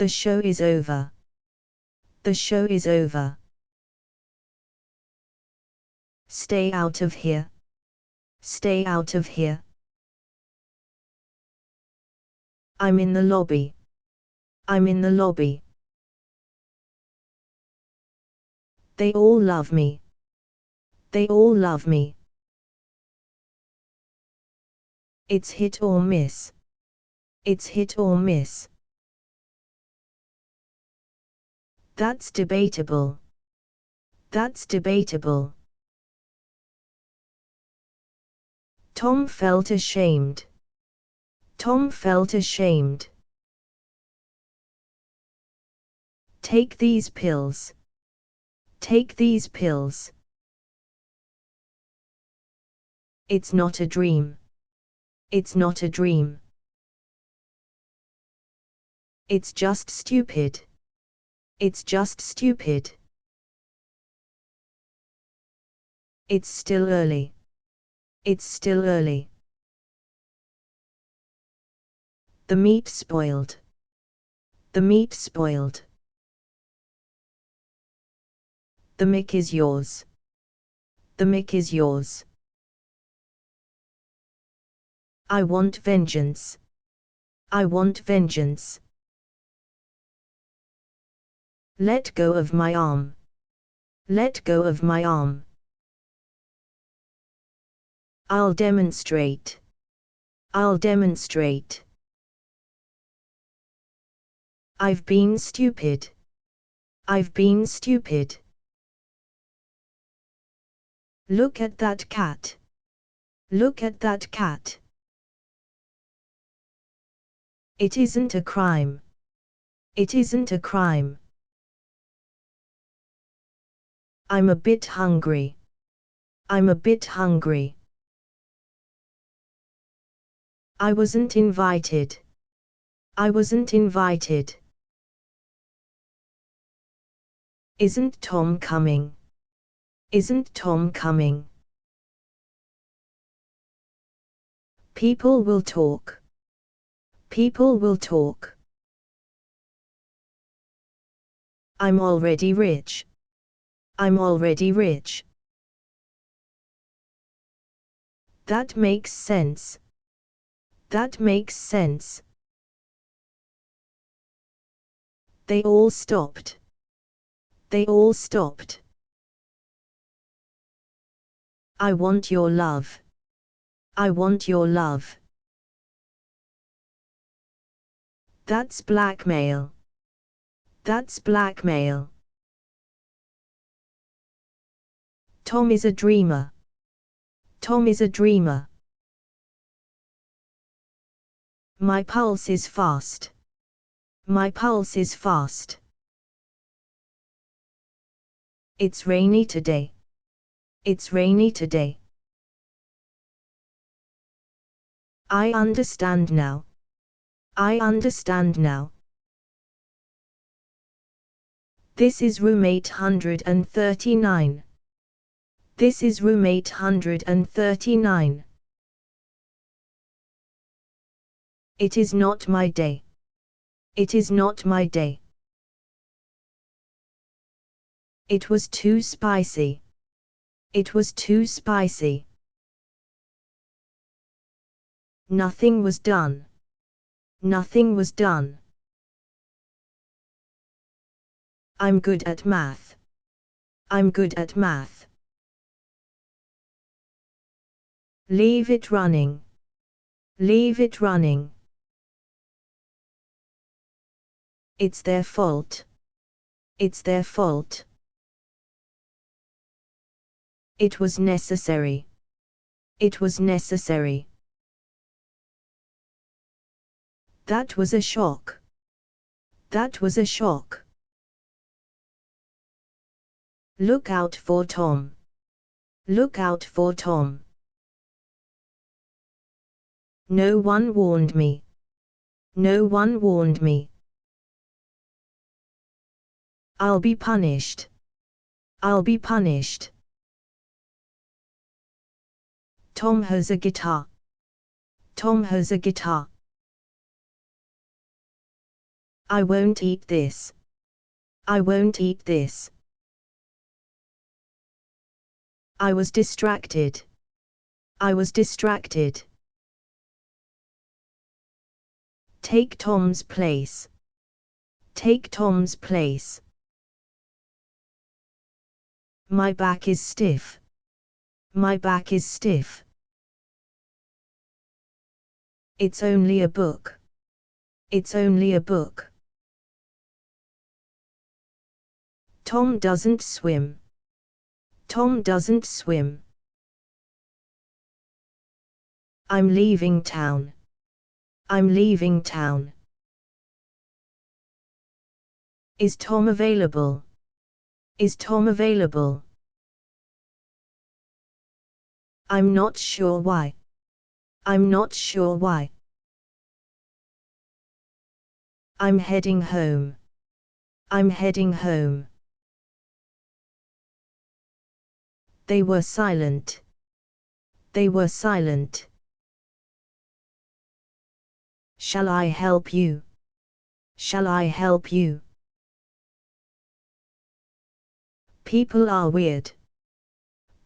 The show is over. The show is over. Stay out of here. Stay out of here. I'm in the lobby. I'm in the lobby. They all love me. They all love me. It's hit or miss. It's hit or miss. That's debatable. That's debatable. Tom felt ashamed. Tom felt ashamed. Take these pills. Take these pills. It's not a dream. It's not a dream. It's just stupid. It's just stupid. It's still early. It's still early. The meat spoiled. The meat spoiled. The mic is yours. The mic is yours. I want vengeance. I want vengeance. Let go of my arm. Let go of my arm. I'll demonstrate. I'll demonstrate. I've been stupid. I've been stupid. Look at that cat. Look at that cat. It isn't a crime. It isn't a crime. I'm a bit hungry. I'm a bit hungry. I wasn't invited. I wasn't invited. Isn't Tom coming? Isn't Tom coming? People will talk. People will talk. I'm already rich. I'm already rich. That makes sense. That makes sense. They all stopped. They all stopped. I want your love. I want your love. That's blackmail. That's blackmail. Tom is a dreamer. Tom is a dreamer. My pulse is fast. My pulse is fast. It's rainy today. It's rainy today. I understand now. I understand now. This is room 839. This is room 839. It is not my day. It is not my day. It was too spicy. It was too spicy. Nothing was done. Nothing was done. I'm good at math. I'm good at math. Leave it running. Leave it running. It's their fault. It's their fault. It was necessary. It was necessary. That was a shock. That was a shock. Look out for Tom. Look out for Tom. No one warned me. No one warned me. I'll be punished. I'll be punished. Tom has a guitar. Tom has a guitar. I won't eat this. I won't eat this. I was distracted. I was distracted. Take Tom's place. Take Tom's place. My back is stiff. My back is stiff. It's only a book. It's only a book. Tom doesn't swim. Tom doesn't swim. I'm leaving town. I'm leaving town. Is Tom available? Is Tom available? I'm not sure why. I'm not sure why. I'm heading home. I'm heading home. They were silent. They were silent. Shall I help you? Shall I help you? People are weird.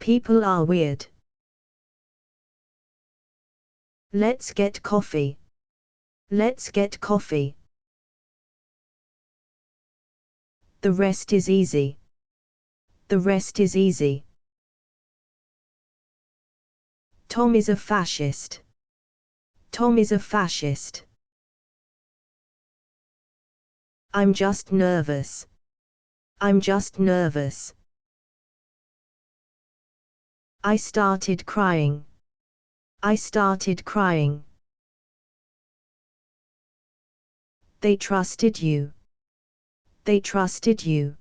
People are weird. Let's get coffee. Let's get coffee. The rest is easy. The rest is easy. Tom is a fascist. Tom is a fascist. I'm just nervous. I'm just nervous. I started crying. I started crying. They trusted you. They trusted you.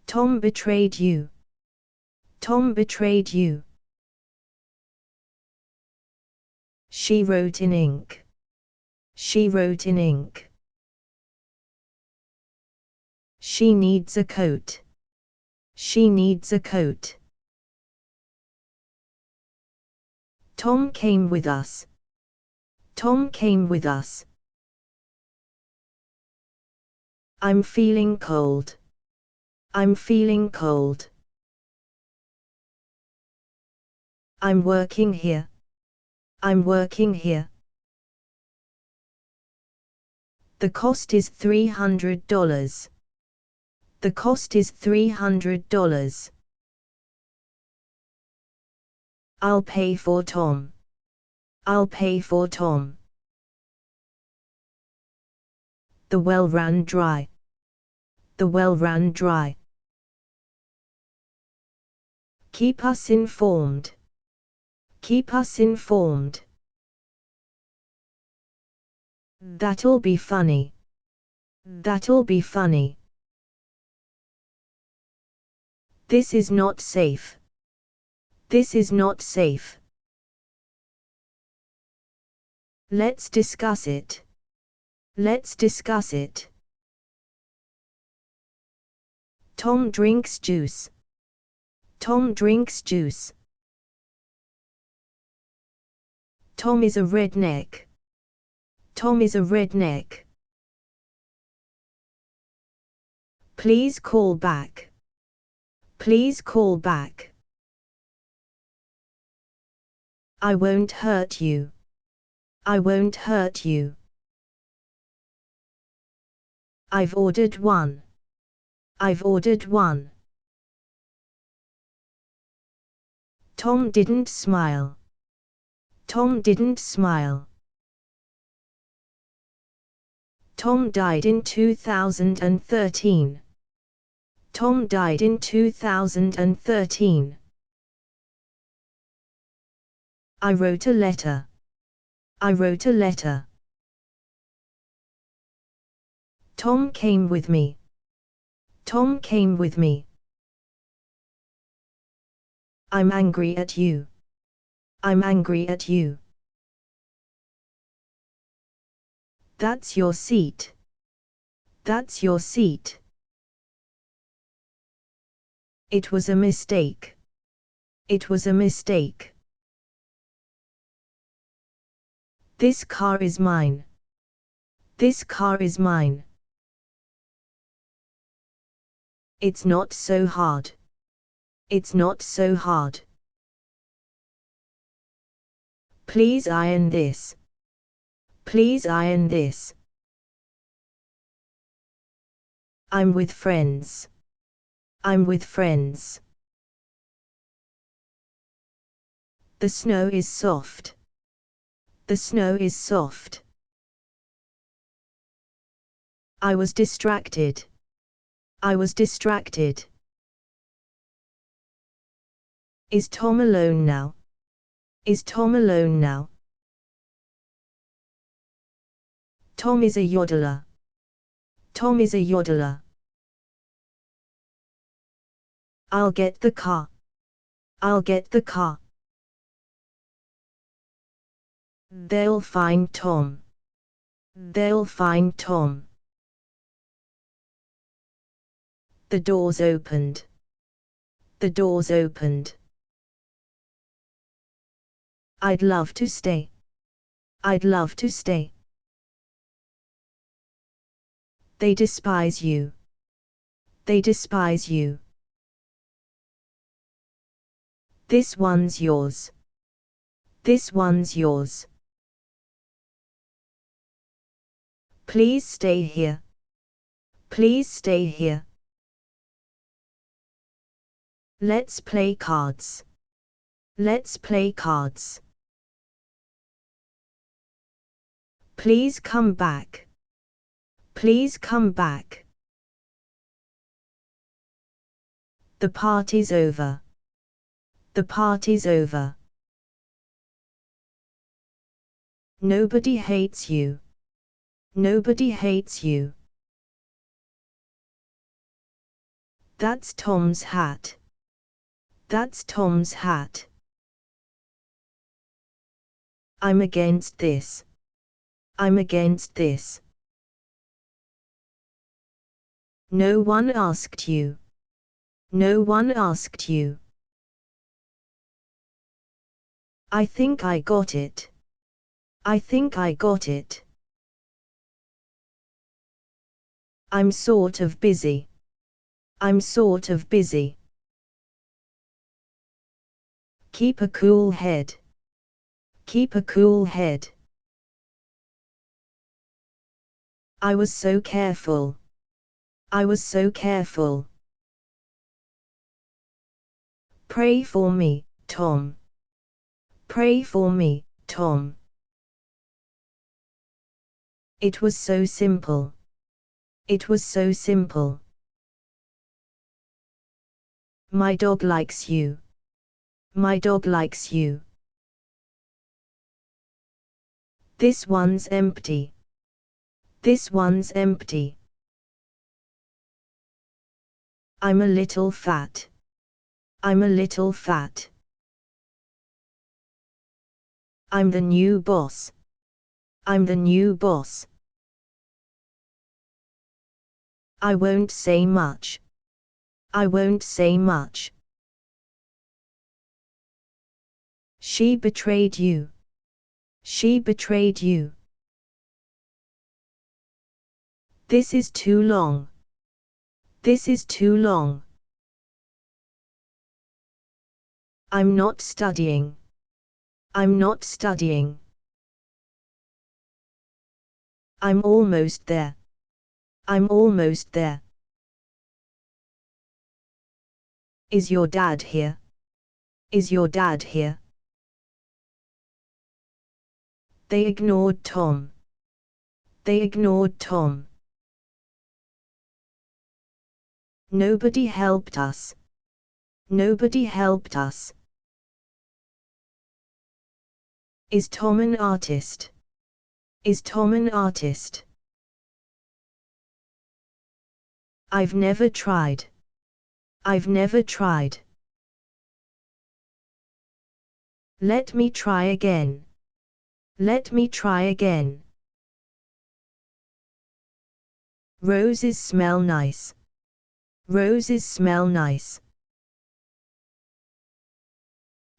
Tom betrayed you. Tom betrayed you. She wrote in ink. She wrote in ink. She needs a coat. She needs a coat. Tom came with us. Tom came with us. I'm feeling cold. I'm feeling cold. I'm working here. I'm working here. The cost is $300. The cost is $300. I'll pay for Tom. I'll pay for Tom. The well ran dry. The well ran dry. Keep us informed. Keep us informed. That'll be funny. That'll be funny. This is not safe. This is not safe. Let's discuss it. Let's discuss it. Tom drinks juice. Tom drinks juice. Tom is a redneck. Tom is a redneck. Please call back. Please call back. I won't hurt you. I won't hurt you. I've ordered one. I've ordered one. Tom didn't smile. Tom didn't smile. Tom died in 2013. Tom died in 2013. I wrote a letter. I wrote a letter. Tom came with me. Tom came with me. I'm angry at you. I'm angry at you. That's your seat. That's your seat. It was a mistake. It was a mistake. This car is mine. This car is mine. It's not so hard. It's not so hard. Please iron this. Please iron this. I'm with friends. I'm with friends. The snow is soft. The snow is soft. I was distracted. I was distracted. Is Tom alone now? Is Tom alone now? Tom is a yodeler. Tom is a yodeler. I'll get the car. I'll get the car. They'll find Tom. They'll find Tom. The doors opened. The doors opened. I'd love to stay. I'd love to stay. They despise you. They despise you. This one's yours. This one's yours. Please stay here. Please stay here. Let's play cards. Let's play cards. Please come back. Please come back. The party's over. The party's over. Nobody hates you. Nobody hates you. That's Tom's hat. That's Tom's hat. I'm against this. I'm against this. No one asked you. No one asked you. I think I got it. I think I got it. I'm sort of busy. I'm sort of busy. Keep a cool head. Keep a cool head. I was so careful. I was so careful. Pray for me, Tom. Pray for me, Tom. It was so simple. It was so simple. My dog likes you. My dog likes you. This one's empty. This one's empty. I'm a little fat. I'm a little fat. I'm the new boss. I'm the new boss. I won't say much. I won't say much. She betrayed you. She betrayed you. This is too long. This is too long. I'm not studying. I'm not studying. I'm almost there. I'm almost there. Is your dad here? Is your dad here? They ignored Tom. They ignored Tom. Nobody helped us. Nobody helped us. Is Tom an artist? Is Tom an artist? I've never tried. I've never tried. Let me try again. Let me try again. Roses smell nice. Roses smell nice.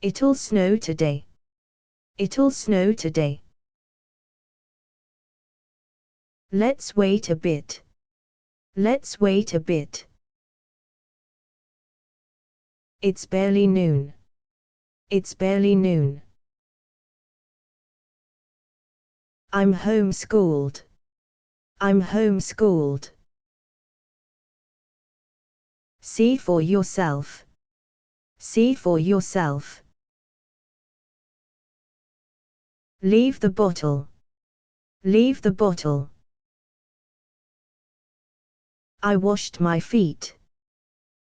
It'll snow today. It'll snow today. Let's wait a bit. Let's wait a bit. It's barely noon. It's barely noon. I'm homeschooled. I'm homeschooled. See for yourself. See for yourself. Leave the bottle. Leave the bottle. I washed my feet.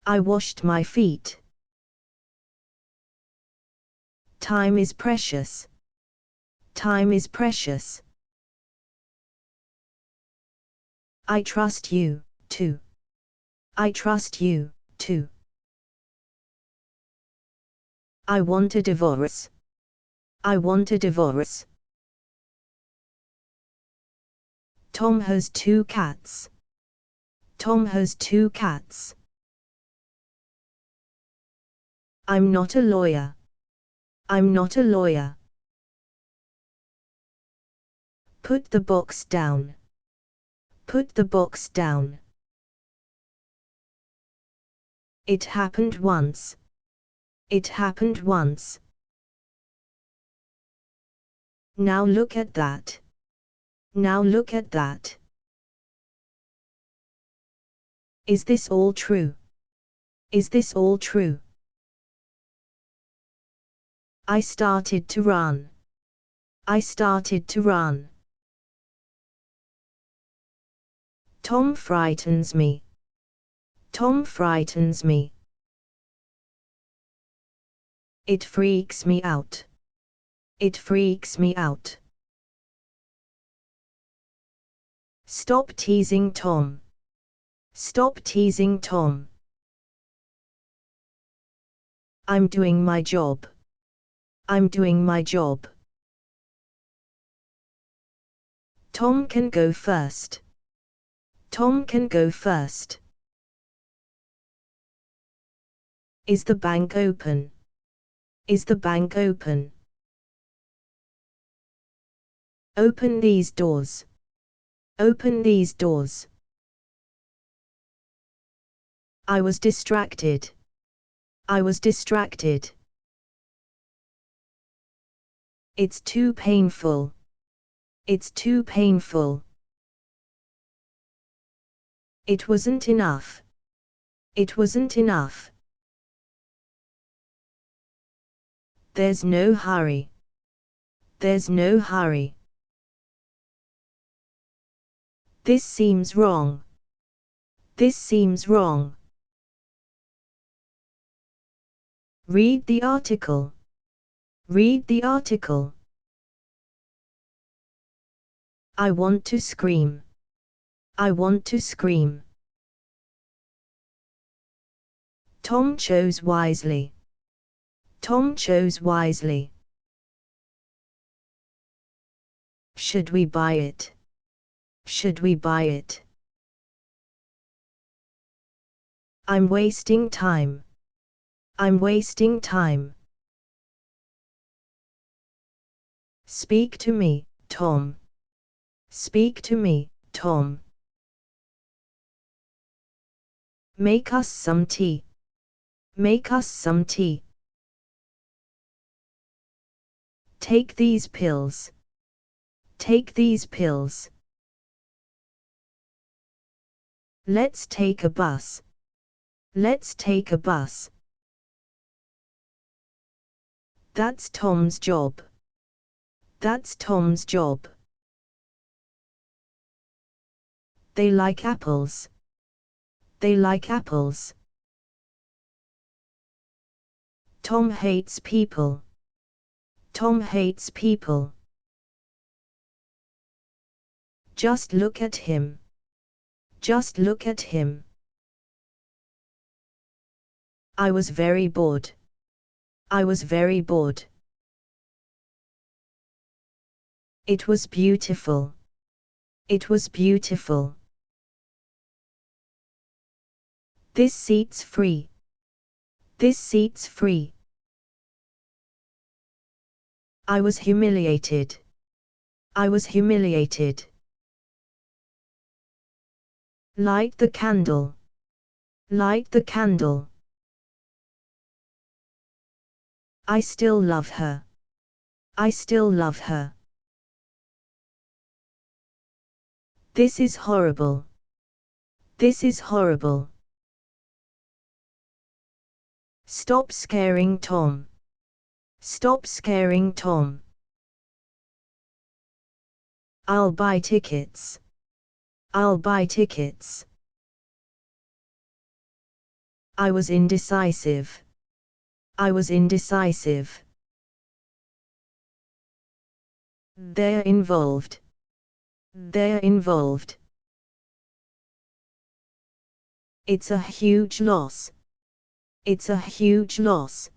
I washed my feet. Time is precious. Time is precious. I trust you, too. I trust you, too. I want a divorce. I want a divorce. Tom has 2 cats. Tom has 2 cats. I'm not a lawyer. I'm not a lawyer. Put the box down. Put the box down. It happened once. It happened once. Now look at that. Now look at that. Is this all true? Is this all true? I started to run. I started to run. Tom frightens me. Tom frightens me. It freaks me out. It freaks me out. Stop teasing Tom. Stop teasing Tom. I'm doing my job. I'm doing my job. Tom can go first. Tom can go first. Is the bank open? Is the bank open? Open these doors. Open these doors. I was distracted. I was distracted. It's too painful. It's too painful. It wasn't enough. It wasn't enough. There's no hurry. There's no hurry. This seems wrong. This seems wrong. Read the article. Read the article. I want to scream. I want to scream. Tom chose wisely. Tom chose wisely. Should we buy it? Should we buy it? I'm wasting time. I'm wasting time. Speak to me, Tom. Speak to me, Tom. Make us some tea. Make us some tea. Take these pills. Take these pills. Let's take a bus. Let's take a bus. That's Tom's job. That's Tom's job. They like apples. They like apples. Tom hates people. Tom hates people. Just look at him. Just look at him. I was very bored. I was very bored. It was beautiful. It was beautiful. This seat's free. This seat's free. I was humiliated. I was humiliated. Light the candle. Light the candle. I still love her. I still love her. This is horrible. This is horrible. Stop scaring Tom. Stop scaring Tom. I'll buy tickets. I'll buy tickets. I was indecisive. I was indecisive. They're involved. They're involved. It's a huge loss. It's a huge loss.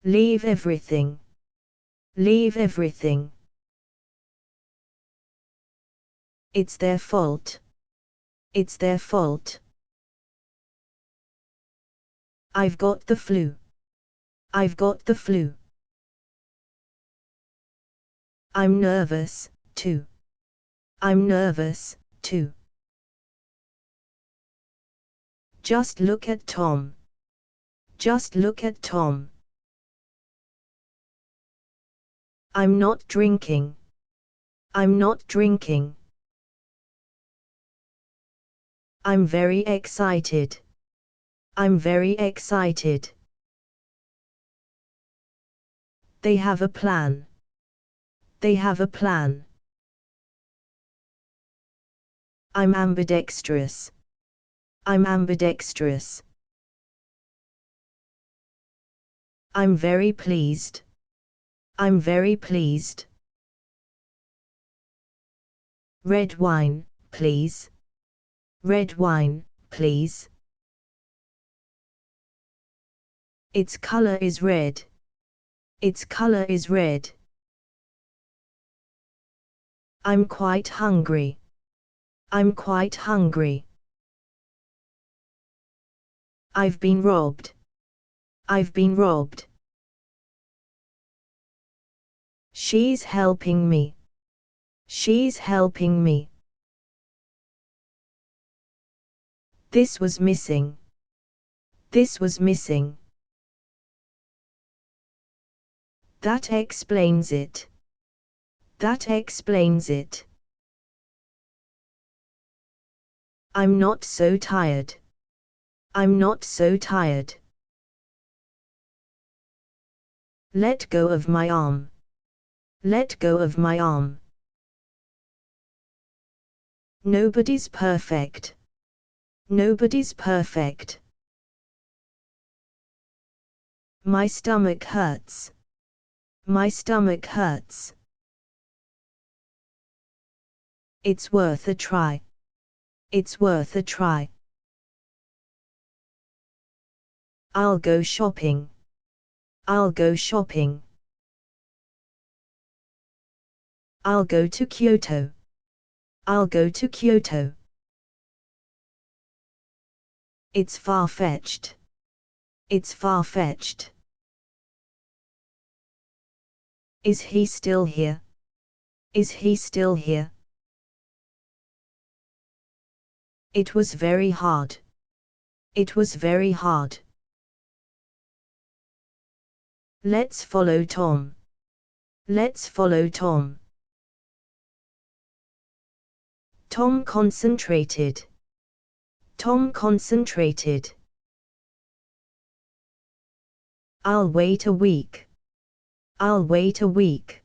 Leave everything. Leave everything. It's their fault. It's their fault. I've got the flu. I've got the flu. I'm nervous, too. I'm nervous, too. Just look at Tom. Just look at Tom. I'm not drinking. I'm not drinking. I'm very excited. I'm very excited. They have a plan. They have a plan. I'm ambidextrous. I'm ambidextrous. I'm very pleased. I'm very pleased. Red wine, please. Red wine, please. Its color is red. Its color is red. I'm quite hungry. I'm quite hungry. I've been robbed. I've been robbed. She's helping me. She's helping me. This was missing. This was missing. That explains it. That explains it. I'm not so tired. I'm not so tired. Let go of my arm. Let go of my arm. Nobody's perfect. Nobody's perfect. My stomach hurts. My stomach hurts. It's worth a try. It's worth a try. I'll go shopping. I'll go shopping. I'll go to Kyoto. I'll go to Kyoto. It's far-fetched. It's far-fetched. Is he still here? Is he still here? It was very hard. It was very hard. Let's follow Tom. Let's follow Tom. Tom concentrated. Tom concentrated. I'll wait a week. I'll wait a week.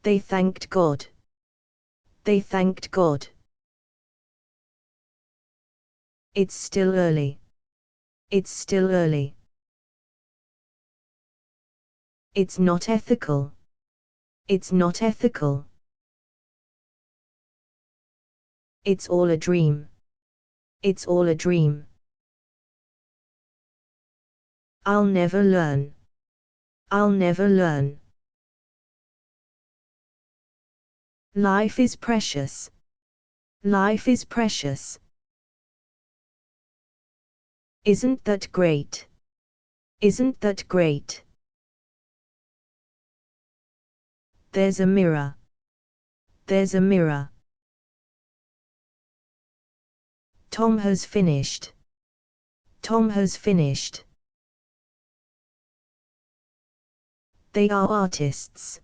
They thanked God. They thanked God. It's still early. It's still early. It's not ethical. It's not ethical. It's all a dream. It's all a dream. I'll never learn. I'll never learn. Life is precious. Life is precious. Isn't that great? Isn't that great? There's a mirror. There's a mirror. Tom has finished. Tom has finished. They are artists.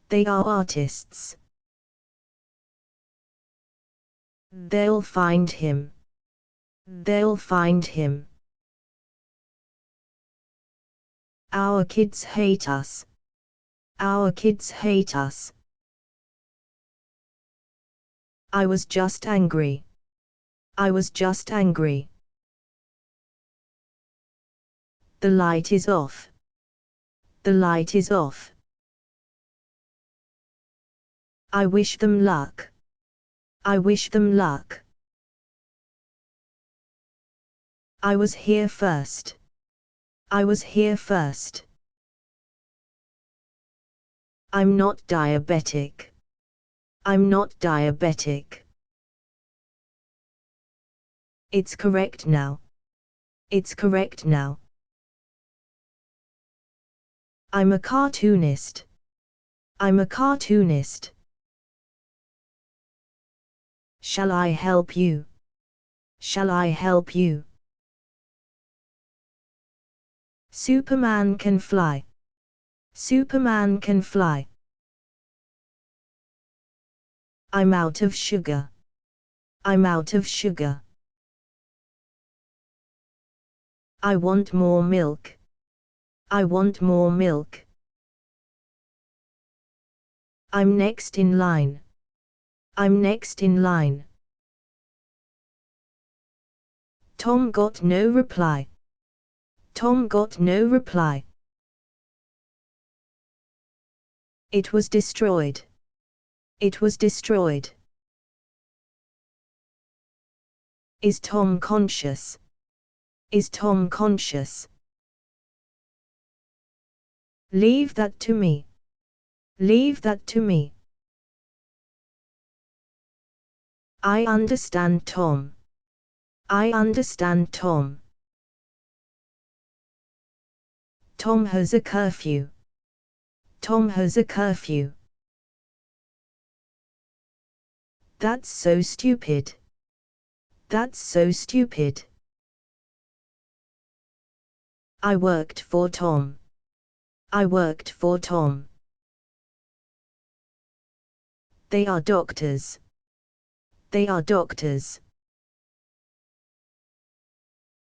They are artists. They'll find him. They'll find him. Our kids hate us. Our kids hate us. I was just angry. I was just angry. The light is off. The light is off. I wish them luck. I wish them luck. I was here first. I was here first. I'm not diabetic. I'm not diabetic. It's correct now. It's correct now. I'm a cartoonist. I'm a cartoonist. Shall I help you? Shall I help you? Superman can fly. Superman can fly. I'm out of sugar. I'm out of sugar. I want more milk. I want more milk. I'm next in line. I'm next in line. Tom got no reply. Tom got no reply. It was destroyed. It was destroyed. Is Tom conscious? Is Tom conscious? Leave that to me. Leave that to me. I understand Tom. I understand Tom. Tom has a curfew. Tom has a curfew. That's so stupid. That's so stupid. I worked for Tom. I worked for Tom. They are doctors. They are doctors.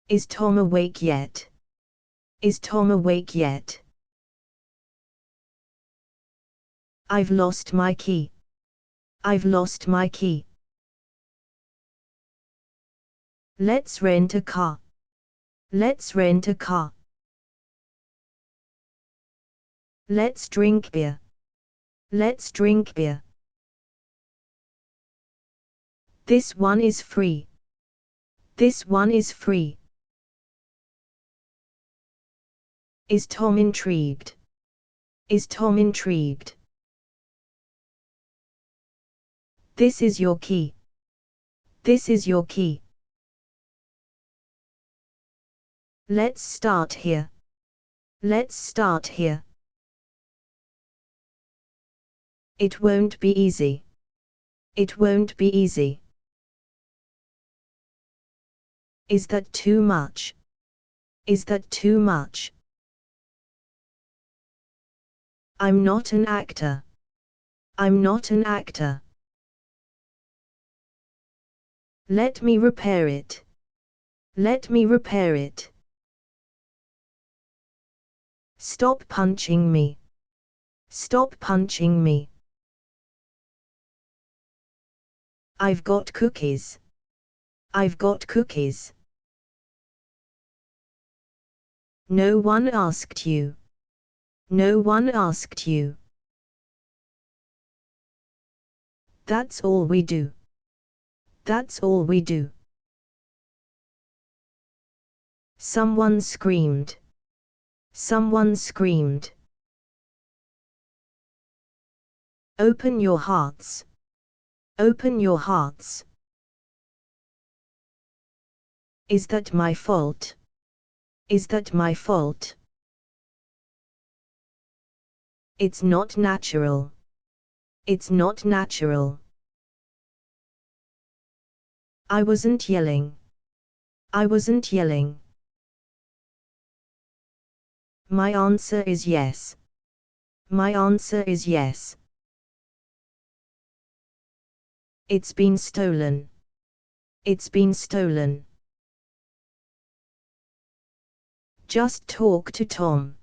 Is Tom awake yet? Is Tom awake yet? I've lost my key. I've lost my key. Let's rent a car. Let's rent a car. Let's drink beer. Let's drink beer. This one is free. This one is free. Is Tom intrigued? Is Tom intrigued? This is your key. This is your key. Let's start here. Let's start here. It won't be easy. It won't be easy. Is that too much? Is that too much? I'm not an actor. I'm not an actor. Let me repair it. Let me repair it. Stop punching me. Stop punching me. I've got cookies. I've got cookies. No one asked you. No one asked you. That's all we do. That's all we do. Someone screamed. Someone screamed. Open your hearts. Open your hearts. Is that my fault? Is that my fault? It's not natural. It's not natural. I wasn't yelling. I wasn't yelling. My answer is yes. My answer is yes. It's been stolen. It's been stolen. Just talk to Tom.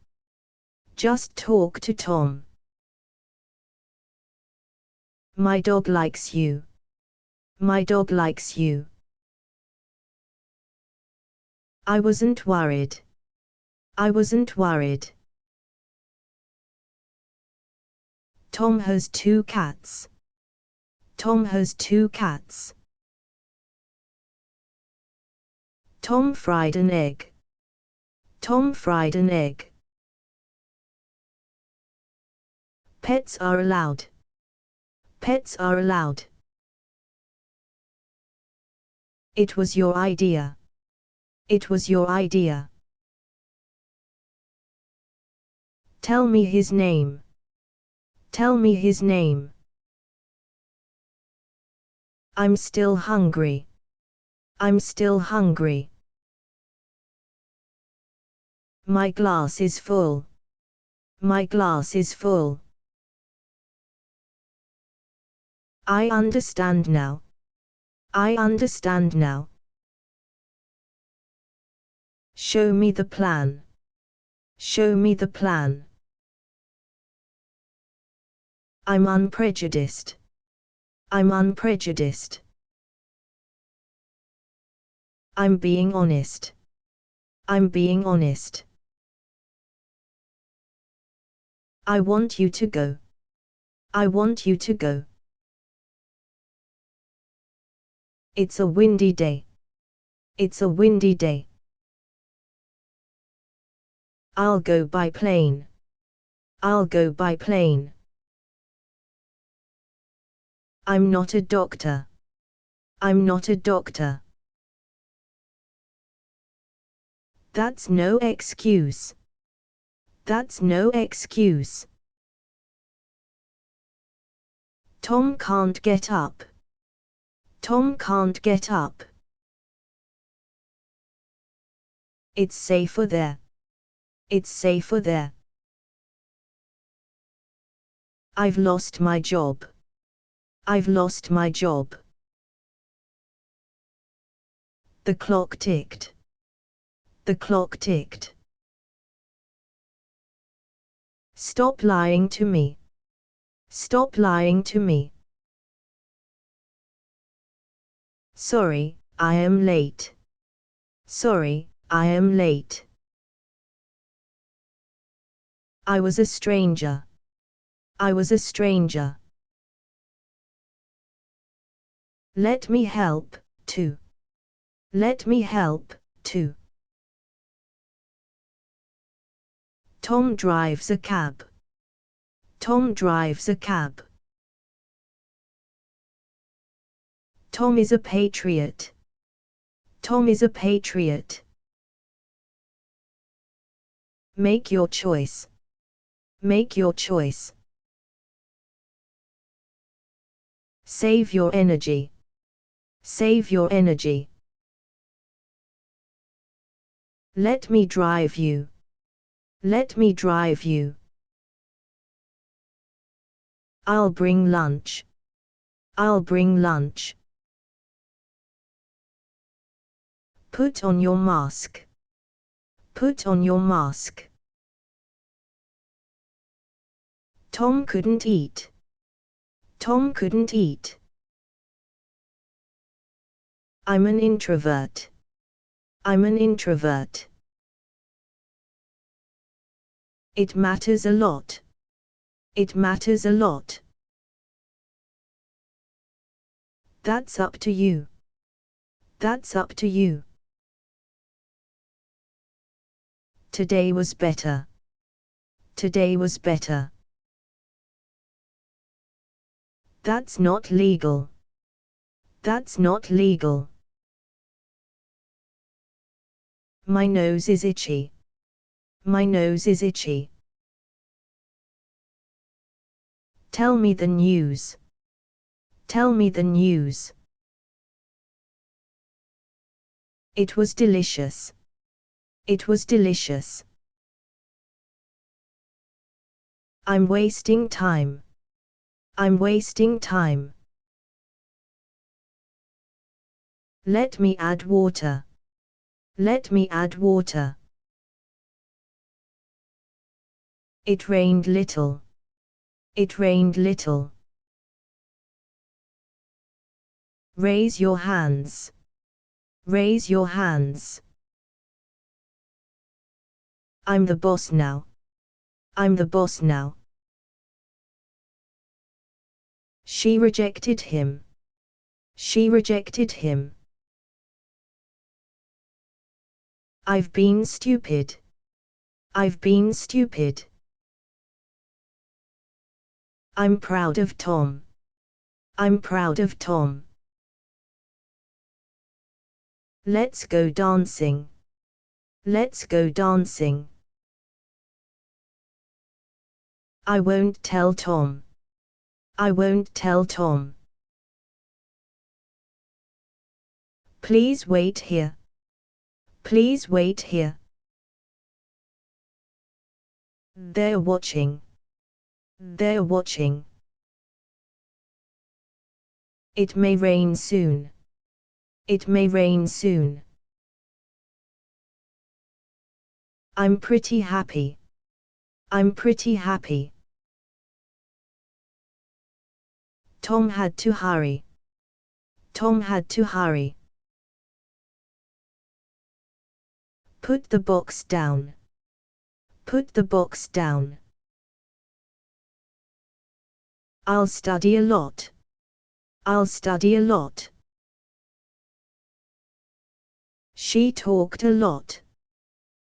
Just talk to Tom. My dog likes you. My dog likes you. I wasn't worried. I wasn't worried. Tom has 2 cats. Tom has 2 cats. Tom fried an egg. Tom fried an egg. Pets are allowed. Pets are allowed. It was your idea. It was your idea. Tell me his name. Tell me his name. I'm still hungry. I'm still hungry. My glass is full. My glass is full. I understand now. I understand now. Show me the plan. Show me the plan. I'm unprejudiced. I'm unprejudiced. I'm being honest. I'm being honest. I want you to go. I want you to go. It's a windy day. It's a windy day. I'll go by plane. I'll go by plane. I'm not a doctor. I'm not a doctor. That's no excuse. That's no excuse. Tom can't get up. Tom can't get up. It's safer there. It's safer there. I've lost my job. I've lost my job. The clock ticked. The clock ticked. Stop lying to me. Stop lying to me. Sorry, I am late. Sorry, I am late. I was a stranger. I was a stranger. Let me help, too. Let me help, too. Tom drives a cab. Tom drives a cab. Tom is a patriot. Tom is a patriot. Make your choice. Make your choice. Save your energy. Save your energy. Let me drive you. Let me drive you. I'll bring lunch. I'll bring lunch. Put on your mask. Put on your mask. Tom couldn't eat. Tom couldn't eat. I'm an introvert. I'm an introvert. It matters a lot. It matters a lot. That's up to you. That's up to you. Today was better. Today was better. That's not legal. That's not legal. My nose is itchy. My nose is itchy. Tell me the news. Tell me the news. It was delicious. It was delicious. I'm wasting time. I'm wasting time. Let me add water. Let me add water. It rained little. It rained little. Raise your hands. Raise your hands. I'm the boss now. I'm the boss now. She rejected him. She rejected him. I've been stupid. I've been stupid. I'm proud of Tom. I'm proud of Tom. Let's go dancing. Let's go dancing. I won't tell Tom. I won't tell Tom. Please wait here. Please wait here. They're watching. They're watching. It may rain soon. It may rain soon. I'm pretty happy. I'm pretty happy. Tom had to hurry. Tom had to hurry. Put the box down. Put the box down. I'll study a lot. I'll study a lot. She talked a lot.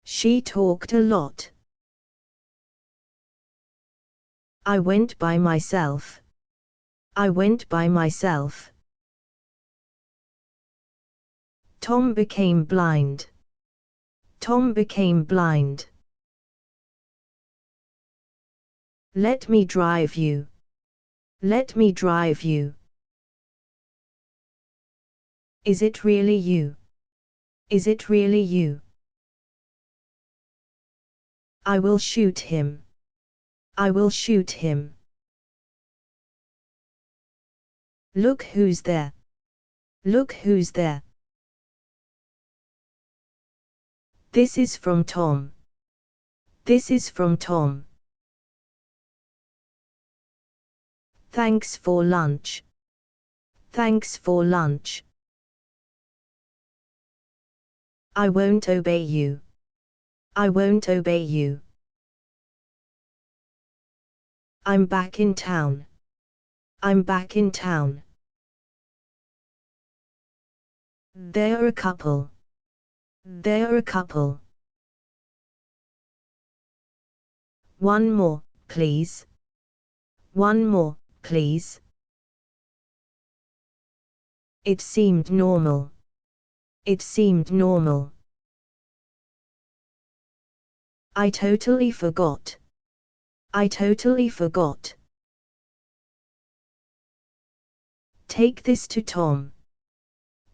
She talked a lot. I went by myself. I went by myself. Tom became blind. Tom became blind. Let me drive you. Let me drive you. Is it really you? Is it really you? I will shoot him. I will shoot him. Look who's there. Look who's there. This is from Tom. This is from Tom. Thanks for lunch. Thanks for lunch. I won't obey you. I won't obey you. I'm back in town. I'm back in town. They're a couple. They're a couple. One more, please. One more, please. It seemed normal. It seemed normal. I totally forgot. I totally forgot. Take this to Tom.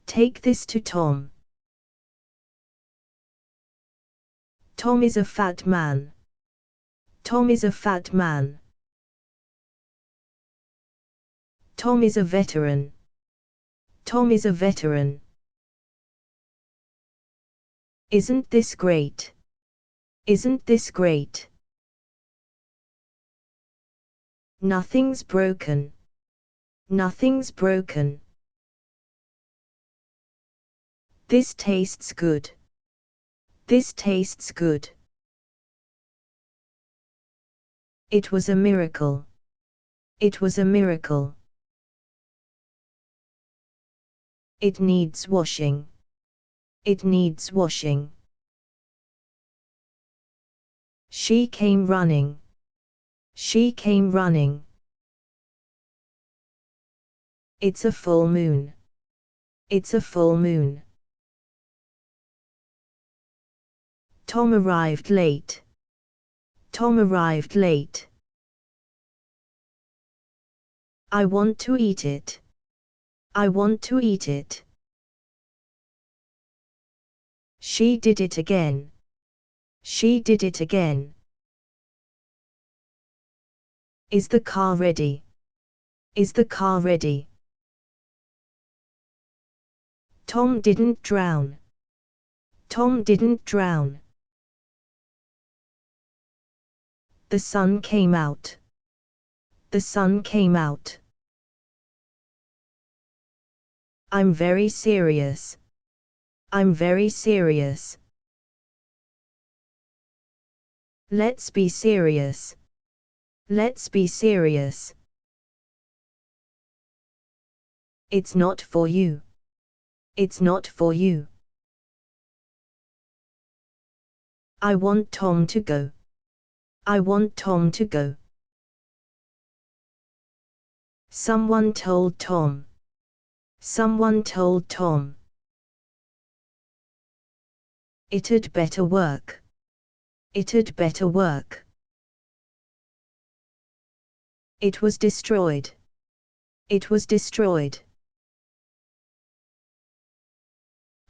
Take this to Tom. Tom is a fat man. Tom is a fat man. Tom is a veteran. Tom is a veteran. Isn't this great? Isn't this great? Nothing's broken. Nothing's broken. This tastes good. This tastes good. It was a miracle. It was a miracle. It needs washing. It needs washing. She came running. She came running. It's a full moon. It's a full moon. Tom arrived late. Tom arrived late. I want to eat it. I want to eat it. She did it again. She did it again. Is the car ready? Is the car ready? Tom didn't drown. Tom didn't drown. The sun came out. The sun came out. I'm very serious. I'm very serious. Let's be serious. Let's be serious. It's not for you. It's not for you. I want Tom to go. I want Tom to go. Someone told Tom. Someone told Tom. It'd better work. It'd better work. It was destroyed. It was destroyed.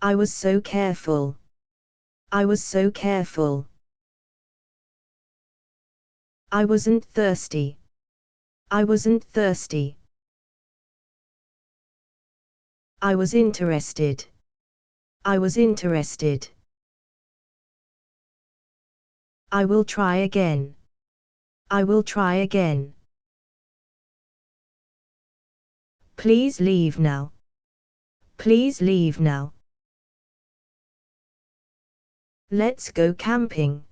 I was so careful. I was so careful. I wasn't thirsty. I wasn't thirsty. I was interested. I was interested. I will try again. I will try again. Please leave now. Please leave now. Let's go camping.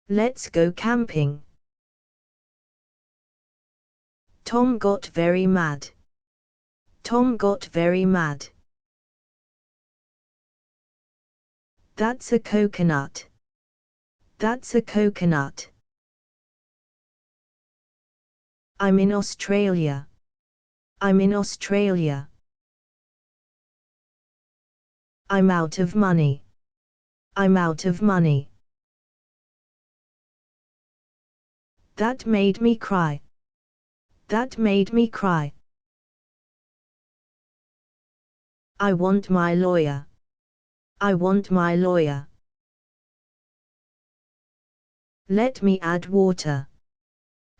Let's go camping. Tom got very mad. Tom got very mad. That's a coconut. That's a coconut. I'm in Australia. I'm in Australia. I'm out of money. I'm out of money. That made me cry. That made me cry. I want my lawyer. I want my lawyer. Let me add water.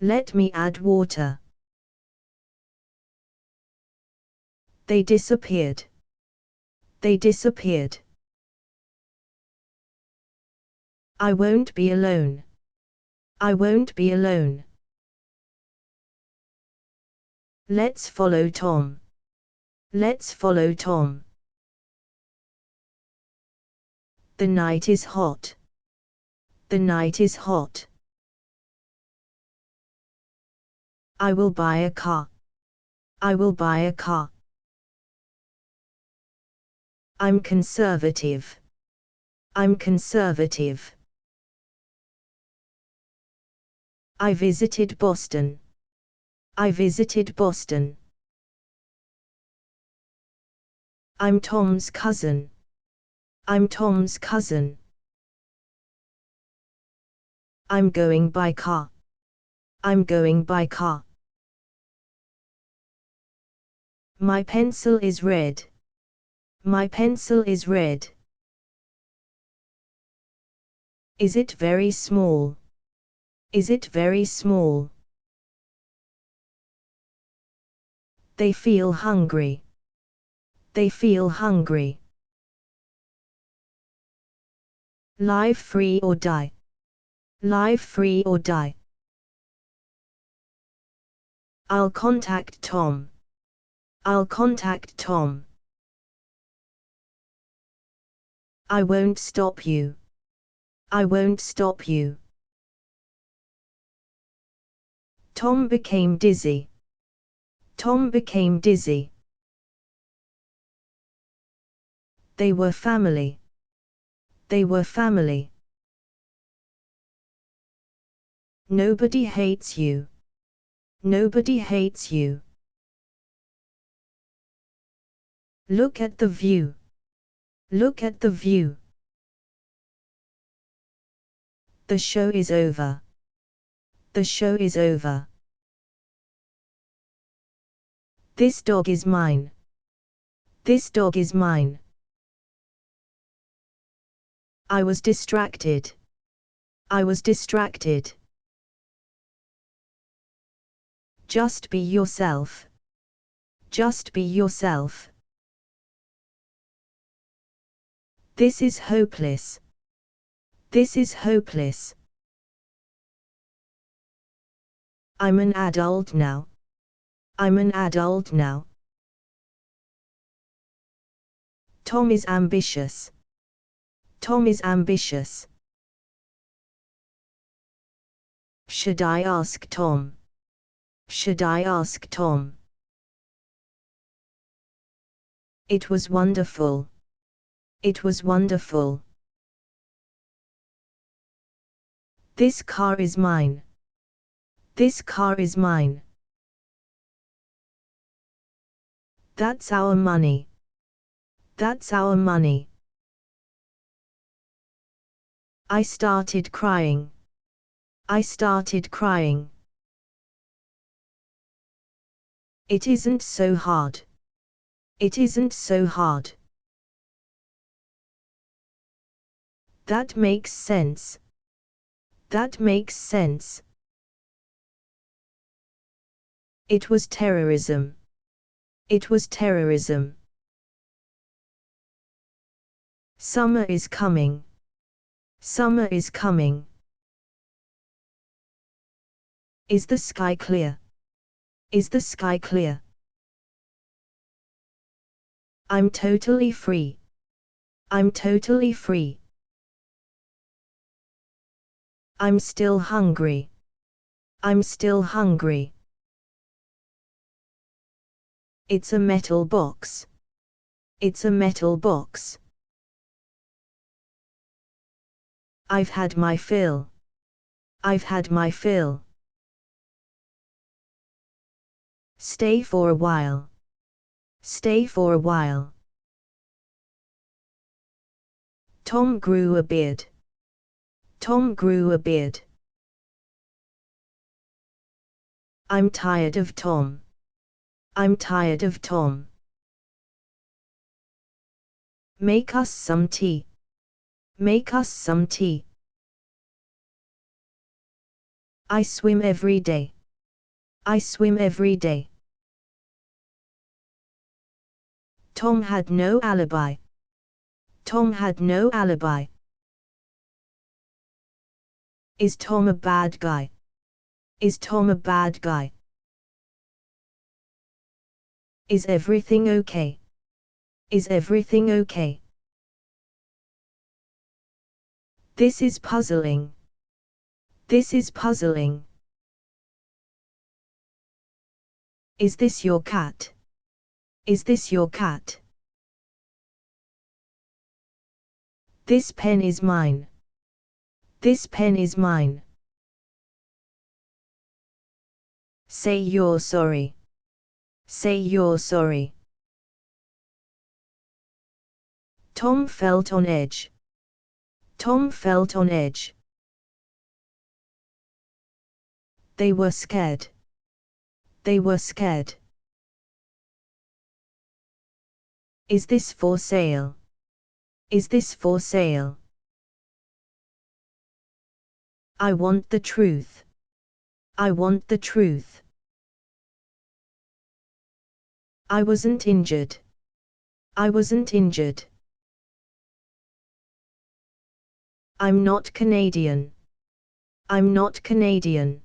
Let me add water. They disappeared. They disappeared. I won't be alone. I won't be alone. Let's follow Tom. Let's follow Tom. The night is hot. The night is hot. I will buy a car. I will buy a car. I'm conservative. I'm conservative. I visited Boston. I visited Boston. I'm Tom's cousin. I'm Tom's cousin. I'm going by car. I'm going by car. My pencil is red. My pencil is red. Is it very small? Is it very small? They feel hungry. They feel hungry. Live free or die. Live free or die. I'll contact Tom. I'll contact Tom. I won't stop you. I won't stop you. Tom became dizzy. Tom became dizzy. They were family. They were family. Nobody hates you. Nobody hates you. Look at the view. Look at the view. The show is over. The show is over. This dog is mine. This dog is mine. I was distracted. I was distracted. Just be yourself. Just be yourself. This is hopeless. This is hopeless. I'm an adult now. I'm an adult now. Tom is ambitious. Tom is ambitious. Should I ask Tom? Should I ask Tom? It was wonderful. It was wonderful. This car is mine. This car is mine. That's our money. That's our money. I started crying. I started crying. It isn't so hard. It isn't so hard. That makes sense. That makes sense. It was terrorism. It was terrorism. Summer is coming. Summer is coming. Is the sky clear? Is the sky clear? I'm totally free. I'm totally free. I'm still hungry. I'm still hungry. It's a metal box. It's a metal box. I've had my fill. I've had my fill. Stay for a while. Stay for a while. Tom grew a beard. Tom grew a beard. I'm tired of Tom. I'm tired of Tom. Make us some tea. Make us some tea. I swim every day. I swim every day. Tom had no alibi. Tom had no alibi. Is Tom a bad guy? Is Tom a bad guy? Is everything okay? Is everything okay? This is puzzling. This is puzzling. Is this your cat? Is this your cat? This pen is mine. This pen is mine. Say you're sorry. Say you're sorry. Tom felt on edge. Tom felt on edge. They were scared. They were scared. Is this for sale? Is this for sale? I want the truth. I want the truth. I wasn't injured. I wasn't injured. I'm not Canadian. I'm not Canadian.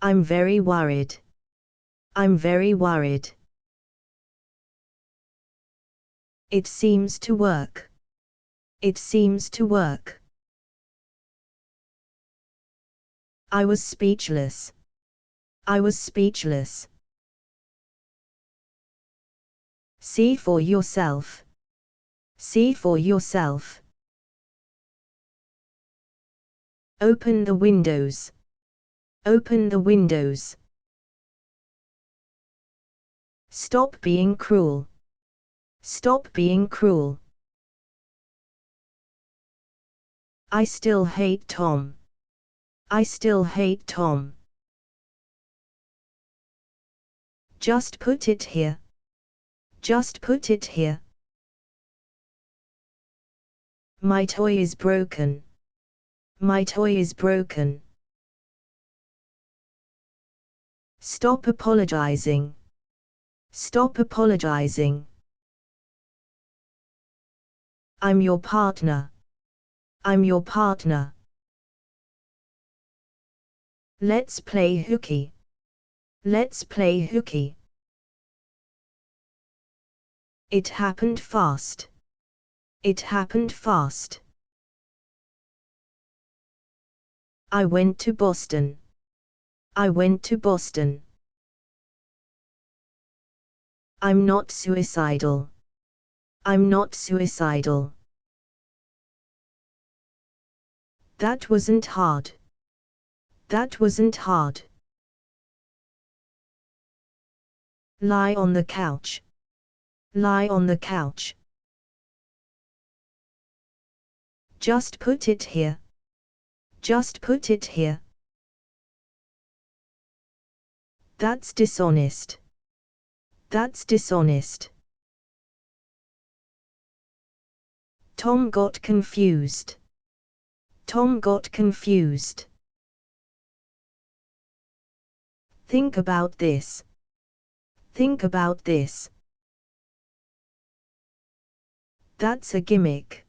I'm very worried. I'm very worried. It seems to work. It seems to work. I was speechless. I was speechless. See for yourself. See for yourself. Open the windows. Open the windows. Stop being cruel. Stop being cruel. I still hate Tom. I still hate Tom. Just put it here. Just put it here. My toy is broken. My toy is broken. Stop apologizing. Stop apologizing. I'm your partner. I'm your partner. Let's play hooky. Let's play hooky. It happened fast. It happened fast. I went to Boston. I went to Boston. I'm not suicidal. I'm not suicidal. That wasn't hard. That wasn't hard. Lie on the couch. Lie on the couch. Just put it here. Just put it here. That's dishonest. That's dishonest. Tom got confused. Tom got confused. Think about this. Think about this. That's a gimmick.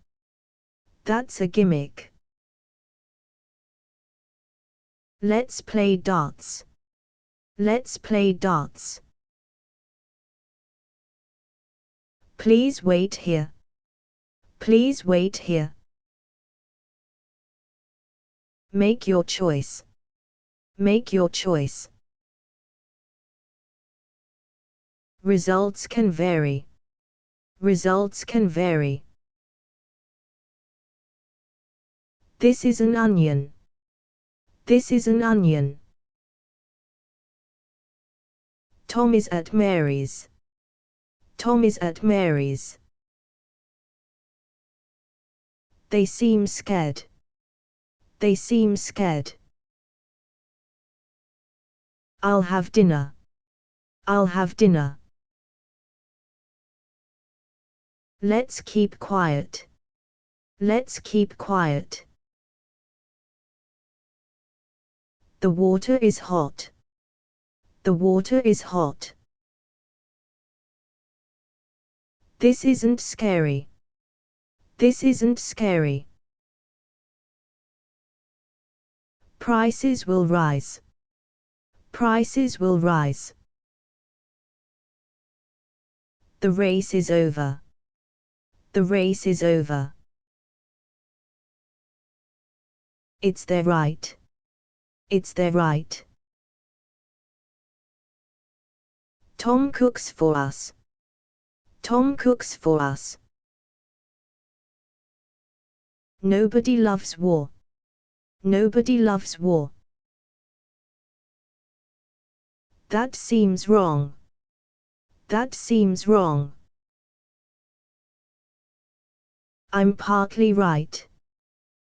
That's a gimmick. Let's play darts. Let's play darts. Please wait here. Please wait here. Make your choice. Make your choice. Results can vary. Results can vary. This is an onion. This is an onion. Tom is at Mary's. Tom is at Mary's. They seem scared. They seem scared. I'll have dinner. I'll have dinner. Let's keep quiet. Let's keep quiet. The water is hot. The water is hot. This isn't scary. This isn't scary. Prices will rise. Prices will rise. The race is over. The race is over. It's their right. It's their right. Tom cooks for us. Tom cooks for us. Nobody loves war. Nobody loves war. That seems wrong. That seems wrong. I'm partly right.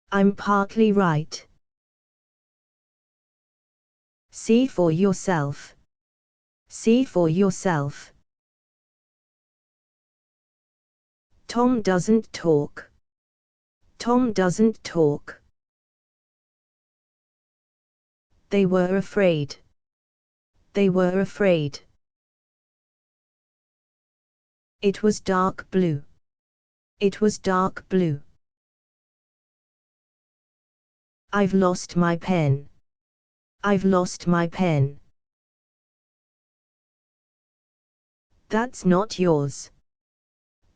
I'm partly right. See for yourself. See for yourself. Tom doesn't talk. Tom doesn't talk. They were afraid. They were afraid. It was dark blue. It was dark blue. I've lost my pen. I've lost my pen. That's not yours.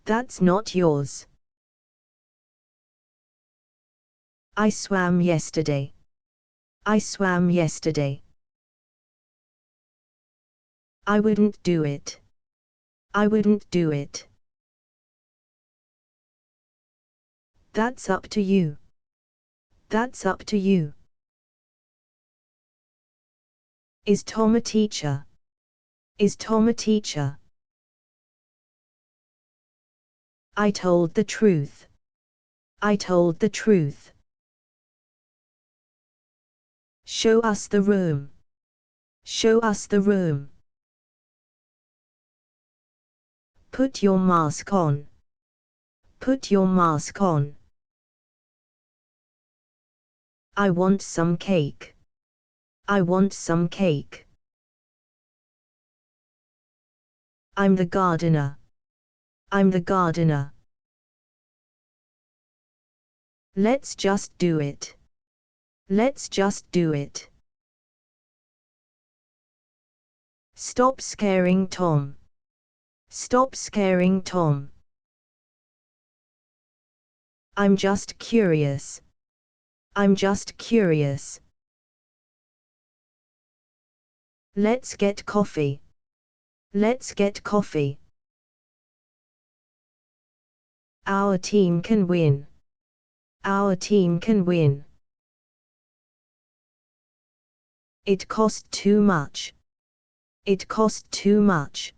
That's not yours. I swam yesterday. I swam yesterday. I wouldn't do it. I wouldn't do it. That's up to you. That's up to you. Is Tom a teacher? Is Tom a teacher? I told the truth. I told the truth. Show us the room. Show us the room. Put your mask on. Put your mask on. I want some cake. I want some cake. I'm the gardener. I'm the gardener. Let's just do it. Let's just do it. Stop scaring Tom. Stop scaring Tom. I'm just curious. I'm just curious. Let's get coffee. Let's get coffee. Our team can win. Our team can win. It cost too much. It cost too much.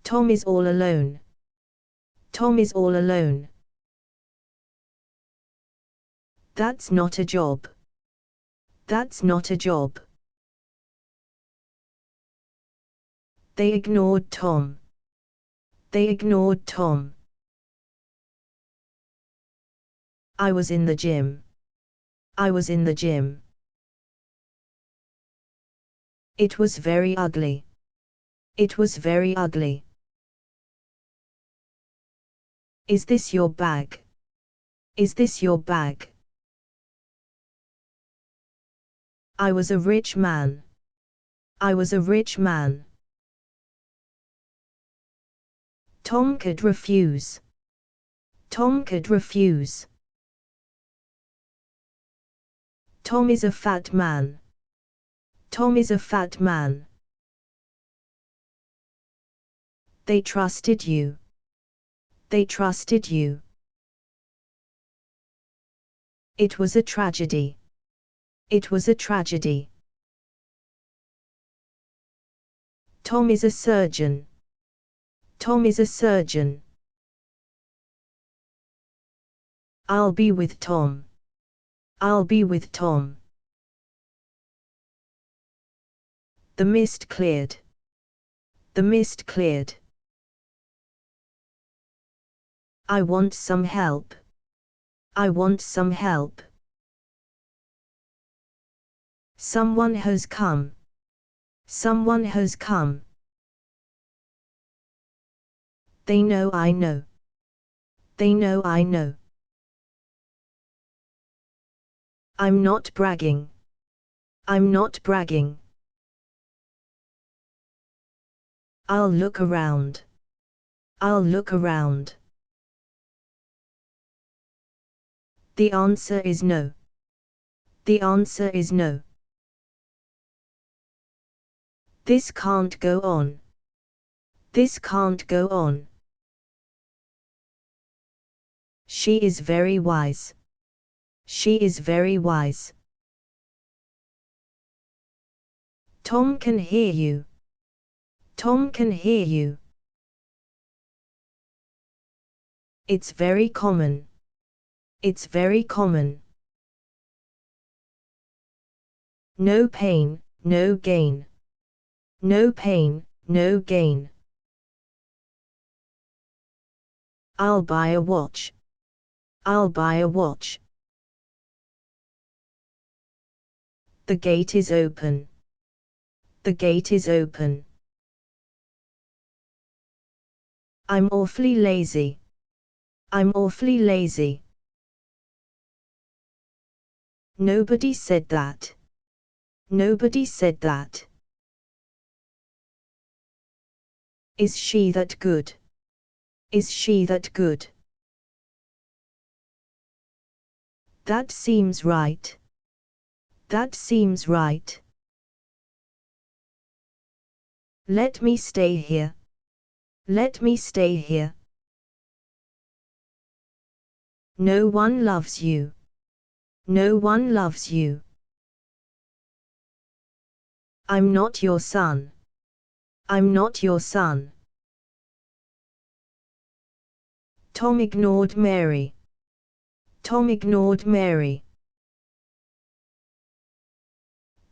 Tom is all alone. Tom is all alone. That's not a job. That's not a job. They ignored Tom. They ignored Tom. I was in the gym. I was in the gym. It was very ugly. It was very ugly. Is this your bag? Is this your bag? I was a rich man. I was a rich man. Tom could refuse. Tom could refuse. Tom is a fat man. Tom is a fat man. They trusted you. They trusted you. It was a tragedy. It was a tragedy. Tom is a surgeon. Tom is a surgeon. I'll be with Tom. I'll be with Tom. The mist cleared. The mist cleared. I want some help. I want some help. Someone has come. Someone has come. They know I know. They know I know. I'm not bragging. I'm not bragging. I'll look around. I'll look around. The answer is no. The answer is no. This can't go on. This can't go on. She is very wise. She is very wise. Tom can hear you. Tom can hear you. It's very common. It's very common. No pain, no gain. No pain, no gain. I'll buy a watch. I'll buy a watch. The gate is open. The gate is open. I'm awfully lazy. I'm awfully lazy. Nobody said that. Nobody said that. Is she that good? Is she that good? That seems right. That seems right. Let me stay here. Let me stay here. No one loves you. No one loves you. I'm not your son. I'm not your son. Tom ignored Mary. Tom ignored Mary.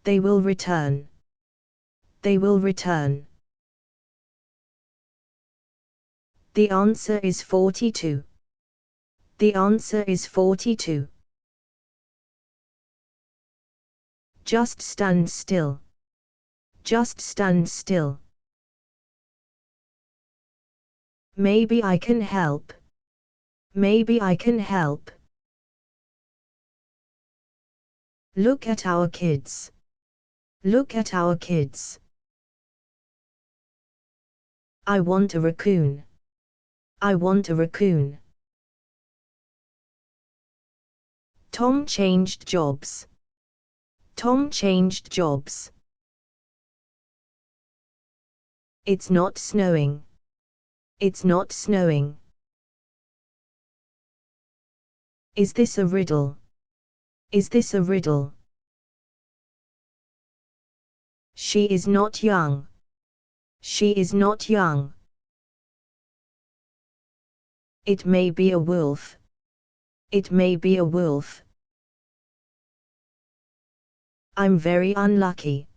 They will return. They will return. The answer is 42. The answer is 42. Just stand still. Just stand still. Maybe I can help. Maybe I can help. Look at our kids. Look at our kids. I want a raccoon. I want a raccoon. Tom changed jobs. Tom changed jobs. It's not snowing. It's not snowing. Is this a riddle? Is this a riddle? She is not young. She is not young. It may be a wolf. It may be a wolf. I'm very unlucky.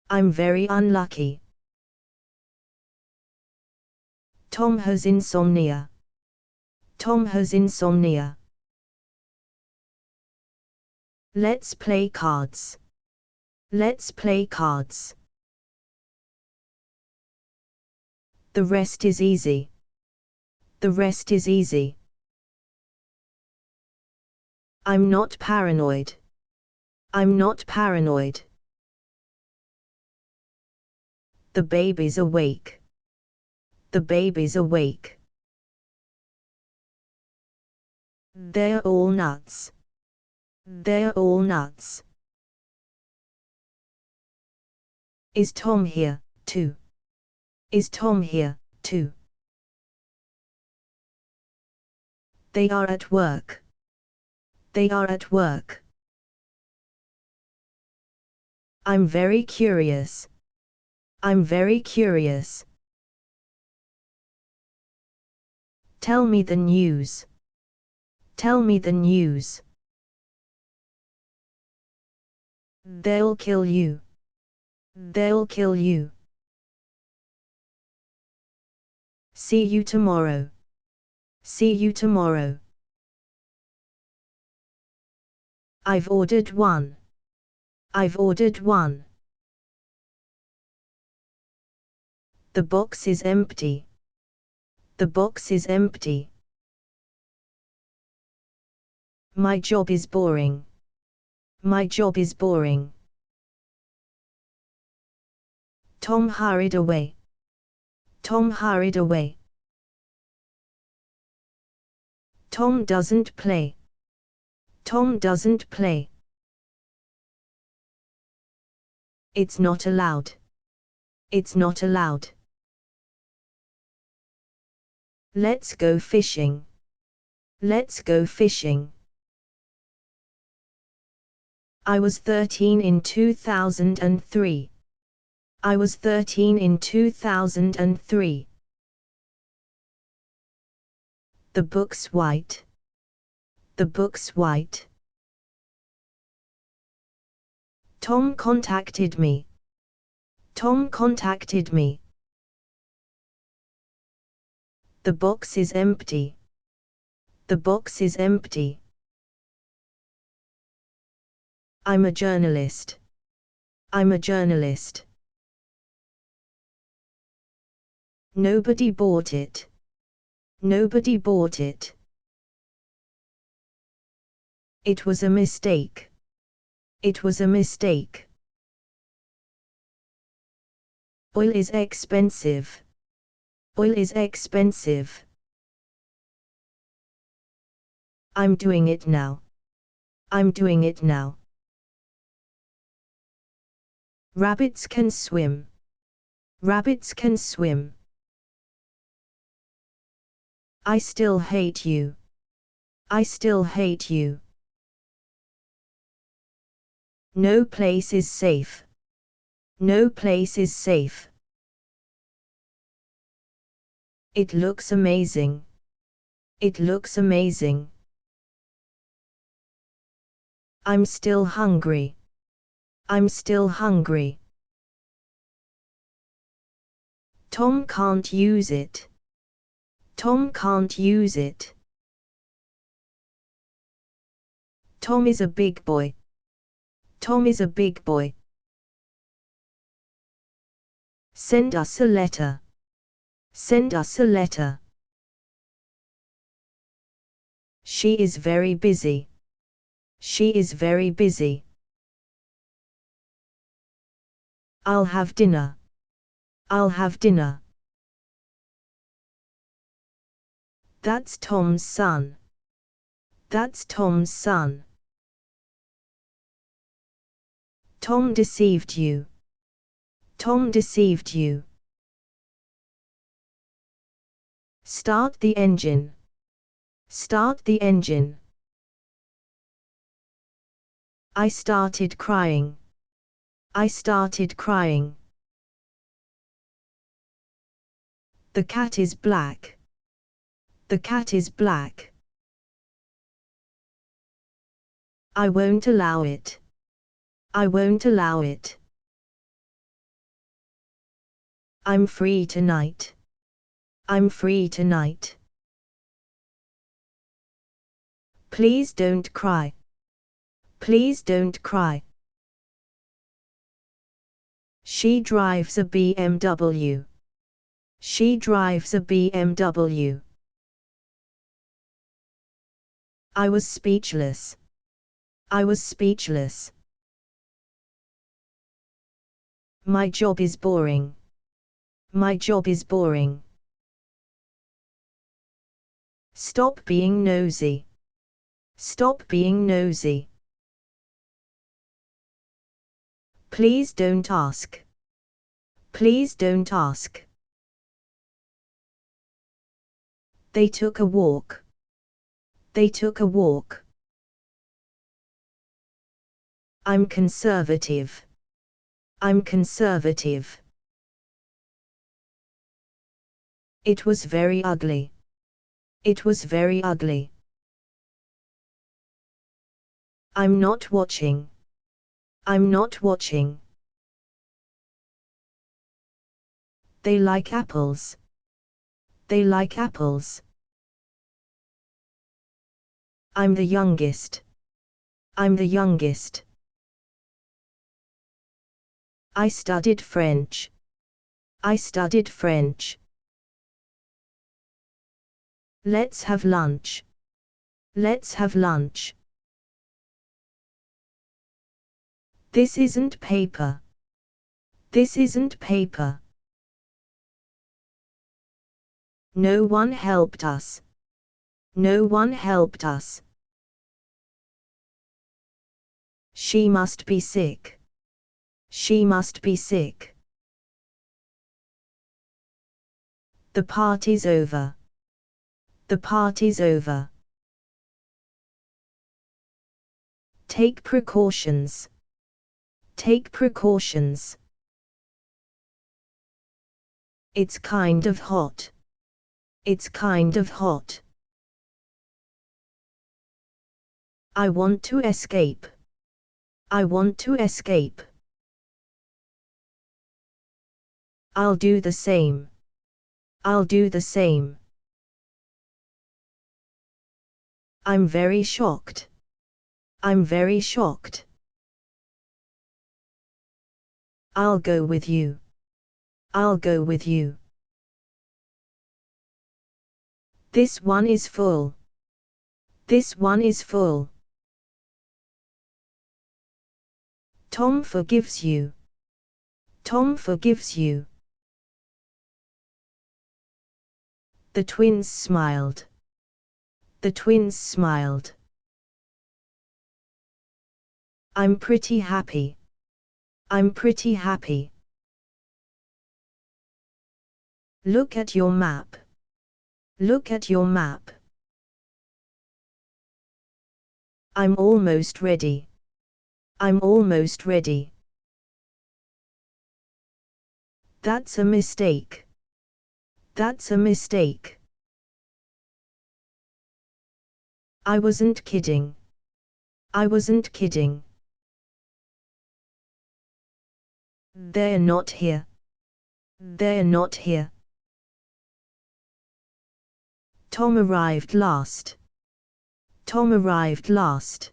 I'm very unlucky. Tom has insomnia. Tom has insomnia. Let's play cards. Let's play cards. The rest is easy. The rest is easy. I'm not paranoid. I'm not paranoid. The baby's awake. The baby's awake. They're all nuts. They're all nuts. Is Tom here, too? Is Tom here, too? They are at work. They are at work. I'm very curious. I'm very curious. Tell me the news. Tell me the news. They'll kill you. They'll kill you. See you tomorrow. See you tomorrow. I've ordered one. I've ordered one. The box is empty. The box is empty. My job is boring. My job is boring. Tom hurried away. Tom hurried away. Tom doesn't play. Tom doesn't play. It's not allowed. It's not allowed. Let's go fishing. Let's go fishing. I was 13 in 2003. I was 13 in 2003. The book's white. The book's white. Tom contacted me. Tom contacted me. The box is empty. The box is empty. I'm a journalist. I'm a journalist. Nobody bought it. Nobody bought it. It was a mistake. It was a mistake. Oil is expensive. Oil is expensive. I'm doing it now. I'm doing it now. Rabbits can swim. Rabbits can swim. I still hate you. I still hate you. No place is safe. No place is safe. It looks amazing. It looks amazing. I'm still hungry. I'm still hungry. Tom can't use it. Tom can't use it. Tom is a big boy. Tom is a big boy. Send us a letter. Send us a letter. She is very busy. She is very busy. I'll have dinner. I'll have dinner. That's Tom's son. That's Tom's son. Tom deceived you. Tom deceived you. Start the engine. Start the engine. I started crying. I started crying. The cat is black. The cat is black. I won't allow it. I won't allow it. I'm free tonight. I'm free tonight. Please don't cry. Please don't cry. She drives a BMW. She drives a BMW. I was speechless. I was speechless. My job is boring. My job is boring. Stop being nosy. Stop being nosy. Please don't ask. Please don't ask. They took a walk. They took a walk. I'm conservative. I'm conservative. It was very ugly. It was very ugly. I'm not watching. I'm not watching. They like apples. They like apples. I'm the youngest. I'm the youngest. I studied French. I studied French. Let's have lunch. Let's have lunch. This isn't paper. This isn't paper. No one helped us. No one helped us. She must be sick. She must be sick. The party's over. The party's over. Take precautions. Take precautions. It's kind of hot. It's kind of hot. I want to escape. I want to escape. I'll do the same. I'll do the same. I'm very shocked. I'm very shocked. I'll go with you. I'll go with you. This one is full. This one is full. Tom forgives you. Tom forgives you. The twins smiled. The twins smiled. I'm pretty happy. I'm pretty happy. Look at your map. Look at your map. I'm almost ready. I'm almost ready. That's a mistake. That's a mistake. I wasn't kidding. I wasn't kidding. They're not here. They're not here. Tom arrived last. Tom arrived last.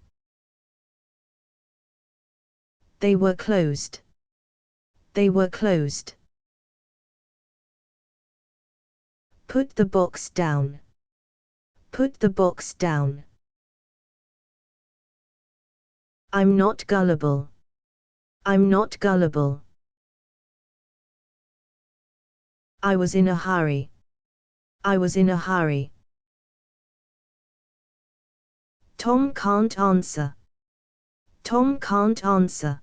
They were closed. They were closed. Put the box down. Put the box down. I'm not gullible. I'm not gullible. I was in a hurry. I was in a hurry. Tom can't answer. Tom can't answer.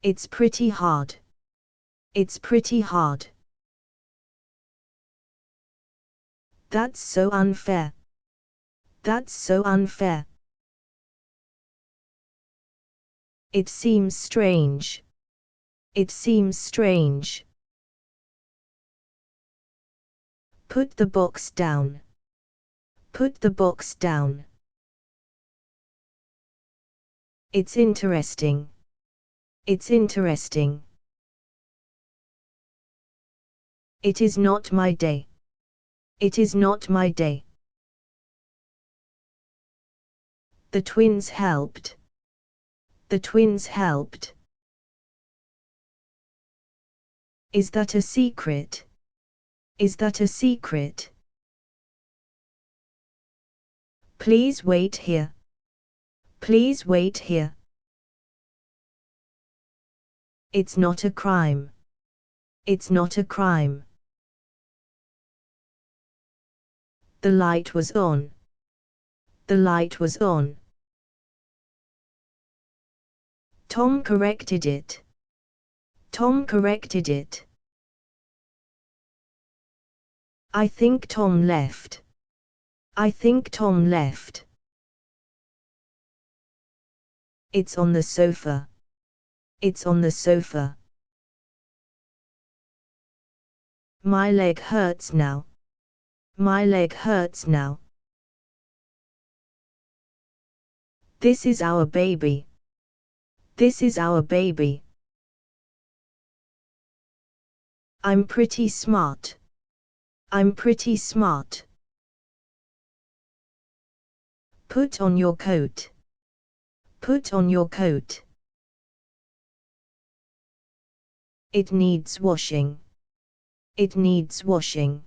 It's pretty hard. It's pretty hard. That's so unfair. That's so unfair. It seems strange. It seems strange. Put the box down. Put the box down. It's interesting. It's interesting. It is not my day. It is not my day. The twins helped. The twins helped. Is that a secret? Is that a secret? Please wait here. Please wait here. It's not a crime. It's not a crime. The light was on. The light was on. Tom corrected it. Tom corrected it. I think Tom left. I think Tom left. It's on the sofa. It's on the sofa. My leg hurts now. My leg hurts now. This is our baby. This is our baby. I'm pretty smart. I'm pretty smart. Put on your coat. Put on your coat. It needs washing. It needs washing.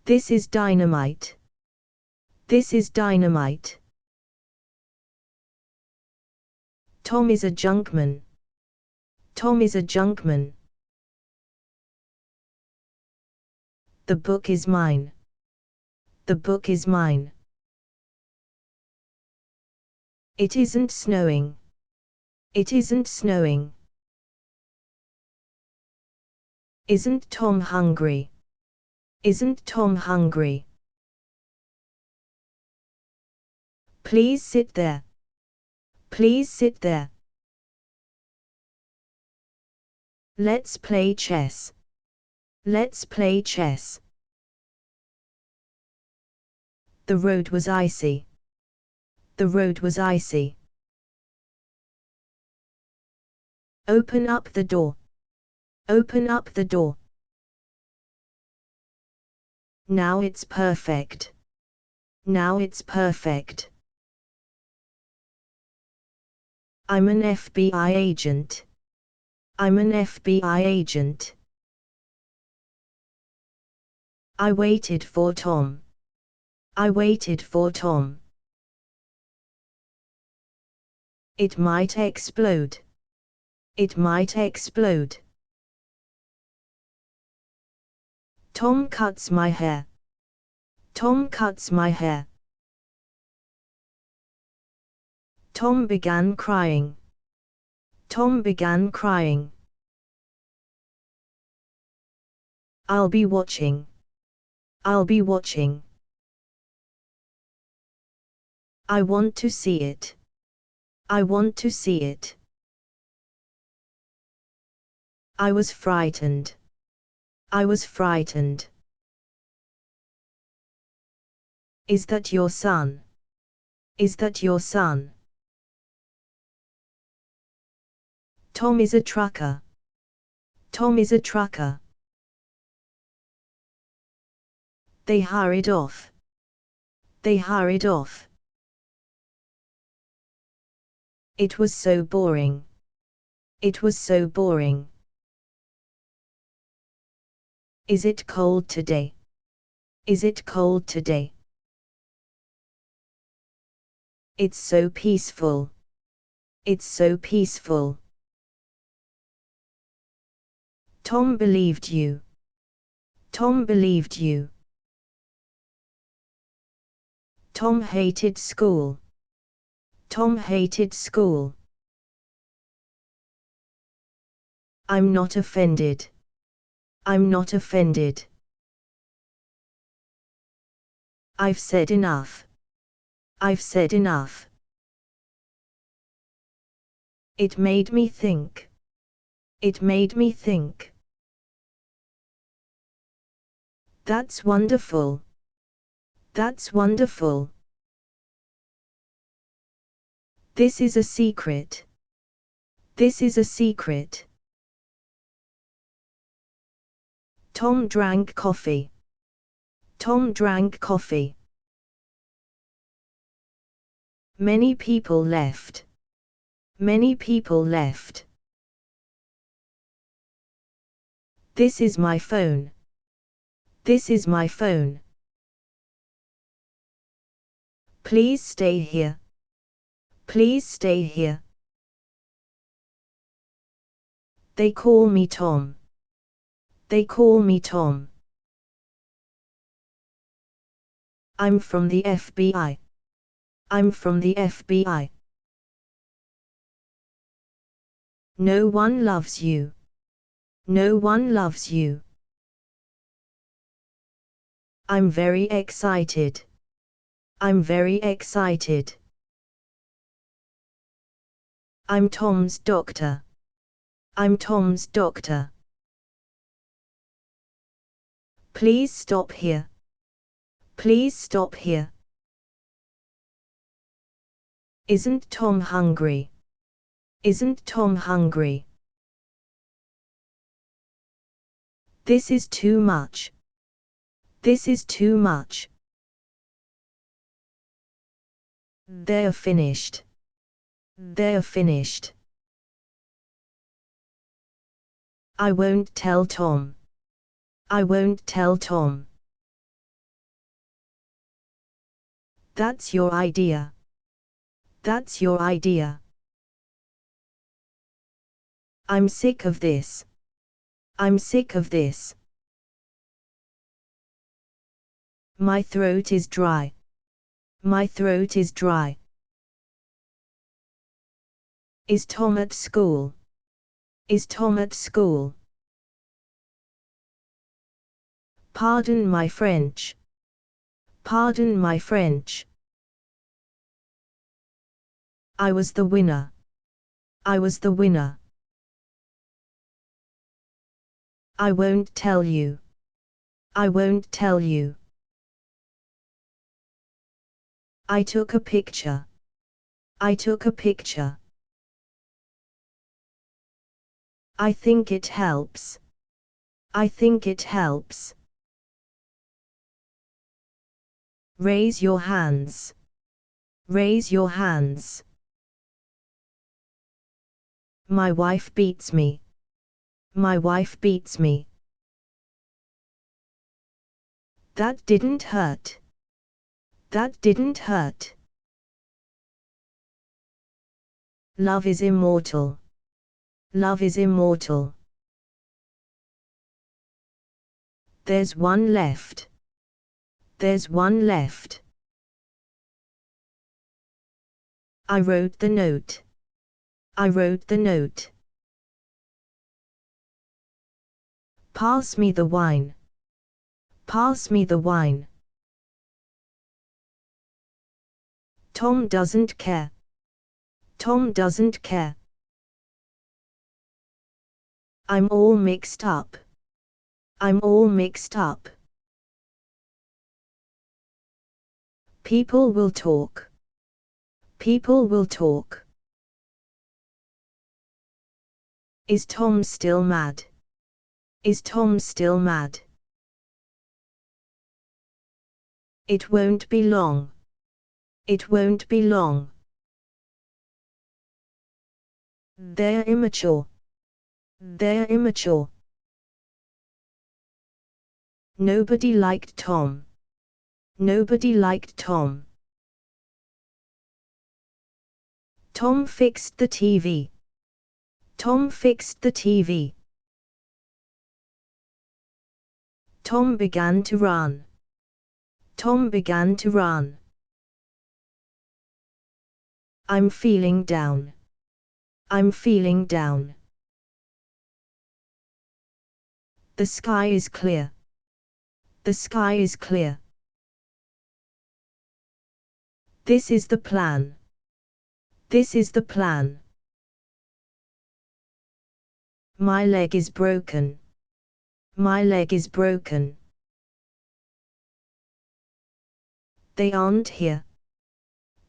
This is dynamite. This is dynamite. Tom is a junkman. Tom is a junkman. The book is mine. The book is mine. It isn't snowing. It isn't snowing. Isn't Tom hungry? Isn't Tom hungry? Please sit there. Please sit there. Let's play chess. Let's play chess. The road was icy. The road was icy. Open up the door. Open up the door. Now it's perfect. Now it's perfect. I'm an FBI agent. I'm an FBI agent. I waited for Tom. I waited for Tom. It might explode. It might explode. Tom cuts my hair. Tom cuts my hair. Tom began crying. Tom began crying. I'll be watching. I'll be watching. I want to see it. I want to see it. I was frightened. I was frightened. Is that your son? Is that your son? Tom is a trucker. Tom is a trucker. They hurried off. They hurried off. It was so boring. It was so boring. Is it cold today? Is it cold today? It's so peaceful. It's so peaceful. Tom believed you. Tom believed you. Tom hated school. Tom hated school. I'm not offended. I'm not offended. I've said enough. I've said enough. It made me think. It made me think. That's wonderful. That's wonderful. This is a secret. This is a secret. Tom drank coffee. Tom drank coffee. Many people left. Many people left. This is my phone. This is my phone. Please stay here. Please stay here. They call me Tom. They call me Tom. I'm from the FBI. I'm from the FBI. No one loves you. No one loves you. I'm very excited. I'm very excited. I'm Tom's doctor. I'm Tom's doctor. Please stop here. Please stop here. Isn't Tom hungry? Isn't Tom hungry? This is too much. This is too much. They're finished. They're finished. I won't tell Tom. I won't tell Tom. That's your idea. That's your idea. I'm sick of this. I'm sick of this. My throat is dry. My throat is dry. Is Tom at school? Is Tom at school? Pardon my French. Pardon my French. I was the winner. I was the winner. I won't tell you. I won't tell you. I took a picture. I took a picture. I think it helps. I think it helps. Raise your hands. Raise your hands. My wife beats me. My wife beats me. That didn't hurt. That didn't hurt. Love is immortal. Love is immortal. There's one left. There's one left. I wrote the note. I wrote the note. Pass me the wine. Pass me the wine. Tom doesn't care. Tom doesn't care. I'm all mixed up. I'm all mixed up. People will talk. People will talk. Is Tom still mad? Is Tom still mad? It won't be long. It won't be long. They're immature. They're immature. Nobody liked Tom. Nobody liked Tom. Tom fixed the TV. Tom fixed the TV. Tom began to run. Tom began to run. I'm feeling down. I'm feeling down. The sky is clear. The sky is clear. This is the plan. This is the plan. My leg is broken. My leg is broken. They aren't here.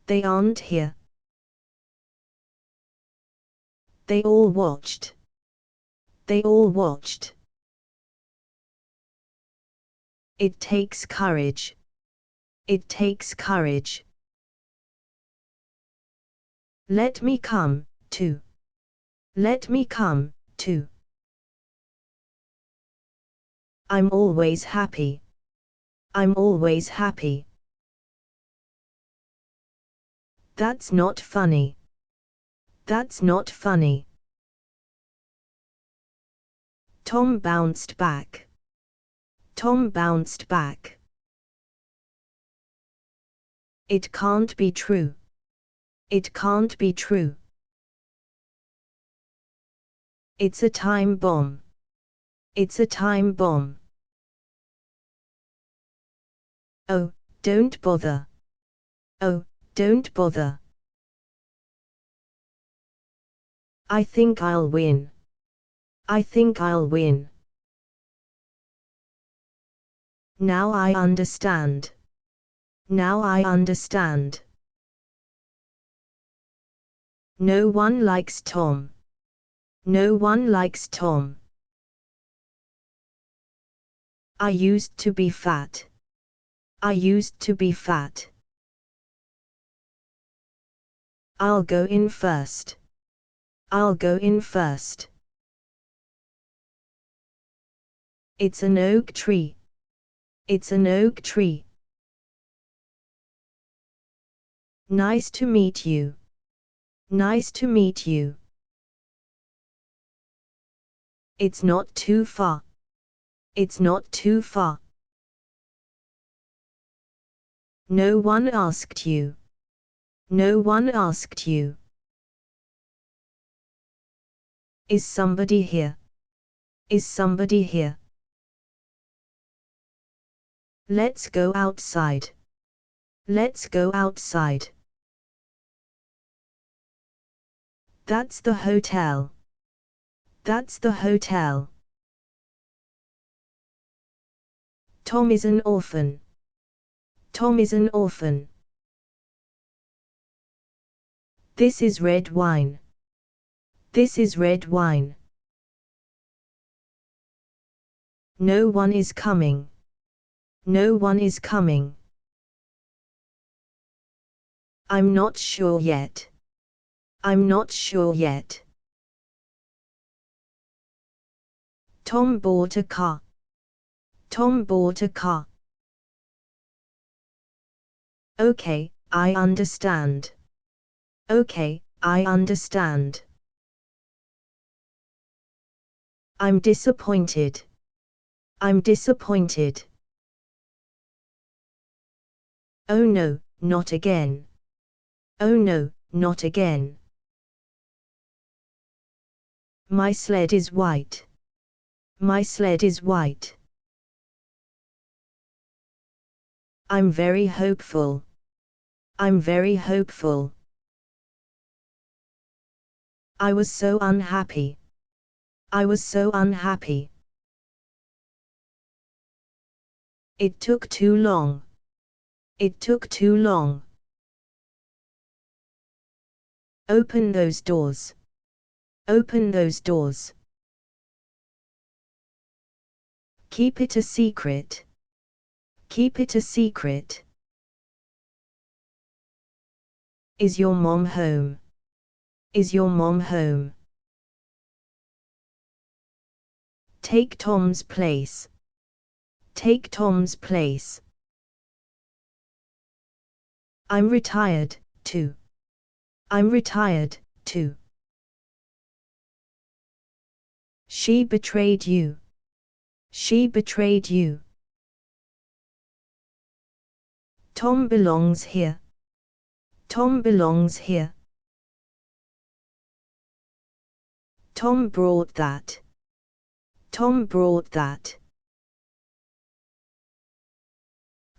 They aren't here. They all watched. They all watched. It takes courage. It takes courage. Let me come, too. Let me come, too. I'm always happy. I'm always happy. That's not funny. That's not funny. Tom bounced back. Tom bounced back. It can't be true. It can't be true. It's a time bomb. It's a time bomb. Oh, don't bother. Oh, don't bother. I think I'll win. I think I'll win. Now I understand. Now I understand. No one likes Tom. No one likes Tom. I used to be fat. I used to be fat. I'll go in first. I'll go in first. It's an oak tree. It's an oak tree. Nice to meet you. Nice to meet you. It's not too far. It's not too far. No one asked you. No one asked you. Is somebody here? Is somebody here? Let's go outside. Let's go outside. That's the hotel. That's the hotel. Tom is an orphan. Tom is an orphan. This is red wine. This is red wine. No one is coming. No one is coming. I'm not sure yet. I'm not sure yet. Tom bought a car. Tom bought a car. Okay, I understand. Okay, I understand. I'm disappointed. I'm disappointed. Oh no, not again. Oh no, not again. My sled is white. My sled is white. I'm very hopeful. I'm very hopeful. I was so unhappy. I was so unhappy. It took too long. It took too long. Open those doors. Open those doors. Keep it a secret. Keep it a secret. Is your mom home? Is your mom home? Take Tom's place. Take Tom's place. I'm retired, too. I'm retired, too. She betrayed you. She betrayed you. Tom belongs here. Tom belongs here. Tom brought that. Tom brought that.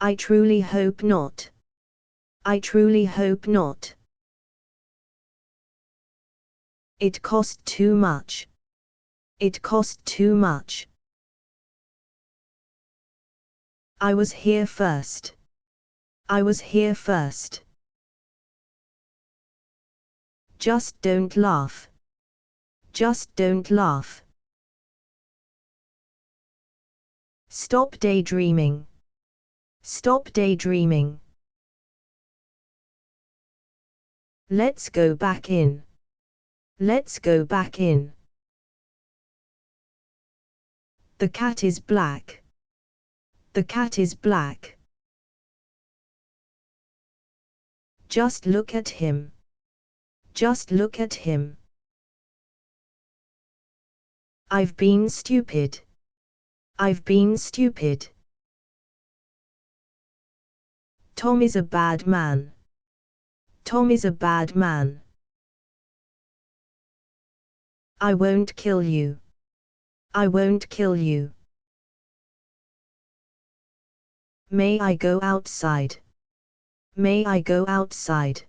I truly hope not. I truly hope not. It cost too much. It cost too much. I was here first. I was here first. Just don't laugh. Just don't laugh. Stop daydreaming. Stop daydreaming. Let's go back in. Let's go back in. The cat is black. The cat is black. Just look at him. Just look at him. I've been stupid. I've been stupid. Tom is a bad man. Tom is a bad man. I won't kill you. I won't kill you. May I go outside? May I go outside?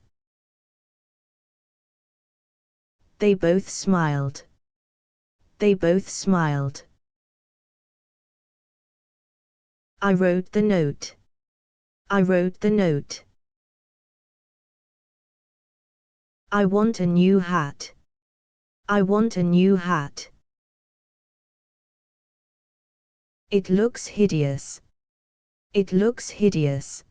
They both smiled. They both smiled. I wrote the note. I wrote the note. I want a new hat. I want a new hat. It looks hideous. It looks hideous.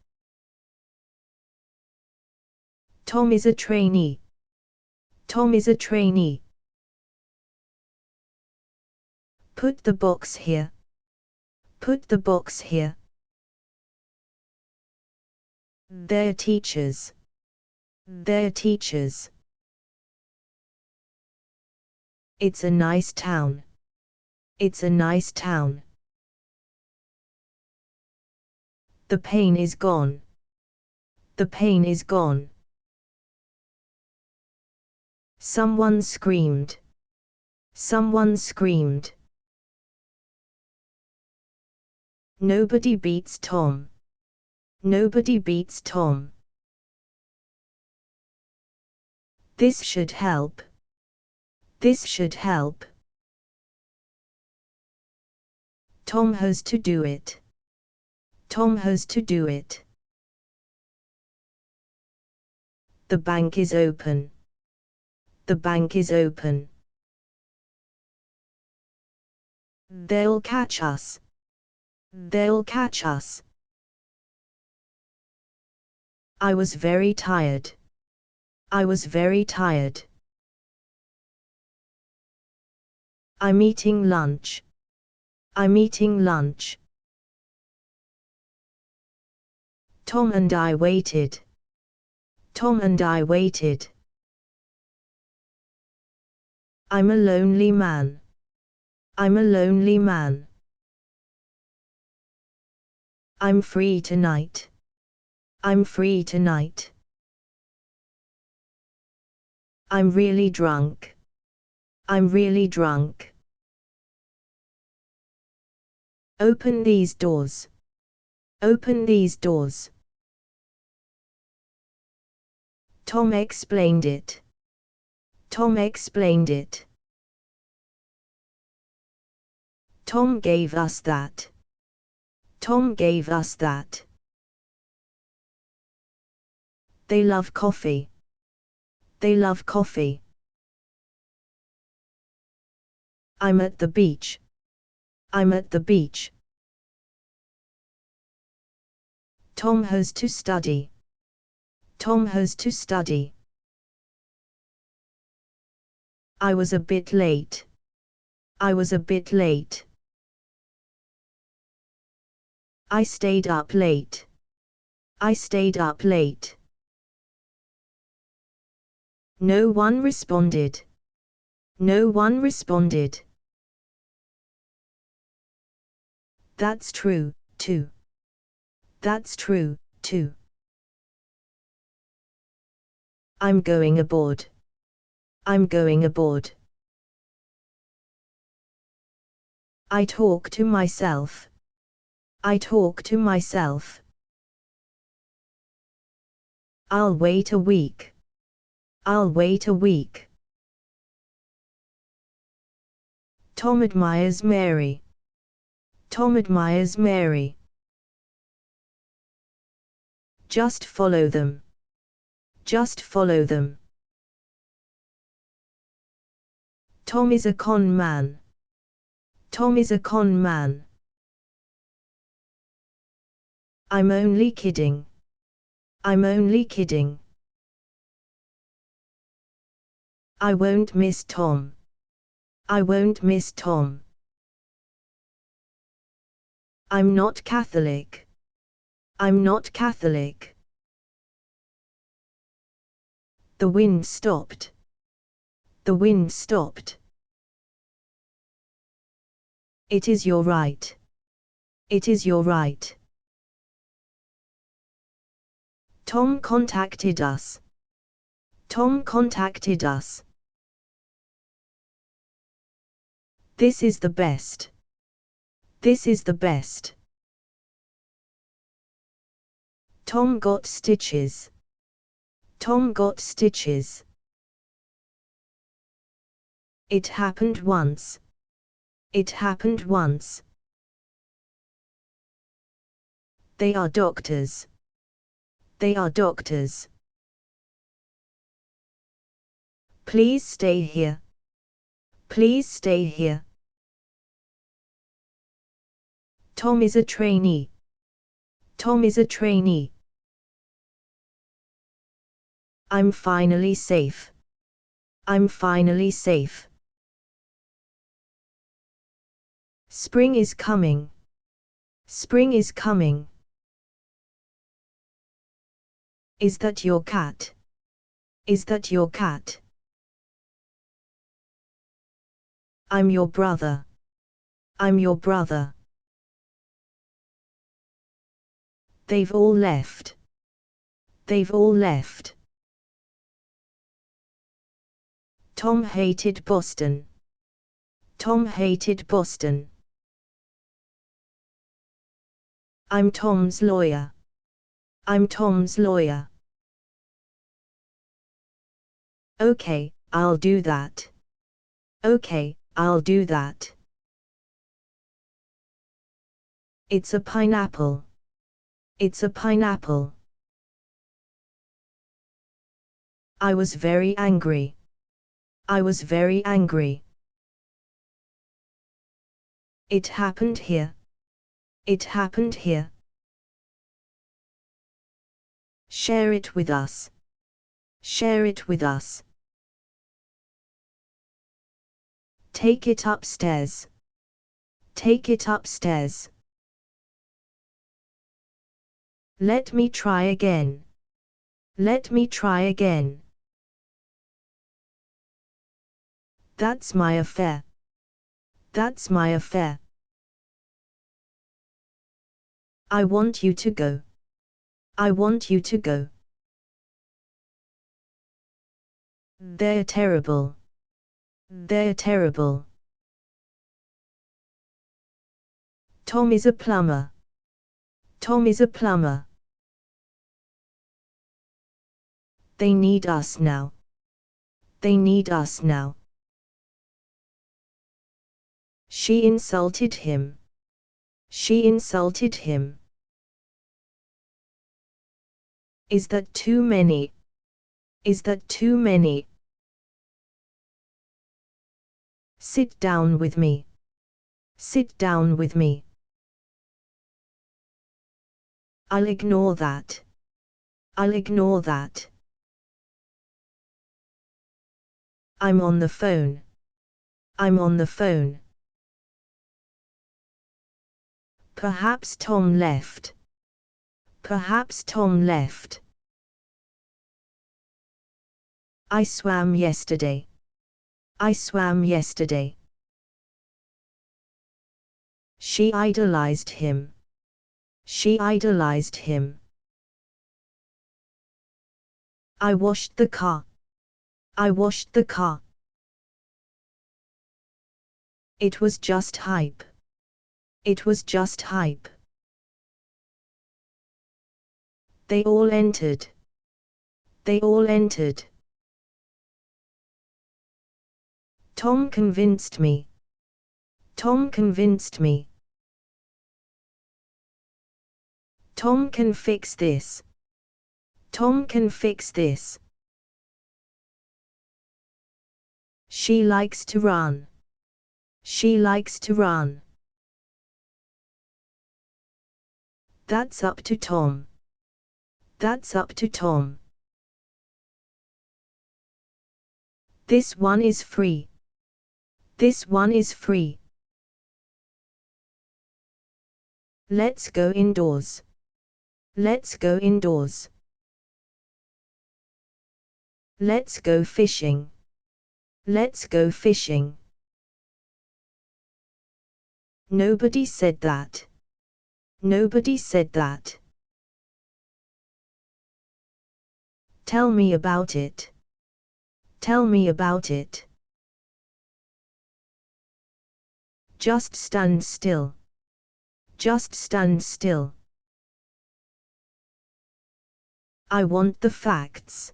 Tom is a trainee. Tom is a trainee. Put the box here. Put the box here. They're teachers. They're teachers. It's a nice town. It's a nice town. The pain is gone. The pain is gone. Someone screamed. Someone screamed. Nobody beats Tom. Nobody beats Tom. This should help. This should help. Tom has to do it. Tom has to do it. The bank is open. The bank is open. They'll catch us. They'll catch us. I was very tired. I was very tired. I'm eating lunch. I'm eating lunch. Tom and I waited. Tom and I waited. I'm a lonely man. I'm a lonely man. I'm free tonight. I'm free tonight. I'm really drunk. I'm really drunk. Open these doors. Open these doors. Tom explained it. Tom explained it. Tom gave us that. Tom gave us that. They love coffee. They love coffee. I'm at the beach. I'm at the beach. Tom has to study. Tom has to study. I was a bit late. I was a bit late. I stayed up late. I stayed up late. No one responded. No one responded. That's true, too. That's true, too. I'm going aboard. I'm going aboard. I talk to myself. I talk to myself. I'll wait a week. I'll wait a week. Tom admires Mary. Tom admires Mary. Just follow them. Just follow them. Tom is a con man. Tom is a con man. I'm only kidding. I'm only kidding. I won't miss Tom. I won't miss Tom. I'm not Catholic. I'm not Catholic. The wind stopped. The wind stopped. It is your right. It is your right. Tom contacted us. Tom contacted us. This is the best. This is the best. Tom got stitches. Tom got stitches. It happened once. It happened once. They are doctors. They are doctors. Please stay here. Please stay here. Tom is a trainee. Tom is a trainee. I'm finally safe. I'm finally safe. Spring is coming. Spring is coming. Is that your cat? Is that your cat? I'm your brother. I'm your brother. They've all left. They've all left. Tom hated Boston. Tom hated Boston. I'm Tom's lawyer. I'm Tom's lawyer. Okay, I'll do that. Okay, I'll do that. It's a pineapple. It's a pineapple. I was very angry. I was very angry. It happened here. It happened here. Share it with us. Share it with us. Take it upstairs. Take it upstairs. Let me try again. Let me try again. That's my affair. That's my affair. I want you to go. I want you to go. They're terrible. They're terrible. Tom is a plumber. Tom is a plumber. They need us now. They need us now. She insulted him. She insulted him. Is that too many? Is that too many? Sit down with me. Sit down with me. I'll ignore that. I'll ignore that. I'm on the phone. I'm on the phone. Perhaps Tom left. Perhaps Tom left. I swam yesterday. I swam yesterday. She idolized him. She idolized him. I washed the car. I washed the car. It was just hype. It was just hype. They all entered. They all entered. Tom convinced me. Tom convinced me. Tom can fix this. Tom can fix this. She likes to run. She likes to run. That's up to Tom. That's up to Tom. This one is free. This one is free. Let's go indoors. Let's go indoors. Let's go fishing. Let's go fishing. Nobody said that. Nobody said that. Tell me about it. Tell me about it. Just stand still. Just stand still. I want the facts.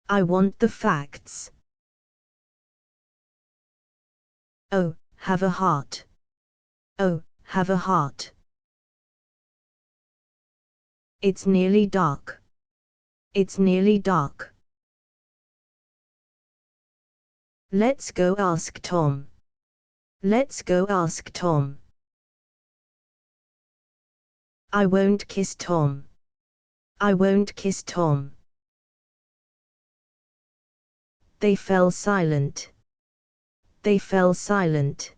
I want the facts. Oh, have a heart. Oh, have a heart. It's nearly dark. It's nearly dark. Let's go ask Tom. Let's go ask Tom. I won't kiss Tom. I won't kiss Tom. They fell silent. They fell silent.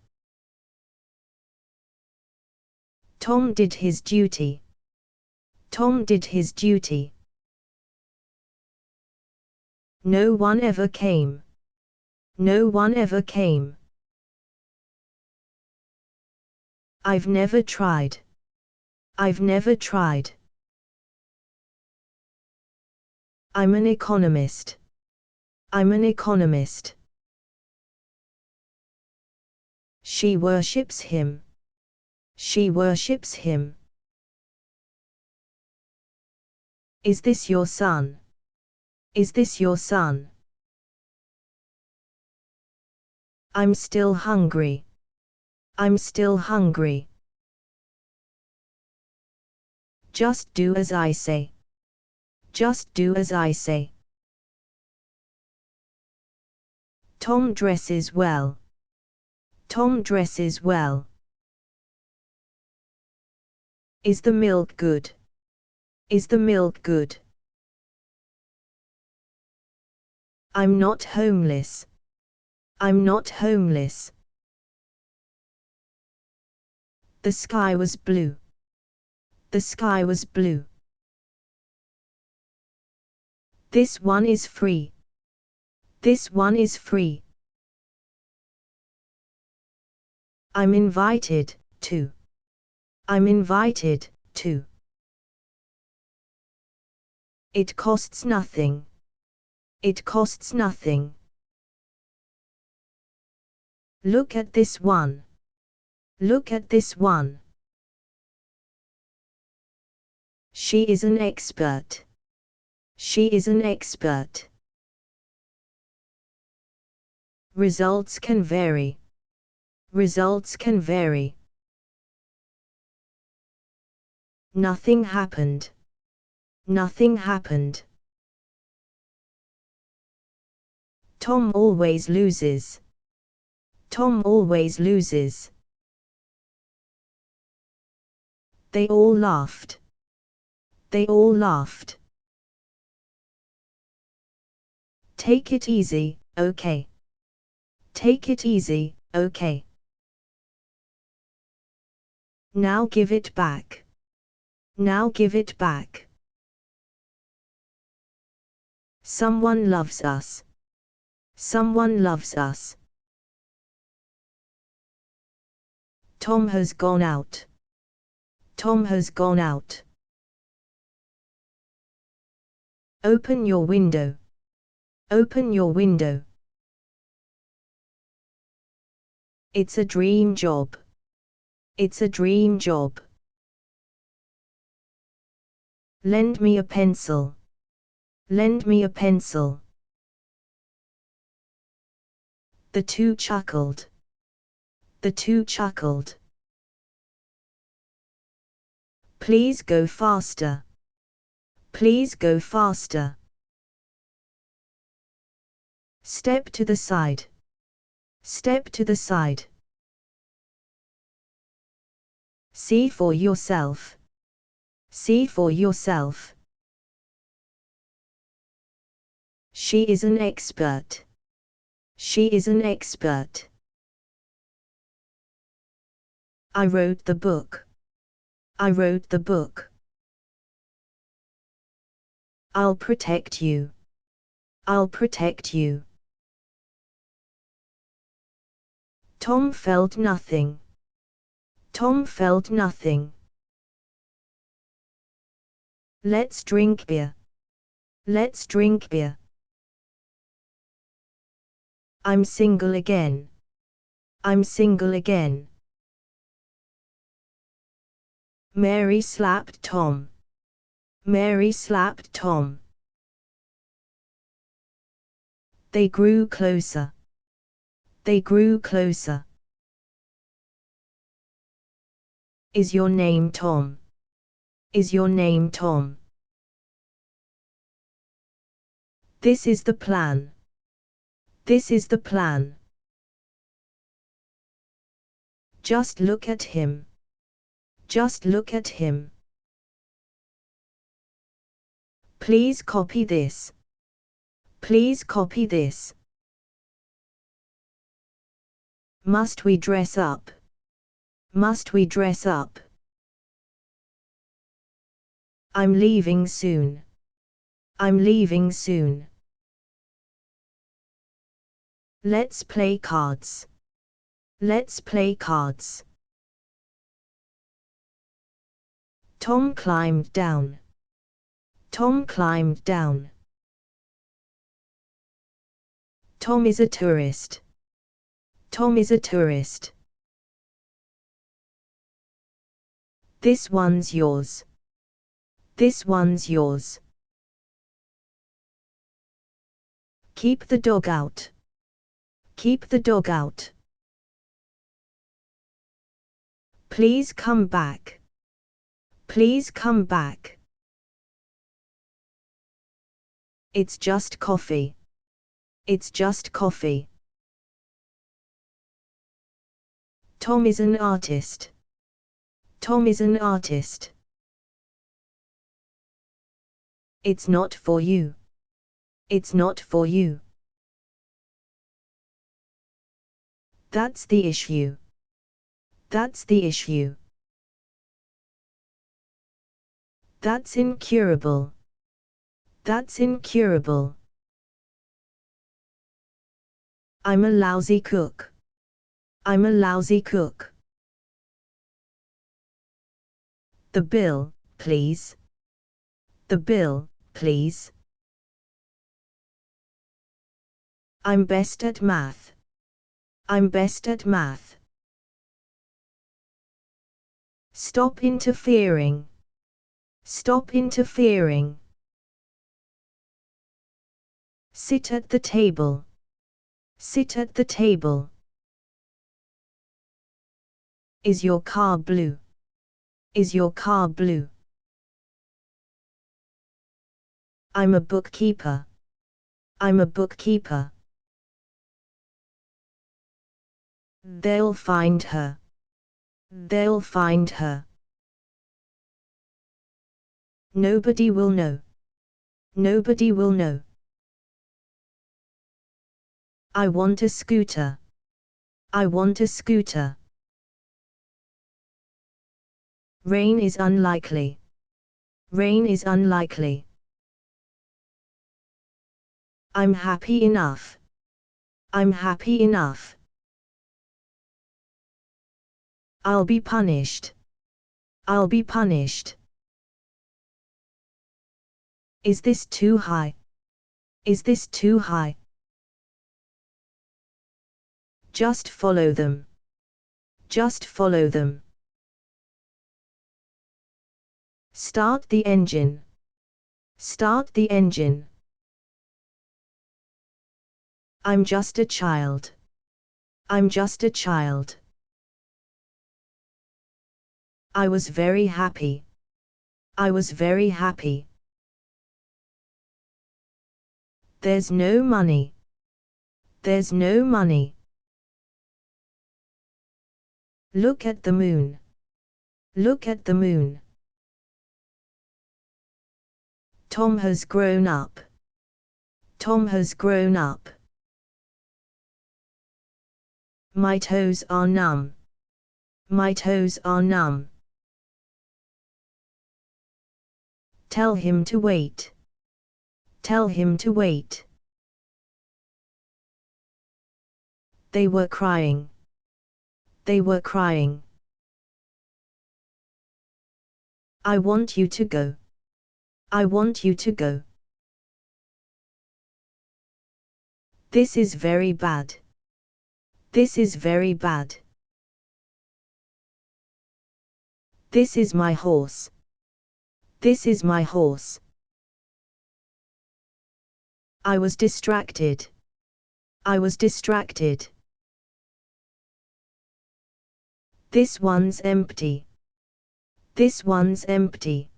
Tom did his duty. Tom did his duty. No one ever came. No one ever came. I've never tried. I've never tried. I'm an economist. I'm an economist. She worships him. She worships him. Is this your son? Is this your son? I'm still hungry. I'm still hungry. Just do as I say. Just do as I say. Tom dresses well. Tom dresses well. Is the milk good? Is the milk good? I'm not homeless. I'm not homeless. The sky was blue. The sky was blue. This one is free. This one is free. I'm invited to. I'm invited to. It costs nothing. It costs nothing. Look at this one. Look at this one. She is an expert. She is an expert. Results can vary. Results can vary. Nothing happened. Nothing happened. Tom always loses. Tom always loses. They all laughed. They all laughed. Take it easy, okay. Take it easy, okay. Now give it back. Now give it back. Someone loves us. Someone loves us. Tom has gone out. Tom has gone out. Open your window. Open your window. It's a dream job. It's a dream job. Lend me a pencil. Lend me a pencil. The two chuckled. The two chuckled. Please go faster. Please go faster. Step to the side. Step to the side. See for yourself. See for yourself. She is an expert. She is an expert. I wrote the book. I wrote the book. I'll protect you. I'll protect you. Tom felt nothing. Tom felt nothing. Let's drink beer. Let's drink beer. I'm single again. I'm single again. Mary slapped Tom. Mary slapped Tom. They grew closer. They grew closer. Is your name Tom? Is your name Tom? This is the plan. This is the plan. Just look at him. Just look at him. Please copy this. Please copy this. Must we dress up? Must we dress up? I'm leaving soon. I'm leaving soon. Let's play cards. Let's play cards. Tom climbed down. Tom climbed down. Tom is a tourist. Tom is a tourist. This one's yours. This one's yours. Keep the dog out. Keep the dog out. Please come back. Please come back. It's just coffee. It's just coffee. Tom is an artist. Tom is an artist. It's not for you. It's not for you. That's the issue. That's the issue. That's incurable. That's incurable. I'm a lousy cook. I'm a lousy cook. The bill, please. The bill, please. I'm best at math. I'm best at math. Stop interfering. Stop interfering. Sit at the table. Sit at the table. Is your car blue? Is your car blue? I'm a bookkeeper. I'm a bookkeeper. They'll find her. They'll find her. Nobody will know. Nobody will know. I want a scooter. I want a scooter. Rain is unlikely. Rain is unlikely. I'm happy enough. I'm happy enough. I'll be punished. I'll be punished. Is this too high? Is this too high? Just follow them. Just follow them. Start the engine. Start the engine. I'm just a child. I'm just a child. I was very happy. I was very happy. There's no money. There's no money. Look at the moon. Look at the moon. Tom has grown up. Tom has grown up. My toes are numb. My toes are numb. Tell him to wait. Tell him to wait. They were crying. They were crying. I want you to go. I want you to go. This is very bad. This is very bad. This is my horse. This is my horse. I was distracted. I was distracted. This one's empty. This one's empty.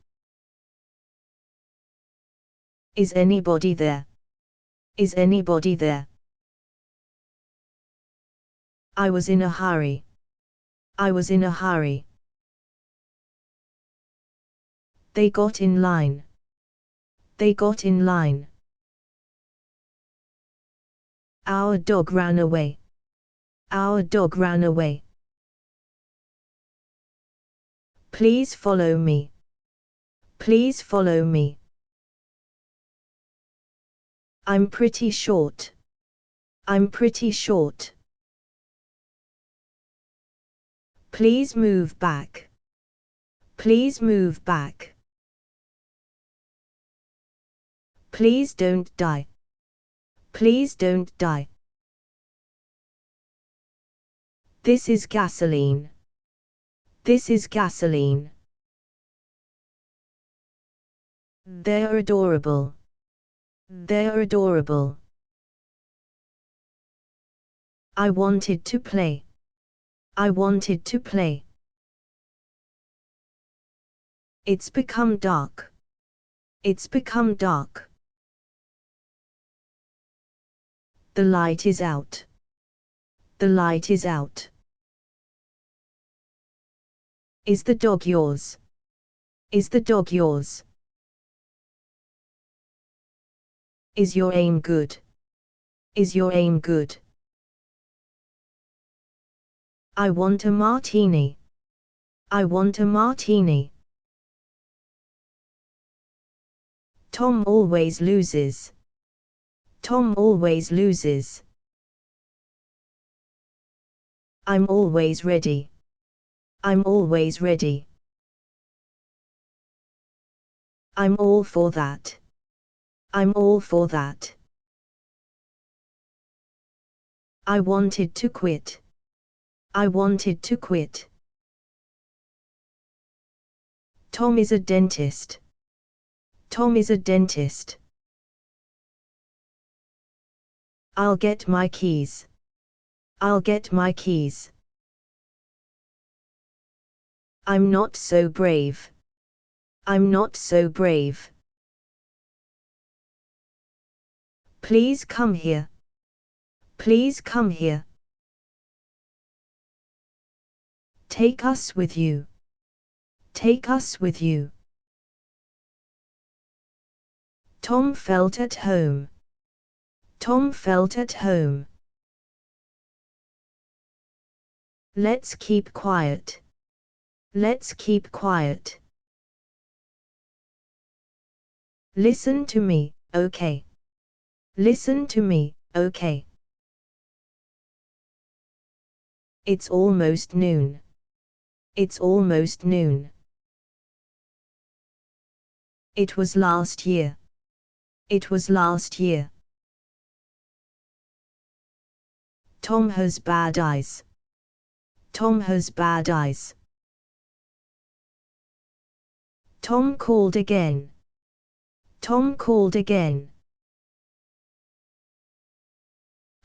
Is anybody there? Is anybody there? I was in a hurry. I was in a hurry. They got in line. They got in line. Our dog ran away. Our dog ran away. Please follow me. Please follow me. I'm pretty short. I'm pretty short. Please move back. Please move back. Please don't die. Please don't die. This is gasoline. This is gasoline. They're adorable. They're adorable. I wanted to play. I wanted to play. It's become dark. It's become dark. The light is out. The light is out. Is the dog yours? Is the dog yours? Is your aim good? Is your aim good? I want a martini. I want a martini. Tom always loses. Tom always loses. I'm always ready. I'm always ready. I'm all for that. I'm all for that. I wanted to quit. I wanted to quit. Tom is a dentist. Tom is a dentist. I'll get my keys. I'll get my keys. I'm not so brave. I'm not so brave. Please come here. Please come here. Take us with you. Take us with you. Tom felt at home. Tom felt at home. Let's keep quiet. Let's keep quiet. Listen to me, okay? Listen to me, okay? It's almost noon. It's almost noon. It was last year. It was last year. Tom has bad eyes. Tom has bad eyes. Tom called again. Tom called again.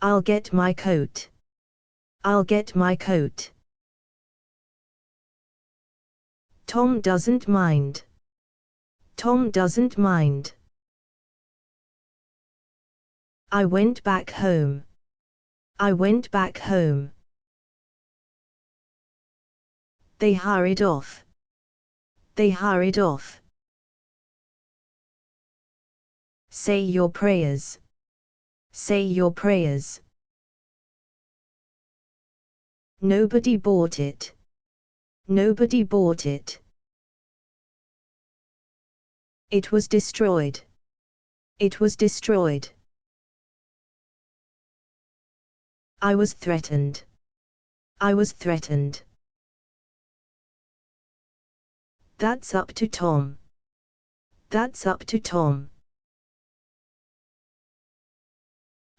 I'll get my coat. I'll get my coat. Tom doesn't mind. Tom doesn't mind. I went back home. I went back home. They hurried off. They hurried off. Say your prayers. Say your prayers. Nobody bought it. Nobody bought it. It was destroyed. It was destroyed. I was threatened. I was threatened. That's up to Tom. That's up to Tom.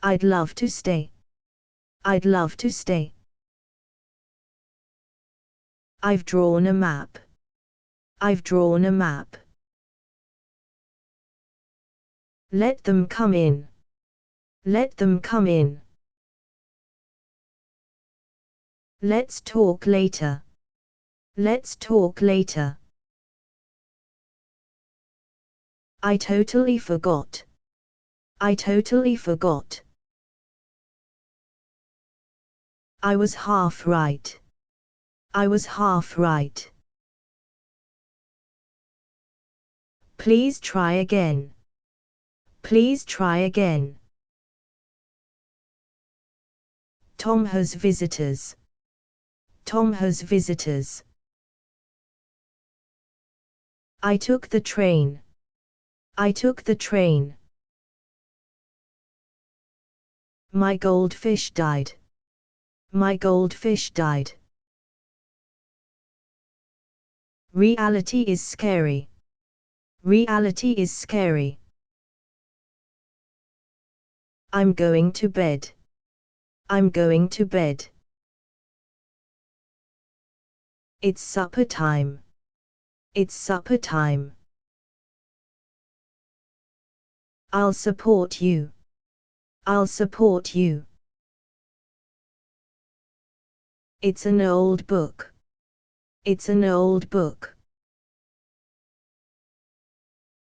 I'd love to stay. I'd love to stay. I've drawn a map. I've drawn a map. Let them come in. Let them come in. Let's talk later. Let's talk later. I totally forgot. I totally forgot. I was half right. I was half right. Please try again. Please try again. Tom has visitors. Tom has visitors. I took the train. I took the train. My goldfish died. My goldfish died. Reality is scary. Reality is scary. I'm going to bed. I'm going to bed. It's supper time. It's supper time. I'll support you. I'll support you. It's an old book. It's an old book.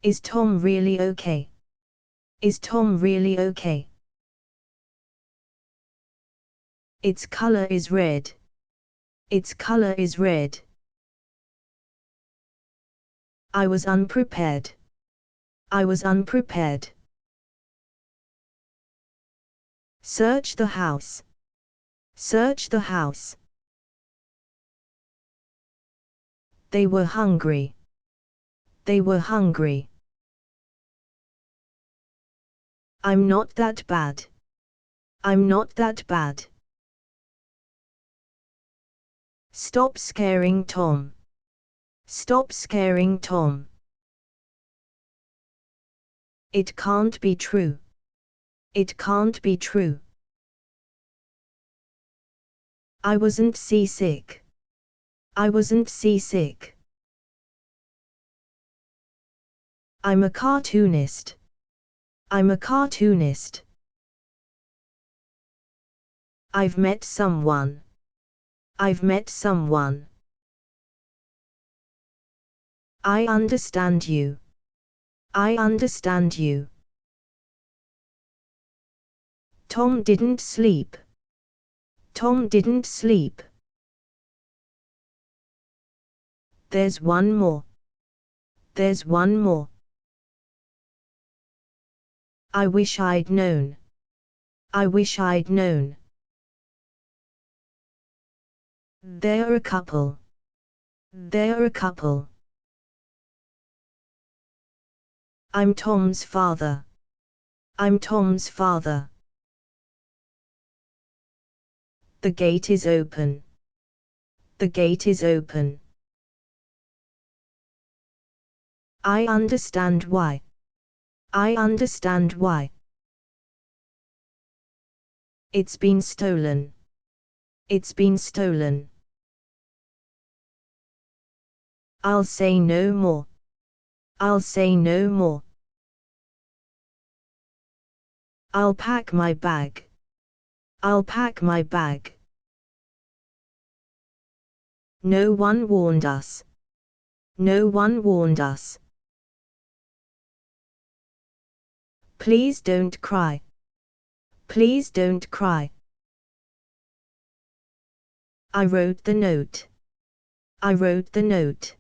Is Tom really okay? Is Tom really okay? Its color is red. Its color is red. I was unprepared. I was unprepared. Search the house. Search the house. They were hungry. They were hungry. I'm not that bad. I'm not that bad. Stop scaring Tom. Stop scaring Tom. It can't be true. It can't be true. I wasn't seasick. I wasn't seasick. I'm a cartoonist. I'm a cartoonist. I've met someone. I've met someone. I understand you. I understand you. Tom didn't sleep. Tom didn't sleep. There's one more. There's one more. I wish I'd known. I wish I'd known. They're a couple. They're a couple. I'm Tom's father. I'm Tom's father. The gate is open. The gate is open. I understand why. I understand why. It's been stolen. It's been stolen. I'll say no more. I'll say no more. I'll pack my bag. I'll pack my bag. No one warned us. No one warned us. Please don't cry. Please don't cry. I wrote the note. I wrote the note.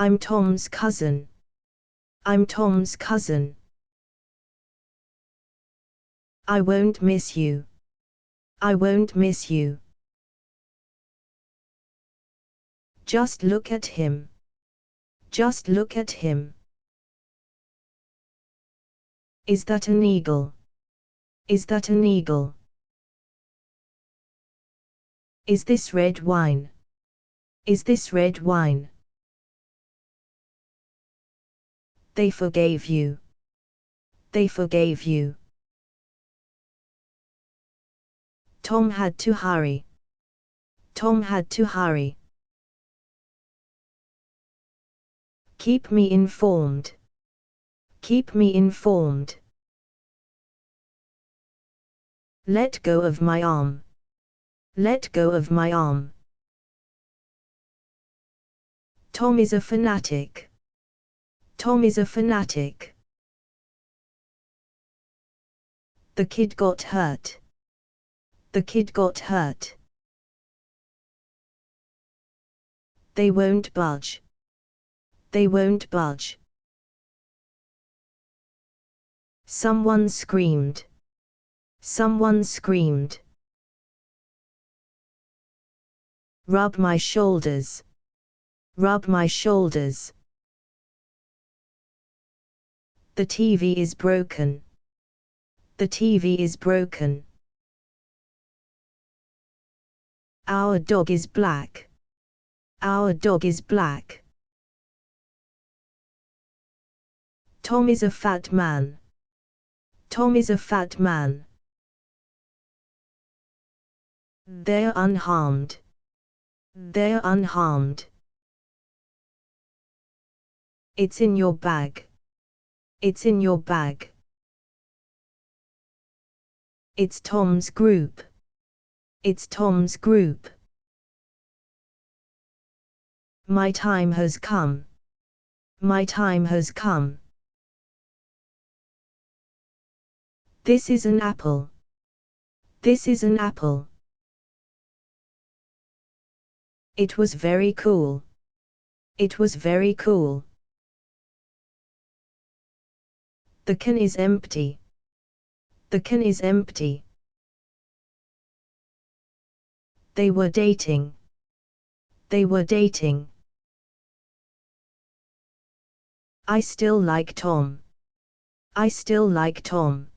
I'm Tom's cousin. I'm Tom's cousin. I won't miss you. I won't miss you. Just look at him. Just look at him. Is that an eagle? Is that an eagle? Is this red wine? Is this red wine? They forgave you. They forgave you. Tom had to hurry. Tom had to hurry. Keep me informed. Keep me informed. Let go of my arm. Let go of my arm. Tom is a fanatic. Tom is a fanatic. The kid got hurt. The kid got hurt. They won't budge. They won't budge. Someone screamed. Someone screamed. Rub my shoulders. Rub my shoulders. The TV is broken. The TV is broken. Our dog is black. Our dog is black. Tom is a fat man. Tom is a fat man. They're unharmed. They're unharmed. It's in your bag. It's in your bag. It's Tom's group. It's Tom's group. My time has come. My time has come. This is an apple. This is an apple. It was very cool. It was very cool. The can is empty. The can is empty. They were dating. They were dating. I still like Tom. I still like Tom.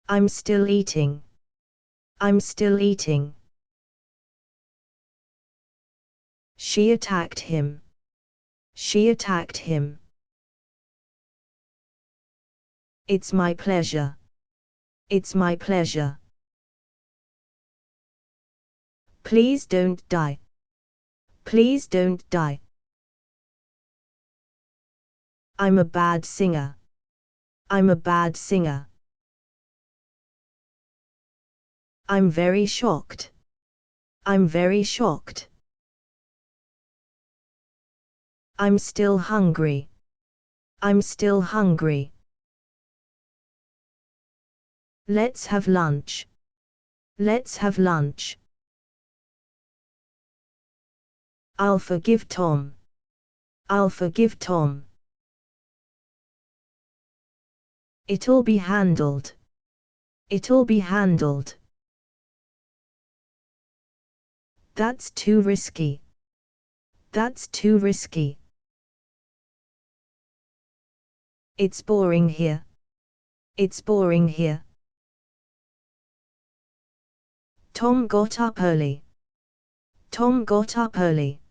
I'm still eating. I'm still eating. She attacked him. She attacked him. It's my pleasure. It's my pleasure. Please don't die. Please don't die. I'm a bad singer. I'm a bad singer. I'm very shocked. I'm very shocked. I'm still hungry. I'm still hungry. Let's have lunch. Let's have lunch. I'll forgive Tom. I'll forgive Tom. It'll be handled. It'll be handled. That's too risky. That's too risky. It's boring here. It's boring here. Tom got up early. Tom got up early.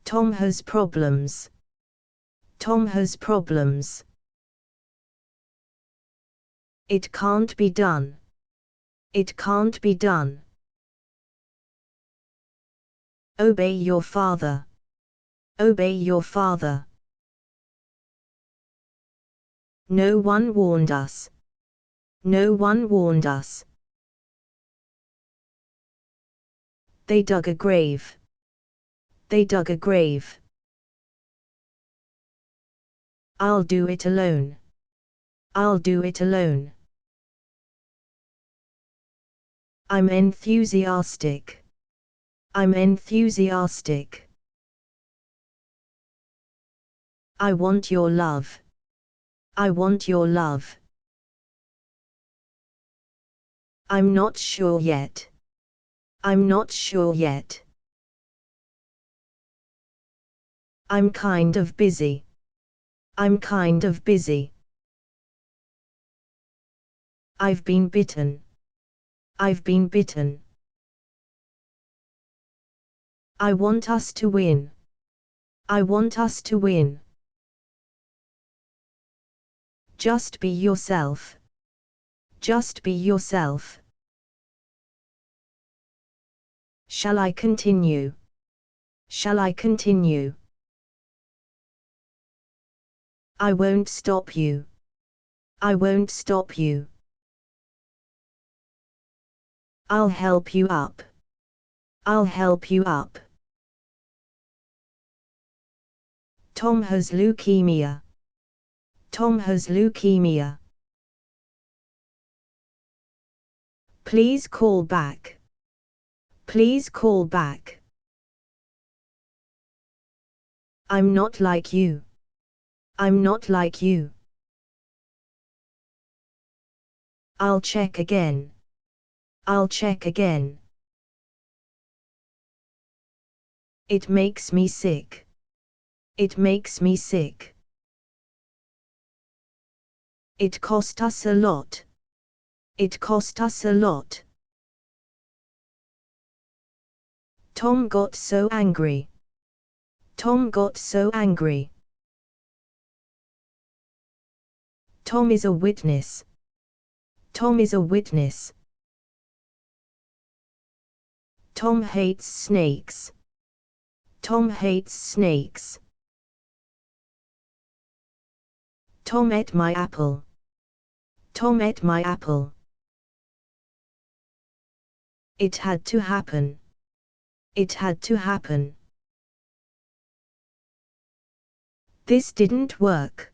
Tom has problems. Tom has problems. It can't be done. It can't be done. Obey your father. Obey your father. No one warned us. No one warned us. They dug a grave. They dug a grave. I'll do it alone. I'll do it alone. I'm enthusiastic. I'm enthusiastic. I want your love. I want your love. I'm not sure yet. I'm not sure yet. I'm kind of busy. I'm kind of busy. I've been bitten. I've been bitten. I want us to win. I want us to win. Just be yourself. Just be yourself. Shall I continue? Shall I continue? I won't stop you. I won't stop you. I'll help you up. I'll help you up. Tom has leukemia. Tom has leukemia. Please call back. Please call back. I'm not like you. I'm not like you. I'll check again. I'll check again. It makes me sick. It makes me sick. It cost us a lot. It cost us a lot. Tom got so angry. Tom got so angry. Tom is a witness. Tom is a witness. Tom hates snakes. Tom hates snakes. Tom ate my apple. Tom ate my apple. It had to happen. It had to happen. This didn't work.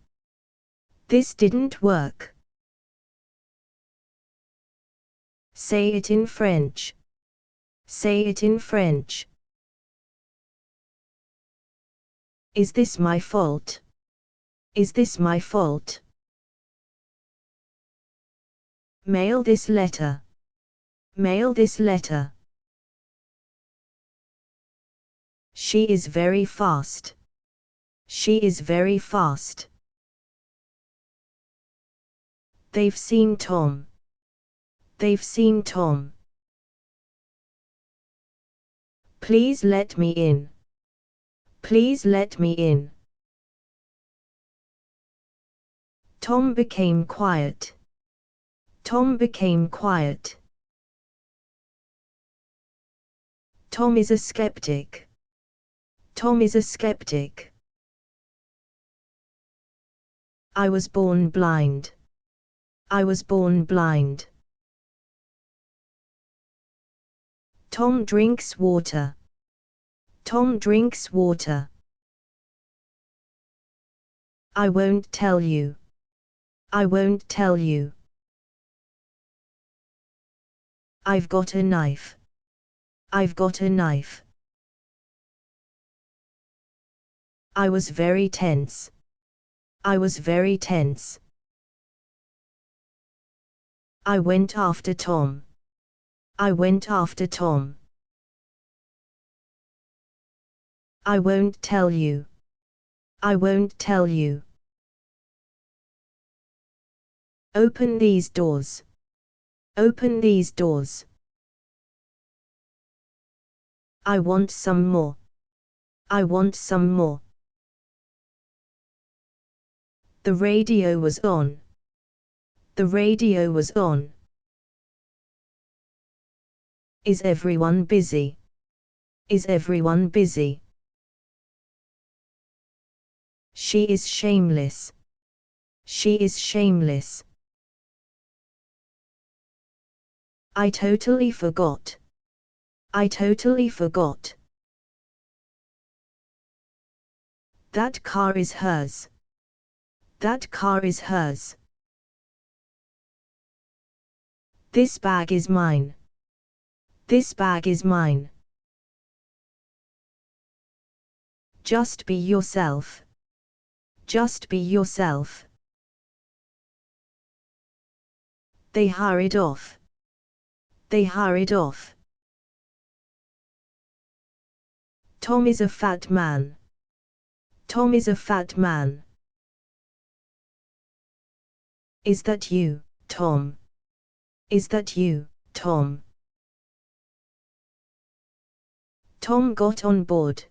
This didn't work. Say it in French. Say it in French. Is this my fault? Is this my fault? Mail this letter. Mail this letter. She is very fast. She is very fast. They've seen Tom. They've seen Tom. Please let me in. Please let me in. Tom became quiet. Tom became quiet. Tom is a skeptic. Tom is a skeptic. I was born blind. I was born blind. Tom drinks water. Tom drinks water. I won't tell you. I won't tell you. I've got a knife. I've got a knife. I was very tense. I was very tense. I went after Tom. I went after Tom. I won't tell you. I won't tell you. Open these doors. Open these doors. I want some more. I want some more. The radio was on. The radio was on. Is everyone busy? Is everyone busy? She is shameless. She is shameless. I totally forgot. I totally forgot. That car is hers. That car is hers. This bag is mine. This bag is mine. Just be yourself. Just be yourself. They hurried off. They hurried off. Tom is a fat man. Tom is a fat man. Is that you, Tom? Is that you, Tom? Tom got on board.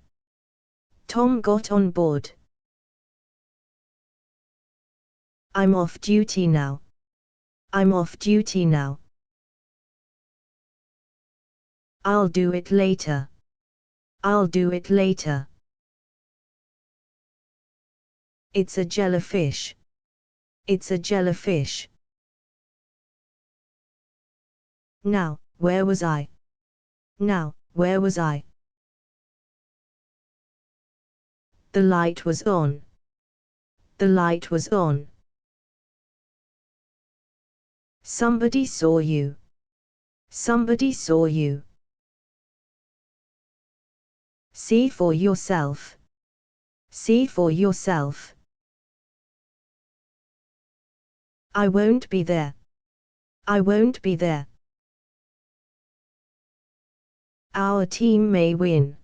Tom got on board. I'm off duty now. I'm off duty now. I'll do it later. I'll do it later. It's a jellyfish. It's a jellyfish. Now, where was I? Now, where was I? The light was on. The light was on. Somebody saw you. Somebody saw you. See for yourself. See for yourself. I won't be there. I won't be there. Our team may win.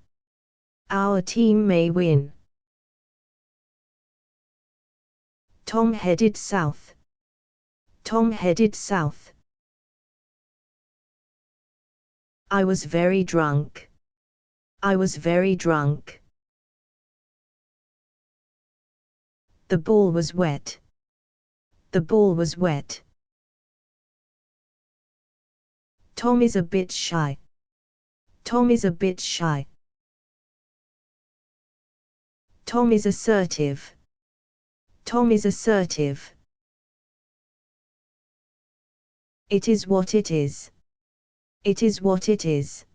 Our team may win. Tom headed south. Tom headed south. I was very drunk. I was very drunk. The ball was wet. The ball was wet. Tom is a bit shy. Tom is a bit shy. Tom is assertive. Tom is assertive. It is what it is. It is what it is.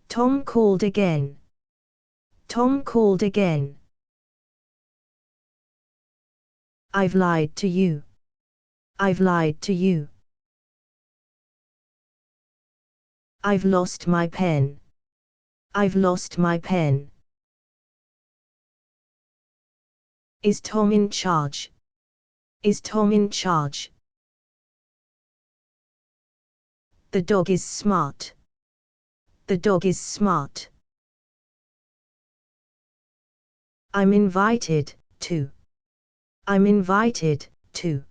Tom called again. Tom called again. I've lied to you. I've lied to you. I've lost my pen. I've lost my pen. Is Tom in charge? Is Tom in charge? The dog is smart. The dog is smart. I'm invited to. I'm invited to.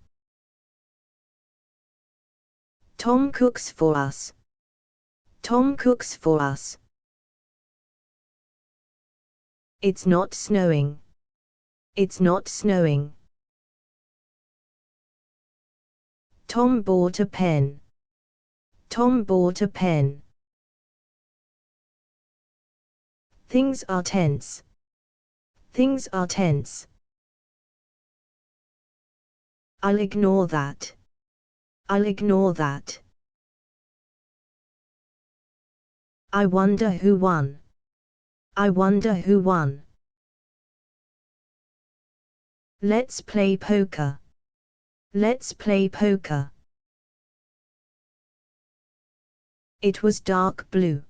Tom cooks for us. Tom cooks for us. It's not snowing. It's not snowing. Tom bought a pen. Tom bought a pen. Things are tense. Things are tense. I'll ignore that. I'll ignore that. I wonder who won. I wonder who won. Let's play poker. Let's play poker. It was dark blue.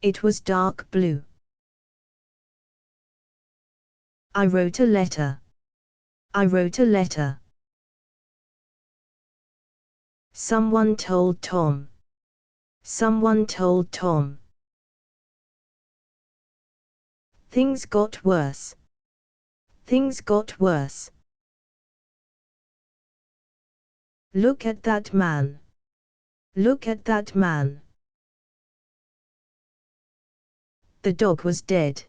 It was dark blue. I wrote a letter. I wrote a letter. Someone told Tom. Someone told Tom. Things got worse. Things got worse. Look at that man. Look at that man. The dog was dead.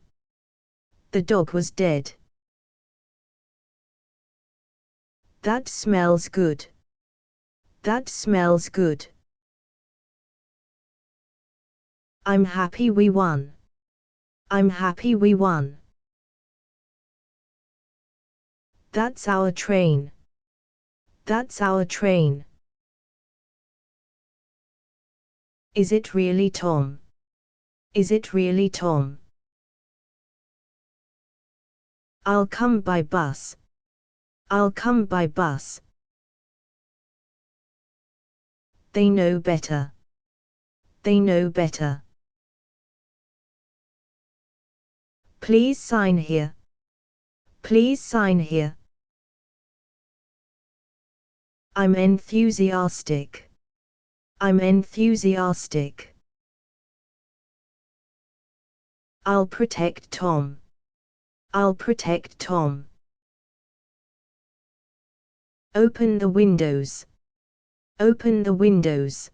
The dog was dead. That smells good. That smells good. I'm happy we won. I'm happy we won. That's our train. That's our train. Is it really Tom? Is it really Tom? I'll come by bus. I'll come by bus. They know better. They know better. Please sign here. Please sign here. I'm enthusiastic. I'm enthusiastic. I'll protect Tom. I'll protect Tom. Open the windows. Open the windows.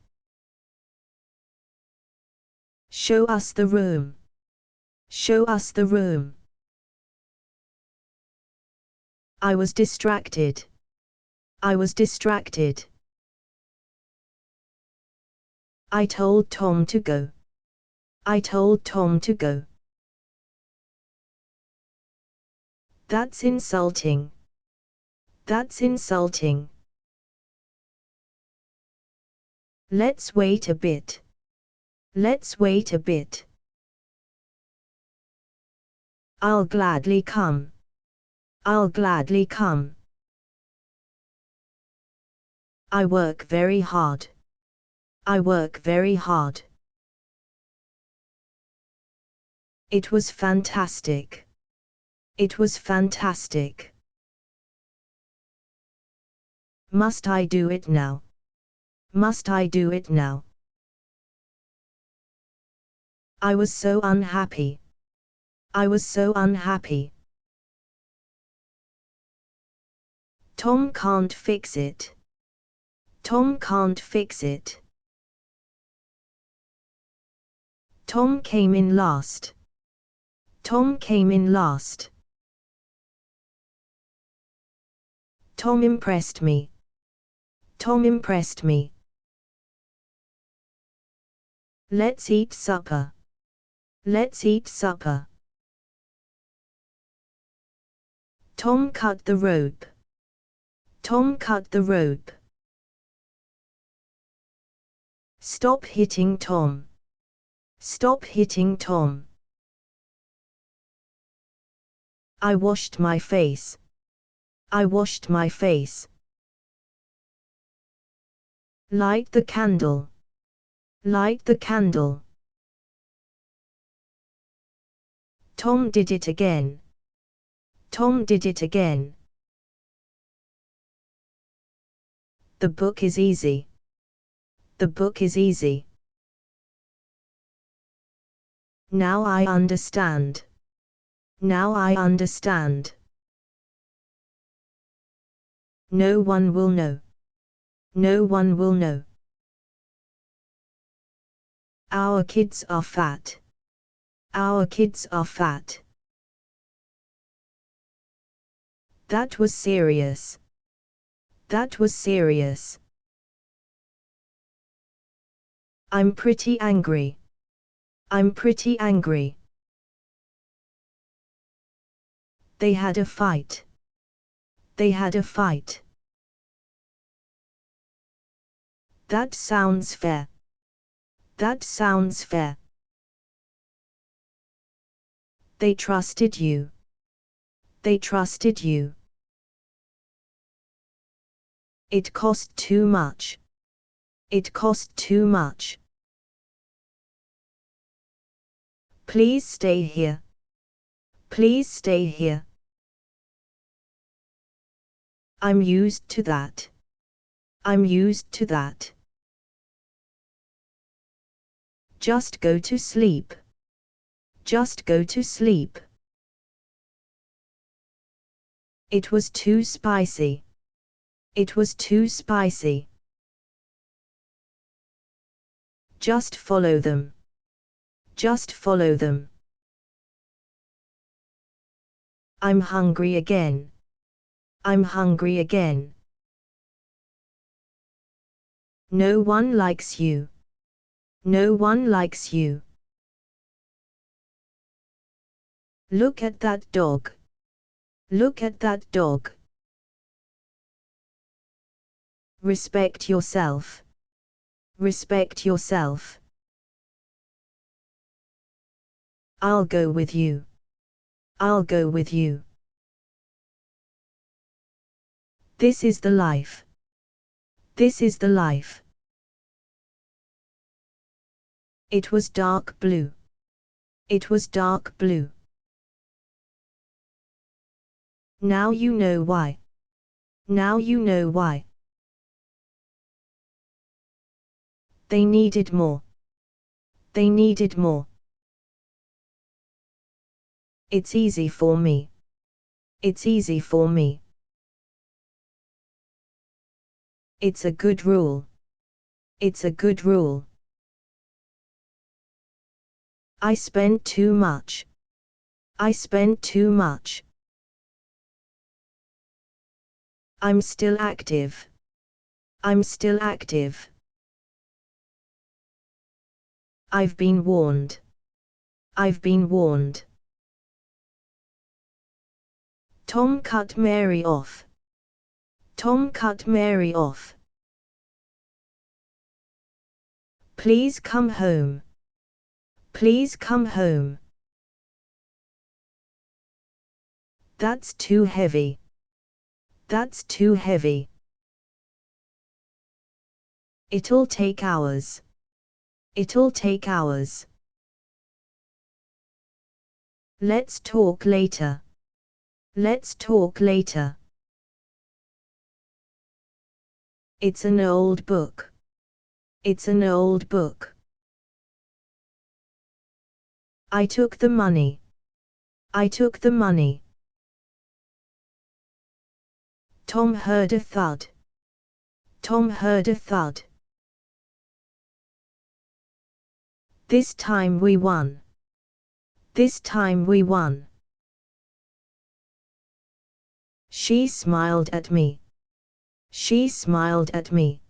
Show us the room. Show us the room. I was distracted. I was distracted. I told Tom to go. I told Tom to go. That's insulting. That's insulting. Let's wait a bit. Let's wait a bit. I'll gladly come. I'll gladly come. I work very hard. I work very hard. It was fantastic. It was fantastic. Must I do it now? Must I do it now? I was so unhappy. I was so unhappy. Tom can't fix it. Tom can't fix it. Tom came in last. Tom came in last. Tom impressed me. Tom impressed me. Let's eat supper. Let's eat supper. Tom cut the rope. Tom cut the rope. Stop hitting Tom. Stop hitting Tom. I washed my face. I washed my face. Light the candle. Light the candle. Tom did it again. Tom did it again. The book is easy. The book is easy. Now I understand. Now I understand. No one will know. No one will know. Our kids are fat. Our kids are fat. That was serious. That was serious. I'm pretty angry. I'm pretty angry. They had a fight. They had a fight. That sounds fair. That sounds fair. They trusted you. They trusted you. It cost too much. It cost too much. Please stay here. Please stay here. I'm used to that. I'm used to that. Just go to sleep. Just go to sleep. It was too spicy. It was too spicy. Just follow them. Just follow them. I'm hungry again. I'm hungry again. No one likes you. No one likes you. Look at that dog. Look at that dog. Respect yourself. Respect yourself. I'll go with you. I'll go with you. This is the life. This is the life. It was dark blue. It was dark blue. Now you know why. Now you know why. They needed more. They needed more. It's easy for me. It's easy for me. It's a good rule. It's a good rule. I spend too much. I spend too much. I'm still active. I'm still active. I've been warned. I've been warned. Tom cut Mary off. Tom cut Mary off. Please come home. Please come home. That's too heavy. That's too heavy. It'll take hours. It'll take hours. Let's talk later. Let's talk later. It's an old book. It's an old book. I took the money. I took the money. Tom heard a thud. Tom heard a thud. This time we won. This time we won. She smiled at me. She smiled at me.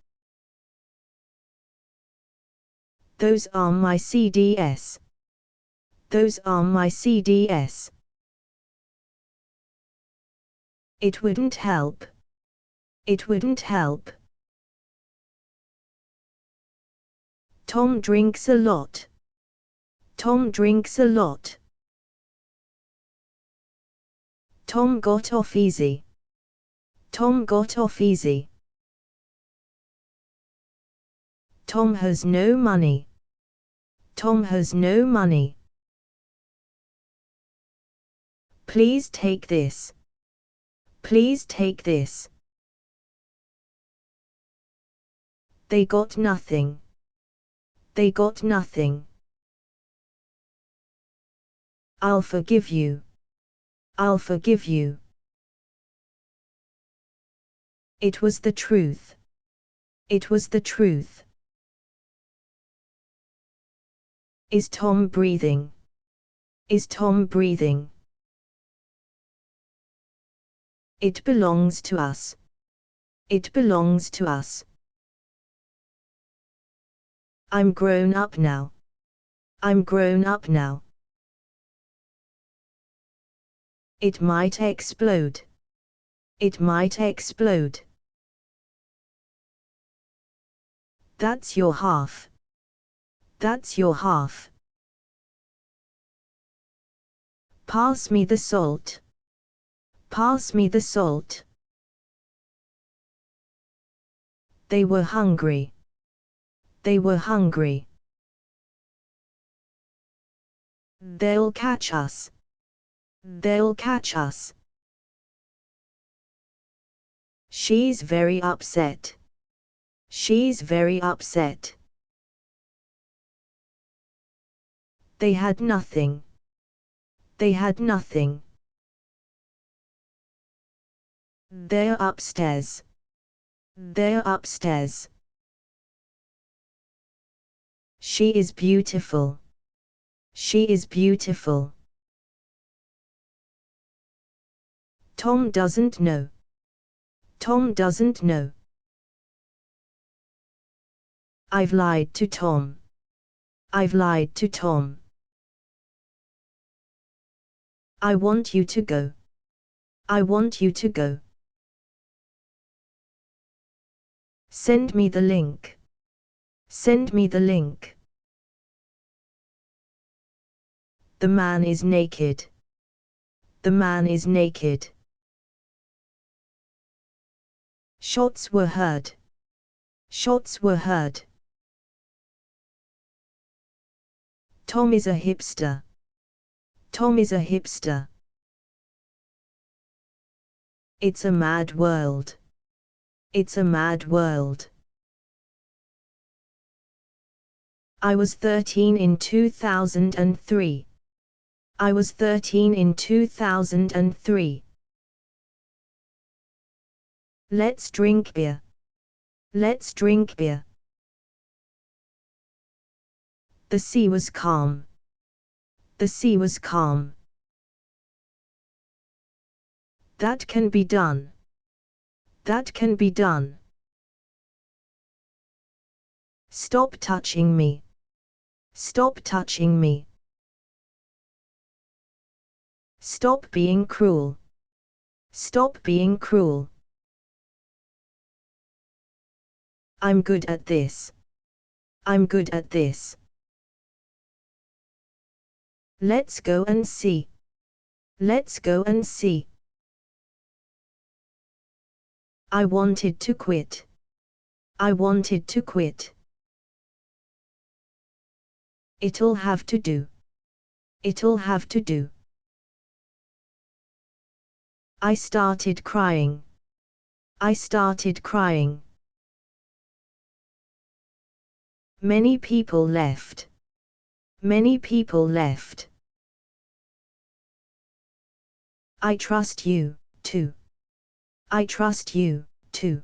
Those are my CDs. Those are my CDs. It wouldn't help. It wouldn't help. Tom drinks a lot. Tom drinks a lot. Tom got off easy. Tom got off easy. Tom has no money. Tom has no money. Please take this. Please take this. They got nothing. They got nothing. I'll forgive you. I'll forgive you. It was the truth. It was the truth. Is Tom breathing? Is Tom breathing? It belongs to us. It belongs to us. I'm grown up now. I'm grown up now. It might explode. It might explode. That's your half. That's your half. Pass me the salt. Pass me the salt. They were hungry. They were hungry. They'll catch us. They'll catch us. She's very upset. She's very upset. They had nothing. They had nothing. They're upstairs. They're upstairs. She is beautiful. She is beautiful. Tom doesn't know. Tom doesn't know. I've lied to Tom. I've lied to Tom. I want you to go. I want you to go. Send me the link. Send me the link. The man is naked. The man is naked. Shots were heard. Shots were heard. Tom is a hipster. Tom is a hipster. It's a mad world. It's a mad world. I was 13 in 2003. I was 13 in 2003. Let's drink beer. Let's drink beer. The sea was calm. The sea was calm. That can be done. That can be done. Stop touching me. Stop touching me. Stop being cruel. Stop being cruel. I'm good at this. I'm good at this. Let's go and see. Let's go and see. I wanted to quit. I wanted to quit. It'll have to do. It'll have to do. I started crying. I started crying. Many people left. Many people left. I trust you, too. I trust you, too.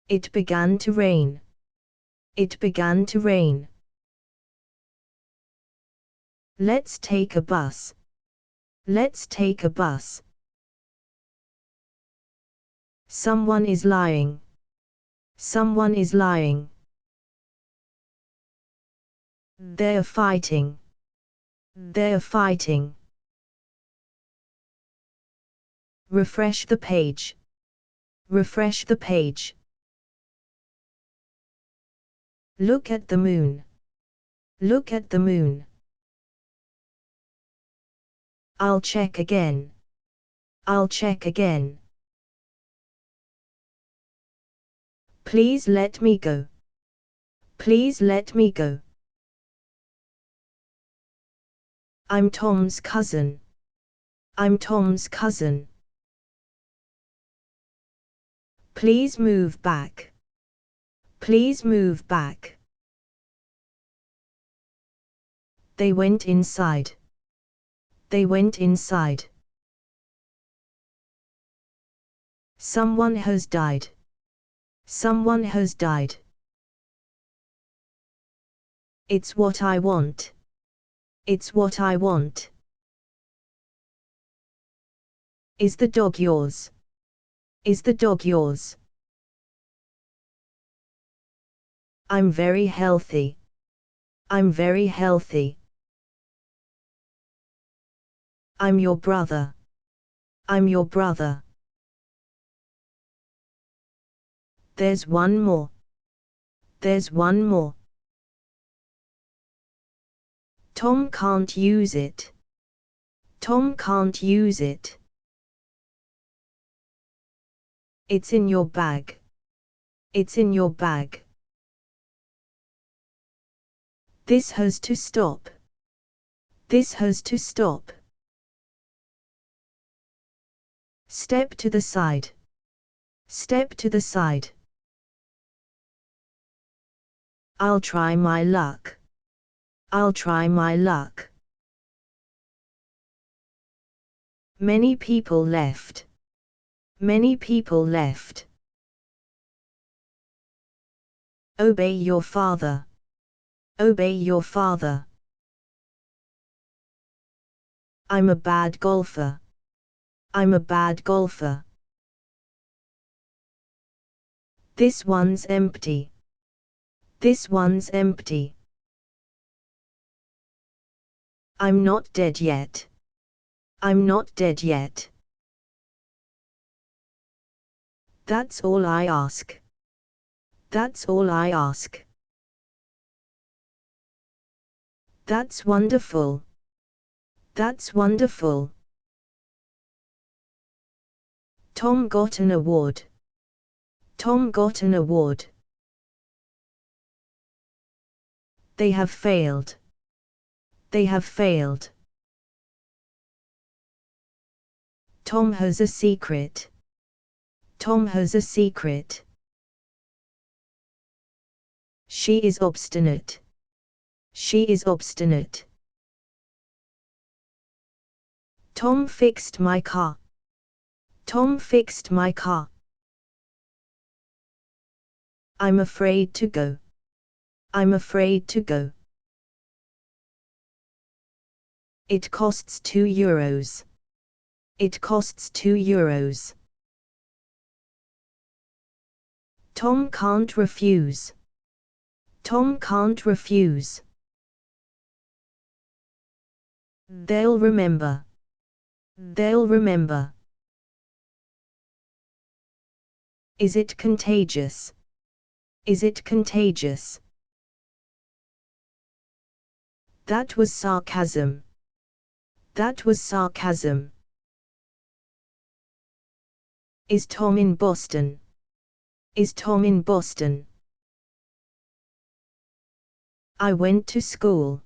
It began to rain. It began to rain. Let's take a bus. Let's take a bus. Someone is lying. Someone is lying. They're fighting. They're fighting. Refresh the page. Refresh the page. Look at the moon. Look at the moon. I'll check again. I'll check again. Please let me go. Please let me go. I'm Tom's cousin. I'm Tom's cousin. Please move back. Please move back. They went inside. They went inside. Someone has died. Someone has died. It's what I want. It's what I want. Is the dog yours? Is the dog yours? I'm very healthy. I'm very healthy. I'm your brother. I'm your brother. There's one more. There's one more. Tom can't use it. Tom can't use it. It's in your bag. It's in your bag. This has to stop. This has to stop. Step to the side. Step to the side. I'll try my luck. I'll try my luck. Many people left. Many people left. Obey your father. Obey your father. I'm a bad golfer. I'm a bad golfer. This one's empty. This one's empty. I'm not dead yet. I'm not dead yet. That's all I ask. That's all I ask. That's wonderful. That's wonderful. Tom got an award. Tom got an award. They have failed. They have failed. Tom has a secret. Tom has a secret. She is obstinate. She is obstinate. Tom fixed my car. Tom fixed my car. I'm afraid to go. I'm afraid to go. It costs €2. It costs €2. Tom can't refuse. Tom can't refuse. They'll remember. They'll remember. Is it contagious? Is it contagious? That was sarcasm. That was sarcasm. Is Tom in Boston? Is Tom in Boston? I went to school.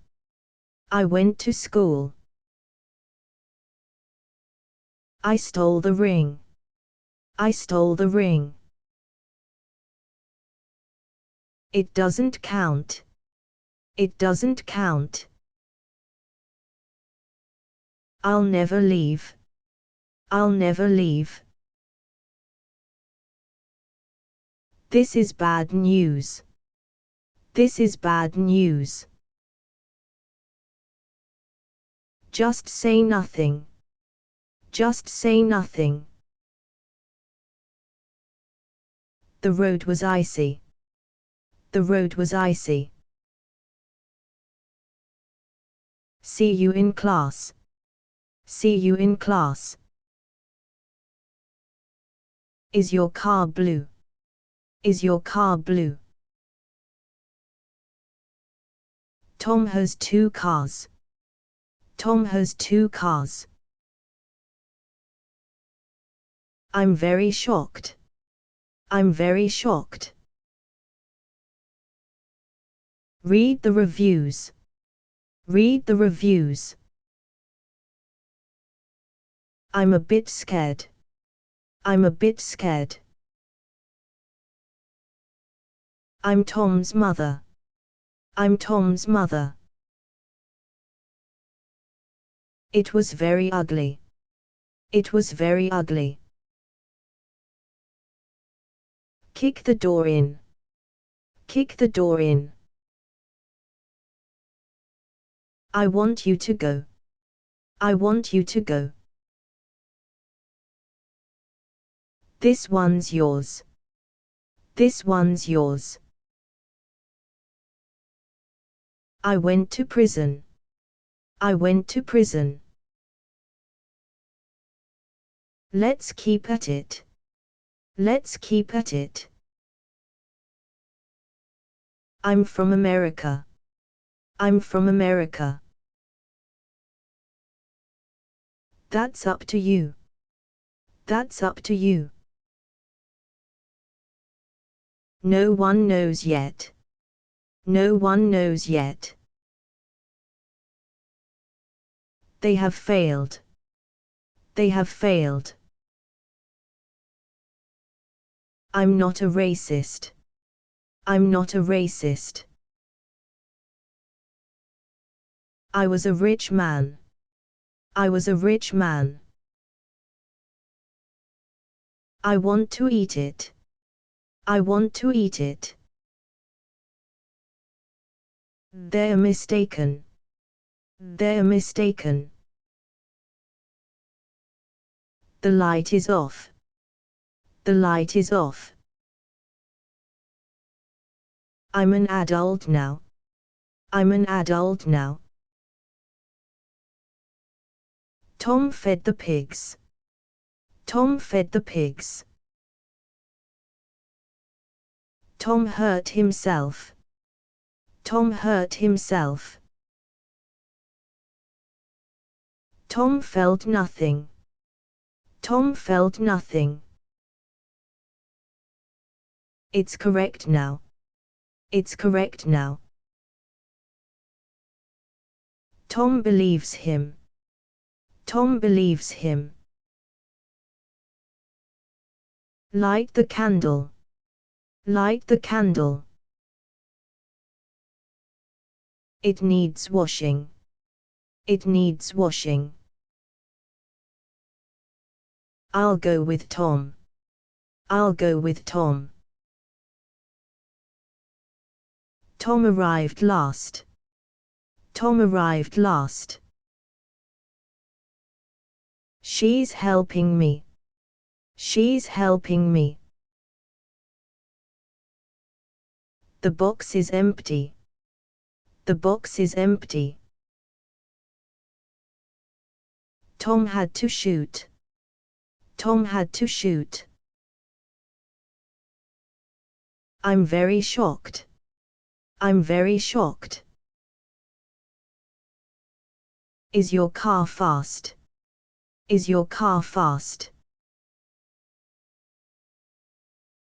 I went to school. I stole the ring. I stole the ring. It doesn't count. It doesn't count. I'll never leave. I'll never leave. This is bad news. This is bad news. Just say nothing. Just say nothing. The road was icy. The road was icy. See you in class. See you in class. Is your car blue? Is your car blue? Tom has 2 cars. Tom has 2 cars. I'm very shocked. I'm very shocked. Read the reviews. Read the reviews. I'm a bit scared. I'm a bit scared. I'm Tom's mother. I'm Tom's mother. It was very ugly. It was very ugly. Kick the door in. Kick the door in. I want you to go. I want you to go. This one's yours. This one's yours. I went to prison. I went to prison. Let's keep at it. Let's keep at it. I'm from America. I'm from America. That's up to you. That's up to you. No one knows yet. No one knows yet. They have failed. They have failed. I'm not a racist. I'm not a racist. I was a rich man. I was a rich man. I want to eat it. I want to eat it. They're mistaken. They're mistaken. The light is off. The light is off. I'm an adult now. I'm an adult now. Tom fed the pigs. Tom fed the pigs. Tom hurt himself. Tom hurt himself. Tom felt nothing. Tom felt nothing. It's correct now. It's correct now. Tom believes him. Tom believes him. Light the candle. Light the candle. It needs washing. It needs washing. I'll go with Tom. I'll go with Tom. Tom arrived last. Tom arrived last. She's helping me. She's helping me. The box is empty. The box is empty. Tom had to shoot. Tom had to shoot. I'm very shocked. I'm very shocked. Is your car fast? Is your car fast?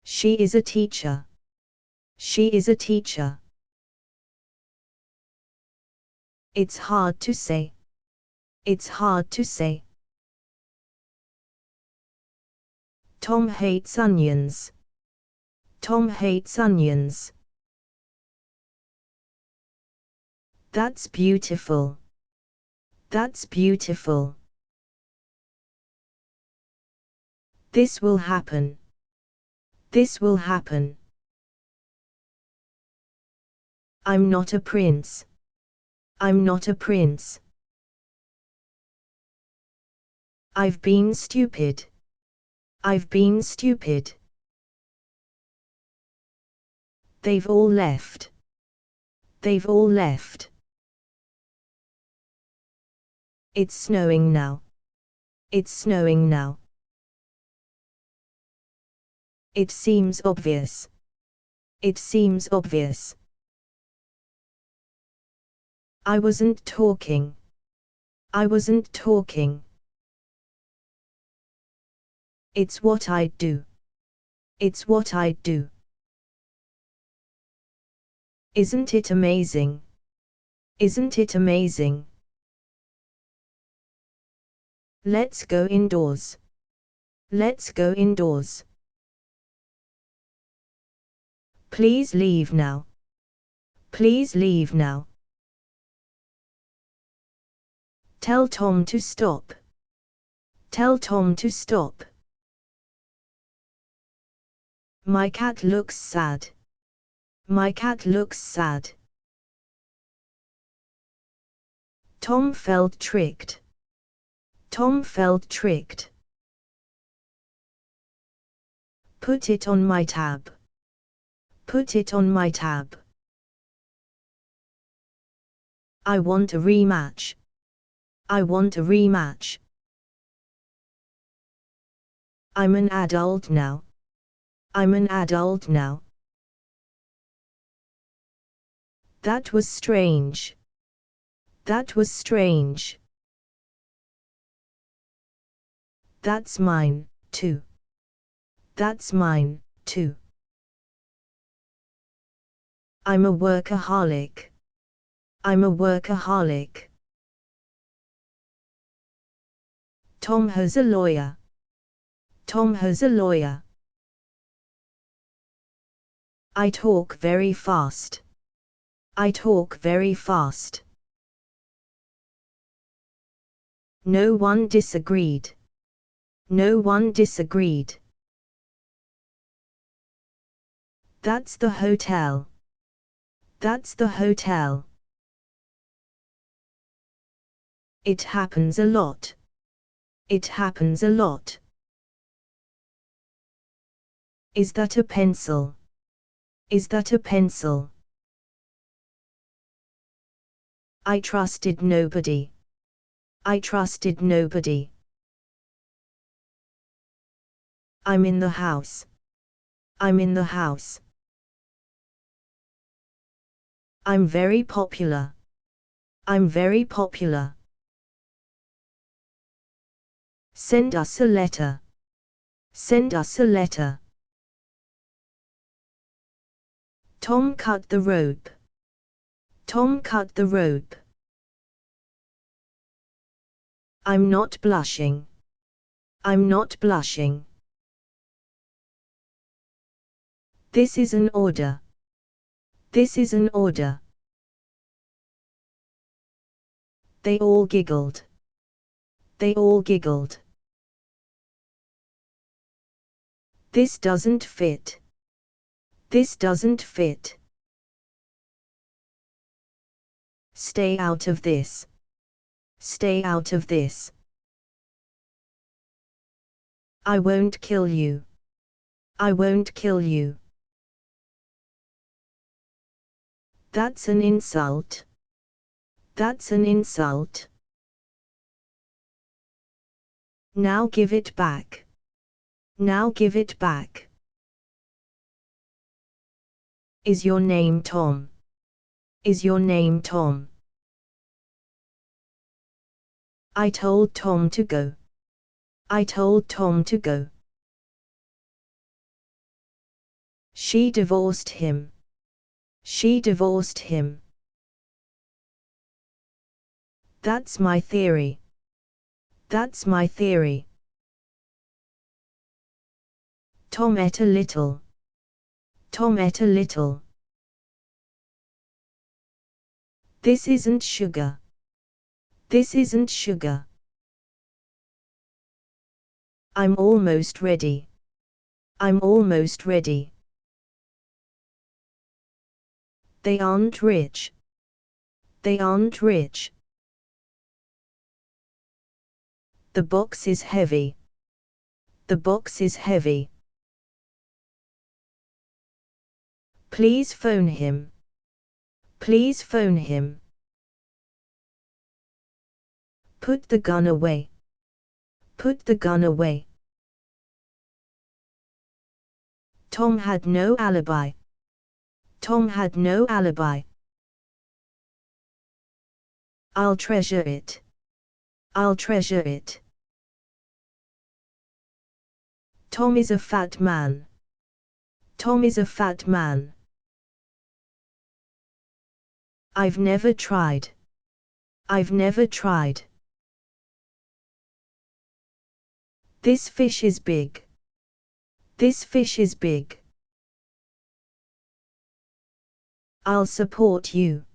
She is a teacher. She is a teacher. It's hard to say. It's hard to say. Tom hates onions. Tom hates onions. That's beautiful. That's beautiful. This will happen. This will happen. I'm not a prince. I'm not a prince. I've been stupid. I've been stupid. They've all left. They've all left. It's snowing now. It's snowing now. It seems obvious. It seems obvious. I wasn't talking. I wasn't talking. It's what I'd do. It's what I'd do. Isn't it amazing? Isn't it amazing? Let's go indoors. Let's go indoors. Please leave now. Please leave now. Tell Tom to stop. Tell Tom to stop. My cat looks sad. My cat looks sad. Tom felt tricked. Tom felt tricked. Put it on my tab. Put it on my tab. I want a rematch. I want a rematch. I'm an adult now. I'm an adult now. That was strange. That was strange. That's mine, too. That's mine, too. I'm a workaholic. I'm a workaholic. Tom has a lawyer. Tom has a lawyer. I talk very fast. I talk very fast. No one disagreed. No one disagreed. That's the hotel. That's the hotel. It happens a lot. It happens a lot. Is that a pencil? Is that a pencil? I trusted nobody. I trusted nobody. I'm in the house. I'm in the house. I'm very popular. I'm very popular. Send us a letter. Send us a letter. Tom cut the rope. Tom cut the rope. I'm not blushing. I'm not blushing. This is an order. This is an order. They all giggled. They all giggled. This doesn't fit. This doesn't fit. Stay out of this. Stay out of this. I won't kill you. I won't kill you. That's an insult. That's an insult. Now give it back. Now give it back. Is your name Tom? Is your name Tom? I told Tom to go. I told Tom to go. She divorced him. She divorced him. That's my theory. That's my theory. Tom ate a little. Tom ate a little. This isn't sugar. This isn't sugar. I'm almost ready. I'm almost ready. They aren't rich. They aren't rich. The box is heavy. The box is heavy. Please phone him. Please phone him. Put the gun away. Put the gun away. Tom had no alibi. Tom had no alibi. I'll treasure it. I'll treasure it. Tom is a fat man. Tom is a fat man. I've never tried. I've never tried. This fish is big. This fish is big. I'll support you.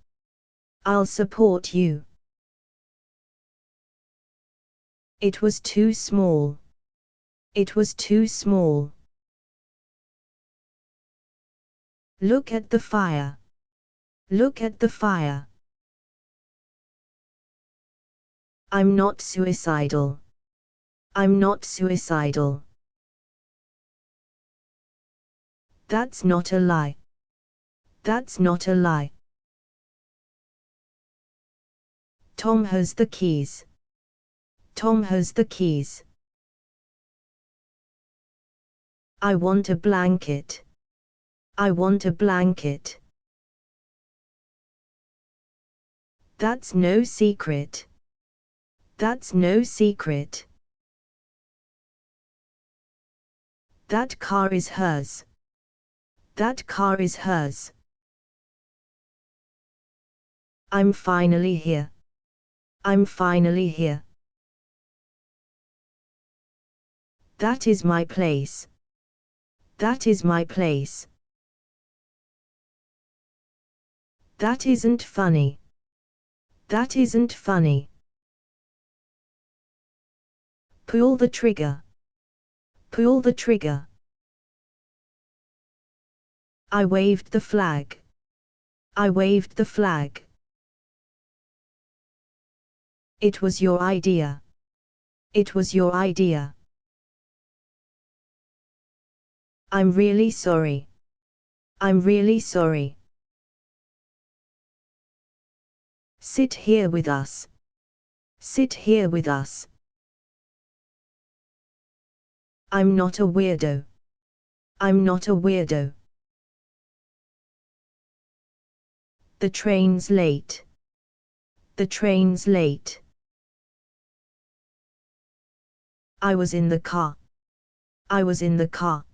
I'll support you. It was too small. It was too small. Look at the fire. Look at the fire. I'm not suicidal. I'm not suicidal. That's not a lie. That's not a lie. Tom has the keys. Tom has the keys. I want a blanket. I want a blanket. That's no secret. That's no secret. That car is hers. That car is hers. I'm finally here. I'm finally here. That is my place. That is my place. That isn't funny. That isn't funny. Pull the trigger. Pull the trigger. I waved the flag. I waved the flag. It was your idea. It was your idea. I'm really sorry. I'm really sorry. Sit here with us. Sit here with us. I'm not a weirdo. I'm not a weirdo. The train's late. The train's late. I was in the car. I was in the car.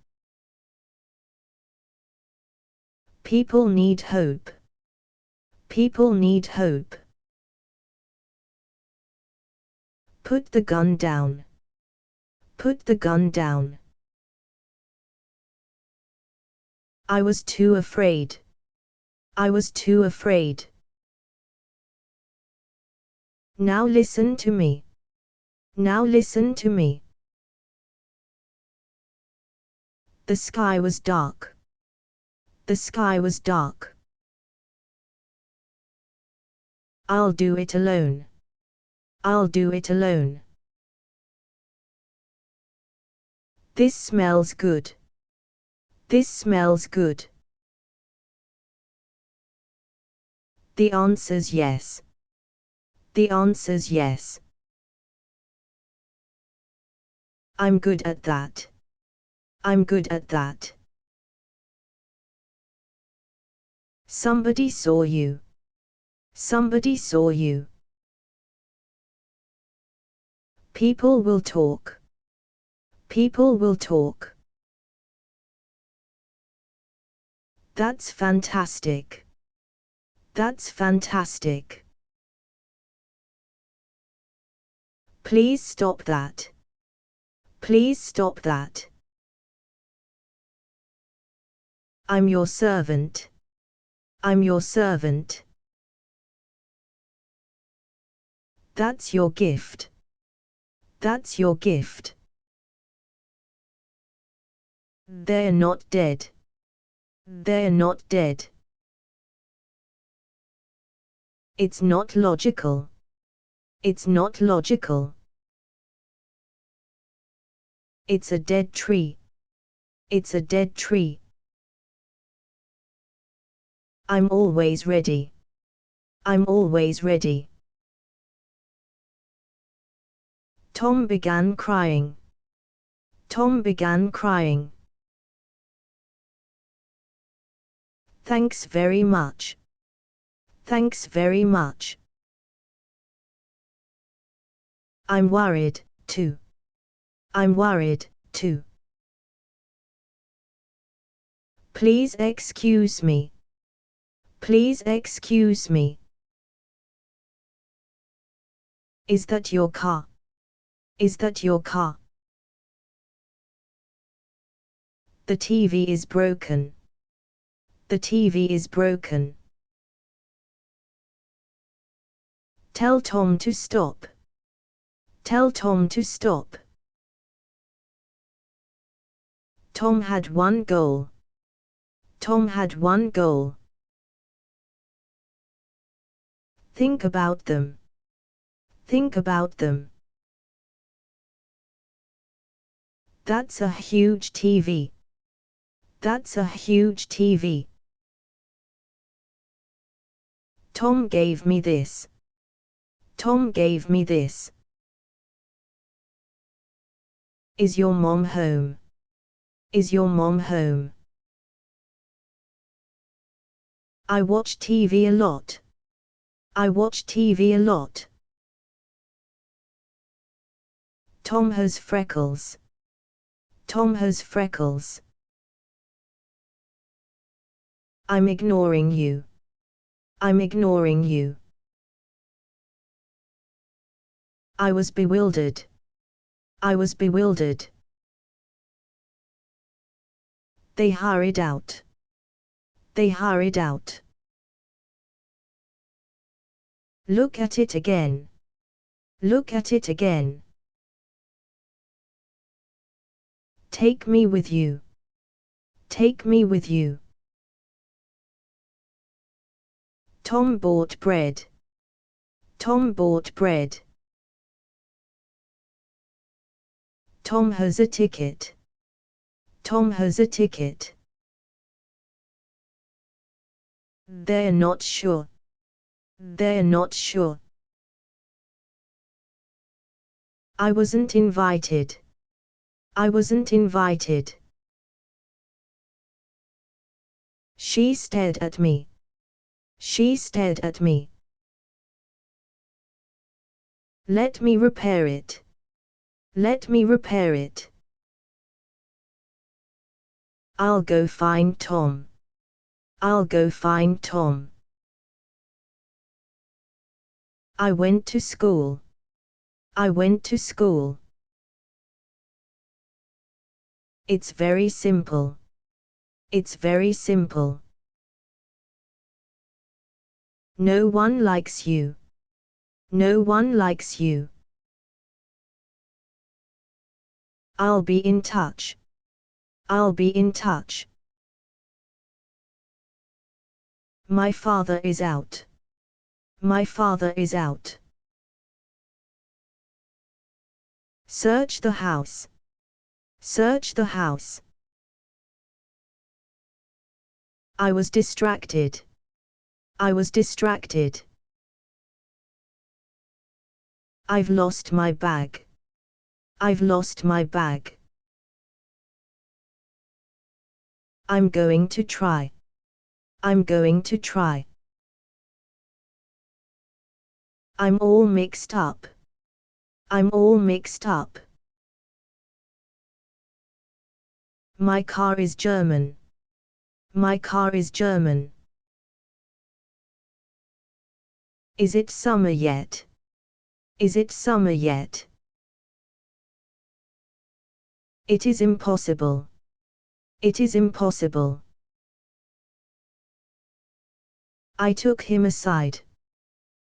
People need hope. People need hope. Put the gun down. Put the gun down. I was too afraid. I was too afraid. Now listen to me. Now listen to me. The sky was dark. The sky was dark. I'll do it alone. I'll do it alone. This smells good. This smells good. The answer's yes. The answer's yes. I'm good at that. I'm good at that. Somebody saw you. Somebody saw you. People will talk. People will talk. That's fantastic. That's fantastic. Please stop that. Please stop that. I'm your servant. I'm your servant. That's your gift. That's your gift. They're not dead. They're not dead. It's not logical. It's not logical. It's a dead tree. It's a dead tree. I'm always ready. I'm always ready. Tom began crying. Tom began crying. Thanks very much. Thanks very much. I'm worried, too. I'm worried, too. Please excuse me. Please excuse me. Is that your car? Is that your car? The TV is broken. The TV is broken. Tell Tom to stop. Tell Tom to stop. Tom had one goal. Tom had one goal. Think about them. Think about them. That's a huge TV. That's a huge TV. Tom gave me this. Tom gave me this. Is your mom home? Is your mom home? I watch TV a lot. I watch TV a lot. Tom has freckles. Tom has freckles. I'm ignoring you. I'm ignoring you. I was bewildered. I was bewildered. They hurried out. They hurried out. Look at it again. Look at it again. Take me with you. Take me with you. Tom bought bread. Tom bought bread. Tom has a ticket. Tom has a ticket. They're not sure. They're not sure. I wasn't invited. I wasn't invited. She stared at me. She stared at me. Let me repair it. Let me repair it. I'll go find Tom. I'll go find Tom. I went to school. I went to school. It's very simple. It's very simple. No one likes you. No one likes you. I'll be in touch. I'll be in touch. My father is out. My father is out. Search the house. Search the house. I was distracted. I was distracted. I've lost my bag. I've lost my bag. I'm going to try. I'm going to try. I'm all mixed up. I'm all mixed up. My car is German. My car is German. Is it summer yet? Is it summer yet? It is impossible. It is impossible. I took him aside.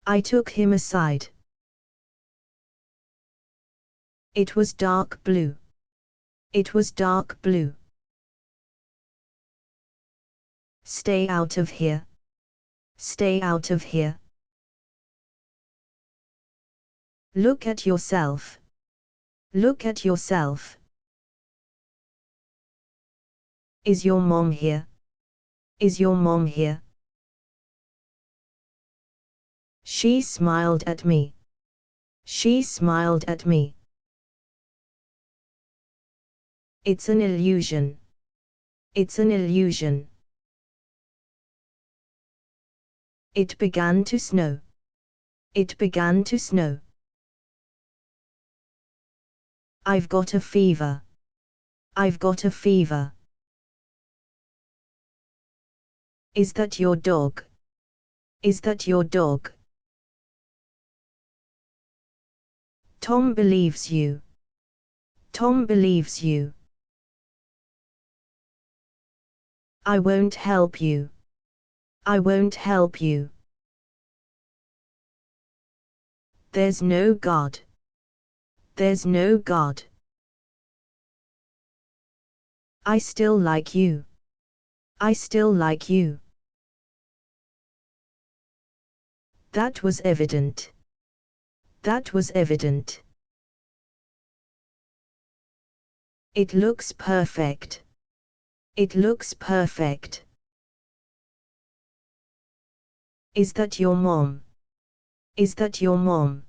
I took him aside. It was dark blue. It was dark blue. Stay out of here. Stay out of here. Look at yourself. Look at yourself. Is your mom here? Is your mom here? She smiled at me. She smiled at me. It's an illusion. It's an illusion. It began to snow. It began to snow. I've got a fever. I've got a fever. Is that your dog? Is that your dog? Tom believes you. Tom believes you. I won't help you. I won't help you. There's no God. There's no God. I still like you. I still like you. That was evident. That was evident. It looks perfect. It looks perfect. Is that your mom? Is that your mom?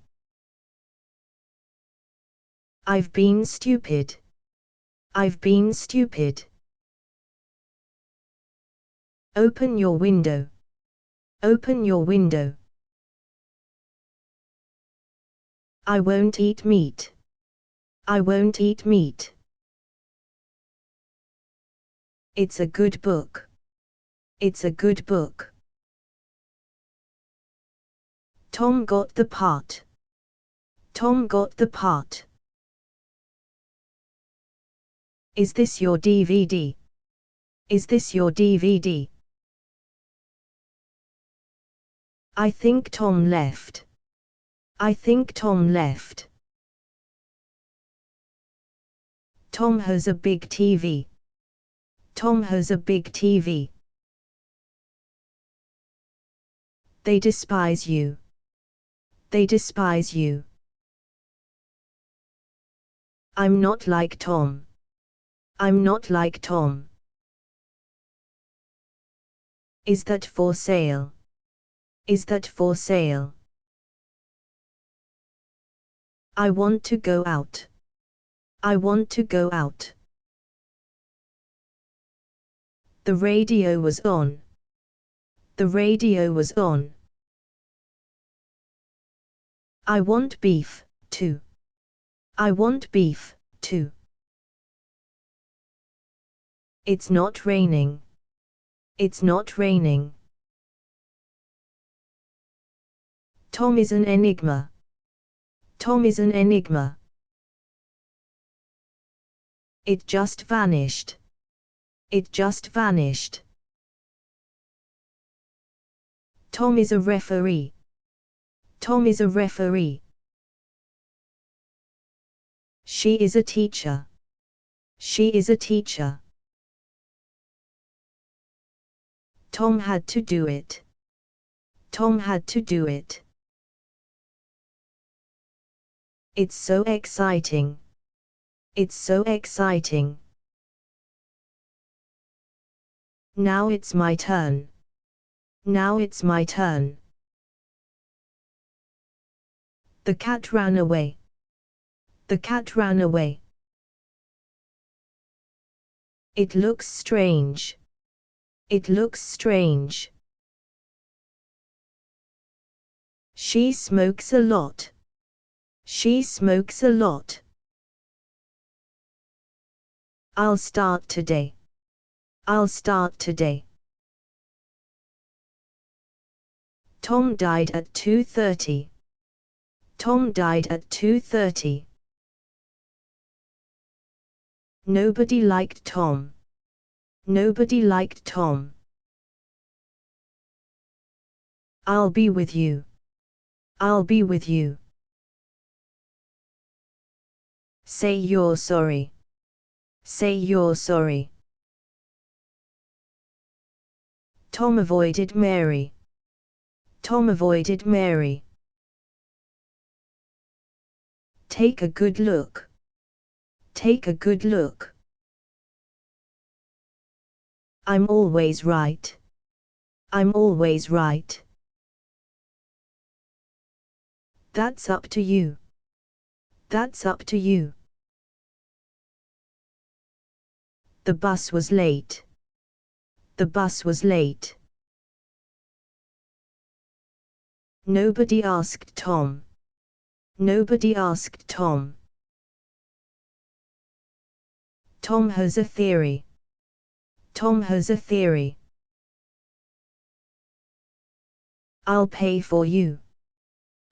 I've been stupid. I've been stupid. Open your window. Open your window. I won't eat meat. I won't eat meat. It's a good book. It's a good book. Tom got the part. Tom got the part. Is this your DVD? Is this your DVD? I think Tom left. I think Tom left. Tom has a big TV. Tom has a big TV. They despise you. They despise you. I'm not like Tom. I'm not like Tom. Is that for sale? Is that for sale? I want to go out. I want to go out. The radio was on. The radio was on. I want beef, too. I want beef, too. It's not raining. It's not raining. Tom is an enigma. Tom is an enigma. It just vanished. It just vanished. Tom is a referee. Tom is a referee. She is a teacher. She is a teacher. Tom had to do it. Tom had to do it. It's so exciting. It's so exciting. Now it's my turn. Now it's my turn. The cat ran away. The cat ran away. It looks strange. It looks strange. She smokes a lot. She smokes a lot. I'll start today. I'll start today. Tom died at 2:30. Tom died at 2:30. Nobody liked Tom. Nobody liked Tom. I'll be with you. I'll be with you. Say you're sorry. Say you're sorry. Tom avoided Mary. Tom avoided Mary. Take a good look. Take a good look. I'm always right. I'm always right. That's up to you. That's up to you. The bus was late. The bus was late. Nobody asked Tom. Nobody asked Tom. Tom has a theory. Tom has a theory. I'll pay for you.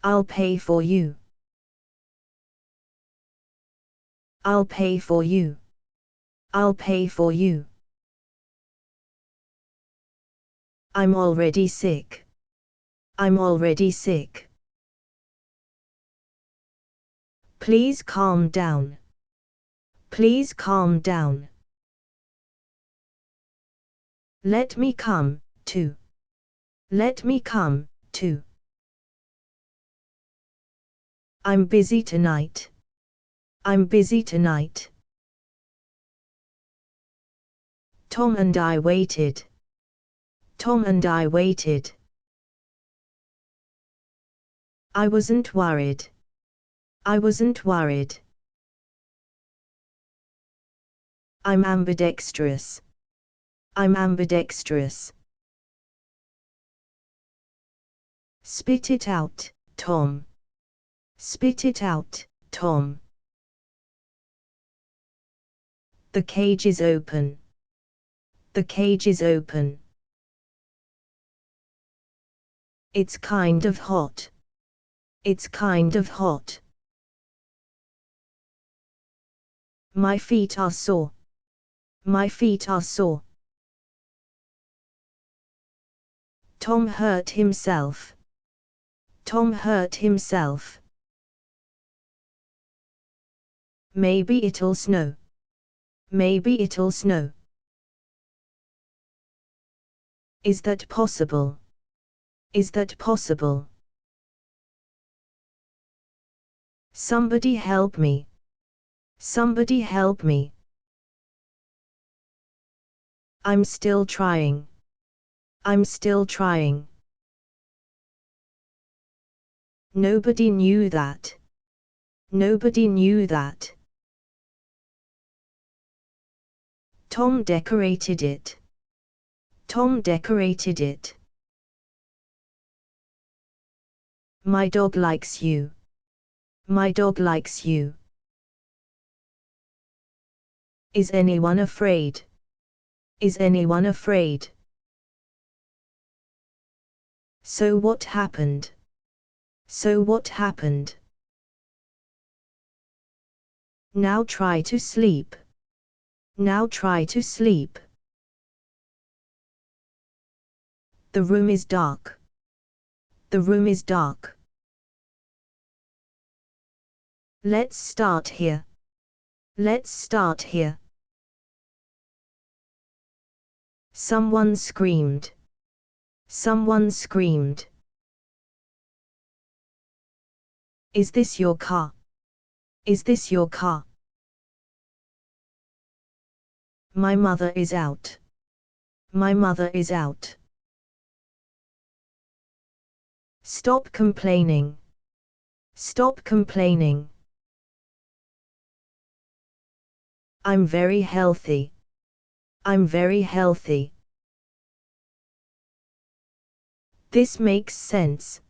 I'll pay for you. I'll pay for you. I'll pay for you. I'm already sick. I'm already sick. Please calm down. Please calm down. Let me come, too. Let me come, too. I'm busy tonight. I'm busy tonight. Tom and I waited. Tom and I waited. I wasn't worried. I wasn't worried. I'm ambidextrous. I'm ambidextrous. Spit it out, Tom. Spit it out, Tom. The cage is open. The cage is open. It's kind of hot. It's kind of hot. My feet are sore. My feet are sore. Tom hurt himself. Tom hurt himself. Maybe it'll snow. Maybe it'll snow. Is that possible? Is that possible? Somebody help me. Somebody help me. I'm still trying. I'm still trying. Nobody knew that. Nobody knew that. Tom decorated it. Tom decorated it. My dog likes you. My dog likes you. Is anyone afraid? Is anyone afraid? So what happened? So what happened? Now try to sleep. Now try to sleep. The room is dark. The room is dark. Let's start here. Let's start here. Someone screamed. Someone screamed. Is this your car? Is this your car? My mother is out. My mother is out. Stop complaining. Stop complaining. I'm very healthy. I'm very healthy. This makes sense.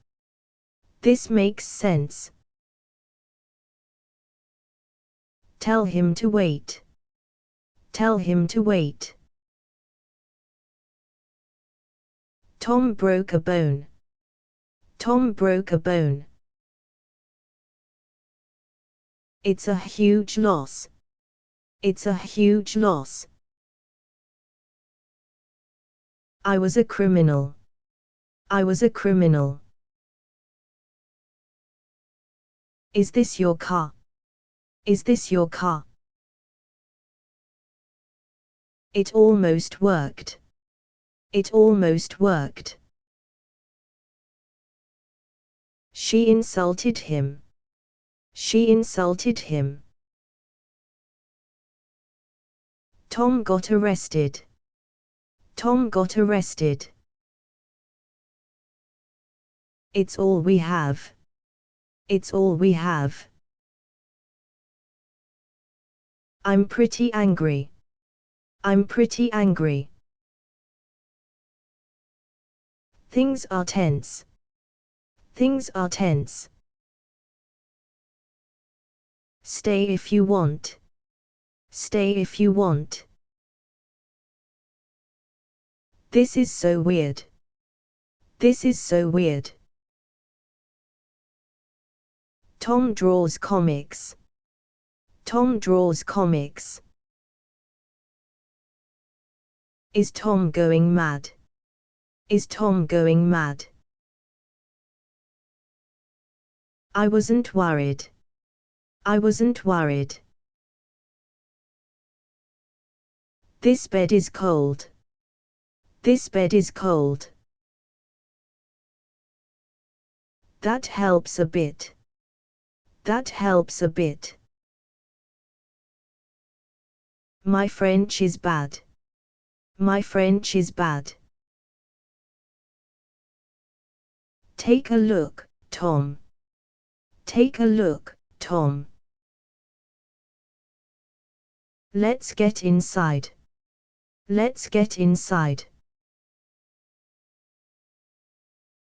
This makes sense. Tell him to wait. Tell him to wait. Tom broke a bone. Tom broke a bone. It's a huge loss. It's a huge loss. I was a criminal. I was a criminal. Is this your car? Is this your car? It almost worked. It almost worked. She insulted him. She insulted him. Tom got arrested. Tom got arrested. It's all we have. It's all we have. I'm pretty angry. I'm pretty angry. Things are tense. Things are tense. Stay if you want. Stay if you want. This is so weird. This is so weird. Tom draws comics. Tom draws comics. Is Tom going mad? Is Tom going mad? I wasn't worried. I wasn't worried. This bed is cold. This bed is cold. That helps a bit. That helps a bit. My French is bad. My French is bad. Take a look, Tom. Take a look, Tom. Let's get inside. Let's get inside.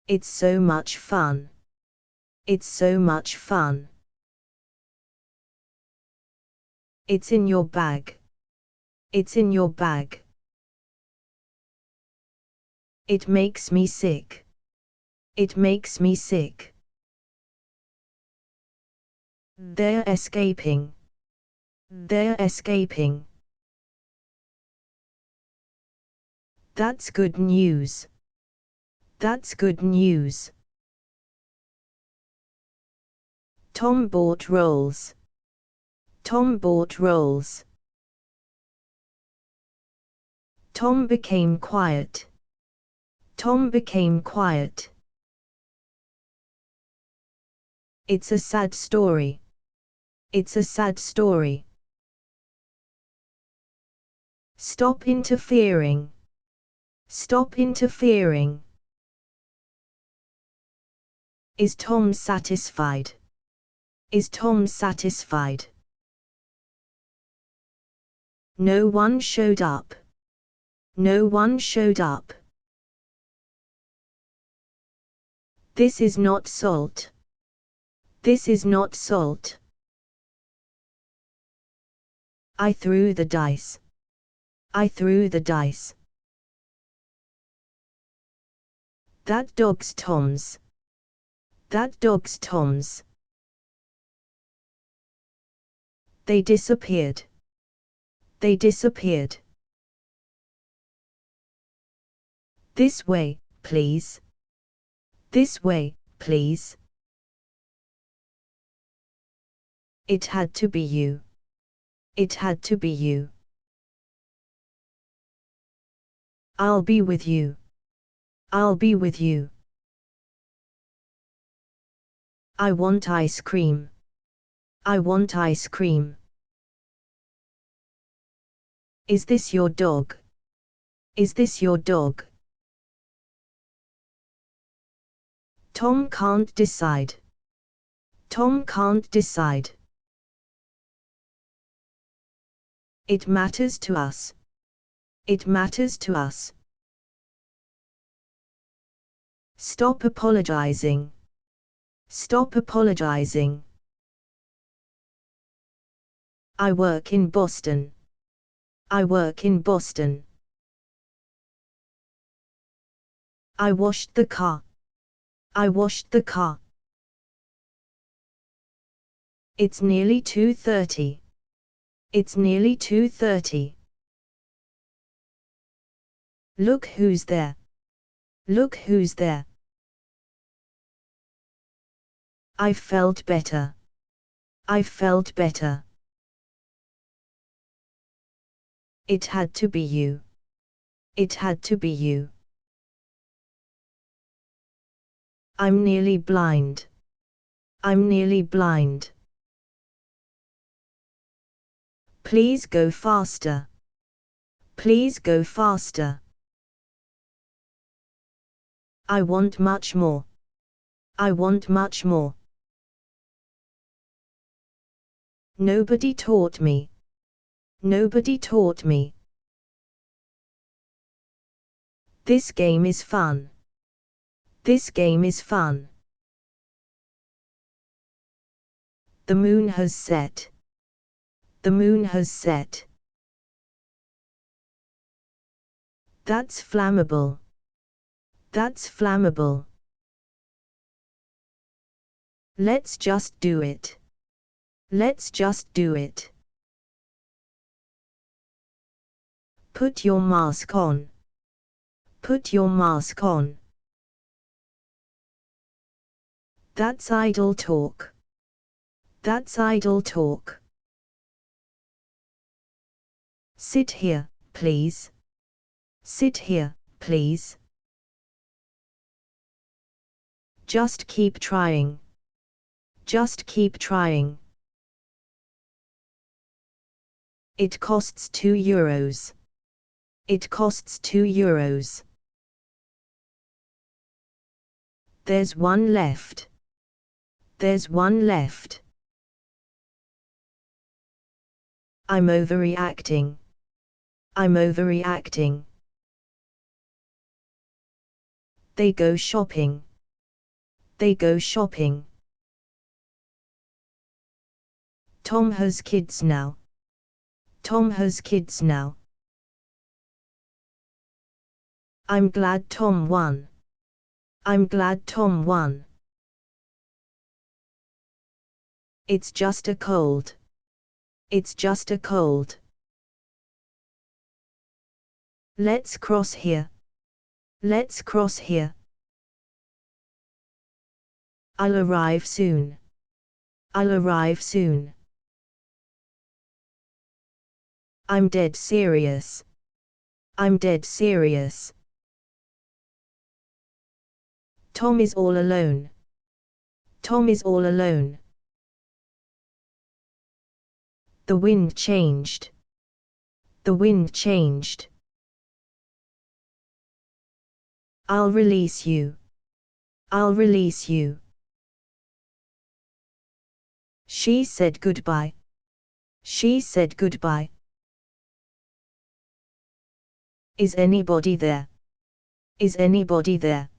It's so much fun. It's so much fun. It's in your bag. It's in your bag. It makes me sick. It makes me sick. They're escaping. They're escaping. That's good news. That's good news. Tom bought rolls. Tom bought rolls. Tom became quiet. Tom became quiet. It's a sad story. It's a sad story. Stop interfering. Stop interfering. Is Tom satisfied? Is Tom satisfied? No one showed up. No one showed up. This is not salt. This is not salt. I threw the dice. I threw the dice. That dog's Tom's. That dog's Tom's. They disappeared. They disappeared. This way, please. This way, please. It had to be you. It had to be you. I'll be with you. I'll be with you. I want ice cream. I want ice cream. Is this your dog? Is this your dog? Tom can't decide. Tom can't decide. It matters to us. It matters to us. Stop apologizing. Stop apologizing. I work in Boston. I work in Boston. I washed the car. I washed the car. It's nearly 2:30. It's nearly 2:30. Look who's there. Look who's there. I felt better. I felt better. It had to be you. It had to be you. I'm nearly blind. I'm nearly blind. Please go faster. Please go faster. I want much more. I want much more. Nobody taught me. Nobody taught me. This game is fun. This game is fun. The moon has set. The moon has set. That's flammable. That's flammable. Let's just do it. Let's just do it. Put your mask on. Put your mask on. That's idle talk. That's idle talk. Sit here, please. Sit here, please. Just keep trying. Just keep trying. It costs €2. It costs €2. There's one left. There's one left. I'm overreacting. I'm overreacting. They go shopping. They go shopping. Tom has kids now. Tom has kids now. I'm glad Tom won. I'm glad Tom won. It's just a cold. It's just a cold. Let's cross here. Let's cross here. I'll arrive soon. I'll arrive soon. I'm dead serious. I'm dead serious. Tom is all alone. Tom is all alone. The wind changed. The wind changed. I'll release you. I'll release you. She said goodbye. She said goodbye. Is anybody there? Is anybody there?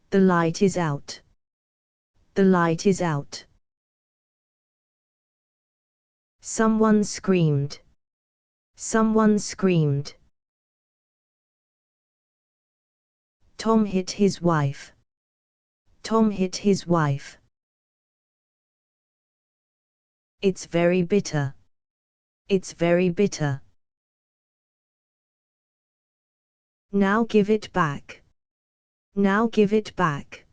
The light is out. The light is out. Someone screamed. Someone screamed. Tom hit his wife. Tom hit his wife. It's very bitter. It's very bitter. Now give it back. Now give it back.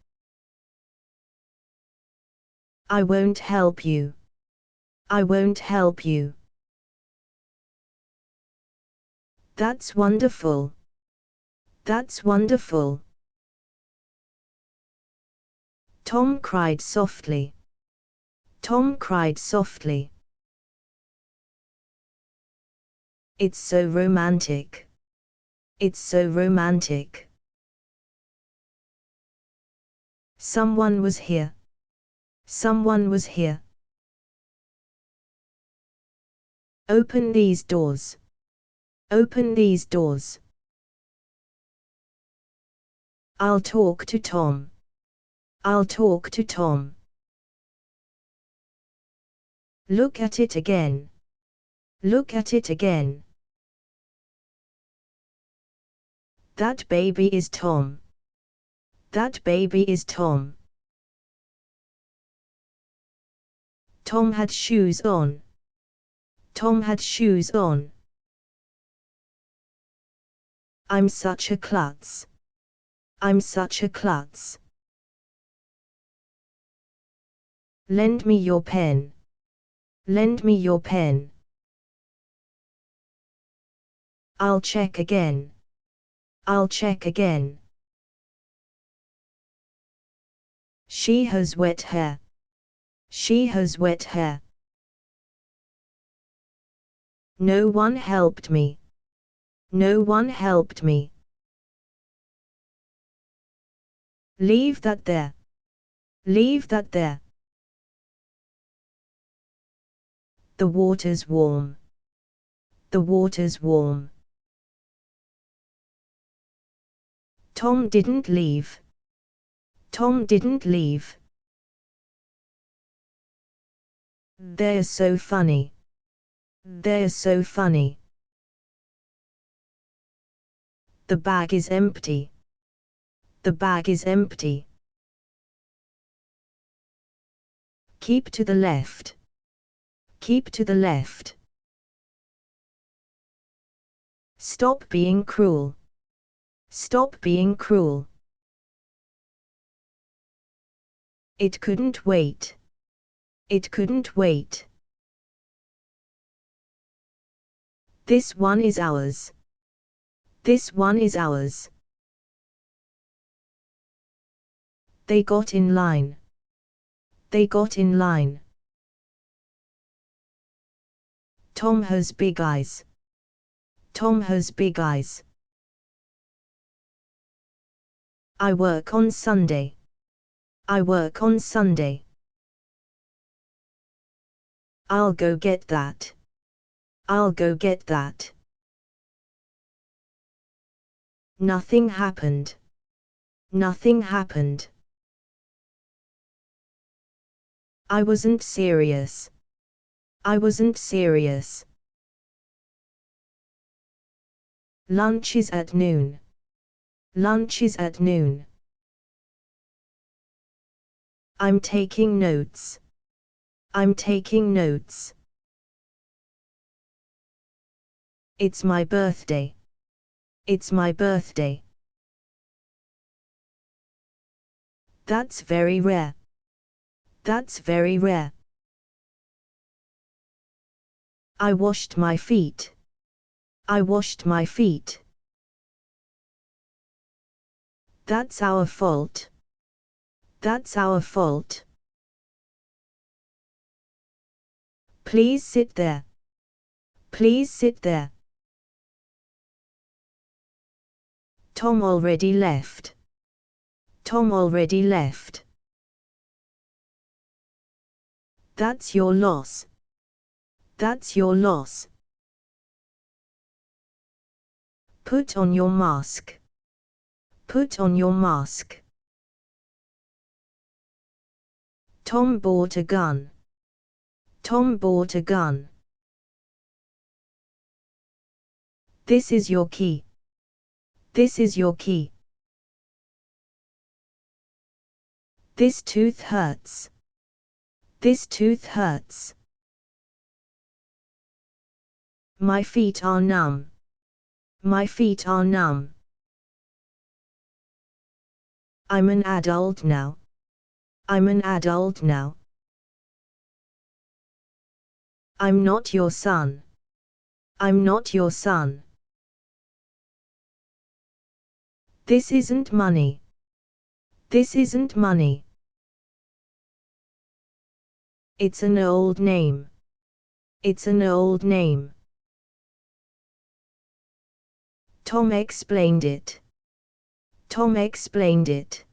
I won't help you. I won't help you. That's wonderful. That's wonderful. Tom cried softly. Tom cried softly. It's so romantic. It's so romantic. Someone was here. Someone was here. Open these doors. Open these doors. I'll talk to Tom. I'll talk to Tom. Look at it again. Look at it again. That baby is Tom. That baby is Tom. Tom had shoes on. Tom had shoes on. I'm such a klutz. I'm such a klutz. Lend me your pen. Lend me your pen. I'll check again. I'll check again. She has wet hair. She has wet hair. No one helped me. No one helped me. Leave that there. Leave that there. The water's warm. The water's warm. Tom didn't leave. Tom didn't leave. They're so funny. They're so funny. The bag is empty. The bag is empty. Keep to the left. Keep to the left. Stop being cruel. Stop being cruel. It couldn't wait. It couldn't wait. This one is ours. This one is ours. They got in line. They got in line. Tom has big eyes. Tom has big eyes. I work on Sunday. I work on Sunday. I'll go get that. I'll go get that. Nothing happened. Nothing happened. I wasn't serious. I wasn't serious. Lunch is at noon. Lunch is at noon. I'm taking notes. I'm taking notes. It's my birthday. It's my birthday. That's very rare. That's very rare. I washed my feet. I washed my feet. That's our fault. That's our fault. Please sit there. Please sit there. Tom already left. Tom already left. That's your loss. That's your loss. Put on your mask. Put on your mask. Tom bought a gun. Tom bought a gun. This is your key. This is your key. This tooth hurts. This tooth hurts. My feet are numb. My feet are numb. I'm an adult now. I'm an adult now. I'm not your son. I'm not your son. This isn't money. This isn't money. It's an old name. It's an old name. Tom explained it. Tom explained it.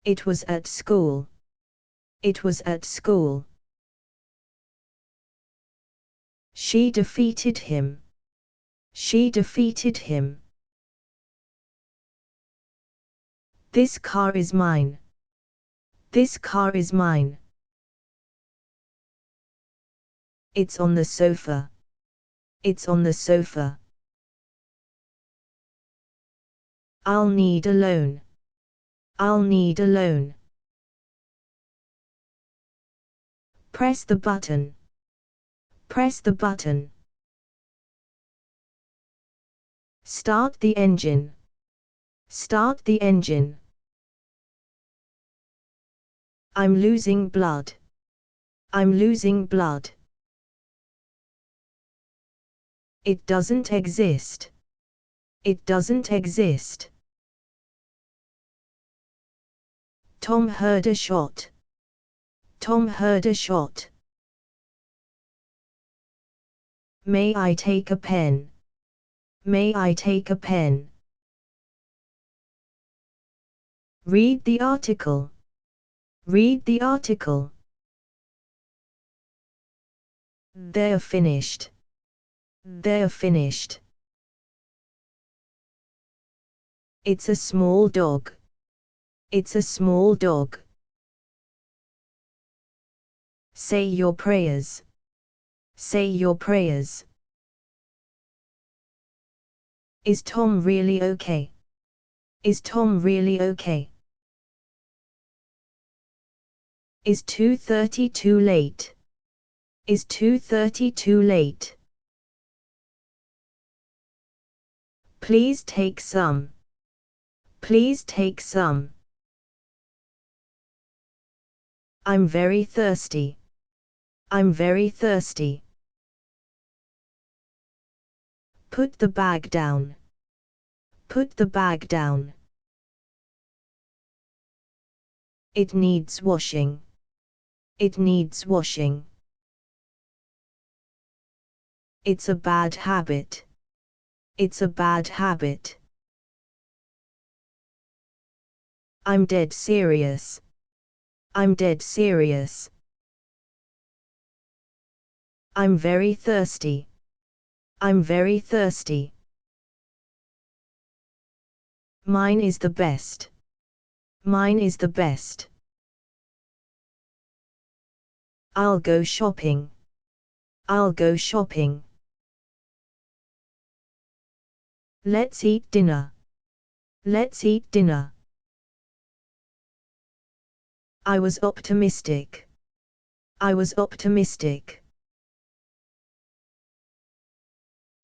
It was at school. It was at school. She defeated him. She defeated him. This car is mine. This car is mine. It's on the sofa. It's on the sofa. I'll need a loan. I'll need a loan. Press the button. Press the button. Start the engine. Start the engine. I'm losing blood. I'm losing blood. It doesn't exist. It doesn't exist. Tom heard a shot. Tom heard a shot. May I take a pen? May I take a pen? Read the article. Read the article. They're finished. They're finished. It's a small dog. It's a small dog. Say your prayers. Say your prayers. Is Tom really okay? Is Tom really okay? Is 2:30 too late? Is 2:30 too late? Please take some. Please take some. I'm very thirsty. I'm very thirsty. Put the bag down. Put the bag down. It needs washing. It needs washing. It's a bad habit. It's a bad habit. I'm dead serious. I'm dead serious. I'm very thirsty. I'm very thirsty. Mine is the best. Mine is the best. I'll go shopping. I'll go shopping. Let's eat dinner. Let's eat dinner. I was optimistic. I was optimistic.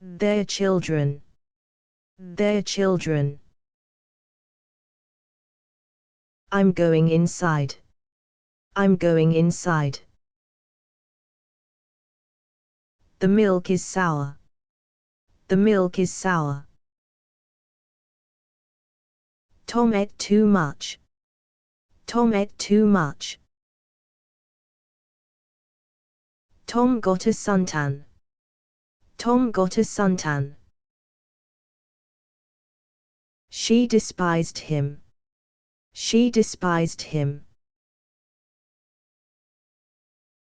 They're children. They're children. I'm going inside. I'm going inside. The milk is sour. The milk is sour. Tom ate too much. Tom ate too much. Tom got a suntan. Tom got a suntan. She despised him. She despised him.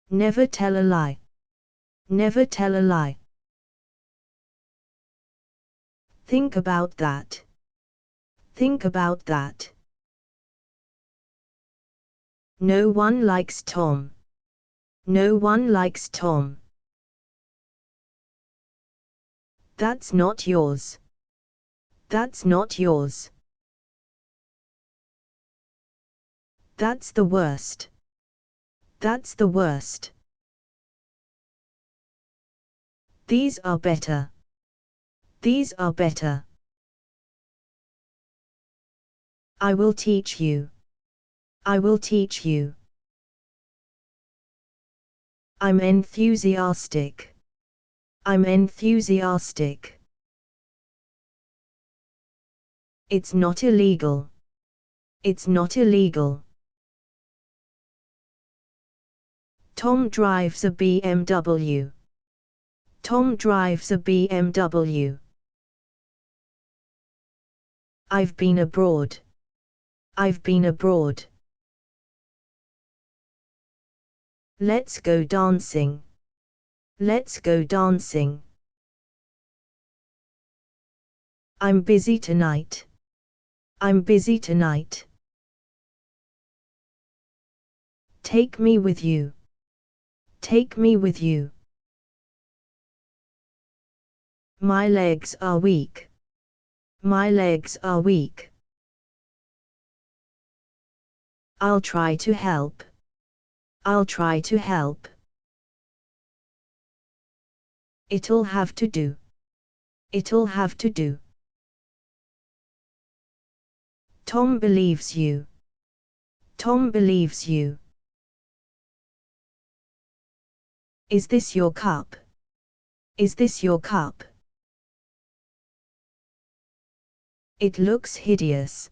Never tell a lie. Never tell a lie. Think about that. Think about that. No one likes Tom. No one likes Tom. That's not yours. That's not yours. That's the worst. That's the worst. These are better. These are better. I will teach you. I will teach you. I'm enthusiastic. I'm enthusiastic. It's not illegal. It's not illegal. Tom drives a BMW. Tom drives a BMW. I've been abroad. I've been abroad. Let's go dancing. Let's go dancing. I'm busy tonight. I'm busy tonight. Take me with you. Take me with you. My legs are weak. My legs are weak. I'll try to help. I'll try to help. It'll have to do. It'll have to do. Tom believes you. Tom believes you. Is this your cup? Is this your cup? It looks hideous.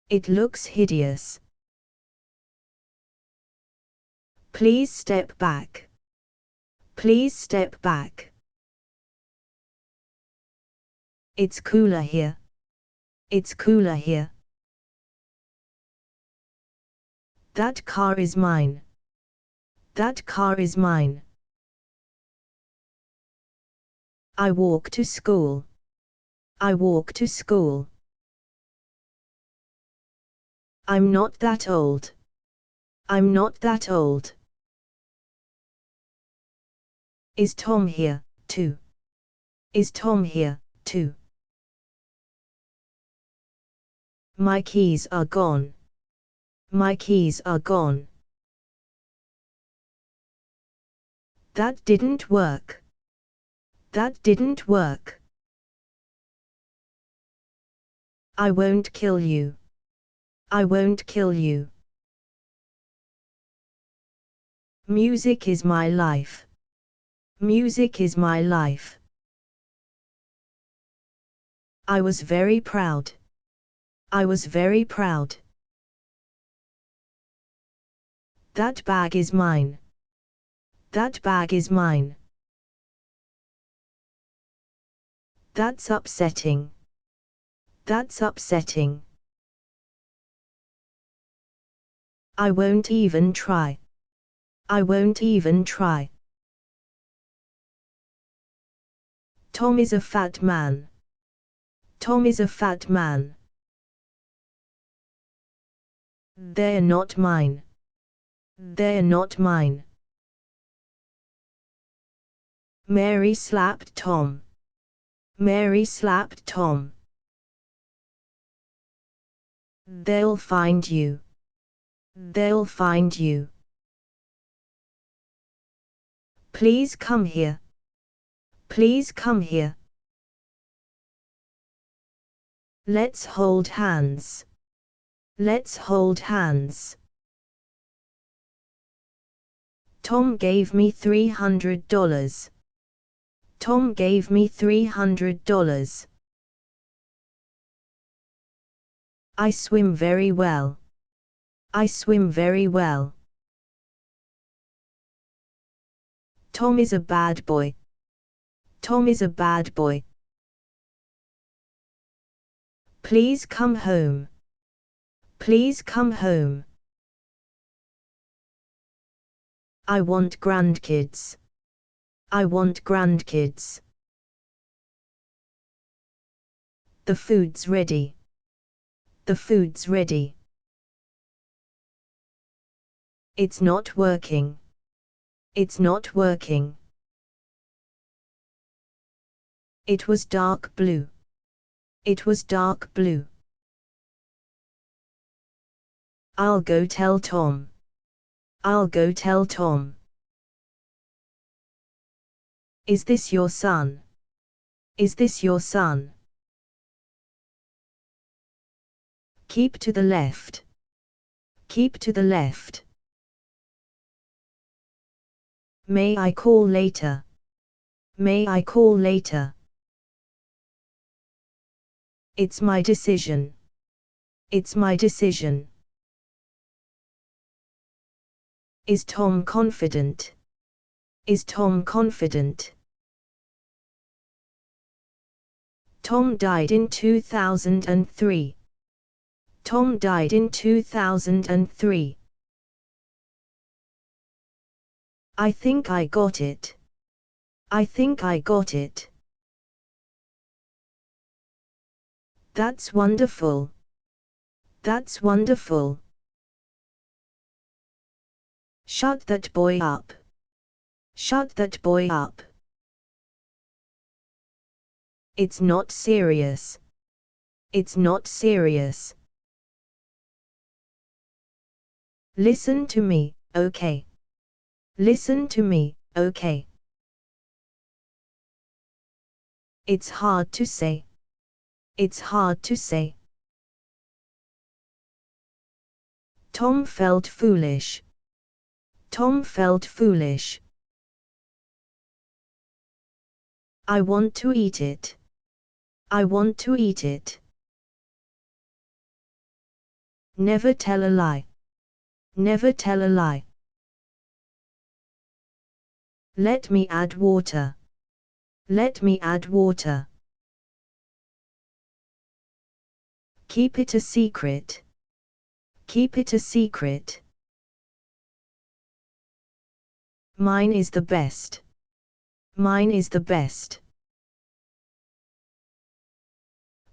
It looks hideous. Please step back. Please step back. It's cooler here. It's cooler here. That car is mine. That car is mine. I walk to school. I walk to school. I'm not that old. I'm not that old. Is Tom here, too? Is Tom here, too? My keys are gone. My keys are gone. That didn't work. That didn't work. I won't kill you. I won't kill you. Music is my life. Music is my life. I was very proud. I was very proud. That bag is mine. That bag is mine. That's upsetting. That's upsetting. I won't even try. I won't even try. Tom is a fat man. Tom is a fat man. They're not mine. They're not mine. Mary slapped Tom. Mary slapped Tom. They'll find you. They'll find you. Please come here. Please come here. Let's hold hands. Let's hold hands. Tom gave me $300. Tom gave me $300. I swim very well. I swim very well. Tom is a bad boy. Tom is a bad boy. Please come home. Please come home. I want grandkids. I want grandkids. The food's ready. The food's ready. It's not working. It's not working. It was dark blue. It was dark blue. I'll go tell Tom. I'll go tell Tom. Is this your son? Is this your son? Keep to the left. Keep to the left. May I call later? May I call later? It's my decision. It's my decision. Is Tom confident? Is Tom confident? Tom died in 2003. Tom died in 2003. I think I got it. I think I got it. That's wonderful. That's wonderful. Shut that boy up. Shut that boy up. It's not serious. It's not serious. Listen to me, okay? Listen to me, okay? It's hard to say. It's hard to say. Tom felt foolish. Tom felt foolish. I want to eat it. I want to eat it. Never tell a lie. Never tell a lie. Let me add water. Let me add water. Keep it a secret. Keep it a secret. Mine is the best. Mine is the best.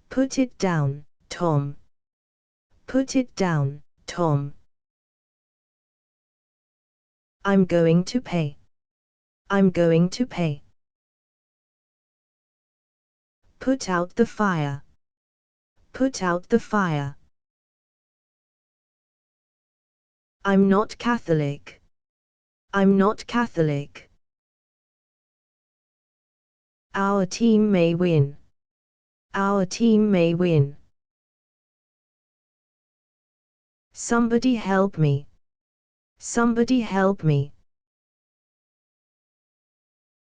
Put it down, Tom. Put it down, Tom. I'm going to pay. I'm going to pay. Put out the fire. Put out the fire. I'm not Catholic. I'm not Catholic. Our team may win. Our team may win. Somebody help me. Somebody help me.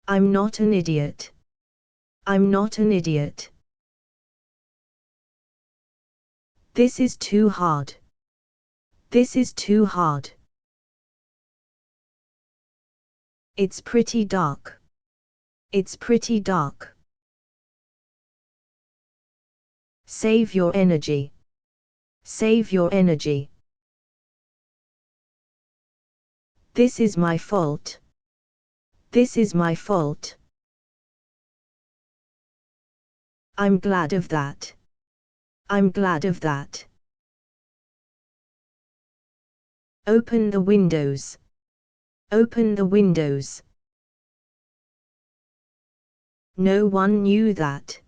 I'm not an idiot. I'm not an idiot. This is too hard. This is too hard. It's pretty dark. It's pretty dark. Save your energy. Save your energy. This is my fault. This is my fault. I'm glad of that. I'm glad of that. Open the windows. Open the windows. No one knew that.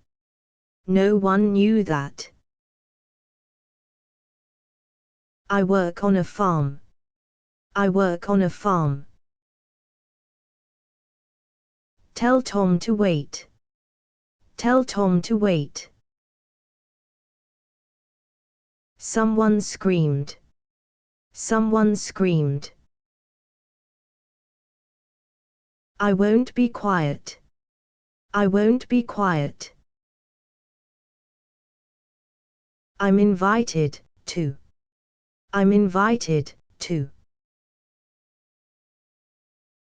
No one knew that. I work on a farm. I work on a farm. Tell Tom to wait. Tell Tom to wait. Someone screamed. Someone screamed. I won't be quiet. I won't be quiet. I'm invited to. I'm invited to.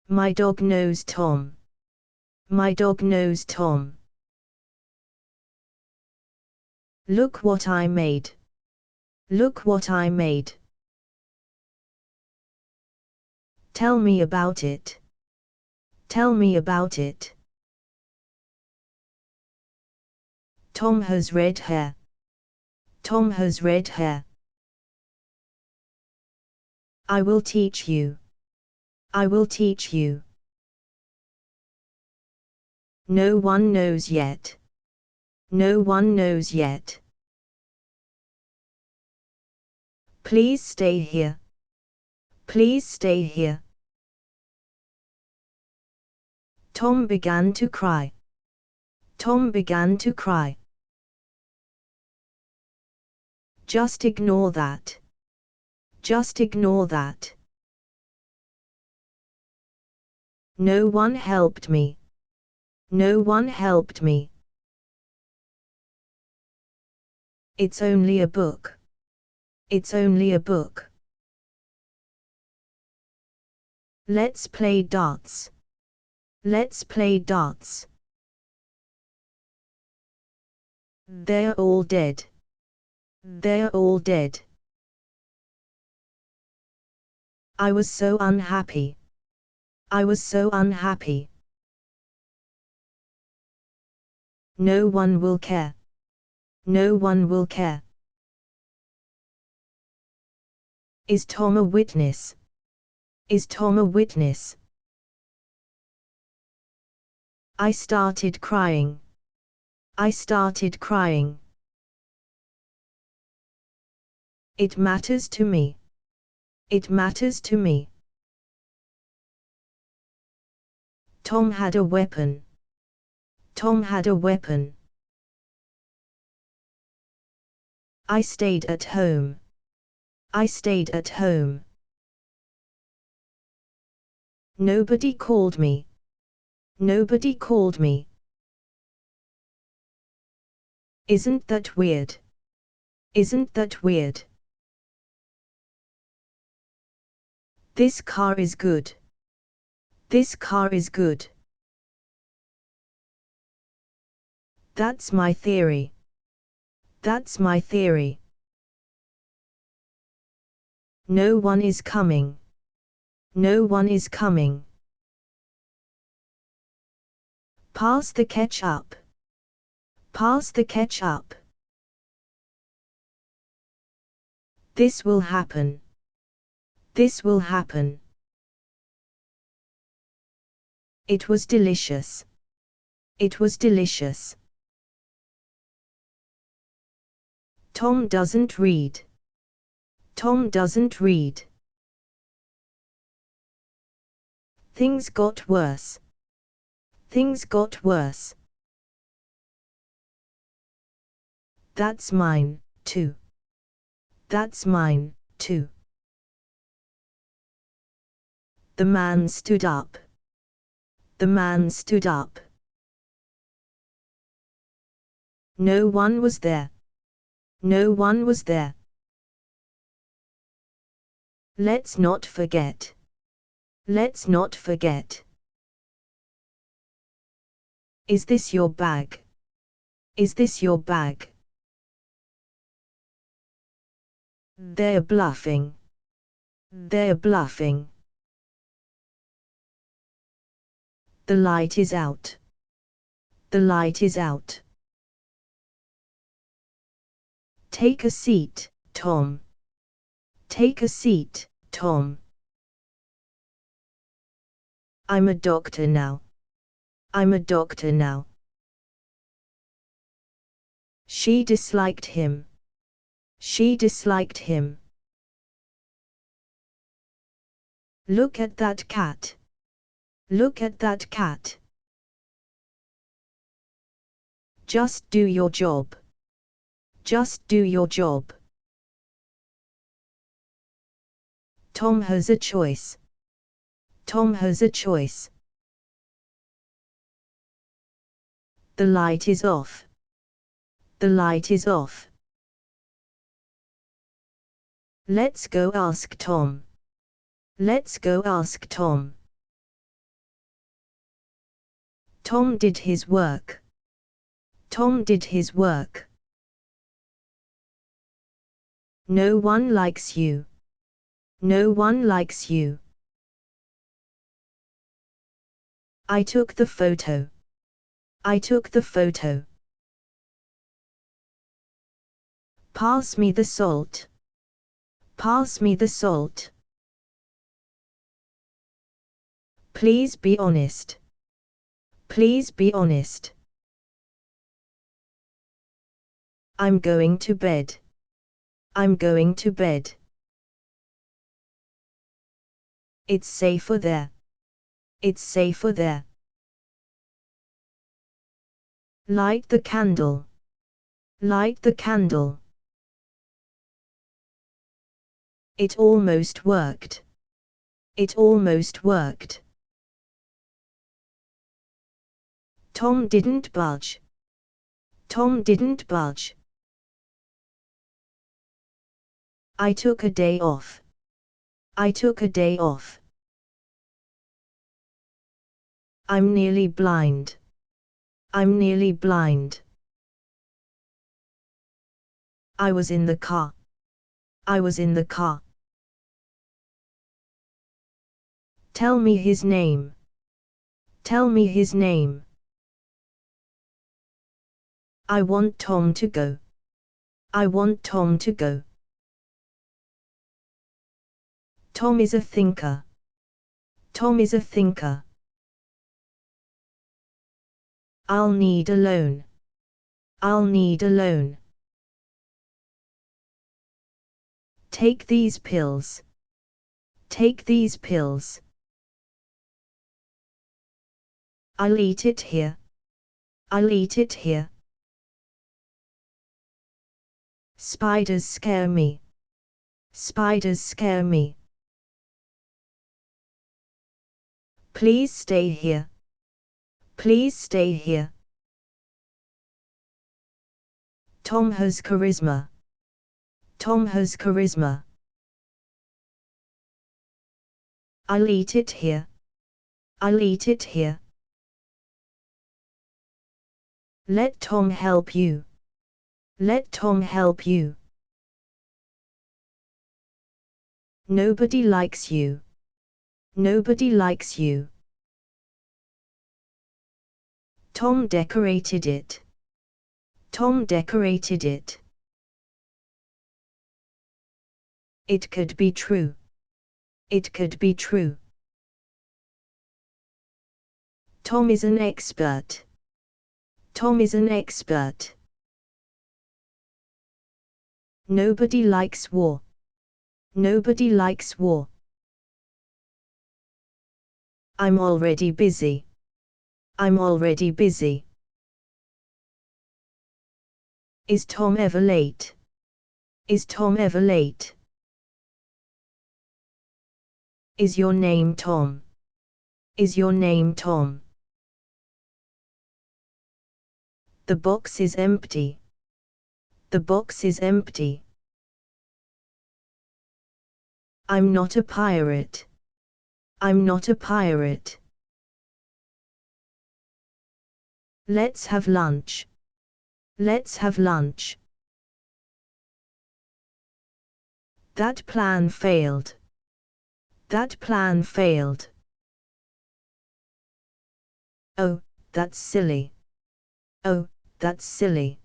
My dog knows Tom. My dog knows Tom. Look what I made. Look what I made. Tell me about it. Tell me about it. Tom has red hair. Tom has red hair. I will teach you. I will teach you. No one knows yet. No one knows yet. Please stay here. Please stay here. Tom began to cry. Tom began to cry. Just ignore that. Just ignore that. No one helped me. No one helped me. It's only a book. It's only a book. Let's play darts. Let's play darts. They're all dead. They're all dead. I was so unhappy. I was so unhappy. No one will care. No one will care. Is Tom a witness? Is Tom a witness? I started crying. I started crying. It matters to me. It matters to me. Tom had a weapon. Tom had a weapon. I stayed at home. I stayed at home. Nobody called me. Nobody called me. Isn't that weird? Isn't that weird? This car is good. This car is good. That's my theory. That's my theory. No one is coming. No one is coming. Pass the ketchup. Pass the ketchup. This will happen. This will happen. It was delicious. It was delicious. Tom doesn't read. Tom doesn't read. Things got worse. Things got worse. That's mine, too. That's mine, too. The man stood up. The man stood up. No one was there. No one was there. Let's not forget. Let's not forget. Is this your bag? Is this your bag? They're bluffing. They're bluffing. The light is out. The light is out. Take a seat, Tom. Take a seat, Tom. I'm a doctor now. I'm a doctor now. She disliked him. She disliked him. Look at that cat. Look at that cat. Just do your job. Just do your job. Tom has a choice. Tom has a choice. The light is off. The light is off. Let's go ask Tom. Let's go ask Tom. Tom did his work. Tom did his work. No one likes you. No one likes you. I took the photo. I took the photo. Pass me the salt. Pass me the salt. Please be honest. Please be honest. I'm going to bed. I'm going to bed. It's safer there. It's safer there. Light the candle. Light the candle. It almost worked. It almost worked. Tom didn't budge. Tom didn't budge. I took a day off. I took a day off. I'm nearly blind. I'm nearly blind. I was in the car. I was in the car. Tell me his name. Tell me his name. I want Tom to go. I want Tom to go. Tom is a thinker. Tom is a thinker. I'll need a loan. I'll need a loan. Take these pills. Take these pills. I'll eat it here. I'll eat it here. Spiders scare me. Spiders scare me. Please stay here. Please stay here. Tom has charisma. Tom has charisma. I'll eat it here. I'll eat it here. Let Tom help you. Let Tom help you. Nobody likes you. Nobody likes you. Tom decorated it. Tom decorated it. It could be true. It could be true. Tom is an expert. Tom is an expert. Nobody likes war. Nobody likes war. I'm already busy. I'm already busy. Is Tom ever late? Is Tom ever late? Is your name Tom? Is your name Tom? The box is empty. The box is empty. I'm not a pirate. I'm not a pirate. Let's have lunch. Let's have lunch. That plan failed. That plan failed. Oh, that's silly. Oh, that's silly.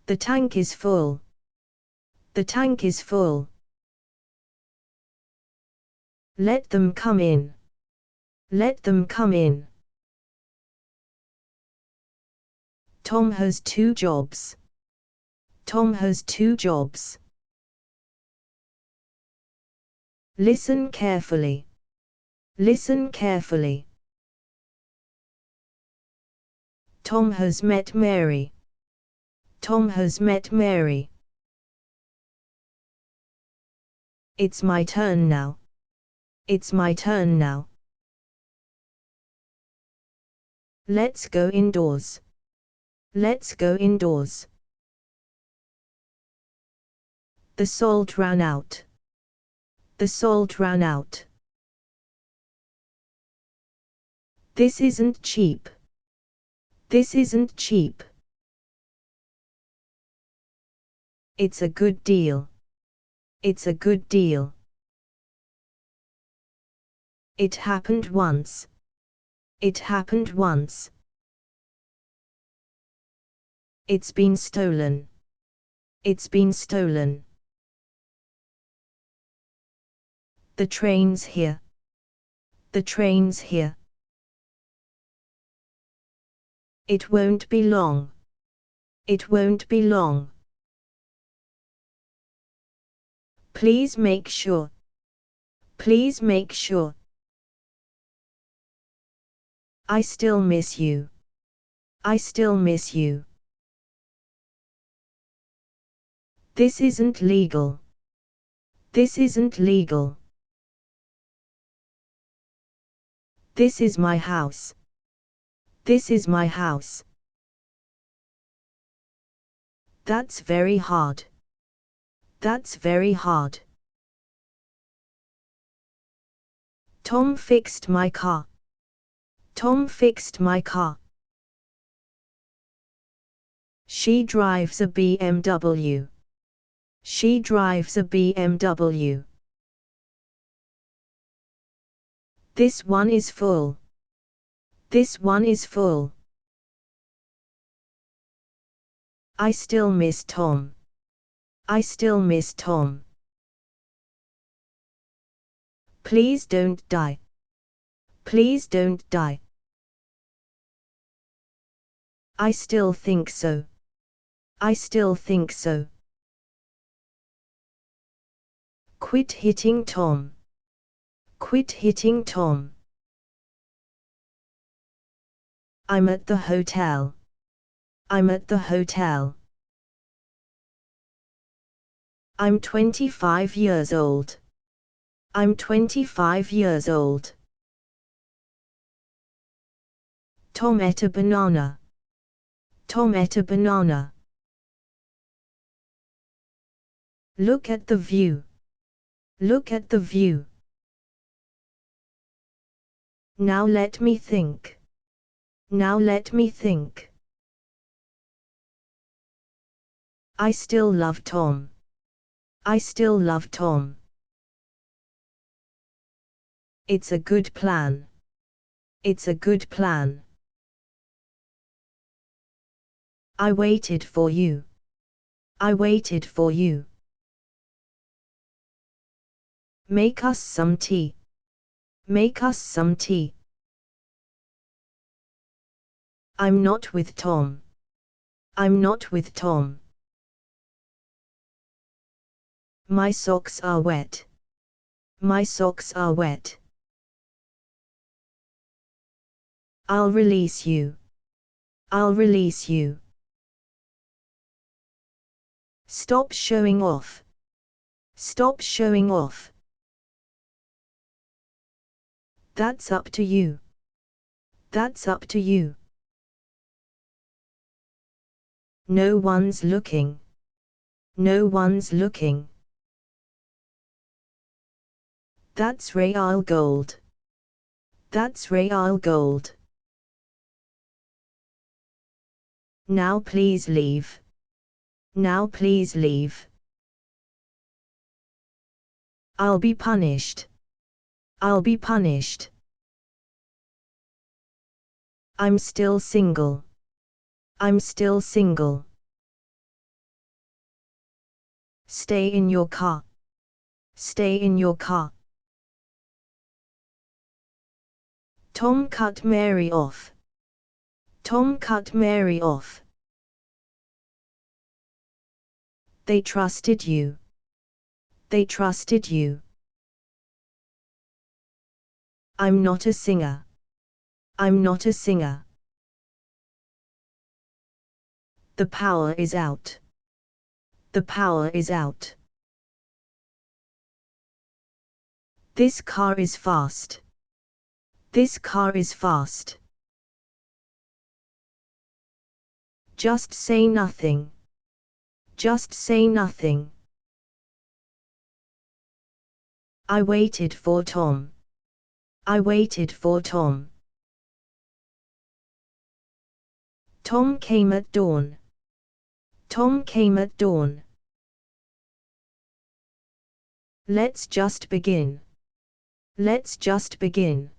The tank is full. The tank is full. Let them come in. Let them come in. Tom has 2 jobs. Tom has 2 jobs. Listen carefully. Listen carefully. Tom has met Mary. Tom has met Mary. It's my turn now. It's my turn now. Let's go indoors. Let's go indoors. The salt ran out. The salt ran out. This isn't cheap. This isn't cheap. It's a good deal. It's a good deal. It happened once. It happened once. It's been stolen. It's been stolen. The train's here. The train's here. It won't be long. It won't be long. Please make sure. Please make sure. I still miss you. I still miss you. This isn't legal. This isn't legal. This is my house. This is my house. That's very hard. That's very hard. Tom fixed my car. Tom fixed my car. She drives a BMW. She drives a BMW. This one is full. This one is full. I still miss Tom. I still miss Tom. Please don't die. Please don't die. I still think so. I still think so. Quit hitting Tom. Quit hitting Tom. I'm at the hotel. I'm at the hotel. I'm 25 years old. I'm 25 years old. Tom ate a banana. Tom ate a banana. Look at the view. Look at the view. Now let me think. Now let me think. I still love Tom. I still love Tom. It's a good plan. It's a good plan. I waited for you. I waited for you. Make us some tea. Make us some tea. I'm not with Tom. I'm not with Tom. My socks are wet. My socks are wet. I'll release you. I'll release you. Stop showing off. Stop showing off. That's up to you. That's up to you. No one's looking. No one's looking. That's real gold. That's real gold. Now please leave. Now please leave. I'll be punished. I'll be punished. I'm still single. I'm still single. Stay in your car. Stay in your car. Tom cut Mary off. Tom cut Mary off. They trusted you. They trusted you. I'm not a singer. I'm not a singer. The power is out. The power is out. This car is fast. This car is fast. Just say nothing. Just say nothing. I waited for Tom. I waited for Tom. Tom came at dawn. Tom came at dawn. Let's just begin. Let's just begin.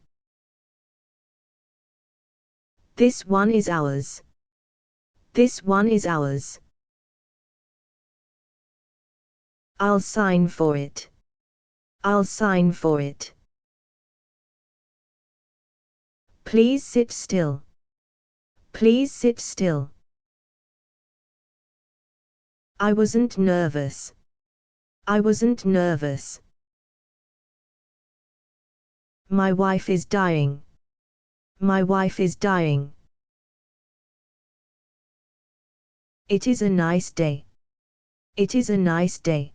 This one is ours. This one is ours. I'll sign for it. I'll sign for it. Please sit still. Please sit still. I wasn't nervous. I wasn't nervous. My wife is dying. My wife is dying. It is a nice day. It is a nice day.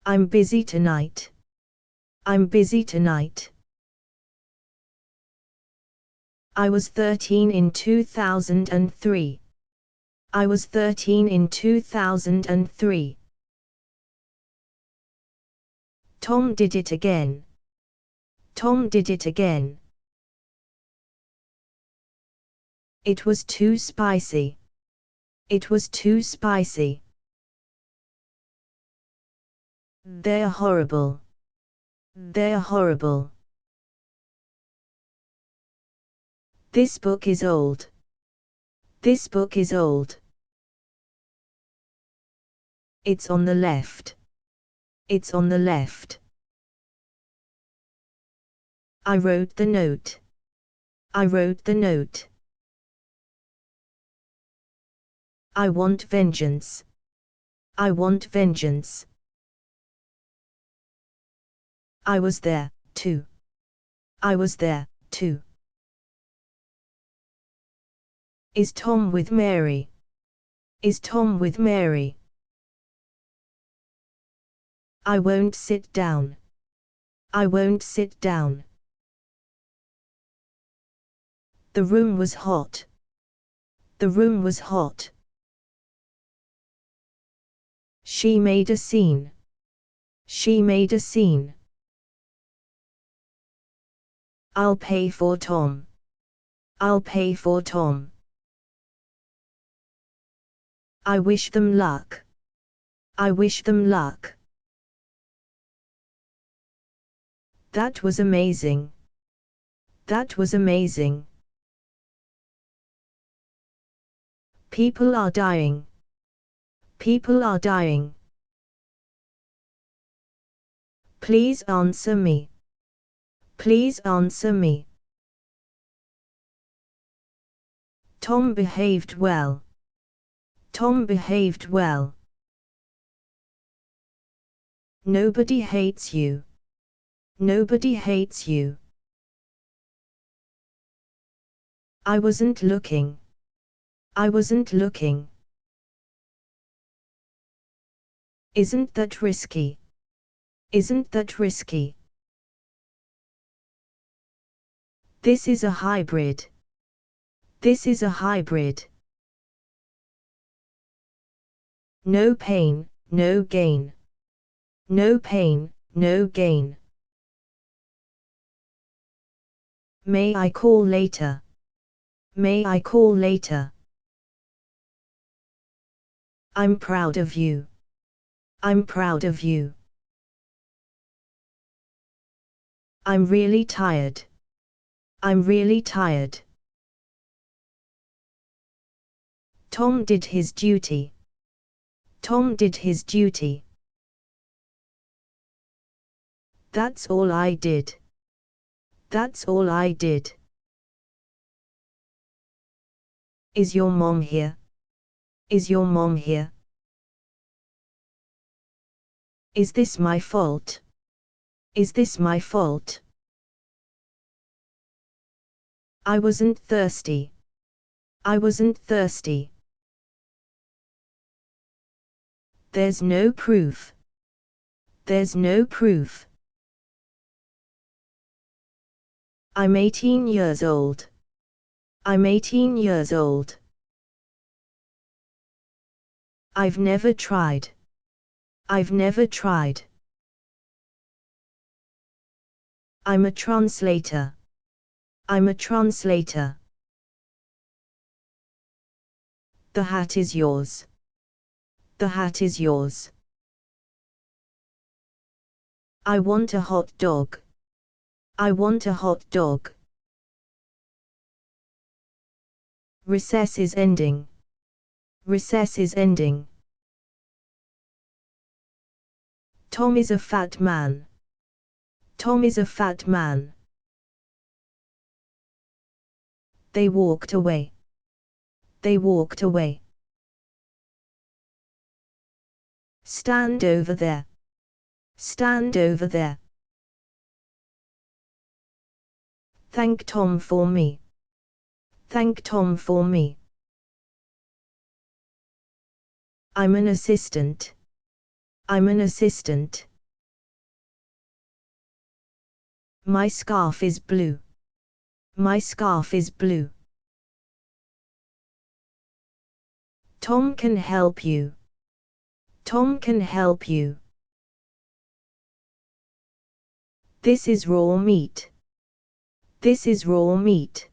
I'm busy tonight. I'm busy tonight. I was 13 in 2003. I was 13 in 2003. Tom did it again. Tom did it again. It was too spicy. It was too spicy. They're horrible. They're horrible. This book is old. This book is old. It's on the left. It's on the left. I wrote the note. I wrote the note. I want vengeance. I want vengeance. I was there, too. I was there, too. Is Tom with Mary? Is Tom with Mary? I won't sit down. I won't sit down. The room was hot. The room was hot. She made a scene. She made a scene. I'll pay for Tom. I'll pay for Tom. I wish them luck. I wish them luck. That was amazing. That was amazing. People are dying. People are dying. Please answer me. Please answer me. Tom behaved well. Tom behaved well. Nobody hates you. Nobody hates you. I wasn't looking. I wasn't looking. Isn't that risky? Isn't that risky? This is a hybrid. This is a hybrid. No pain, no gain. No pain, no gain. May I call later? May I call later? I'm proud of you. I'm proud of you. I'm really tired. I'm really tired. Tom did his duty. Tom did his duty. That's all I did. That's all I did. Is your mom here? Is your mom here? Is this my fault? Is this my fault? I wasn't thirsty. I wasn't thirsty. There's no proof. There's no proof. I'm 18 years old. I'm 18 years old. I've never tried. I've never tried. I'm a translator. I'm a translator. The hat is yours. The hat is yours. I want a hot dog. I want a hot dog. Recess is ending. Recess is ending. Tom is a fat man. Tom is a fat man. They walked away. They walked away. Stand over there. Stand over there. Thank Tom for me. Thank Tom for me. I'm an assistant. I'm an assistant. My scarf is blue. My scarf is blue. Tom can help you. Tom can help you. This is raw meat. This is raw meat.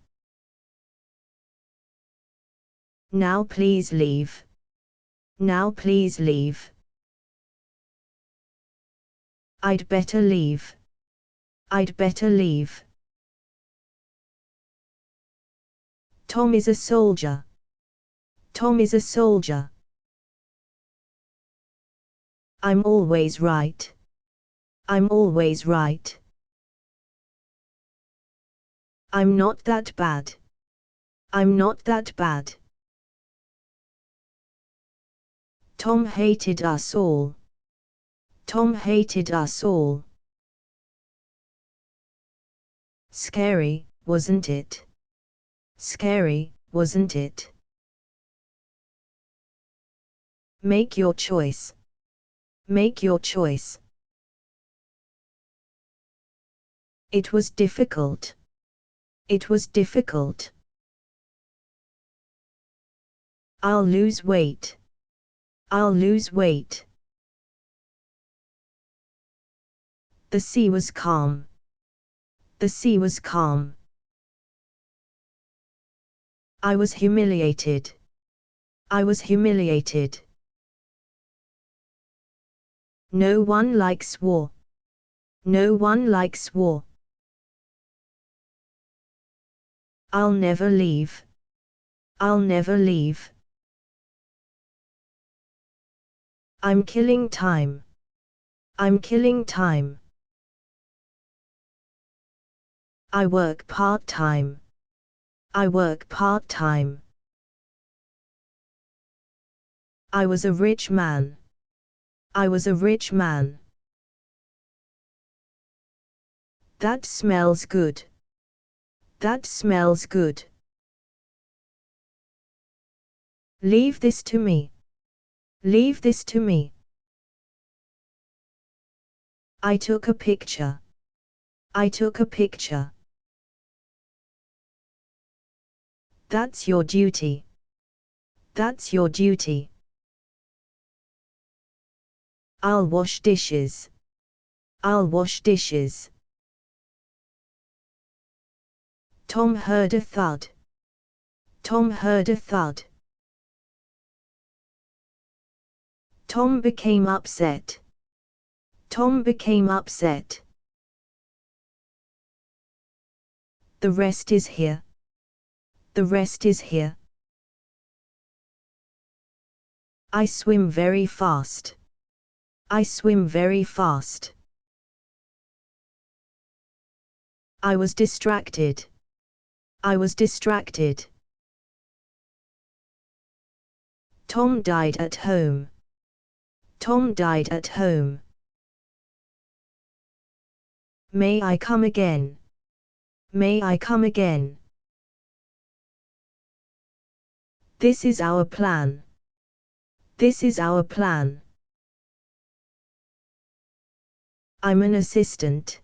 Now please leave. Now please leave. I'd better leave. I'd better leave. Tom is a soldier. Tom is a soldier. I'm always right. I'm always right. I'm not that bad. I'm not that bad. Tom hated us all. Tom hated us all. Scary, wasn't it? Scary, wasn't it? Make your choice. Make your choice. It was difficult. It was difficult. I'll lose weight. I'll lose weight. The sea was calm. The sea was calm. I was humiliated. I was humiliated. No one likes war. No one likes war. I'll never leave. I'll never leave. I'm killing time. I'm killing time. I work part-time. I work part-time. I was a rich man. I was a rich man. That smells good. That smells good. Leave this to me. Leave this to me. I took a picture. I took a picture. That's your duty. That's your duty. I'll wash dishes. I'll wash dishes. Tom heard a thud. Tom heard a thud. Tom became upset. Tom became upset. The rest is here. The rest is here. I swim very fast. I swim very fast. I was distracted. I was distracted. Tom died at home. Tom died at home. May I come again? May I come again? This is our plan. This is our plan. I'm an assistant.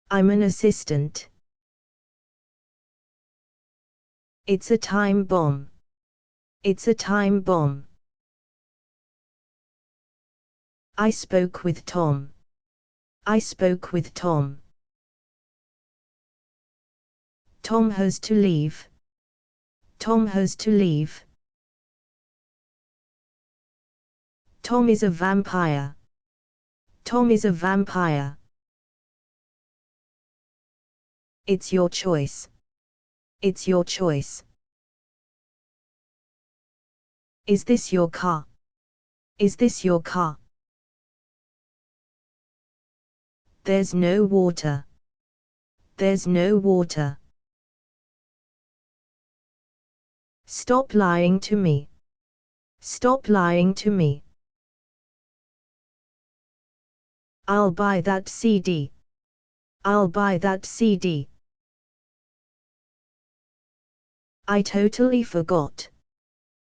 I'm an assistant. It's a time bomb. It's a time bomb. I spoke with Tom. I spoke with Tom. Tom has to leave. Tom has to leave. Tom is a vampire. Tom is a vampire. It's your choice. It's your choice. Is this your car? Is this your car? There's no water. There's no water. Stop lying to me. Stop lying to me. I'll buy that CD. I'll buy that CD. I totally forgot.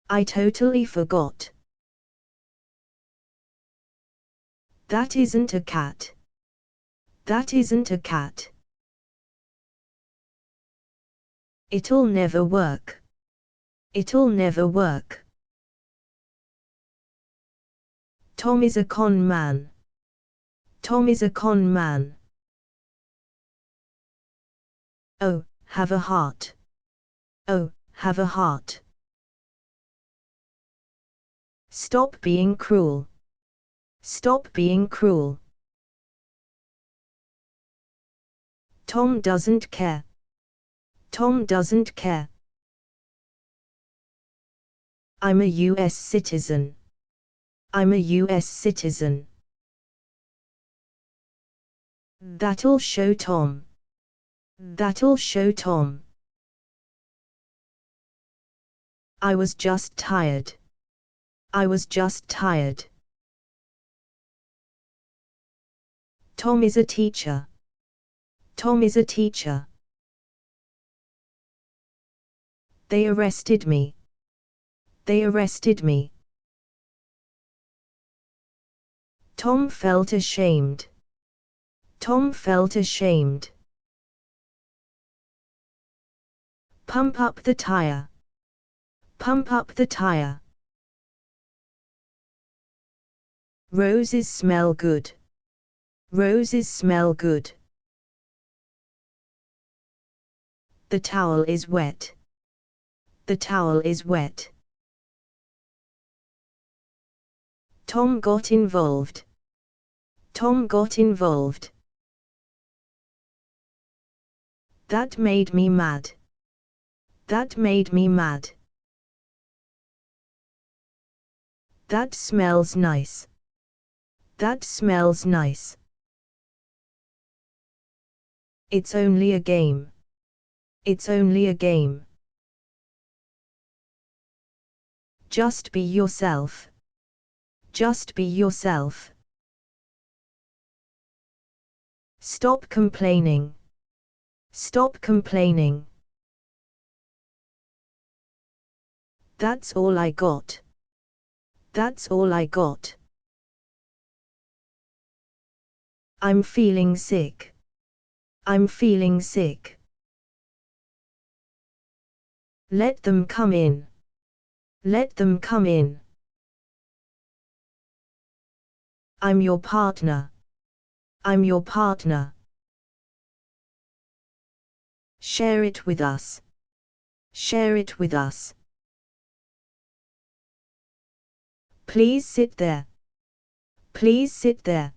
I totally forgot. That isn't a cat. That isn't a cat. It'll never work. It'll never work. Tom is a con man. Tom is a con man. Oh, have a heart. Oh, have a heart. Stop being cruel. Stop being cruel. Tom doesn't care. Tom doesn't care. I'm a US citizen. I'm a US citizen. That'll show Tom. That'll show Tom. I was just tired. I was just tired. Tom is a teacher. Tom is a teacher. They arrested me. They arrested me. Tom felt ashamed. Tom felt ashamed. Pump up the tire. Pump up the tire. Roses smell good. Roses smell good. The towel is wet. The towel is wet. Tom got involved. Tom got involved. That made me mad. That made me mad. That smells nice. That smells nice. It's only a game. It's only a game. Just be yourself. Just be yourself. Stop complaining. Stop complaining. That's all I got. That's all I got. I'm feeling sick. I'm feeling sick. Let them come in. Let them come in. I'm your partner. I'm your partner. Share it with us. Share it with us. Please sit there. Please sit there.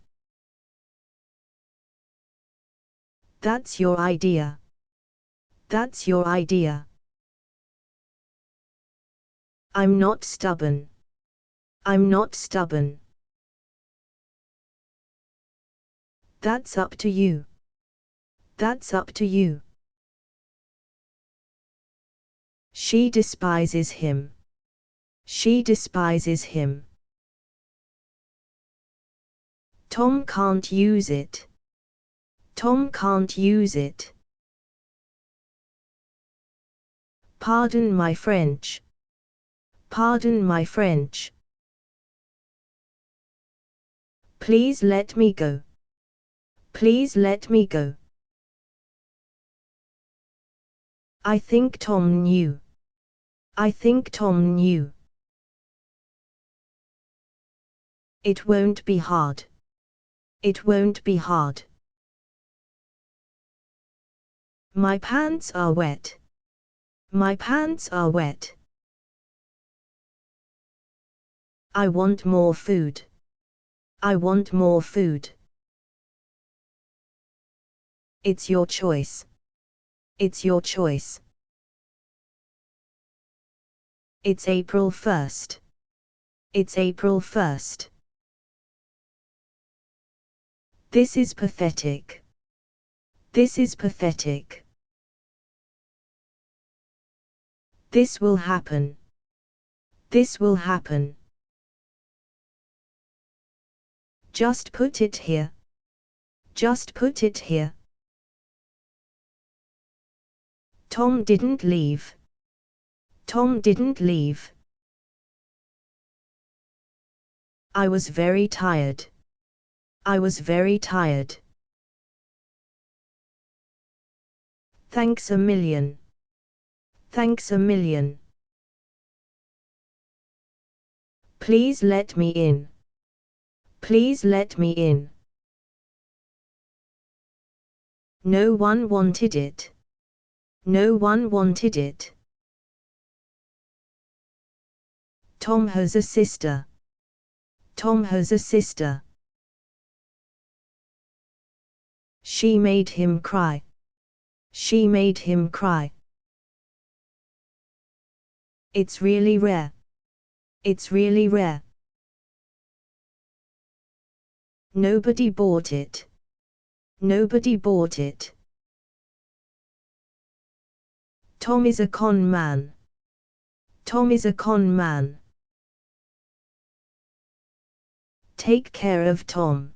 That's your idea. That's your idea. I'm not stubborn. I'm not stubborn. That's up to you. That's up to you. She despises him. She despises him. Tom can't use it. Tom can't use it. Pardon my French. Pardon my French. Please let me go. Please let me go. I think Tom knew. I think Tom knew. It won't be hard. It won't be hard. My pants are wet. My pants are wet. I want more food. I want more food. It's your choice. It's your choice. It's April 1st. It's April 1st. This is pathetic. This is pathetic. This will happen. This will happen. Just put it here. Just put it here. Tom didn't leave. Tom didn't leave. I was very tired. I was very tired. Thanks a million. Thanks a million. Please let me in. Please let me in. No one wanted it. No one wanted it. Tom has a sister. Tom has a sister. She made him cry. She made him cry. It's really rare. It's really rare. Nobody bought it. Nobody bought it. Tom is a con man. Tom is a con man. Take care of Tom.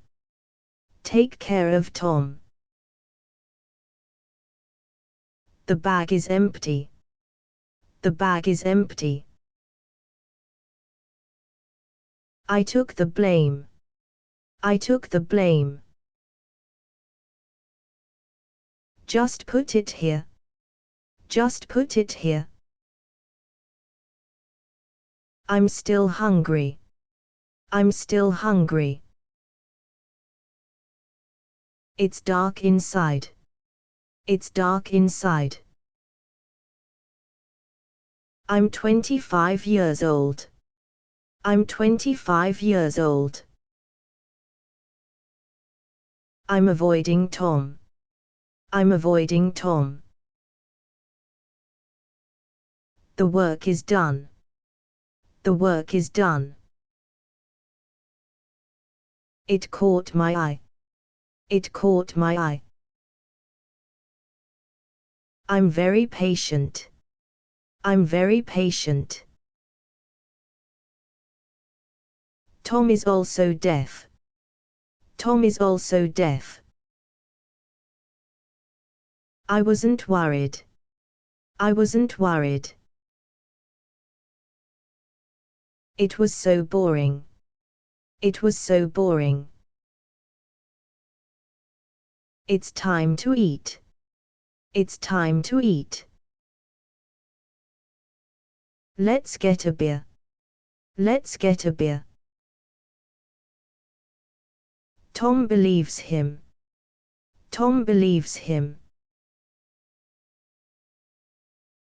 Take care of Tom. The bag is empty. The bag is empty. I took the blame. I took the blame. Just put it here. Just put it here. I'm still hungry. I'm still hungry. It's dark inside. It's dark inside. I'm 25 years old. I'm 25 years old. I'm avoiding Tom. I'm avoiding Tom. The work is done. The work is done. It caught my eye. It caught my eye. I'm very patient. I'm very patient. Tom is also deaf. Tom is also deaf. I wasn't worried. I wasn't worried. It was so boring. It was so boring. It's time to eat. It's time to eat. Let's get a beer. Let's get a beer. Tom believes him. Tom believes him.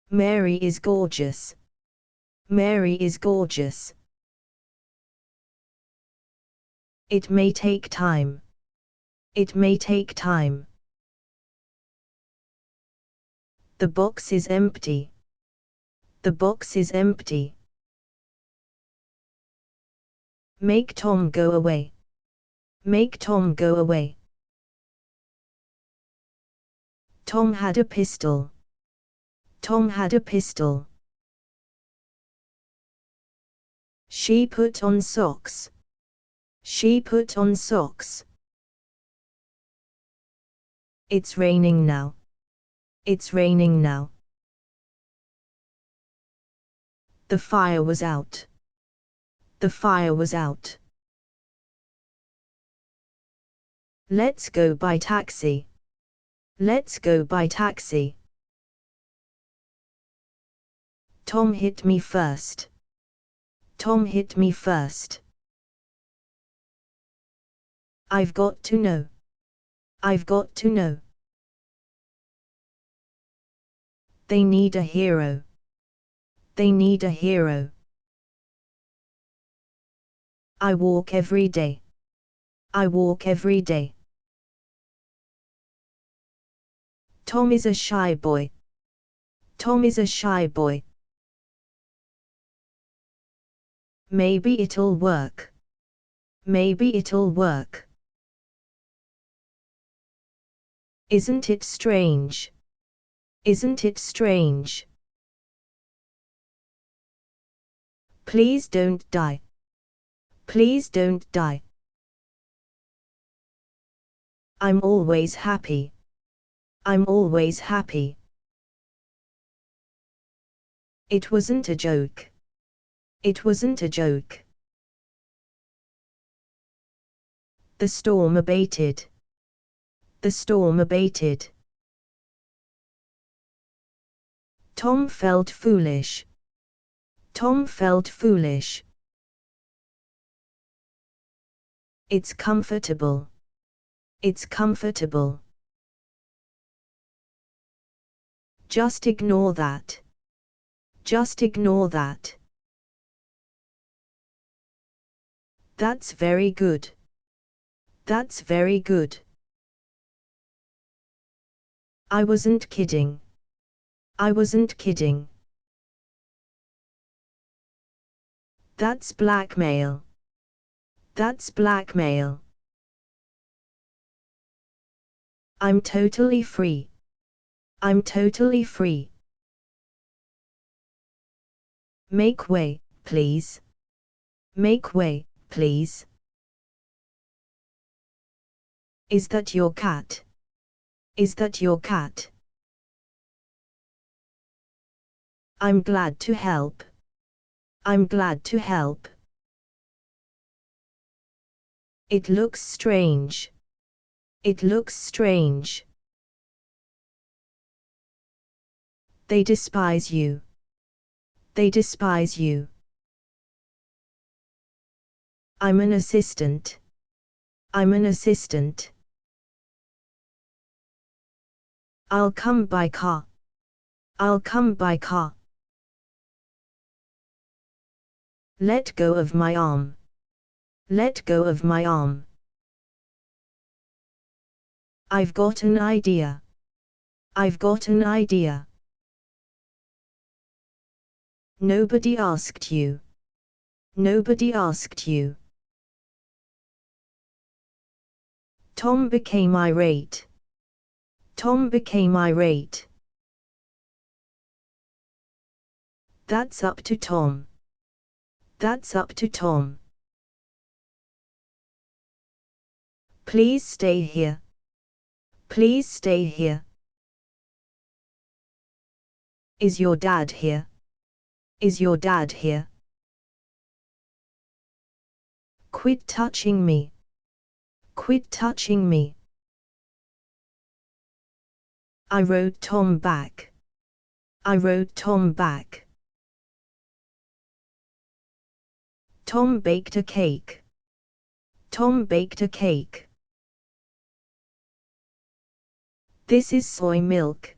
Mary is gorgeous. Mary is gorgeous. It may take time. It may take time. The box is empty. The box is empty. Make Tom go away. Make Tom go away. Tom had a pistol. Tom had a pistol. She put on socks. She put on socks. It's raining now. It's raining now. The fire was out. The fire was out. Let's go by taxi. Let's go by taxi. Tom hit me first. Tom hit me first. I've got to know. I've got to know. They need a hero. They need a hero. I walk every day. I walk every day. Tom is a shy boy. Tom is a shy boy. Maybe it'll work. Maybe it'll work. Isn't it strange? Isn't it strange? Please don't die. Please don't die. I'm always happy. I'm always happy. It wasn't a joke. It wasn't a joke. The storm abated. The storm abated. Tom felt foolish. Tom felt foolish. It's comfortable. It's comfortable. Just ignore that. Just ignore that. That's very good. That's very good. I wasn't kidding. I wasn't kidding. That's blackmail. That's blackmail. I'm totally free. I'm totally free. Make way, please. Make way, please. Is that your cat? Is that your cat? I'm glad to help. I'm glad to help. It looks strange. It looks strange. They despise you. They despise you. I'm an assistant. I'm an assistant. I'll come by car. I'll come by car. Let go of my arm. Let go of my arm. I've got an idea. I've got an idea. Nobody asked you. Nobody asked you. Tom became irate. Tom became irate. That's up to Tom. That's up to Tom. Please stay here. Please stay here. Is your dad here? Is your dad here? Quit touching me. Quit touching me. I wrote Tom back. I wrote Tom back. Tom baked a cake. Tom baked a cake. This is soy milk.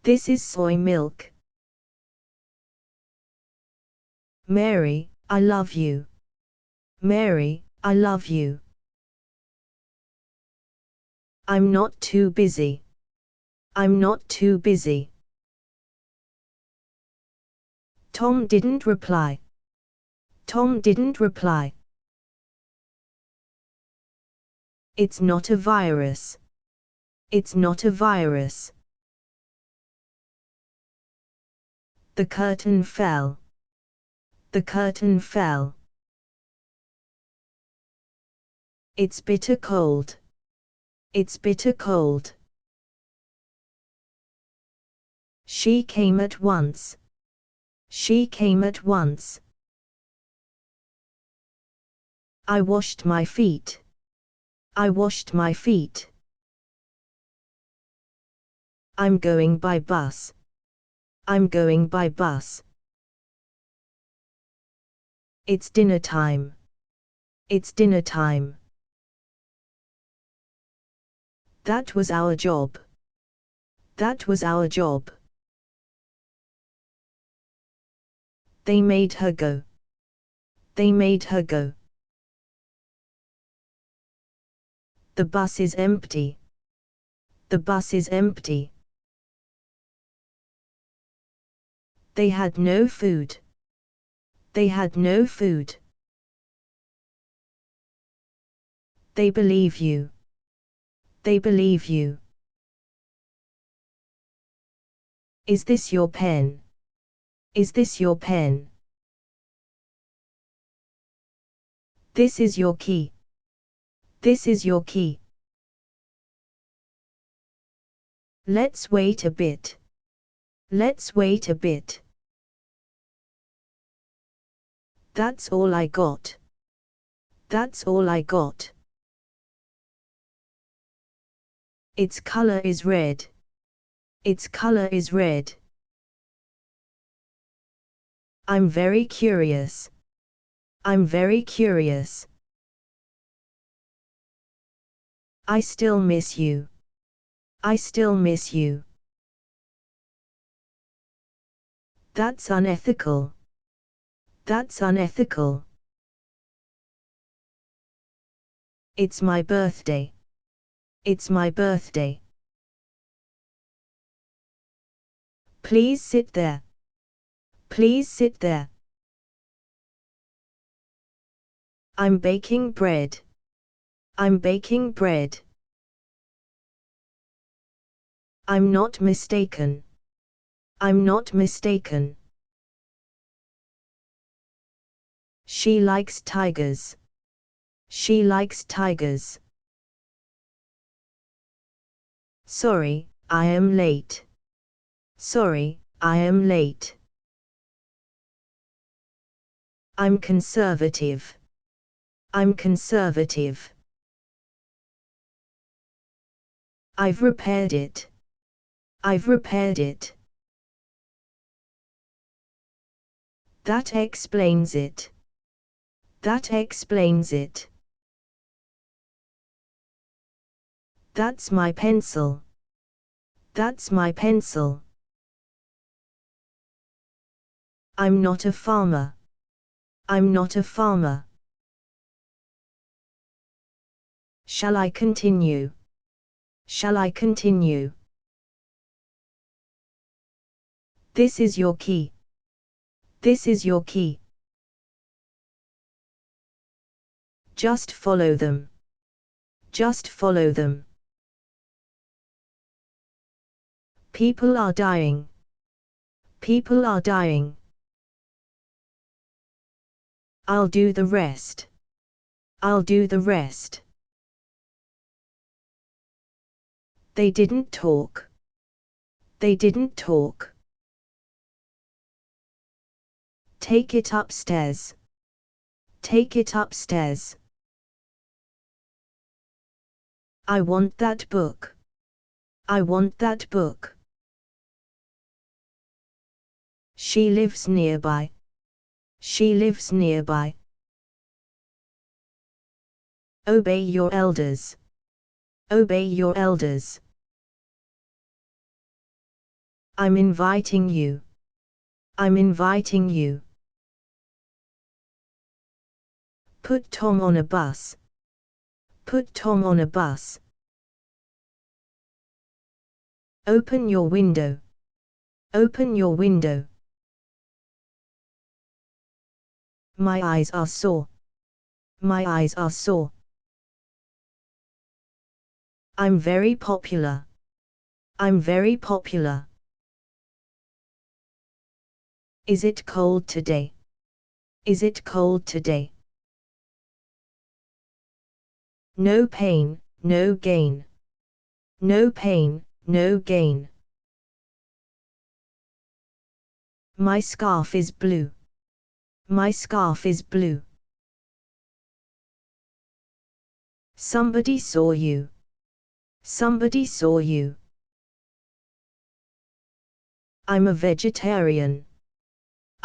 This is soy milk. Mary, I love you. Mary, I love you. I'm not too busy. I'm not too busy. Tom didn't reply. Tom didn't reply. It's not a virus. It's not a virus. The curtain fell. The curtain fell. It's bitter cold. It's bitter cold. She came at once. She came at once. I washed my feet. I washed my feet. I'm going by bus. I'm going by bus. It's dinner time. It's dinner time. That was our job. That was our job. They made her go. They made her go. The bus is empty. The bus is empty. They had no food. They had no food. They believe you. They believe you. Is this your pen? Is this your pen? This is your key. This is your key. Let's wait a bit. Let's wait a bit. That's all I got. That's all I got. Its color is red. Its color is red. I'm very curious. I'm very curious. I still miss you. I still miss you. That's unethical. That's unethical. It's my birthday. It's my birthday. Please sit there. Please sit there. I'm baking bread. I'm baking bread. I'm not mistaken. I'm not mistaken. She likes tigers. She likes tigers. Sorry, I am late. Sorry, I am late. I'm conservative. I'm conservative. I've repaired it. I've repaired it. That explains it. That explains it. That's my pencil. That's my pencil. I'm not a farmer. I'm not a farmer. Shall I continue? Shall I continue? This is your key. This is your key. Just follow them. Just follow them. People are dying. People are dying. I'll do the rest. I'll do the rest. They didn't talk. They didn't talk. Take it upstairs. Take it upstairs. I want that book. I want that book. She lives nearby. She lives nearby. Obey your elders. Obey your elders. I'm inviting you. I'm inviting you. Put Tom on a bus. Put Tom on a bus. Open your window. Open your window. My eyes are sore. My eyes are sore. I'm very popular. I'm very popular. Is it cold today? Is it cold today? No pain, no gain. No pain, no gain. My scarf is blue. My scarf is blue. Somebody saw you. Somebody saw you. I'm a vegetarian.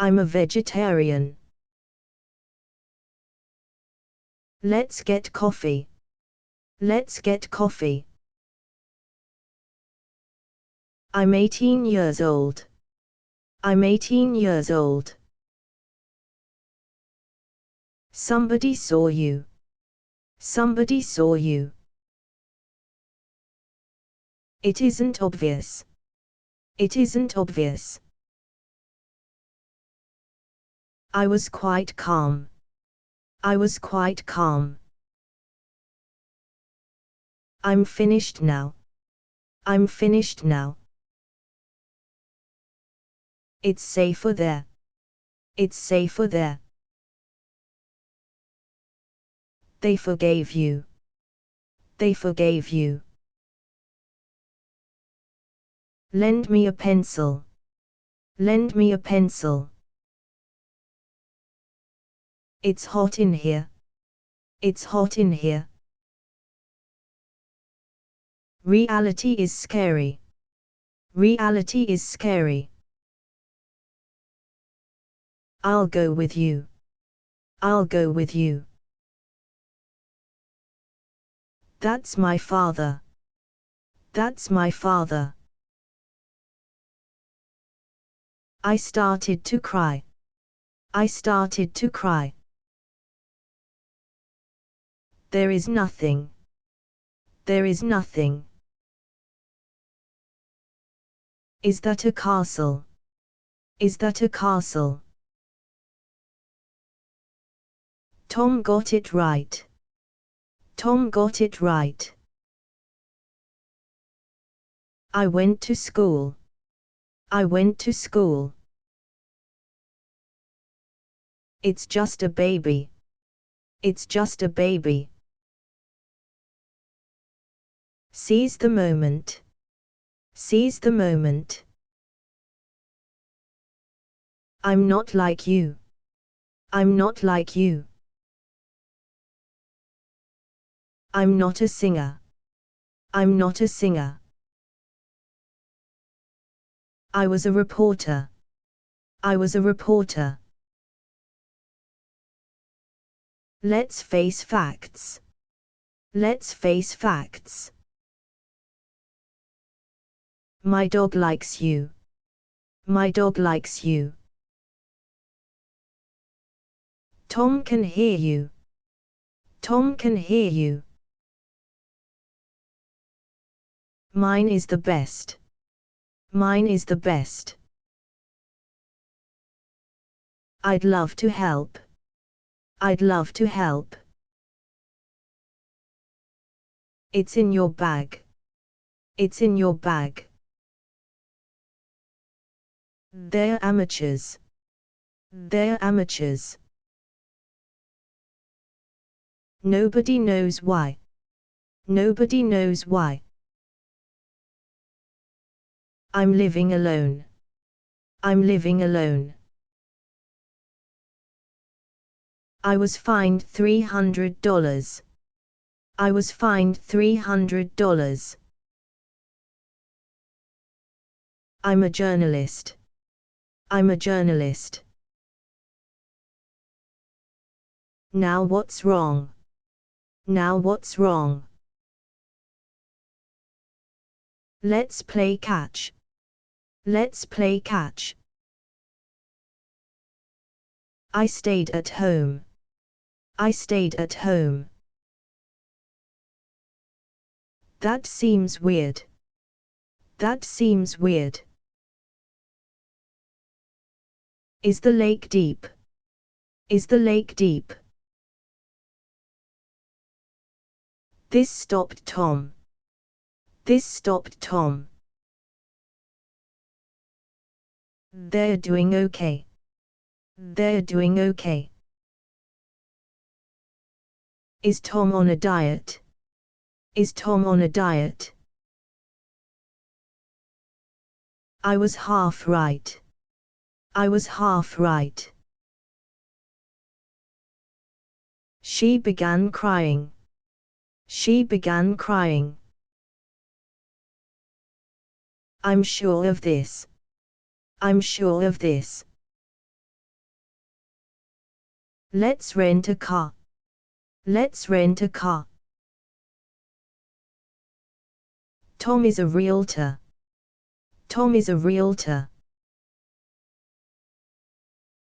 I'm a vegetarian. Let's get coffee. Let's get coffee. I'm 18 years old. I'm 18 years old. Somebody saw you. Somebody saw you. It isn't obvious. It isn't obvious. I was quite calm. I was quite calm. I'm finished now. I'm finished now. It's safer there. It's safer there. They forgave you. They forgave you. Lend me a pencil. Lend me a pencil. It's hot in here. It's hot in here. Reality is scary. Reality is scary. I'll go with you. I'll go with you. That's my father. That's my father. I started to cry. I started to cry. There is nothing. There is nothing. Is that a castle? Is that a castle? Tom got it right. Tom got it right. I went to school. I went to school. It's just a baby. It's just a baby. Seize the moment. Seize the moment. I'm not like you. I'm not like you. I'm not a singer. I'm not a singer. I was a reporter. I was a reporter. Let's face facts. Let's face facts. My dog likes you. My dog likes you. Tom can hear you. Tom can hear you. Mine is the best. Mine is the best. I'd love to help. I'd love to help. It's in your bag. It's in your bag. They're amateurs. They're amateurs. Nobody knows why. Nobody knows why. I'm living alone. I'm living alone. I was fined $300. I was fined $300. I'm a journalist. I'm a journalist. Now what's wrong? Now what's wrong? Let's play catch. Let's play catch. I stayed at home. I stayed at home. That seems weird. That seems weird. Is the lake deep? Is the lake deep? This stopped Tom. This stopped Tom. They're doing okay. They're doing okay. Is Tom on a diet? Is Tom on a diet? I was half right. I was half right. She began crying. She began crying. I'm sure of this. I'm sure of this. Let's rent a car. Let's rent a car. Tom is a realtor. Tom is a realtor.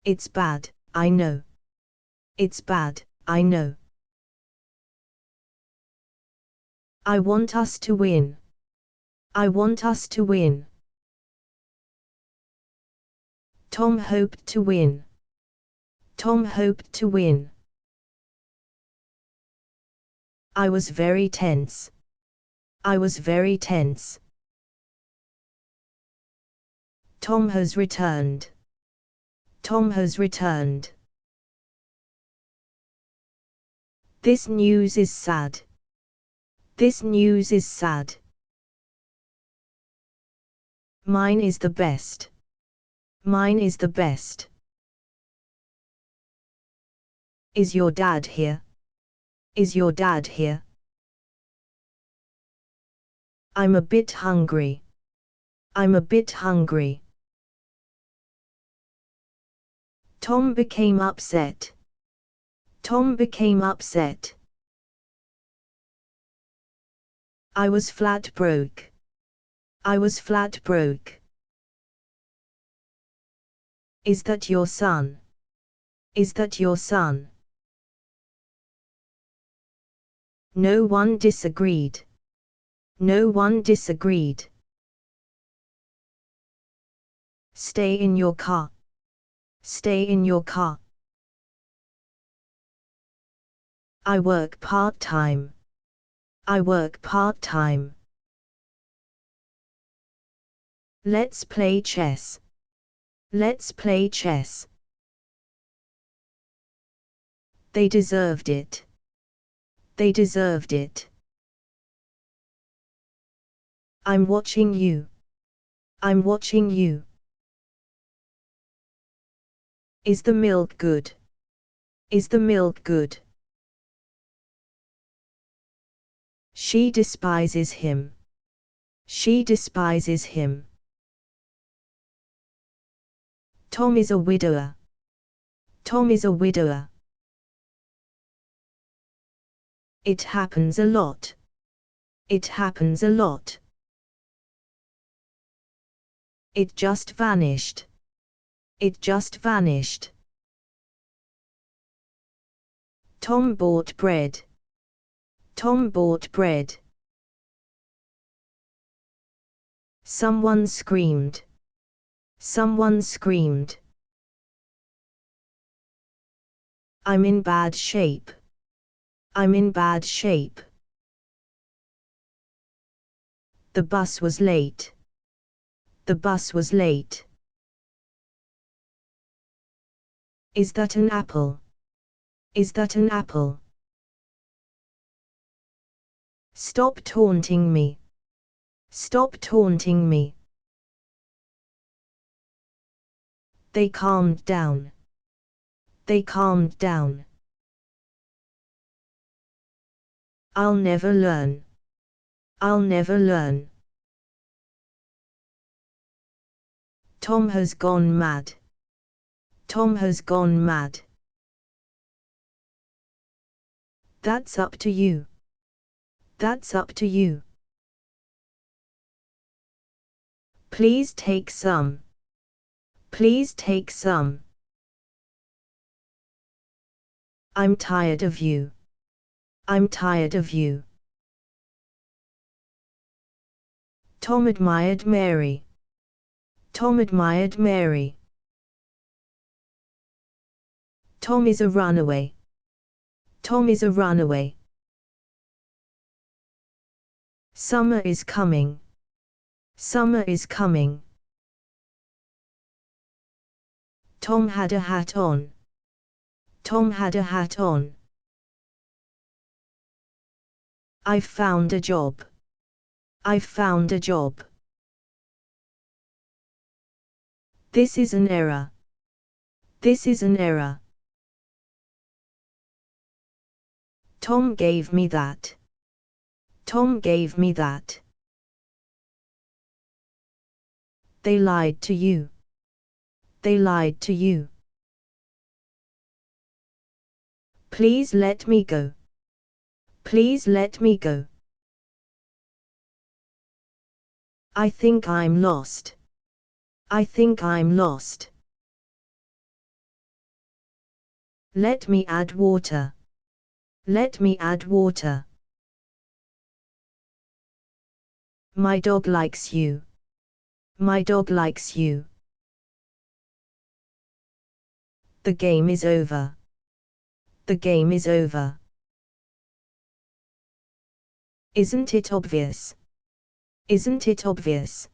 It's bad, I know. It's bad, I know. I want us to win. I want us to win. Tom hoped to win. Tom hoped to win. I was very tense. I was very tense. Tom has returned. Tom has returned. This news is sad. This news is sad. Mine is the best. Mine is the best. Is your dad here? Is your dad here? I'm a bit hungry. I'm a bit hungry. Tom became upset. Tom became upset. I was flat broke. I was flat broke. Is that your son? Is that your son? No one disagreed. No one disagreed. Stay in your car. Stay in your car. I work part-time. I work part-time. Let's play chess. Let's play chess. They deserved it. They deserved it. I'm watching you. I'm watching you. Is the milk good? Is the milk good? She despises him. She despises him. Tom is a widower. Tom is a widower. It happens a lot. It happens a lot. It just vanished. It just vanished. Tom bought bread. Tom bought bread. Someone screamed. Someone screamed. I'm in bad shape. I'm in bad shape. The bus was late. The bus was late. Is that an apple? Is that an apple? Stop taunting me. Stop taunting me. They calmed down. They calmed down. I'll never learn. I'll never learn. Tom has gone mad. Tom has gone mad. That's up to you. That's up to you. Please take some. Please take some. I'm tired of you. I'm tired of you. Tom admired Mary. Tom admired Mary. Tom is a runaway. Tom is a runaway. Summer is coming. Summer is coming. Tom had a hat on. Tom had a hat on. I found a job. I found a job. This is an error. This is an error. Tom gave me that. Tom gave me that. They lied to you. They lied to you. Please let me go. Please let me go. I think I'm lost. I think I'm lost. Let me add water. Let me add water. My dog likes you. My dog likes you. The game is over. The game is over. Isn't it obvious? Isn't it obvious?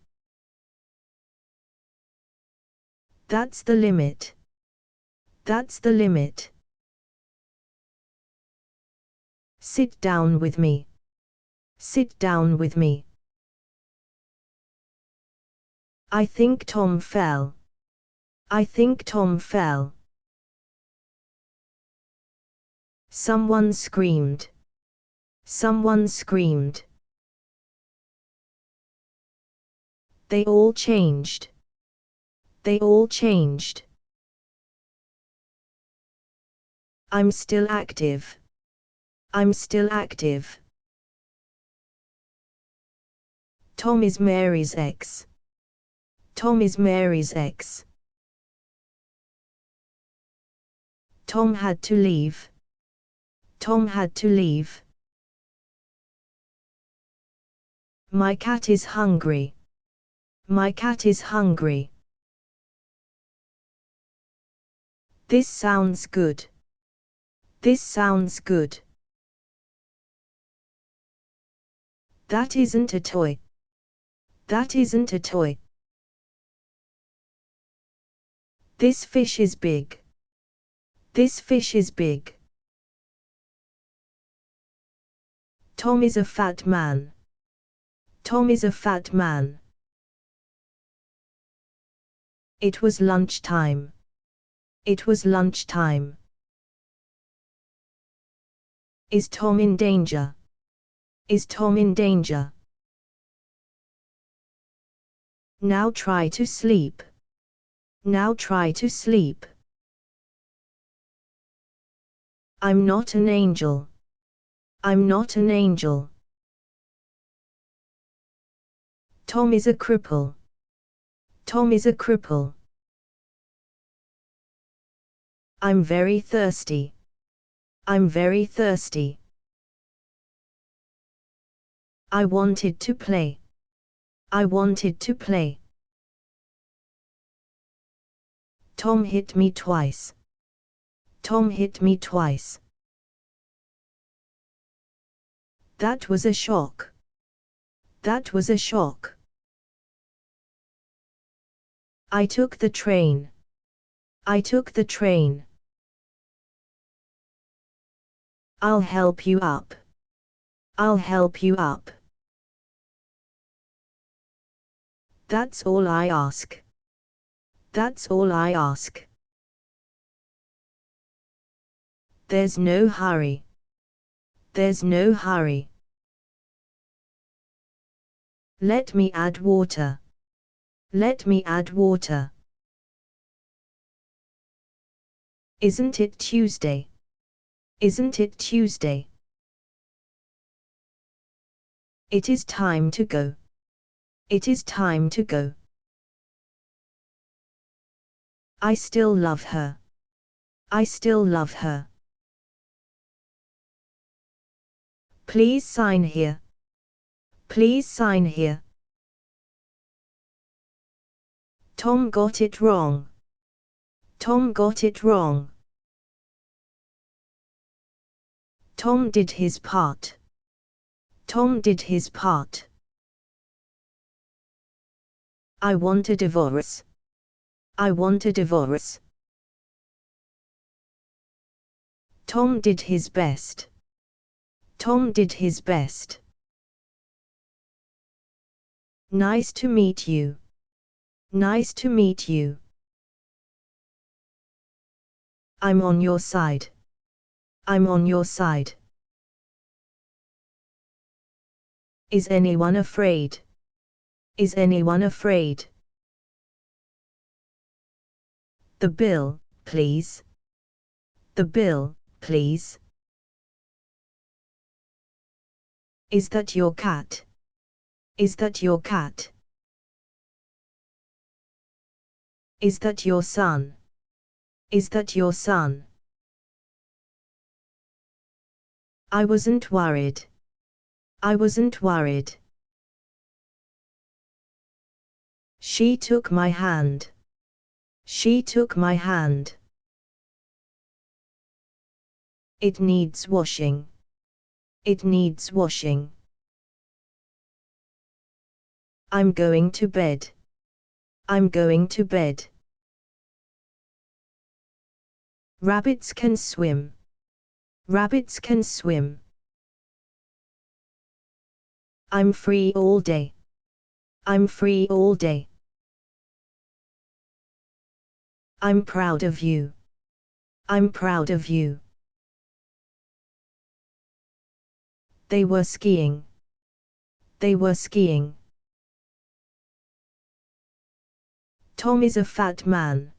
That's the limit. That's the limit. Sit down with me. Sit down with me. I think Tom fell. I think Tom fell. Someone screamed. Someone screamed. They all changed. They all changed. I'm still active. I'm still active. Tom is Mary's ex. Tom is Mary's ex. Tom had to leave. Tom had to leave. My cat is hungry. My cat is hungry. This sounds good. This sounds good. That isn't a toy. That isn't a toy. This fish is big. This fish is big. Tom is a fat man. Tom is a fat man. It was lunchtime. It was lunchtime. Is Tom in danger? Is Tom in danger? Now try to sleep. Now try to sleep. I'm not an angel. I'm not an angel. Tom is a cripple. Tom is a cripple. I'm very thirsty. I'm very thirsty. I wanted to play. I wanted to play. Tom hit me twice. Tom hit me twice. That was a shock. That was a shock. I took the train. I took the train. I'll help you up. I'll help you up. That's all I ask. That's all I ask. There's no hurry. There's no hurry. Let me add water. Let me add water. Isn't it Tuesday? Isn't it Tuesday? It is time to go. It is time to go. I still love her. I still love her. Please sign here. Please sign here. Tom got it wrong. Tom got it wrong. Tom did his part. Tom did his part. I want a divorce. I want a divorce. Tom did his best. Tom did his best. Nice to meet you. Nice to meet you. I'm on your side. I'm on your side. Is anyone afraid? Is anyone afraid? The bill, please. The bill, please. Is that your cat? Is that your cat? Is that your son? Is that your son? I wasn't worried. I wasn't worried. She took my hand. She took my hand. It needs washing. It needs washing. I'm going to bed. I'm going to bed. Rabbits can swim. Rabbits can swim. I'm free all day. I'm free all day. I'm proud of you. I'm proud of you. They were skiing. They were skiing. Tom is a fat man.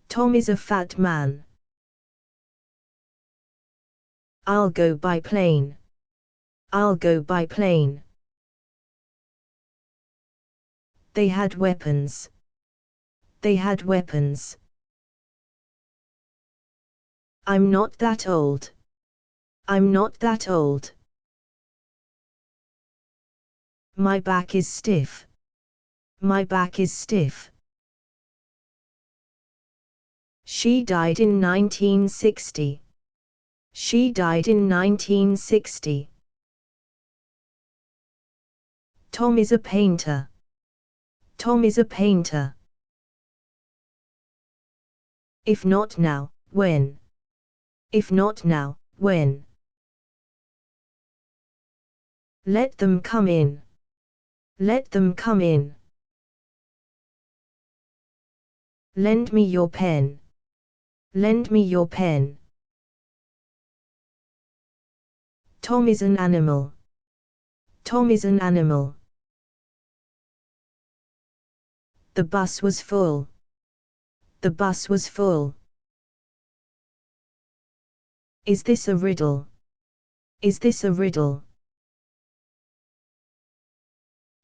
Tom is a fat man. I'll go by plane. I'll go by plane. They had weapons. They had weapons. I'm not that old. I'm not that old. My back is stiff. My back is stiff. She died in 1960. She died in 1960. Tom is a painter. Tom is a painter. If not now, when? If not now, when? Let them come in. Let them come in. Lend me your pen. Lend me your pen. Tom is an animal. Tom is an animal. The bus was full. The bus was full. Is this a riddle? Is this a riddle?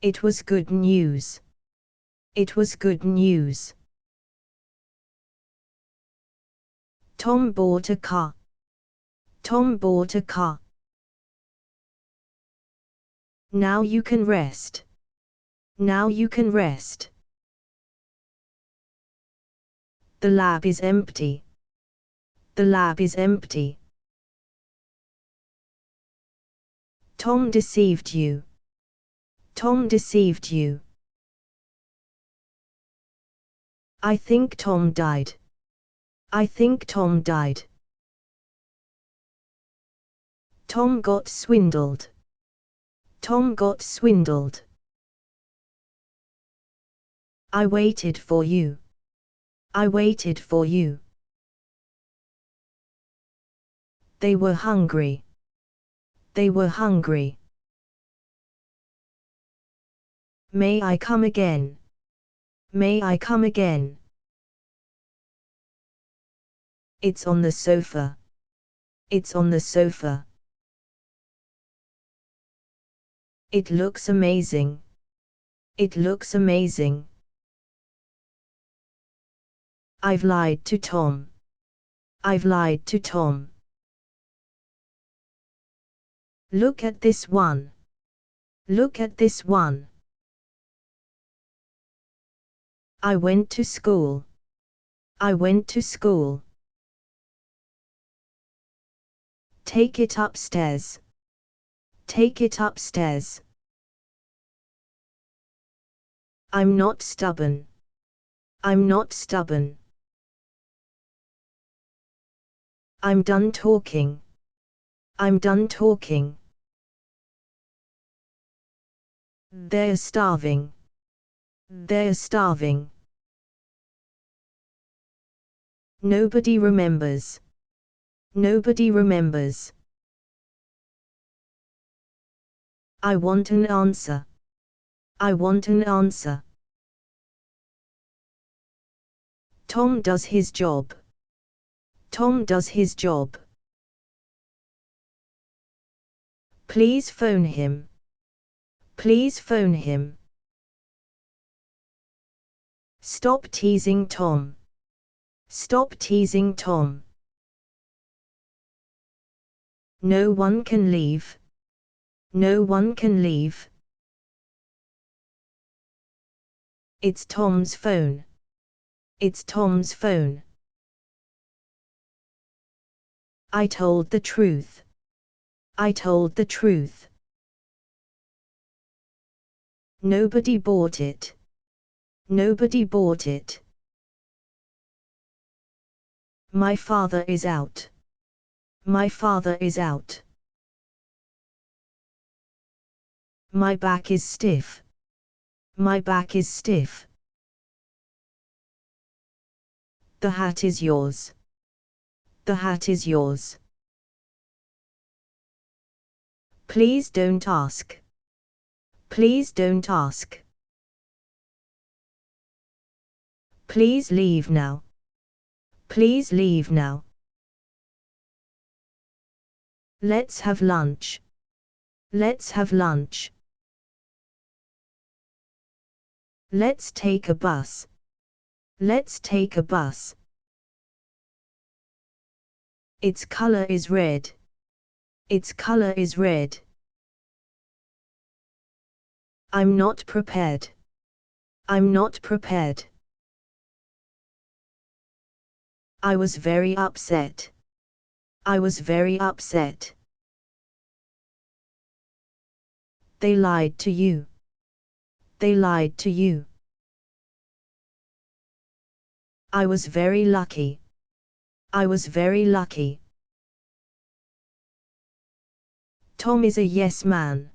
It was good news. It was good news. Tom bought a car. Tom bought a car. Now you can rest. Now you can rest. The lab is empty. The lab is empty. Tom deceived you. Tom deceived you. I think Tom died. I think Tom died. Tom got swindled. Tom got swindled. I waited for you. I waited for you. They were hungry. They were hungry. May I come again? May I come again? It's on the sofa. It's on the sofa. It looks amazing. It looks amazing. I've lied to Tom. I've lied to Tom. Look at this one. Look at this one. I went to school. I went to school. Take it upstairs. Take it upstairs. I'm not stubborn. I'm not stubborn. I'm done talking. I'm done talking. They're starving. They're starving. Nobody remembers. Nobody remembers. I want an answer. I want an answer. Tom does his job. Tom does his job. Please phone him. Please phone him. Stop teasing Tom. Stop teasing Tom. No one can leave. No one can leave. It's Tom's phone. It's Tom's phone. I told the truth. I told the truth. Nobody bought it. Nobody bought it. My father is out. My father is out. My back is stiff. My back is stiff. The hat is yours. The hat is yours. Please don't ask. Please don't ask. Please leave now. Please leave now. Let's have lunch. Let's have lunch. Let's take a bus. Let's take a bus. Its color is red. Its color is red. I'm not prepared. I'm not prepared. I was very upset. I was very upset. They lied to you. They lied to you. I was very lucky. I was very lucky. Tom is a yes man.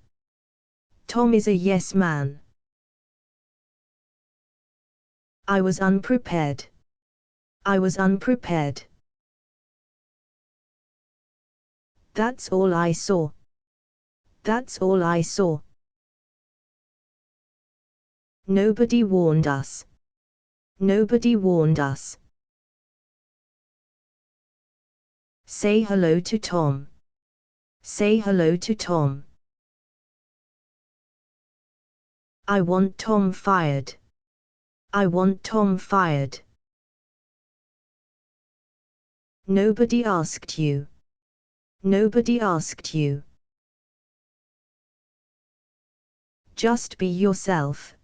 Tom is a yes man. I was unprepared. I was unprepared. That's all I saw. That's all I saw. Nobody warned us. Nobody warned us. Say hello to Tom. Say hello to Tom. I want Tom fired. I want Tom fired. Nobody asked you. Nobody asked you. Just be yourself.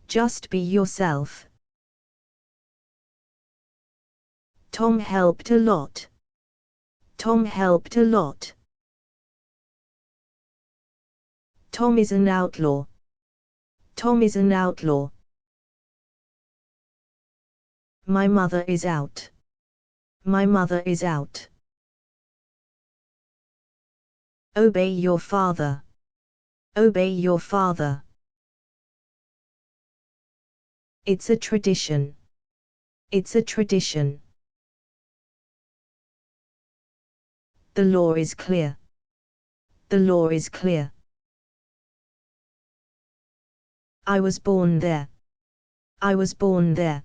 Just be yourself. Tom helped a lot. Tom helped a lot. Tom is an outlaw. Tom is an outlaw. My mother is out. My mother is out. Obey your father. Obey your father. It's a tradition. It's a tradition. The law is clear. The law is clear. I was born there. I was born there.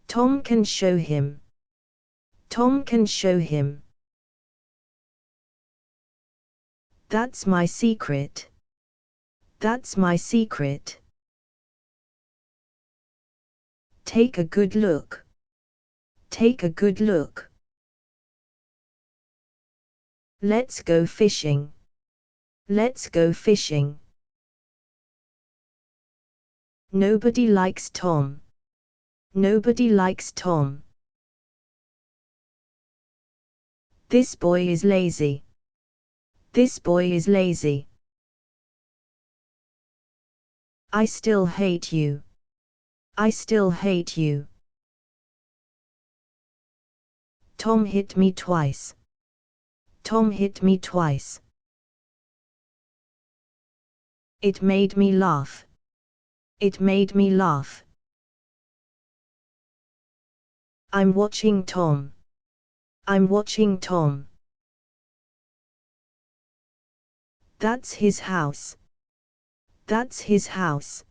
Tom can show him. Tom can show him. That's my secret. That's my secret. Take a good look. Take a good look. Let's go fishing. Let's go fishing. Nobody likes Tom. Nobody likes Tom. This boy is lazy. This boy is lazy. I still hate you. I still hate you. Tom hit me twice. Tom hit me twice. It made me laugh. It made me laugh. I'm watching Tom. I'm watching Tom. That's his house. That's his house.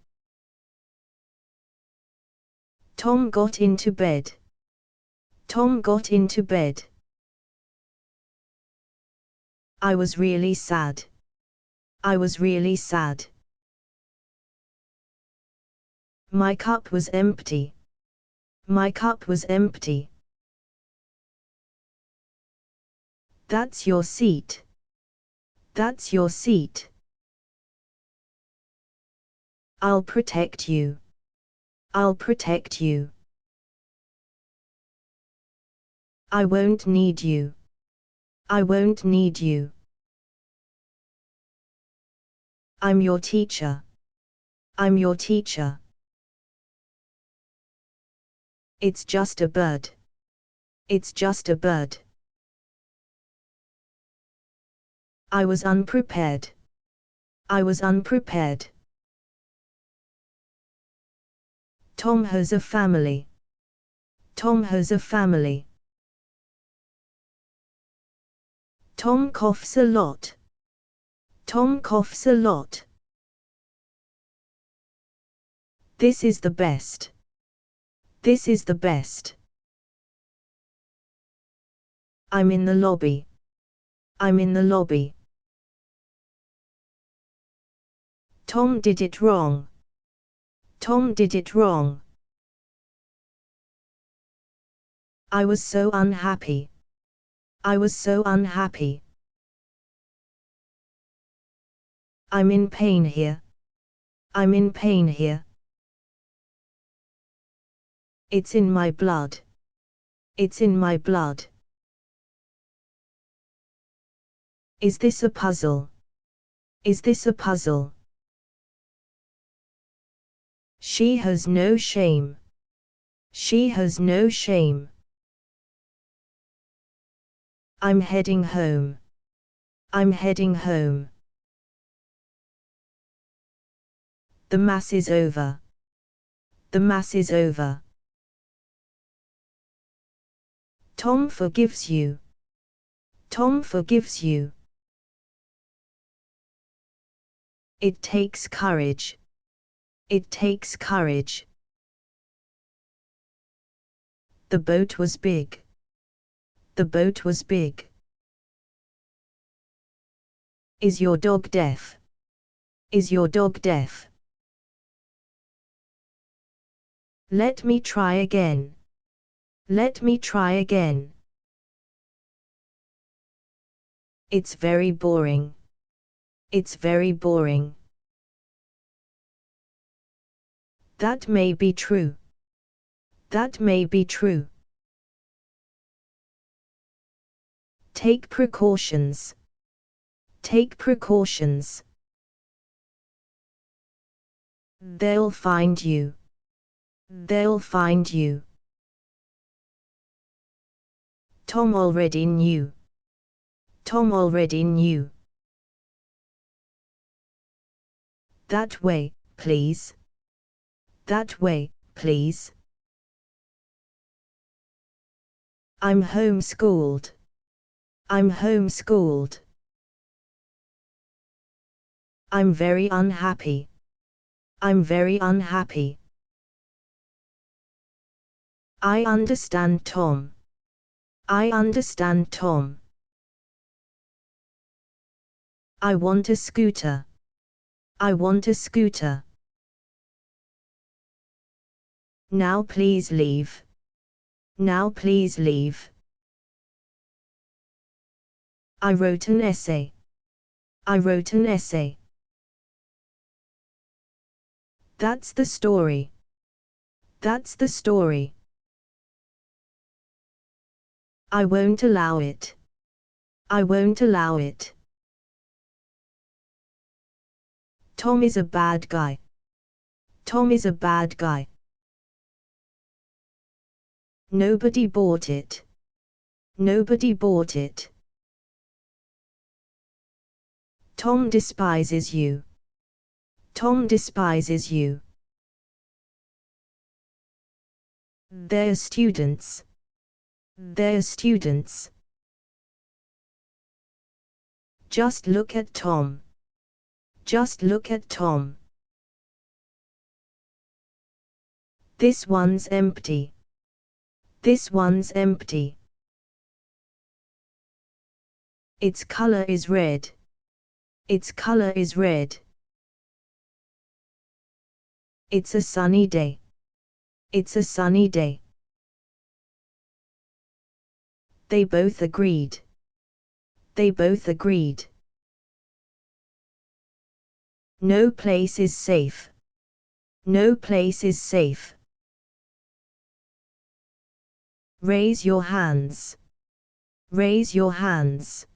Tom got into bed. Tom got into bed. I was really sad. I was really sad. My cup was empty. My cup was empty. That's your seat. That's your seat. I'll protect you. I'll protect you. I won't need you. I won't need you. I'm your teacher. I'm your teacher. It's just a bird. It's just a bird. I was unprepared. I was unprepared. Tom has a family. Tom has a family. Tom coughs a lot. Tom coughs a lot. This is the best. This is the best. I'm in the lobby. I'm in the lobby. Tom did it wrong. Tom did it wrong. I was so unhappy. I was so unhappy. I'm in pain here. I'm in pain here. It's in my blood. It's in my blood. Is this a puzzle? Is this a puzzle? She has no shame. She has no shame. I'm heading home. I'm heading home. The mass is over. The mass is over. Tom forgives you. Tom forgives you. It takes courage. It takes courage. The boat was big. The boat was big. Is your dog deaf? Is your dog deaf? Let me try again. Let me try again. It's very boring. It's very boring. That may be true. That may be true. Take precautions. Take precautions. They'll find you. They'll find you. Tom already knew. Tom already knew. That way, please. That way, please. I'm homeschooled. I'm homeschooled. I'm very unhappy. I'm very unhappy. I understand Tom. I understand Tom. I want a scooter. I want a scooter. Now please leave. Now please leave. I wrote an essay. I wrote an essay. That's the story. That's the story. I won't allow it. I won't allow it. Tom is a bad guy. Tom is a bad guy. Nobody bought it. Nobody bought it. Tom despises you. Tom despises you. They're students. They're students. Just look at Tom. Just look at Tom. This one's empty. This one's empty. Its color is red. Its color is red. It's a sunny day. It's a sunny day. They both agreed. They both agreed. No place is safe. No place is safe. Raise your hands. Raise your hands.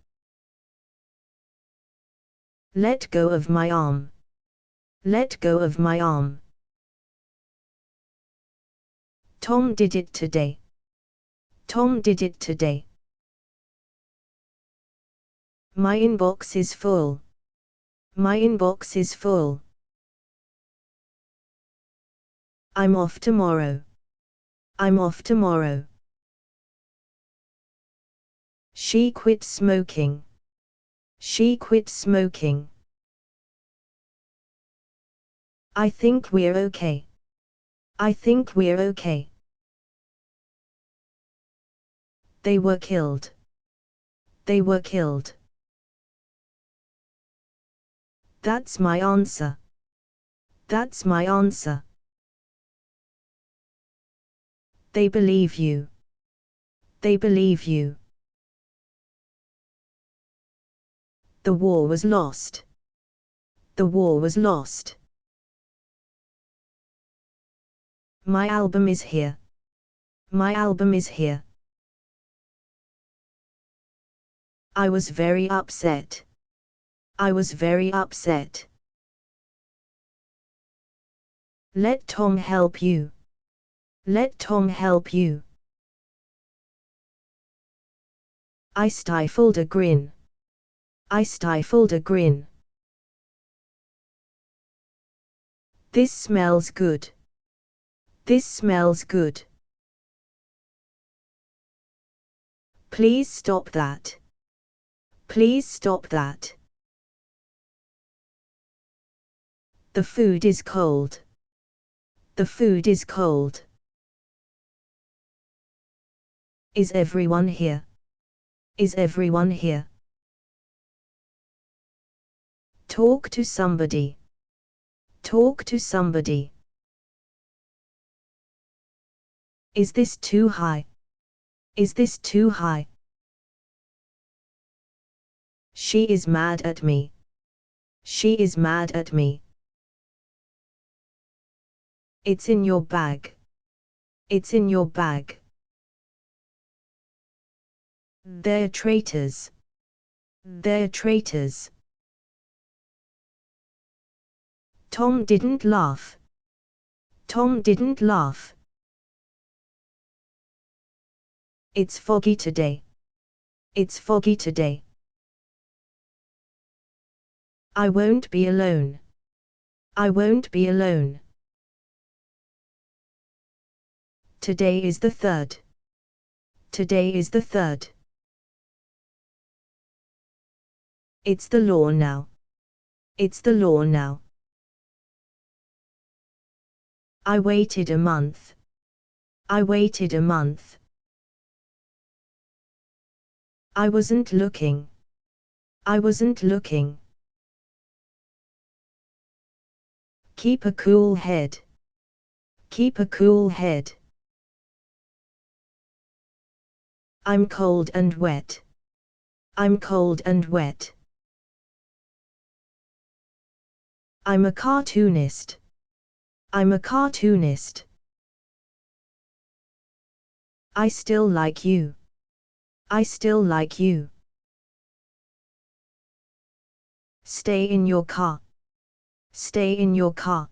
Let go of my arm. Let go of my arm. Tom did it today. Tom did it today. My inbox is full. My inbox is full. I'm off tomorrow. I'm off tomorrow. She quit smoking. She quit smoking. I think we're okay. I think we're okay. They were killed. They were killed. That's my answer. That's my answer. They believe you. They believe you. The war was lost. The war was lost. My album is here. My album is here. I was very upset. I was very upset. Let Tom help you. Let Tom help you. I stifled a grin. I stifled a grin. This smells good. This smells good. Please stop that. Please stop that. The food is cold. The food is cold. Is everyone here? Is everyone here? Talk to somebody. Talk to somebody. Is this too high? Is this too high? She is mad at me. She is mad at me. It's in your bag. It's in your bag. They're traitors. They're traitors. Tom didn't laugh. Tom didn't laugh. It's foggy today. It's foggy today. I won't be alone. I won't be alone. Today is the 3rd. Today is the 3rd. It's the law now. It's the law now. I waited a month. I waited a month. I wasn't looking. I wasn't looking. Keep a cool head. Keep a cool head. I'm cold and wet. I'm cold and wet. I'm a cartoonist. I'm a cartoonist. I still like you. I still like you. Stay in your car. Stay in your car.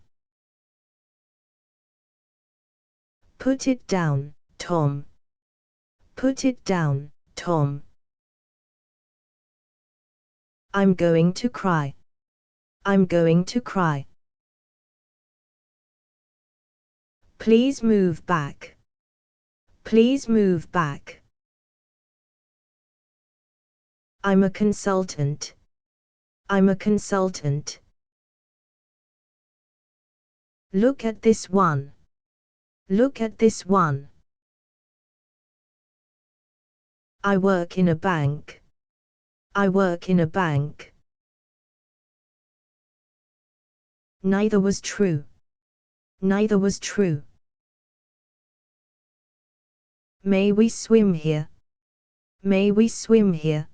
Put it down, Tom. Put it down, Tom. I'm going to cry. I'm going to cry. Please move back. Please move back. I'm a consultant. I'm a consultant. Look at this one. Look at this one. I work in a bank. I work in a bank. Neither was true. Neither was true. May we swim here? May we swim here?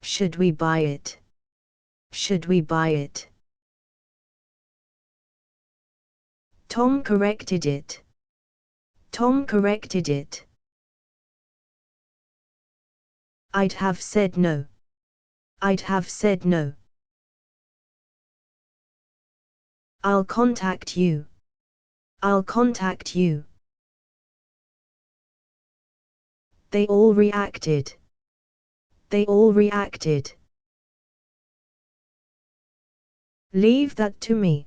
Should we buy it? Should we buy it? Tom corrected it. Tom corrected it. I'd have said no. I'd have said no. I'll contact you. I'll contact you. They all reacted. They all reacted. Leave that to me.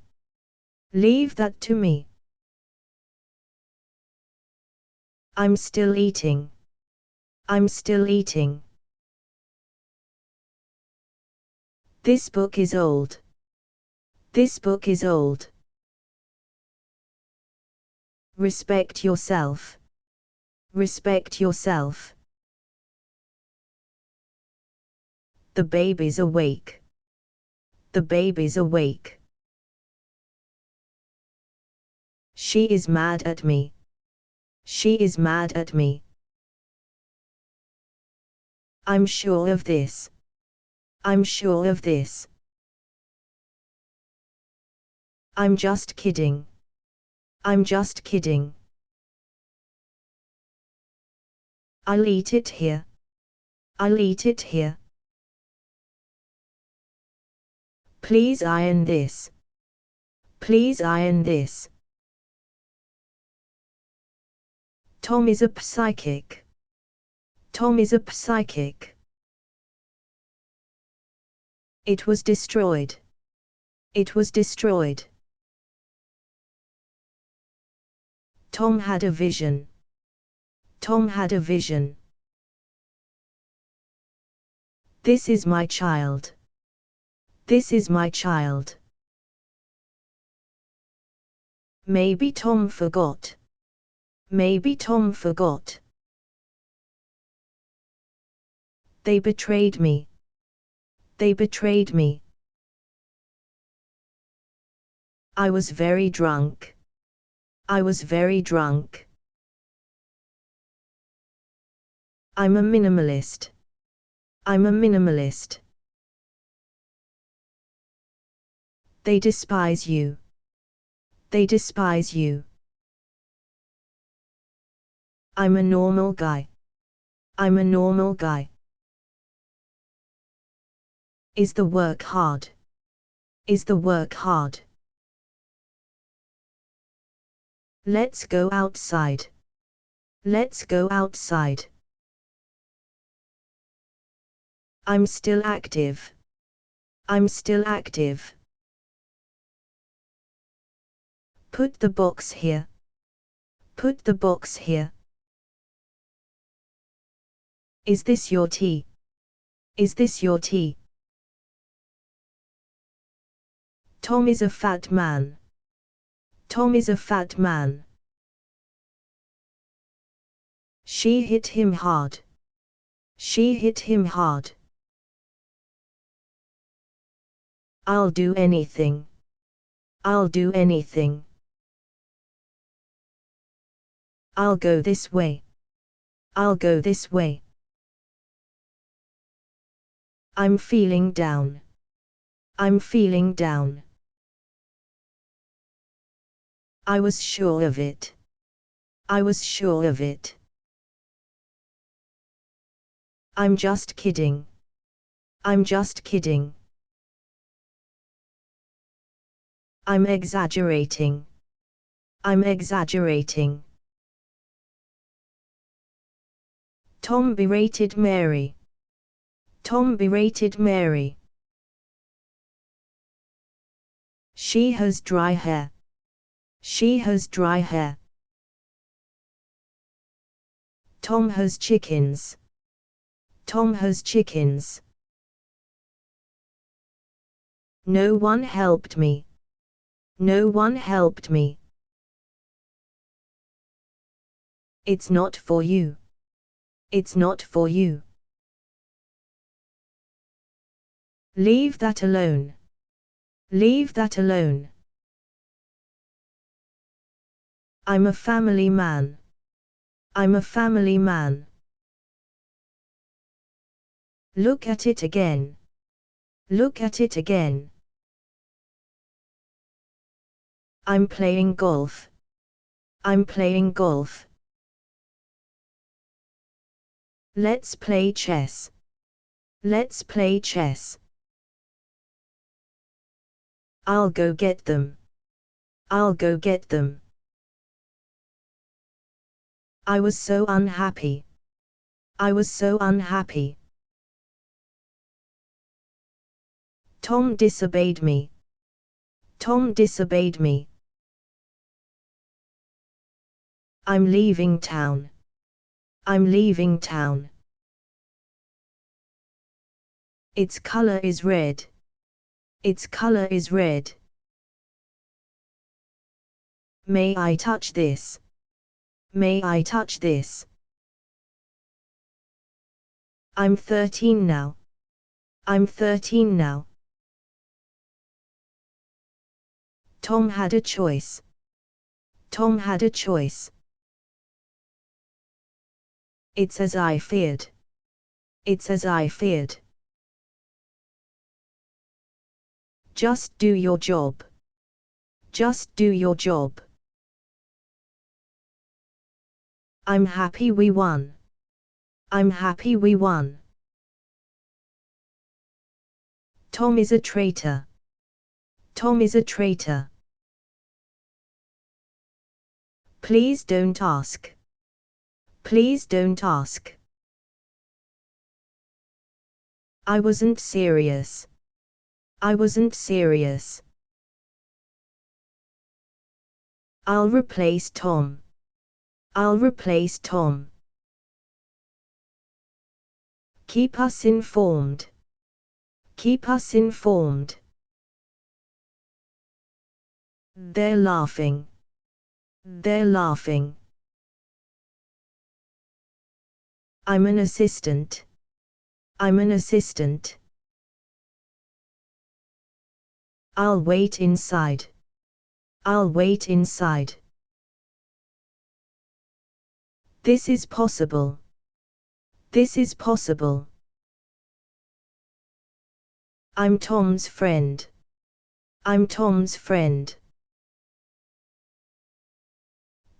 Leave that to me. I'm still eating. I'm still eating. This book is old. This book is old. Respect yourself. Respect yourself. The baby's awake. The baby's awake. She is mad at me. She is mad at me. I'm sure of this. I'm sure of this. I'm just kidding. I'm just kidding. I'll eat it here. I'll eat it here. Please iron this. Please iron this. Tom is a psychic. Tom is a psychic. It was destroyed. It was destroyed. Tom had a vision. Tom had a vision. This is my child. This is my child. Maybe Tom forgot. Maybe Tom forgot. They betrayed me. They betrayed me. I was very drunk. I was very drunk. I'm a minimalist. I'm a minimalist. They despise you. They despise you. I'm a normal guy. I'm a normal guy. Is the work hard? Is the work hard? Let's go outside. Let's go outside. I'm still active. I'm still active. Put the box here. Put the box here. Is this your tea? Is this your tea? Tom is a fat man. Tom is a fat man. She hit him hard. She hit him hard. I'll do anything. I'll do anything. I'll go this way. I'll go this way. I'm feeling down. I'm feeling down. I was sure of it. I was sure of it. I'm just kidding. I'm just kidding. I'm exaggerating. I'm exaggerating. Tom berated Mary. Tom berated Mary. She has dry hair. She has dry hair. Tom has chickens. Tom has chickens. No one helped me. No one helped me. It's not for you. It's not for you. Leave that alone. Leave that alone. I'm a family man. I'm a family man. Look at it again. Look at it again. I'm playing golf. I'm playing golf. Let's play chess. Let's play chess. I'll go get them. I'll go get them. I was so unhappy. I was so unhappy. Tom disobeyed me. Tom disobeyed me. I'm leaving town. I'm leaving town. Its color is red. Its color is red. May I touch this? May I touch this? I'm 13 now. I'm 13 now. Tom had a choice. Tom had a choice. It's as I feared. It's as I feared. Just do your job. Just do your job. I'm happy we won. I'm happy we won. Tom is a traitor. Tom is a traitor. Please don't ask. Please don't ask. I wasn't serious. I wasn't serious. I'll replace Tom. I'll replace Tom. Keep us informed. Keep us informed. They're laughing. They're laughing. I'm an assistant. I'm an assistant. I'll wait inside. I'll wait inside. This is possible. This is possible. I'm Tom's friend. I'm Tom's friend.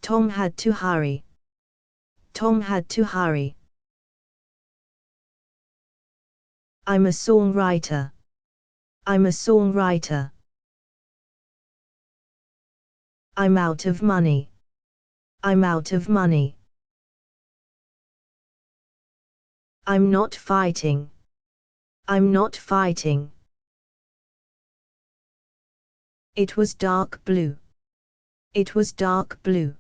Tom had to hurry. Tom had to hurry. I'm a songwriter. I'm a songwriter. I'm out of money. I'm out of money. I'm not fighting. I'm not fighting. It was dark blue. It was dark blue.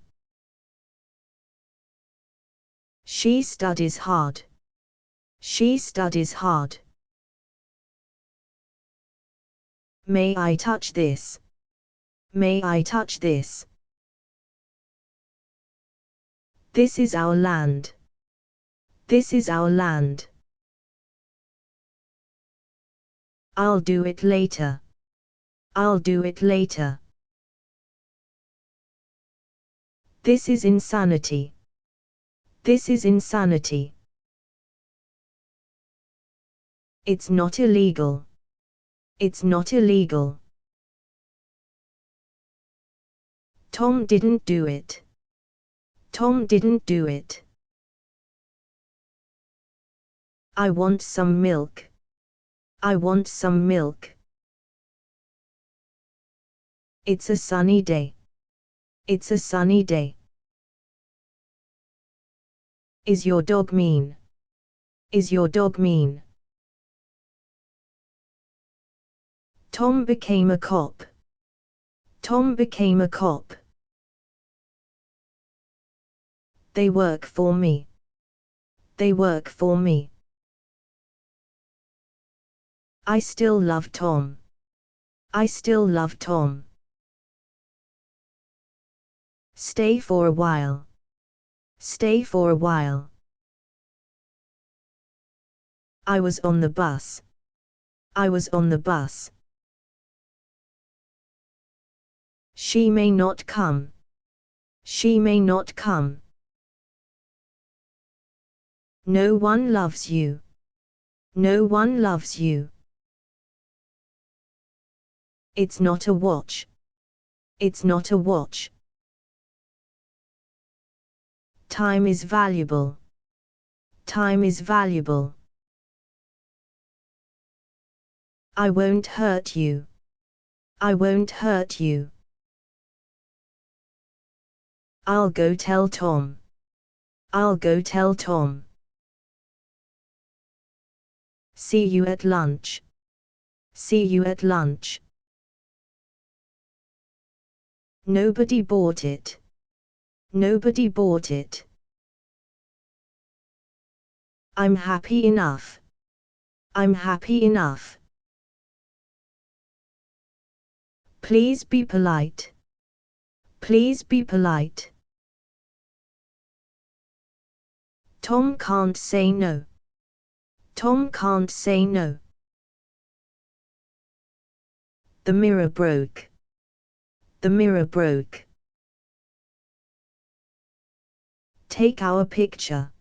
She studies hard. She studies hard. May I touch this? May I touch this? This is our land. This is our land. I'll do it later. I'll do it later. This is insanity. This is insanity. It's not illegal. It's not illegal. Tom didn't do it. Tom didn't do it. I want some milk. I want some milk. It's a sunny day. It's a sunny day. Is your dog mean? Is your dog mean? Tom became a cop. Tom became a cop. They work for me. They work for me. I still love Tom. I still love Tom. Stay for a while. Stay for a while. I was on the bus. I was on the bus. She may not come. She may not come. No one loves you. No one loves you. It's not a watch. It's not a watch. Time is valuable. Time is valuable. I won't hurt you. I won't hurt you. I'll go tell Tom. I'll go tell Tom. See you at lunch. See you at lunch. Nobody bought it. Nobody bought it. I'm happy enough. I'm happy enough. Please be polite. Please be polite. Tom can't say no. Tom can't say no. The mirror broke. The mirror broke. Take our picture.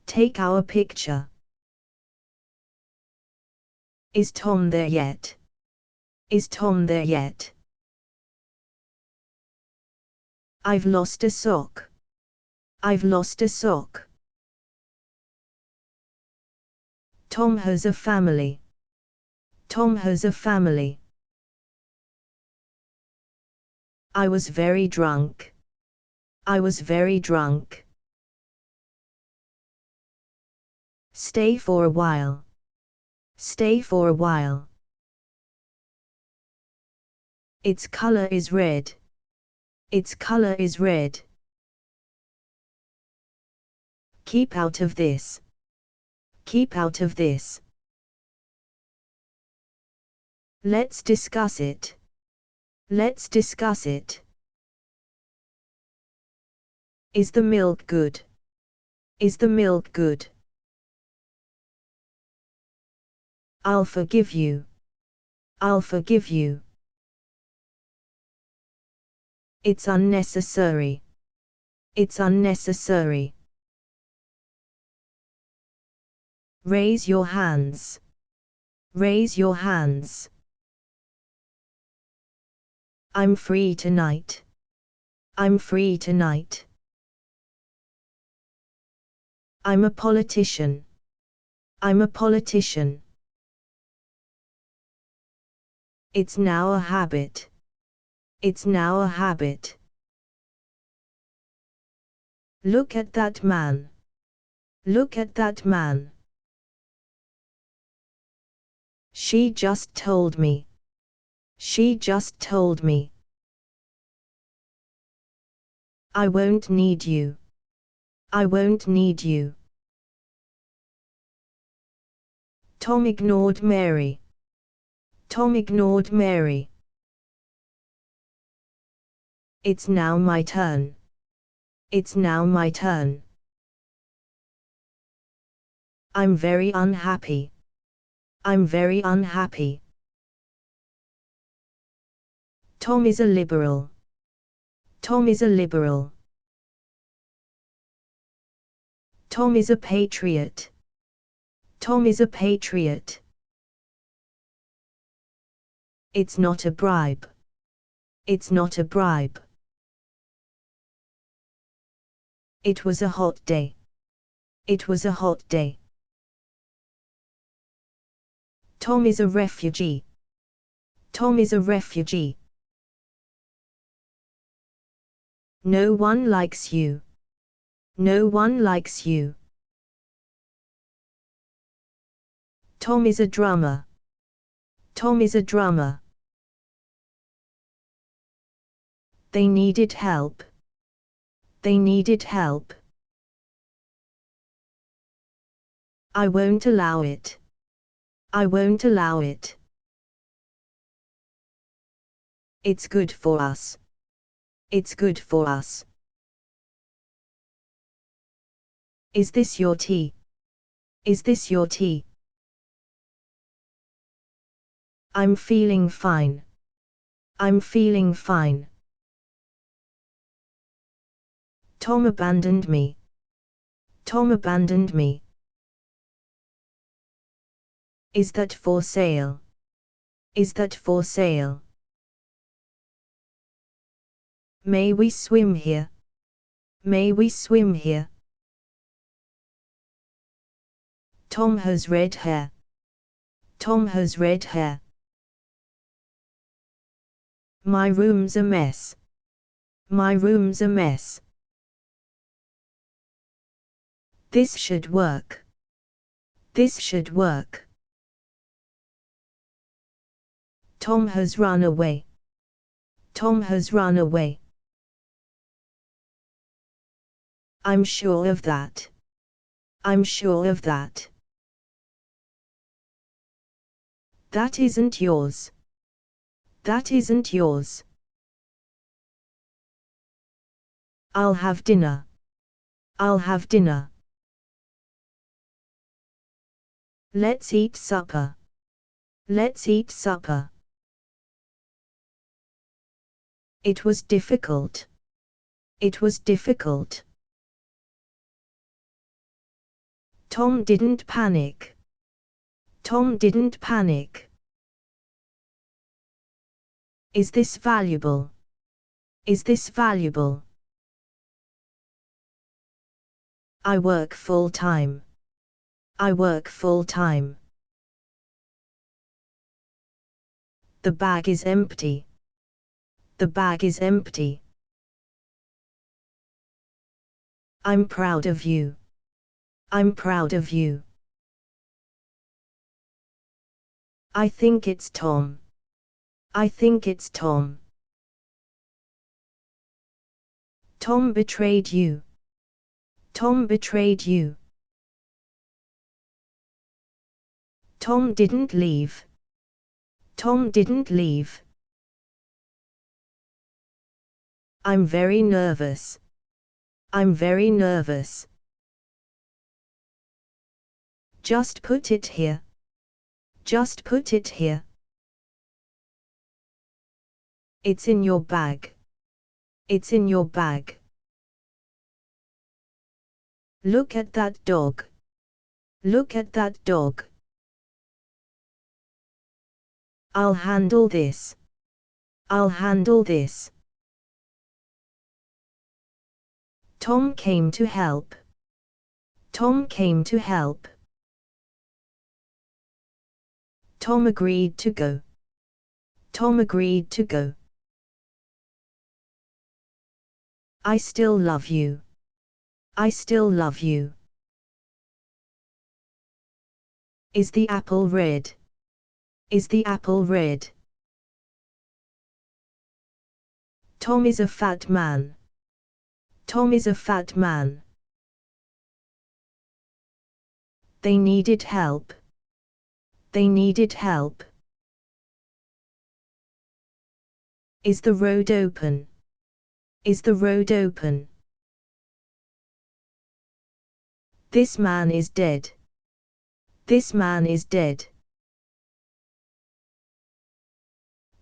Take our picture. Is Tom there yet? Is Tom there yet? I've lost a sock. I've lost a sock. Tom has a family. Tom has a family. I was very drunk. I was very drunk. Stay for a while. Stay for a while. Its color is red. Its color is red. Keep out of this. Keep out of this. Let's discuss it. Let's discuss it. Is the milk good? Is the milk good? I'll forgive you. I'll forgive you. It's unnecessary. It's unnecessary. Raise your hands. Raise your hands. I'm free tonight. I'm free tonight. I'm a politician. I'm a politician. It's now a habit. It's now a habit. Look at that man. Look at that man. She just told me. She just told me. I won't need you. I won't need you. Tom ignored Mary. Tom ignored Mary. It's now my turn. It's now my turn. I'm very unhappy. I'm very unhappy. Tom is a liberal. Tom is a liberal. Tom is a patriot. Tom is a patriot. It's not a bribe. It's not a bribe. It was a hot day. It was a hot day. Tom is a refugee. Tom is a refugee. No one likes you. No one likes you. Tom is a drummer. Tom is a drummer. They needed help. They needed help. I won't allow it. I won't allow it. It's good for us. It's good for us. Is this your tea? Is this your tea? I'm feeling fine. I'm feeling fine. Tom abandoned me. Tom abandoned me. Is that for sale? Is that for sale? May we swim here? May we swim here? Tom has red hair. Tom has red hair. My room's a mess. My room's a mess. This should work. This should work. Tom has run away. Tom has run away. I'm sure of that. I'm sure of that. That isn't yours. That isn't yours. I'll have dinner. I'll have dinner. Let's eat supper. Let's eat supper. It was difficult. It was difficult. Tom didn't panic. Tom didn't panic. Is this valuable? Is this valuable? I work full time. I work full time. The bag is empty. The bag is empty. I'm proud of you. I'm proud of you. I think it's Tom. I think it's Tom. Tom betrayed you. Tom betrayed you. Tom didn't leave. Tom didn't leave. I'm very nervous. I'm very nervous. Just put it here. Just put it here. It's in your bag. It's in your bag. Look at that dog. Look at that dog. I'll handle this. I'll handle this. Tom came to help. Tom came to help. Tom agreed to go. Tom agreed to go. I still love you. I still love you. Is the apple red? Is the apple red? Tom is a fat man. Tom is a fat man. They needed help. They needed help. Is the road open? Is the road open? This man is dead. This man is dead.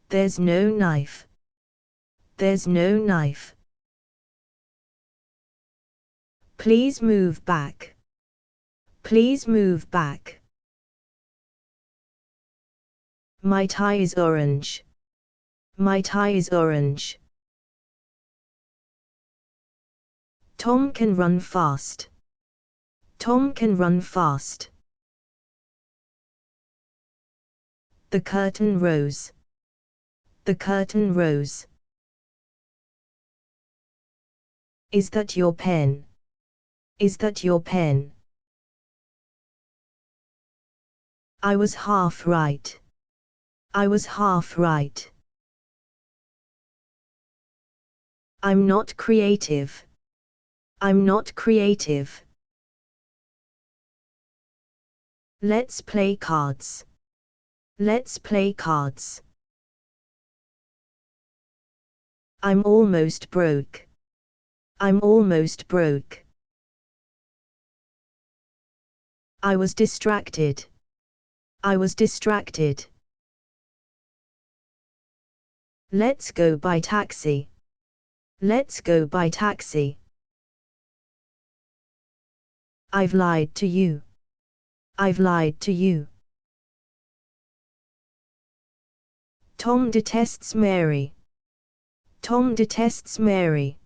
There's no knife. There's no knife. Please move back. Please move back. My tie is orange. My tie is orange. Tom can run fast. Tom can run fast. The curtain rose. The curtain rose. Is that your pen? Is that your pen? I was half right. I was half right. I'm not creative. I'm not creative. Let's play cards. Let's play cards. I'm almost broke. I'm almost broke. I was distracted. I was distracted. Let's go by taxi. Let's go by taxi. I've lied to you. I've lied to you. Tom detests Mary. Tom detests Mary.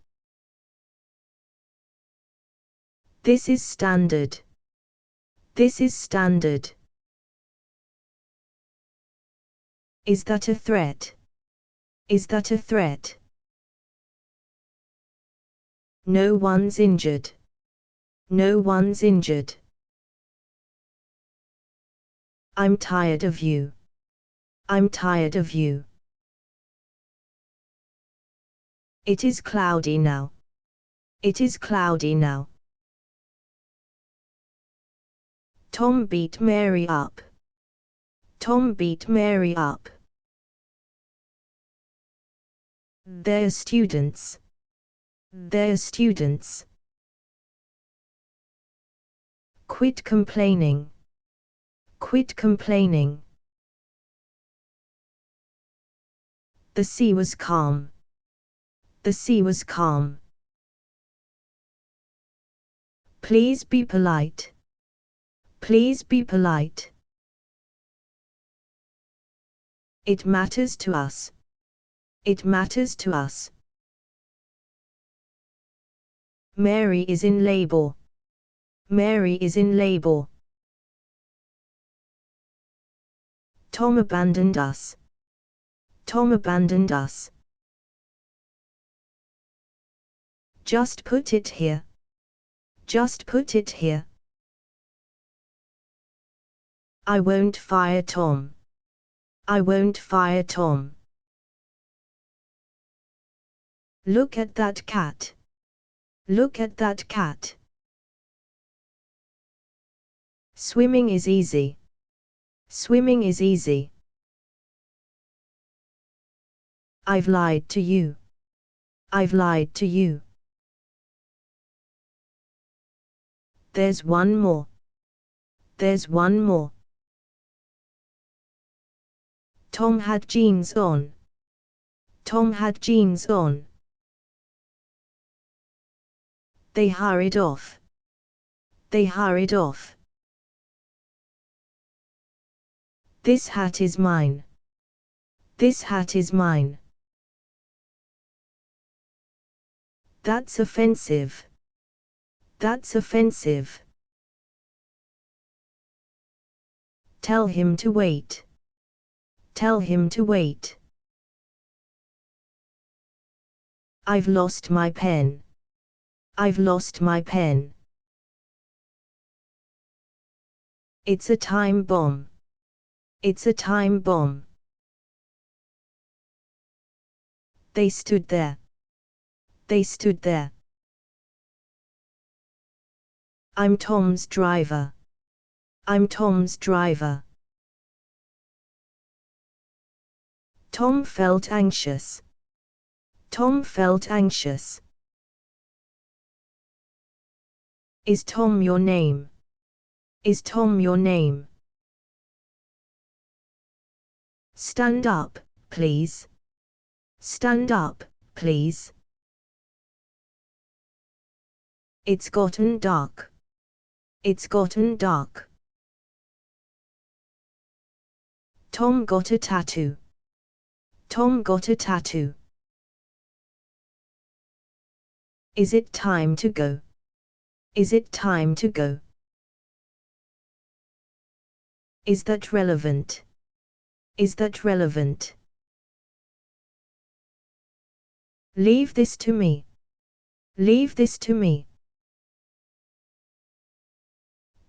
This is standard. This is standard. Is that a threat? Is that a threat? No one's injured. No one's injured. I'm tired of you. I'm tired of you. It is cloudy now. It is cloudy now. Tom beat Mary up. Tom beat Mary up. They're students. They're students. Quit complaining. Quit complaining. The sea was calm. The sea was calm. Please be polite. Please be polite. It matters to us. It matters to us. Mary is in labor. Mary is in labor. Tom abandoned us. Tom abandoned us. Just put it here. Just put it here. I won't fire Tom. I won't fire Tom. Look at that cat. Look at that cat. Swimming is easy. Swimming is easy. I've lied to you. I've lied to you. There's one more. There's one more. Tom had jeans on. Tom had jeans on. They hurried off. They hurried off. This hat is mine. This hat is mine. That's offensive. That's offensive. Tell him to wait. Tell him to wait. I've lost my pen. I've lost my pen. It's a time bomb. It's a time bomb. They stood there. They stood there. I'm Tom's driver. I'm Tom's driver. Tom felt anxious. Tom felt anxious. Is Tom your name? Is Tom your name? Stand up, please. Stand up, please. It's gotten dark. It's gotten dark. Tom got a tattoo. Tom got a tattoo. Is it time to go? Is it time to go? Is that relevant? Is that relevant? Leave this to me. Leave this to me.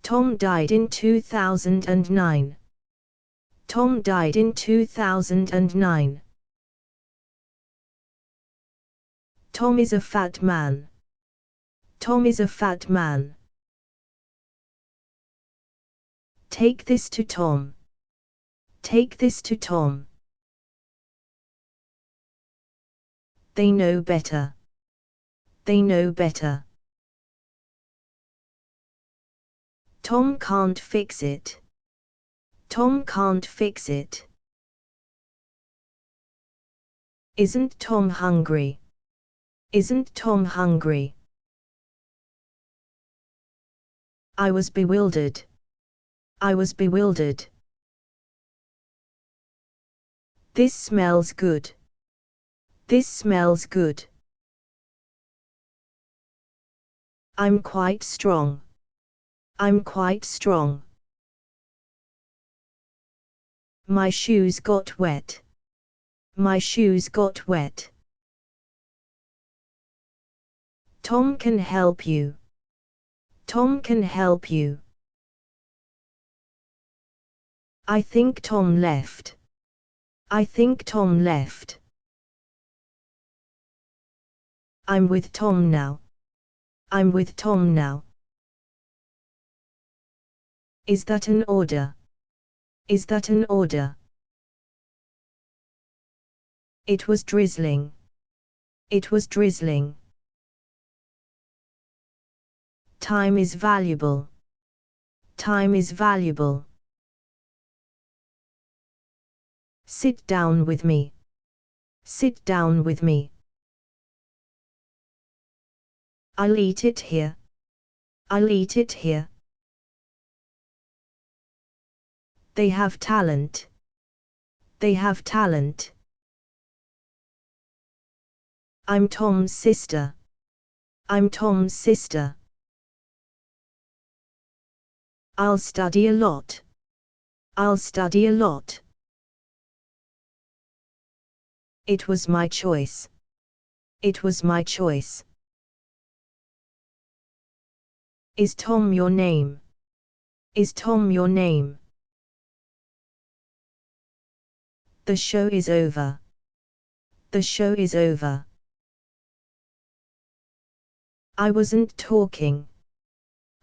Tom died in 2009. Tom died in 2009. Tom is a fat man. Tom is a fat man. Take this to Tom. Take this to Tom. They know better. They know better. Tom can't fix it. Tom can't fix it. Isn't Tom hungry? Isn't Tom hungry? I was bewildered. I was bewildered. This smells good. This smells good. I'm quite strong. I'm quite strong. My shoes got wet. My shoes got wet. Tom can help you. Tom can help you. I think Tom left. I think Tom left. I'm with Tom now. I'm with Tom now. Is that an order? Is that an order? It was drizzling. It was drizzling. Time is valuable. Time is valuable. Sit down with me. Sit down with me. I'll eat it here. I'll eat it here. They have talent. They have talent. I'm Tom's sister. I'm Tom's sister. I'll study a lot. I'll study a lot. It was my choice. It was my choice. Is Tom your name? Is Tom your name? The show is over. The show is over. I wasn't talking.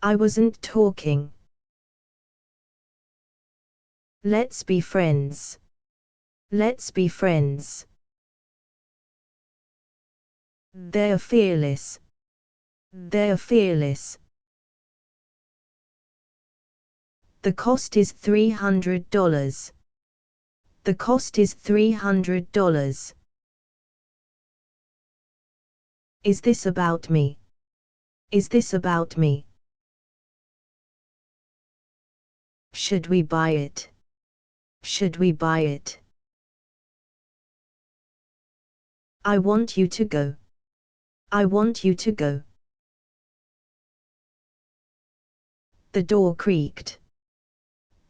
I wasn't talking. Let's be friends. Let's be friends. They're fearless. They're fearless. The cost is $300. The cost is $300. Is this about me? Is this about me? Should we buy it? Should we buy it? I want you to go. I want you to go. The door creaked.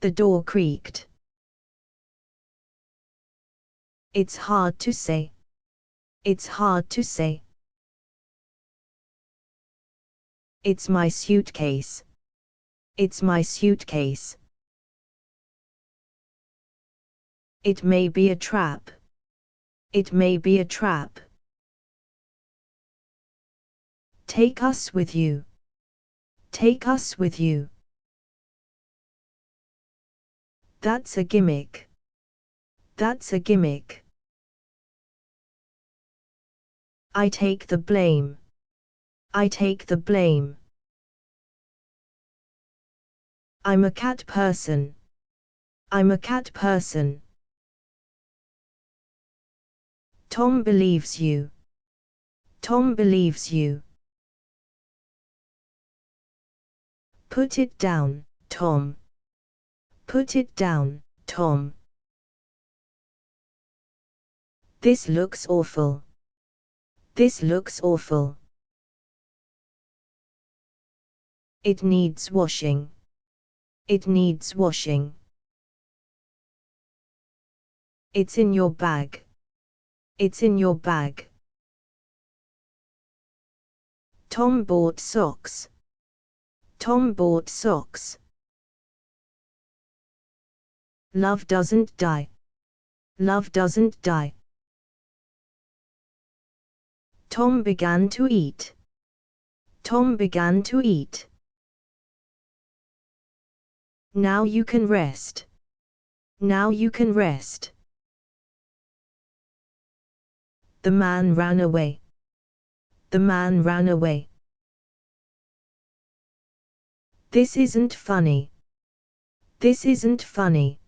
The door creaked. It's hard to say. It's hard to say. It's my suitcase. It's my suitcase. It may be a trap. It may be a trap. Take us with you. Take us with you. That's a gimmick. That's a gimmick. I take the blame. I take the blame. I'm a cat person. I'm a cat person. Tom believes you. Tom believes you. Put it down, Tom. Put it down, Tom. This looks awful. This looks awful. It needs washing. It needs washing. It's in your bag. It's in your bag. Tom bought socks. Tom bought socks. Love doesn't die. Love doesn't die. Tom began to eat. Tom began to eat. Now you can rest. Now you can rest. The man ran away. The man ran away. This isn't funny. This isn't funny.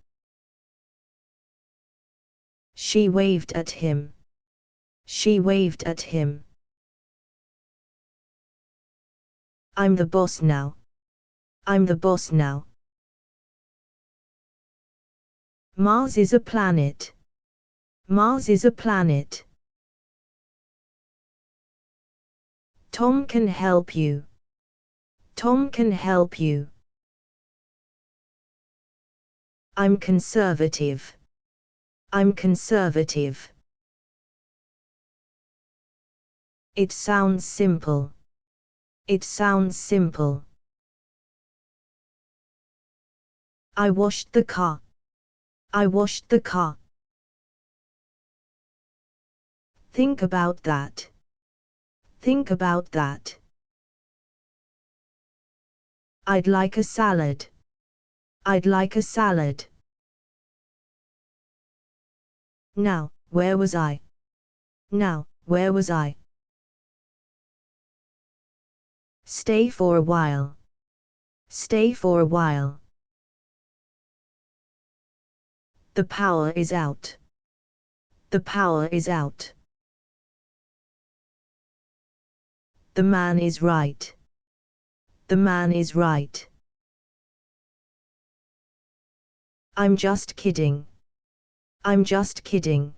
She waved at him. She waved at him. I'm the boss now. I'm the boss now. Mars is a planet. Mars is a planet. Tom can help you. Tom can help you. I'm conservative. I'm conservative. It sounds simple. It sounds simple. I washed the car. I washed the car. Think about that. Think about that. I'd like a salad. I'd like a salad. Now, where was I? Now, where was I? Stay for a while. Stay for a while. The power is out. The power is out. The man is right. The man is right. I'm just kidding. I'm just kidding.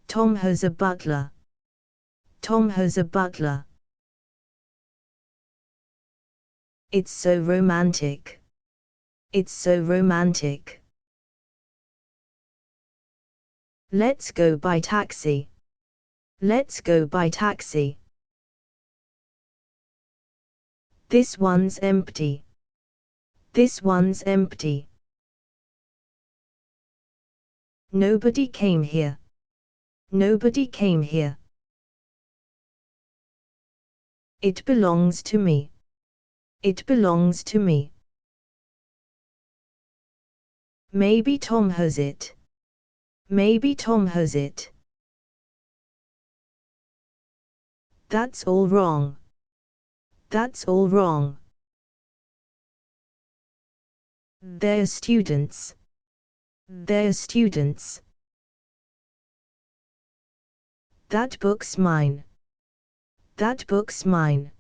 Tom has a butler. Tom has a butler. It's so romantic. It's so romantic. Let's go by taxi. Let's go by taxi. This one's empty. This one's empty. Nobody came here. Nobody came here. It belongs to me. It belongs to me. Maybe Tom has it. Maybe Tom has it. That's all wrong. That's all wrong. They're students. They're students. That book's mine. That book's mine.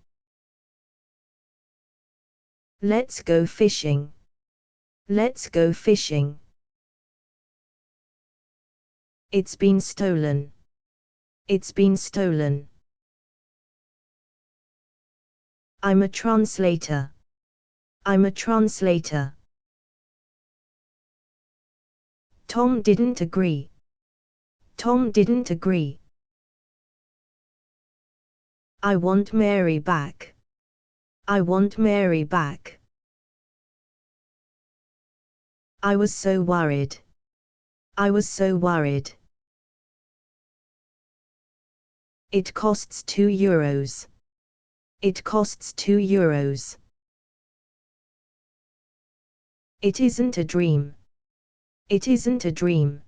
Let's go fishing. Let's go fishing. It's been stolen. It's been stolen. I'm a translator. I'm a translator. Tom didn't agree. Tom didn't agree. I want Mary back. I want Mary back. I was so worried. I was so worried. It costs €2. It costs €2. It isn't a dream. It isn't a dream.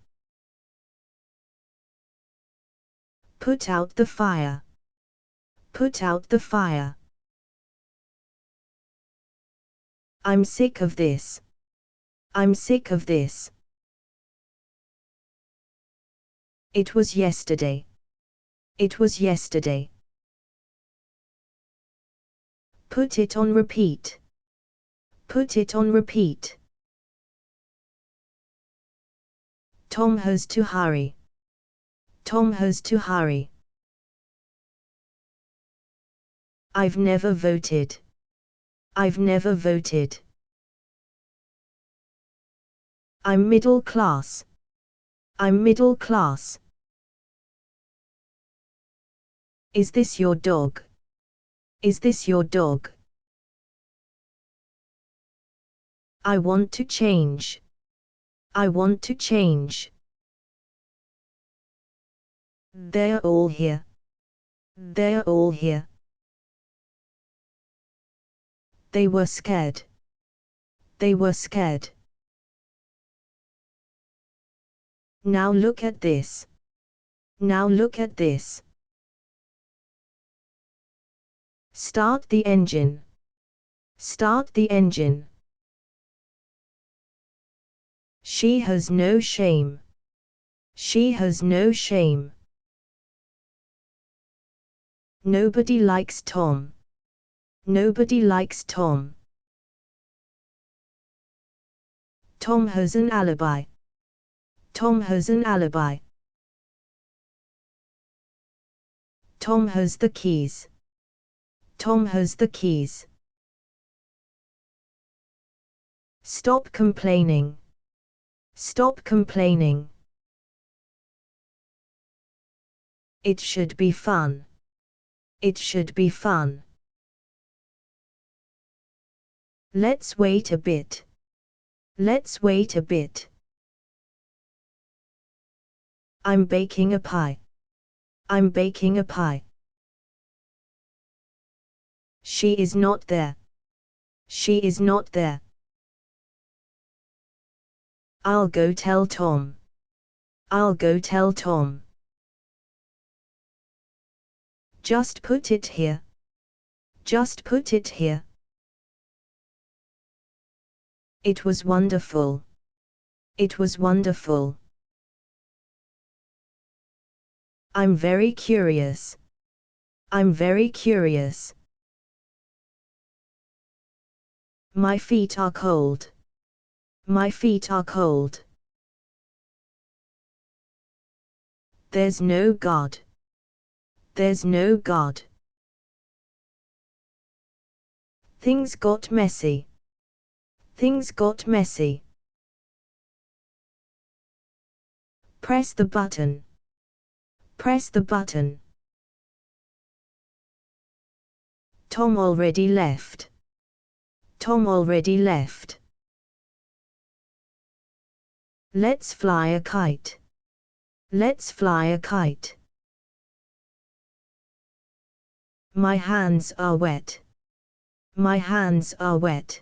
Put out the fire. Put out the fire. I'm sick of this. I'm sick of this. It was yesterday. It was yesterday. Put it on repeat. Put it on repeat. Tom has to hurry. Tom has to hurry. I've never voted. I've never voted. I'm middle class. I'm middle class. Is this your dog? Is this your dog? I want to change. I want to change. They're all here. They're all here. They were scared. They were scared. Now look at this. Now look at this. Start the engine. Start the engine. She has no shame. She has no shame. Nobody likes Tom. Nobody likes Tom. Tom has an alibi. Tom has an alibi. Tom has the keys. Tom has the keys. Stop complaining. Stop complaining. It should be fun. It should be fun. Let's wait a bit. Let's wait a bit. I'm baking a pie. I'm baking a pie. She is not there. She is not there. I'll go tell Tom. I'll go tell Tom. Just put it here. Just put it here. It was wonderful. It was wonderful. I'm very curious. I'm very curious. My feet are cold. My feet are cold. There's no God. There's no God. Things got messy. Things got messy. Press the button. Press the button. Tom already left. Tom already left. Let's fly a kite. Let's fly a kite. My hands are wet. My hands are wet.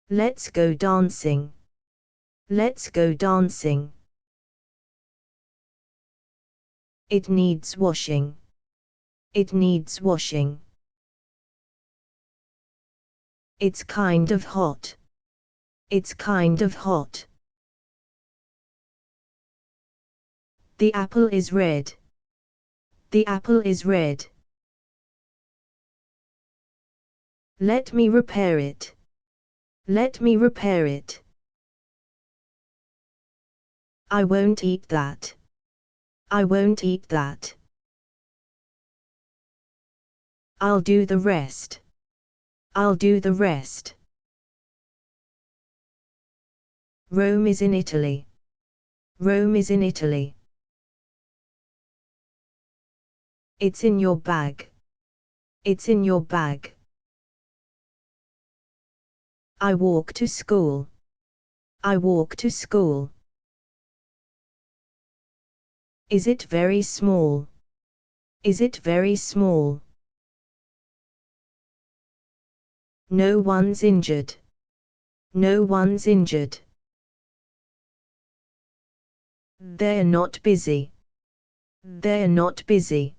Let's go dancing. Let's go dancing. It needs washing. It needs washing. It's kind of hot. It's kind of hot. The apple is red. The apple is red. Let me repair it. Let me repair it. I won't eat that. I won't eat that. I'll do the rest. I'll do the rest. Rome is in Italy. Rome is in Italy. It's in your bag. It's in your bag. I walk to school. I walk to school. Is it very small? Is it very small? No one's injured. No one's injured. They're not busy. They're not busy.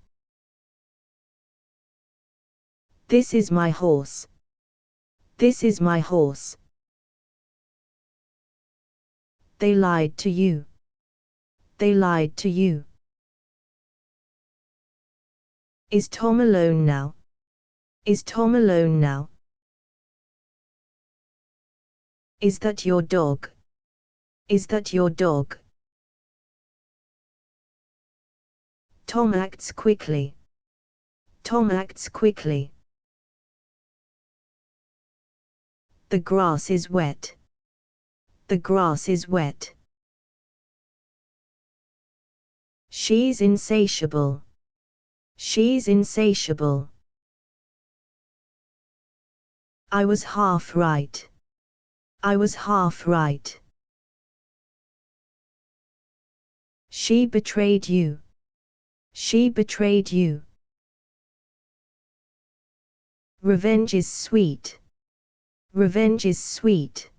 This is my horse. This is my horse. They lied to you. They lied to you. Is Tom alone now? Is Tom alone now? Is that your dog? Is that your dog? Tom acts quickly. Tom acts quickly. The grass is wet. The grass is wet. She's insatiable. She's insatiable. I was half right. I was half right. She betrayed you. She betrayed you. Revenge is sweet. Revenge is sweet.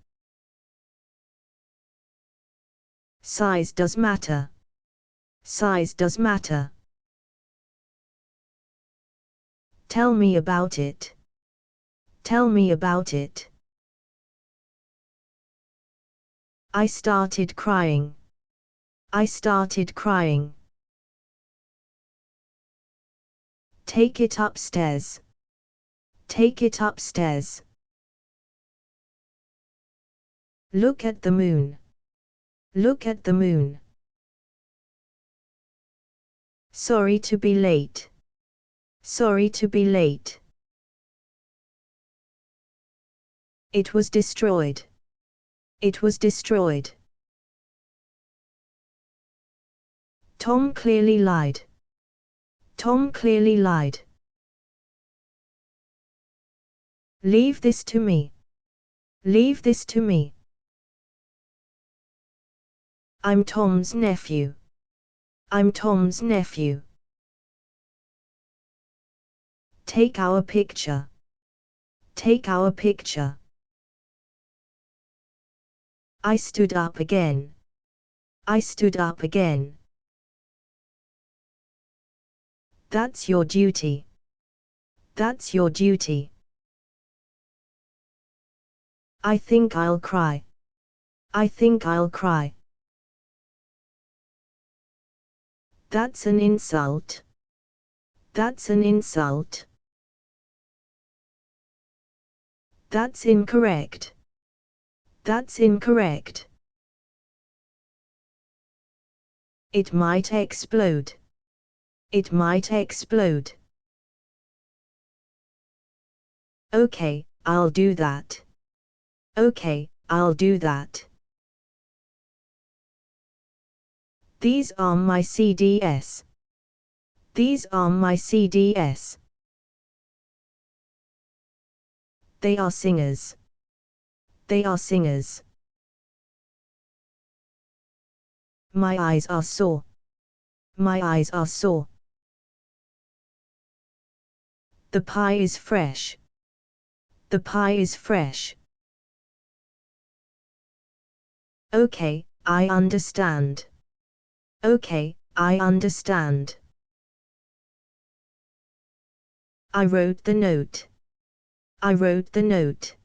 Size does matter. Size does matter. Tell me about it. Tell me about it. I started crying. I started crying. Take it upstairs. Take it upstairs. Look at the moon. Look at the moon. Sorry to be late. Sorry to be late. It was destroyed. It was destroyed. Tom clearly lied. Tom clearly lied. Leave this to me. Leave this to me. I'm Tom's nephew. I'm Tom's nephew. Take our picture. Take our picture. I stood up again. I stood up again. That's your duty. That's your duty. I think I'll cry. I think I'll cry. That's an insult. That's an insult. That's incorrect. That's incorrect. It might explode. It might explode. Okay, I'll do that. Okay, I'll do that. These are my CDs. These are my CDs. They are singers. They are singers. My eyes are sore. My eyes are sore. The pie is fresh. The pie is fresh. Okay, I understand. Okay, I understand. I wrote the note. I wrote the note.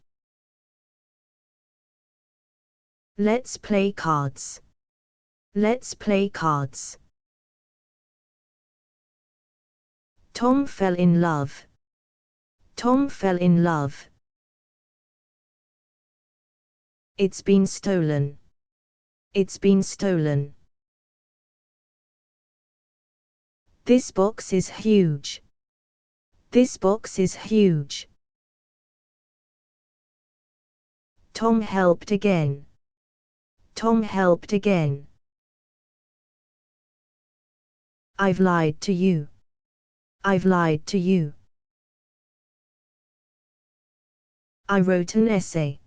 Let's play cards. Let's play cards. Tom fell in love. Tom fell in love. It's been stolen. It's been stolen. This box is huge. This box is huge. Tom helped again. Tom helped again. I've lied to you. I've lied to you. I wrote an essay.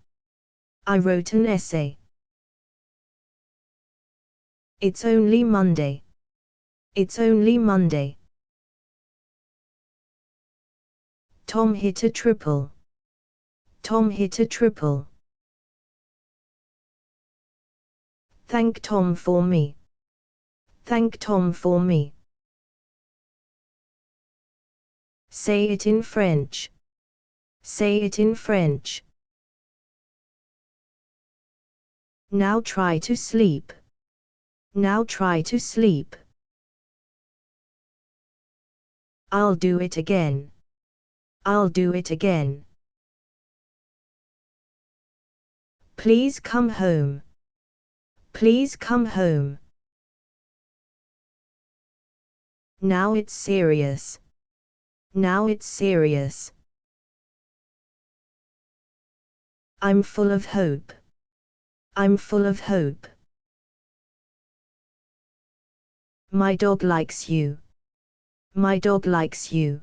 I wrote an essay. It's only Monday. It's only Monday. Tom hit a triple. Tom hit a triple. Thank Tom for me. Thank Tom for me. Say it in French. Say it in French. Now try to sleep. Now try to sleep. I'll do it again. I'll do it again. Please come home. Please come home. Now it's serious. Now it's serious. I'm full of hope. I'm full of hope. My dog likes you. My dog likes you.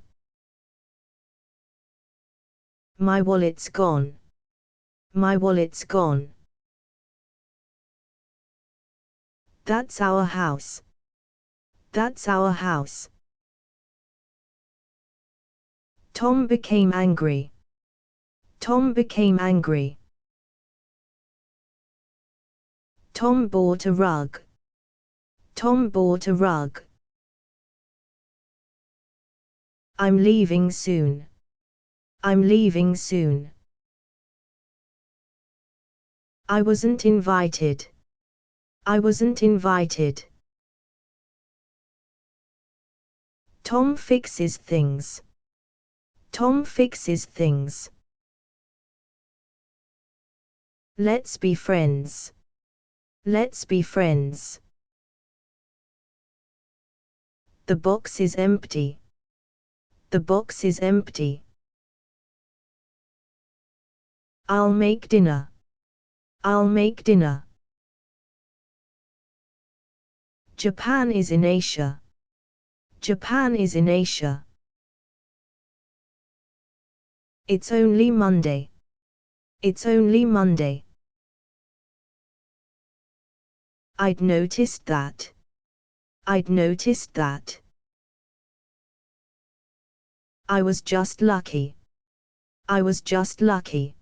My wallet's gone. My wallet's gone. That's our house. That's our house. Tom became angry. Tom became angry. Tom bought a rug. Tom bought a rug. I'm leaving soon. I'm leaving soon. I wasn't invited. I wasn't invited. Tom fixes things. Tom fixes things. Let's be friends. Let's be friends. The box is empty. The box is empty. I'll make dinner. I'll make dinner. Japan is in Asia. Japan is in Asia. It's only Monday. It's only Monday. I'd noticed that. I'd noticed that. I was just lucky. I was just lucky.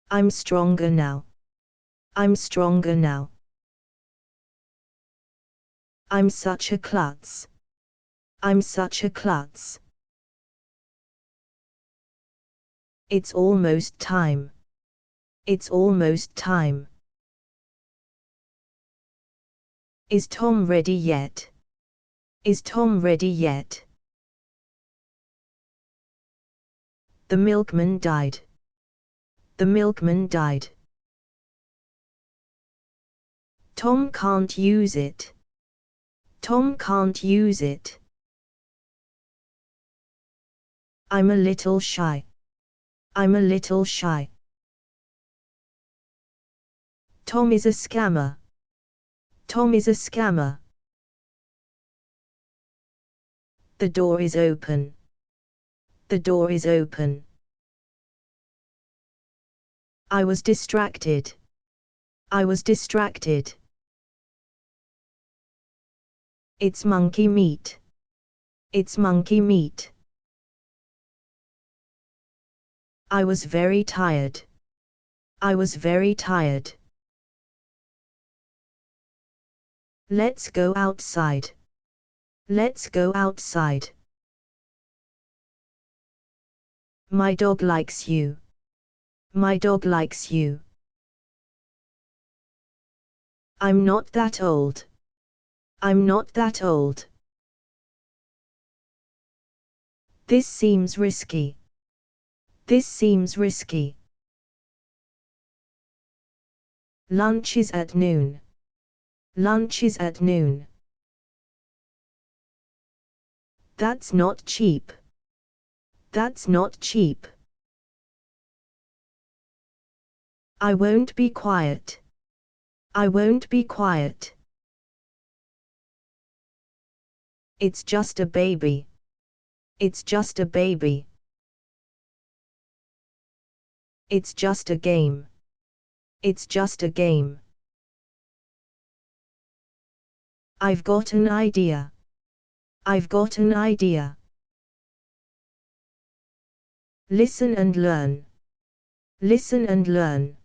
I'm stronger now. I'm stronger now. I'm such a klutz. I'm such a klutz. It's almost time. It's almost time. Is Tom ready yet? Is Tom ready yet? The milkman died. The milkman died. Tom can't use it. Tom can't use it. I'm a little shy. I'm a little shy. Tom is a scammer. Tom is a scammer. The door is open. The door is open. I was distracted. I was distracted. It's monkey meat. It's monkey meat. I was very tired. I was very tired. Let's go outside. Let's go outside. My dog likes you. My dog likes you. I'm not that old. I'm not that old. This seems risky. This seems risky. Lunch is at noon. Lunch is at noon. That's not cheap. That's not cheap. I won't be quiet. I won't be quiet. It's just a baby. It's just a baby. It's just a game. It's just a game. I've got an idea. I've got an idea. Listen and learn. Listen and learn.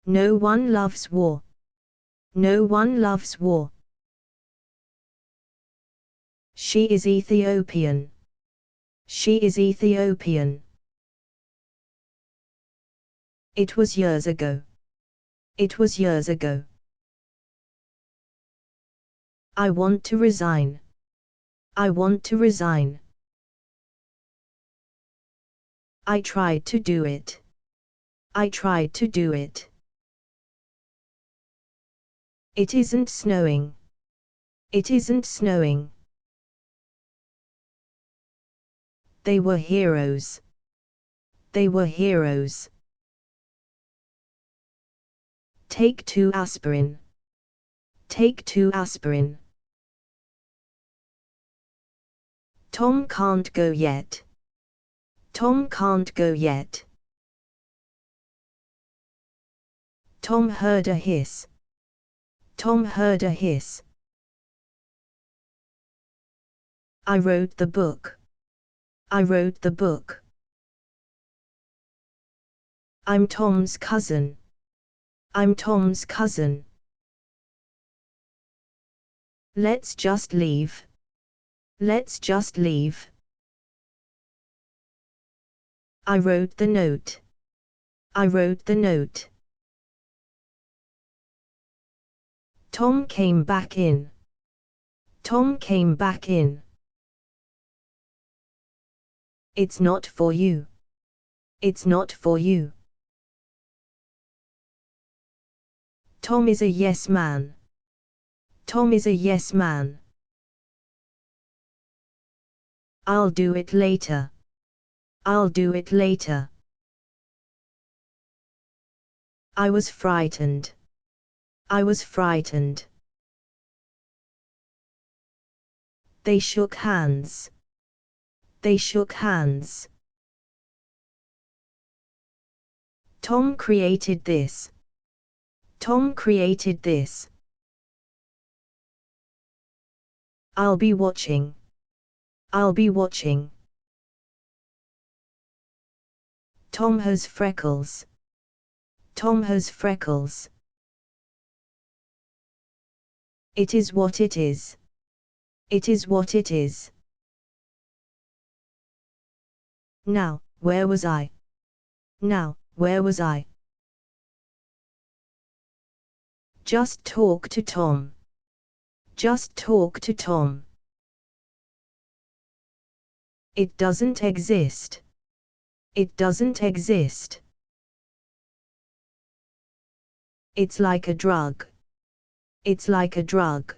No one loves war. No one loves war. She is Ethiopian. She is Ethiopian. It was years ago. It was years ago. I want to resign. I want to resign. I tried to do it. I tried to do it. It isn't snowing. It isn't snowing. They were heroes. They were heroes. Take 2 aspirin. Take 2 aspirin. Tom can't go yet. Tom can't go yet. Tom heard a hiss. Tom heard a hiss. I wrote the book. I wrote the book. I'm Tom's cousin. I'm Tom's cousin. Let's just leave. Let's just leave. I wrote the note. I wrote the note. Tom came back in. Tom came back in. It's not for you. It's not for you. Tom is a yes man. Tom is a yes man. I'll do it later. I'll do it later. I was frightened. I was frightened. They shook hands. They shook hands. Tom created this. Tom created this. I'll be watching. I'll be watching. Tom has freckles. Tom has freckles. It is what it is. It is what it is. Now, where was I? Now, where was I? Just talk to Tom. Just talk to Tom. It doesn't exist. It doesn't exist. It's like a drug. It's like a drug.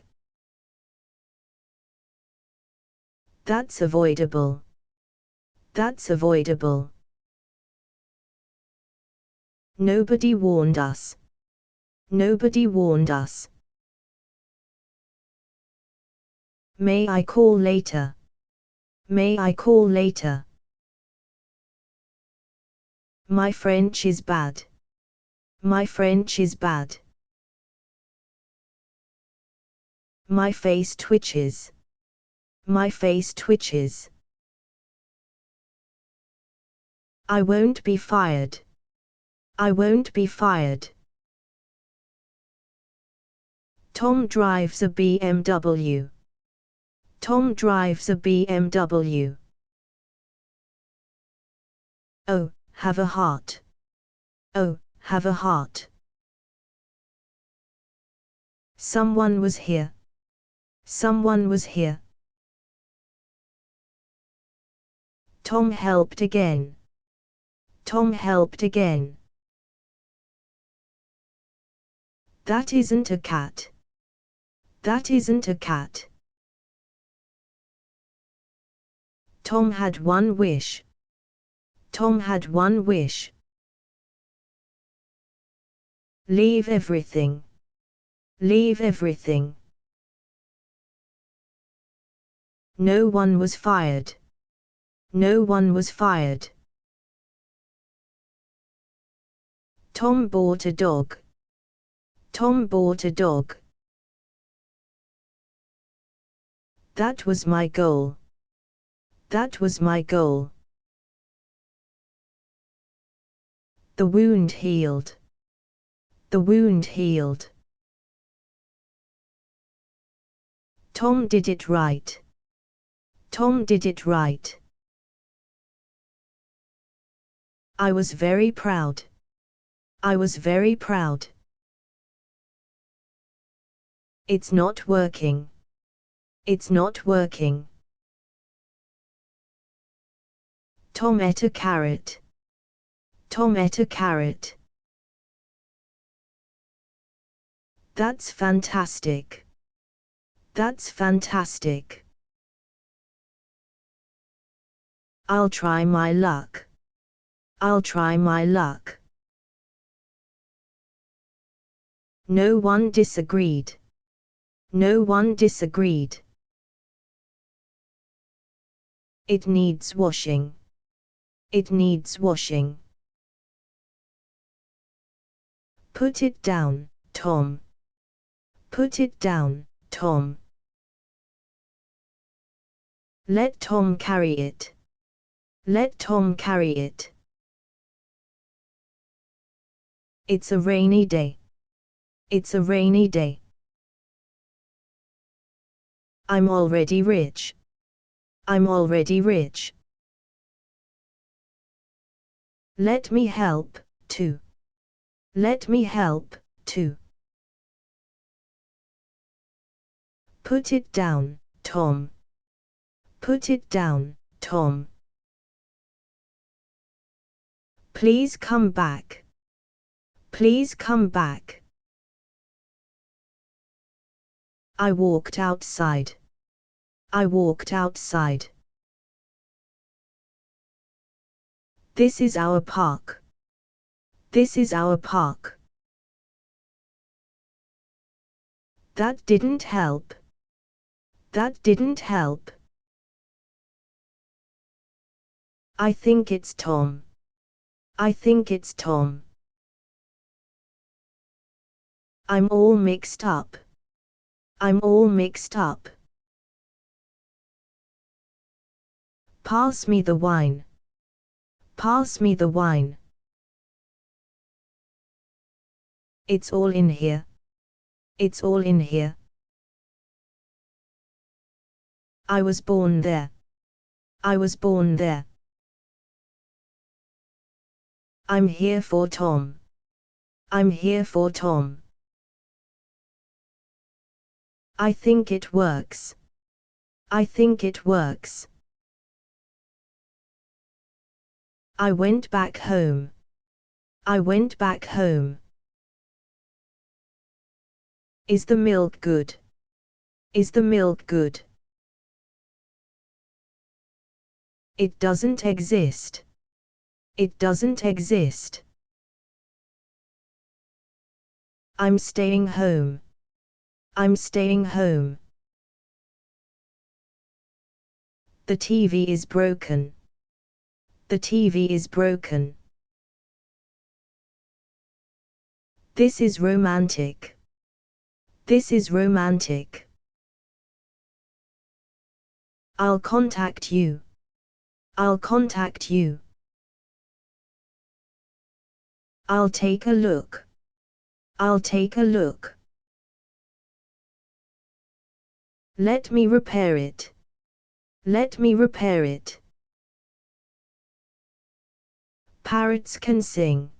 That's avoidable. That's avoidable. Nobody warned us. Nobody warned us. May I call later? May I call later? My French is bad. My French is bad. My face twitches. My face twitches. I won't be fired. I won't be fired. Tom drives a BMW. Tom drives a BMW. Oh, have a heart. Oh, have a heart. Someone was here. Someone was here. Tom helped again. Tom helped again. That isn't a cat. That isn't a cat. Tom had one wish. Tom had one wish. Leave everything. Leave everything. No one was fired. No one was fired. Tom bought a dog. Tom bought a dog. That was my goal. That was my goal. The wound healed. The wound healed. Tom did it right. Tom did it right. I was very proud. I was very proud. It's not working. It's not working. Tom ate a carrot. Tom ate a carrot. That's fantastic. That's fantastic. I'll try my luck. I'll try my luck. No one disagreed. No one disagreed. It needs washing. It needs washing. Put it down, Tom. Put it down, Tom. Let Tom carry it. Let Tom carry it. It's a rainy day. It's a rainy day. I'm already rich. I'm already rich. Let me help, too. Let me help, too. Put it down, Tom. Put it down, Tom. Please come back. Please come back. I walked outside. I walked outside. This is our park. This is our park. That didn't help. That didn't help. I think it's Tom. I think it's Tom. I'm all mixed up. I'm all mixed up. Pass me the wine. Pass me the wine. It's all in here. It's all in here. I was born there. I was born there. I'm here for Tom. I'm here for Tom. I think it works. I think it works. I went back home. I went back home. Is the milk good? Is the milk good? It doesn't exist. It doesn't exist. I'm staying home. I'm staying home. The TV is broken. The TV is broken. This is romantic. This is romantic. I'll contact you. I'll contact you. I'll take a look. I'll take a look. Let me repair it. Let me repair it. Parrots can sing.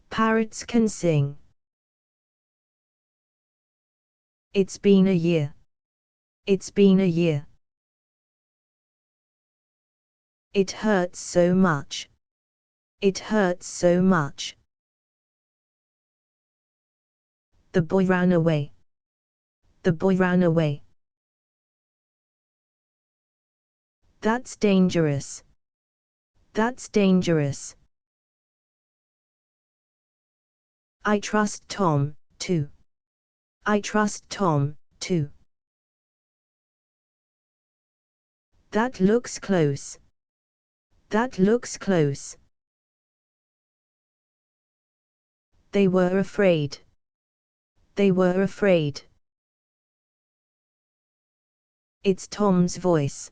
Parrots can sing. It's been a year. It's been a year. It hurts so much. It hurts so much. The boy ran away. The boy ran away. That's dangerous. That's dangerous. I trust Tom, too. I trust Tom, too. That looks close. That looks close. They were afraid. They were afraid. It's Tom's voice.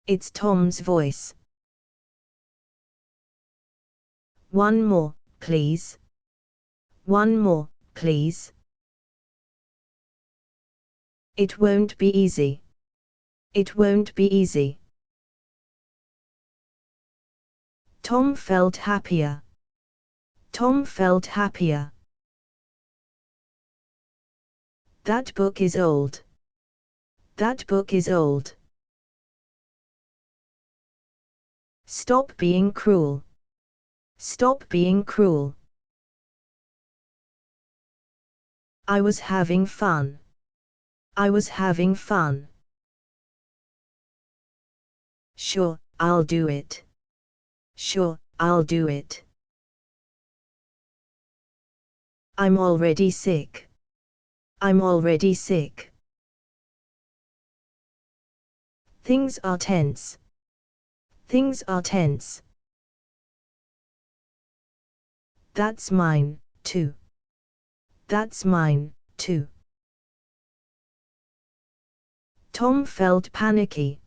It's Tom's voice. One more, please. One more, please. It won't be easy. It won't be easy. Tom felt happier. Tom felt happier. That book is old. That book is old. Stop being cruel. Stop being cruel. I was having fun. I was having fun. Sure, I'll do it. Sure, I'll do it. I'm already sick. I'm already sick. Things are tense. Things are tense. That's mine, too. That's mine, too. Tom felt panicky.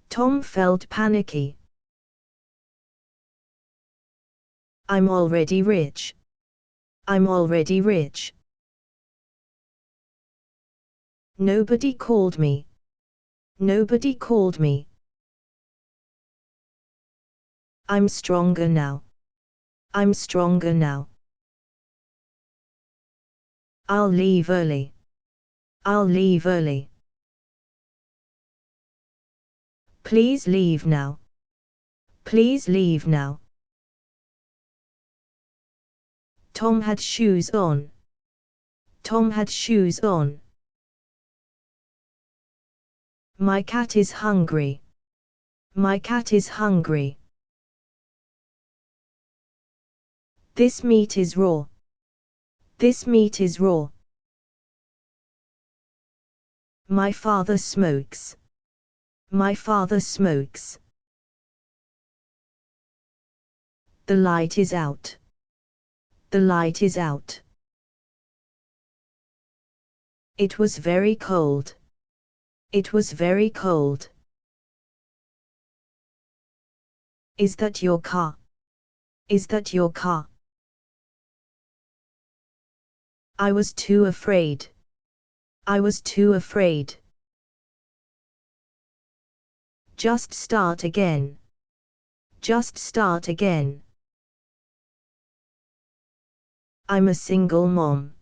Tom felt panicky. I'm already rich. I'm already rich. Nobody called me. Nobody called me. I'm stronger now. I'm stronger now. I'll leave early. I'll leave early. Please leave now. Please leave now. Tom had shoes on. Tom had shoes on. My cat is hungry. My cat is hungry. This meat is raw. This meat is raw. My father smokes. My father smokes. The light is out. The light is out. It was very cold. It was very cold. Is that your car? Is that your car? I was too afraid. I was too afraid. Just start again. Just start again. I'm a single mom.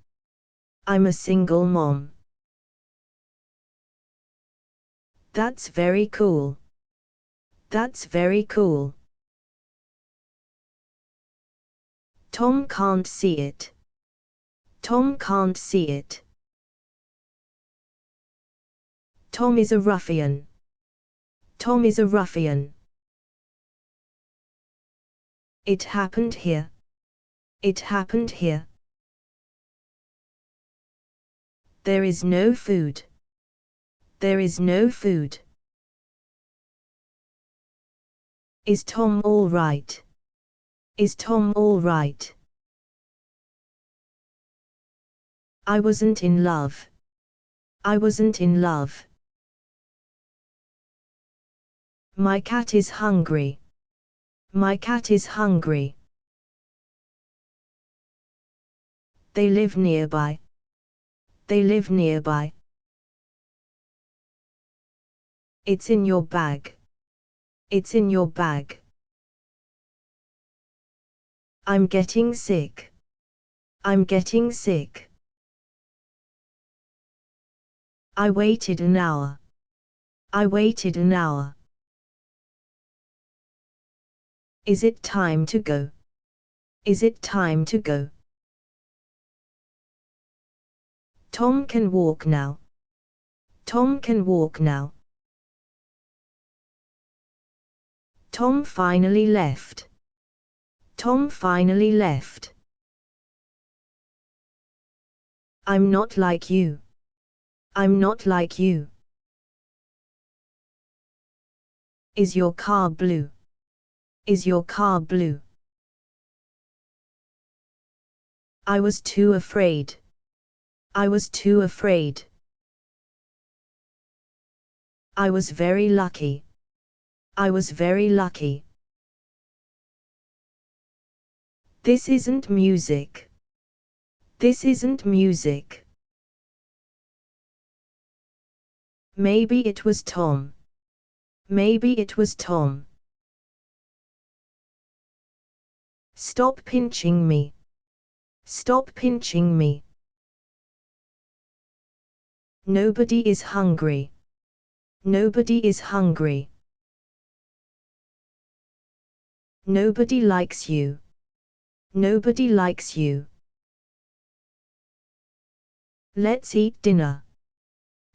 I'm a single mom. That's very cool. That's very cool. Tom can't see it. Tom can't see it. Tom is a ruffian. Tom is a ruffian. It happened here. It happened here. There is no food. There is no food. Is Tom all right? Is Tom all right? I wasn't in love. I wasn't in love. My cat is hungry. My cat is hungry. They live nearby. They live nearby. It's in your bag. It's in your bag. I'm getting sick. I'm getting sick. I waited an hour. I waited an hour. Is it time to go? Is it time to go? Tom can walk now. Tom can walk now. Tom finally left. Tom finally left. I'm not like you. I'm not like you. Is your car blue? Is your car blue? I was too afraid. I was too afraid. I was very lucky. I was very lucky. This isn't music. This isn't music. Maybe it was Tom. Maybe it was Tom. Stop pinching me. Stop pinching me. Nobody is hungry. Nobody is hungry. Nobody likes you. Nobody likes you. Let's eat dinner.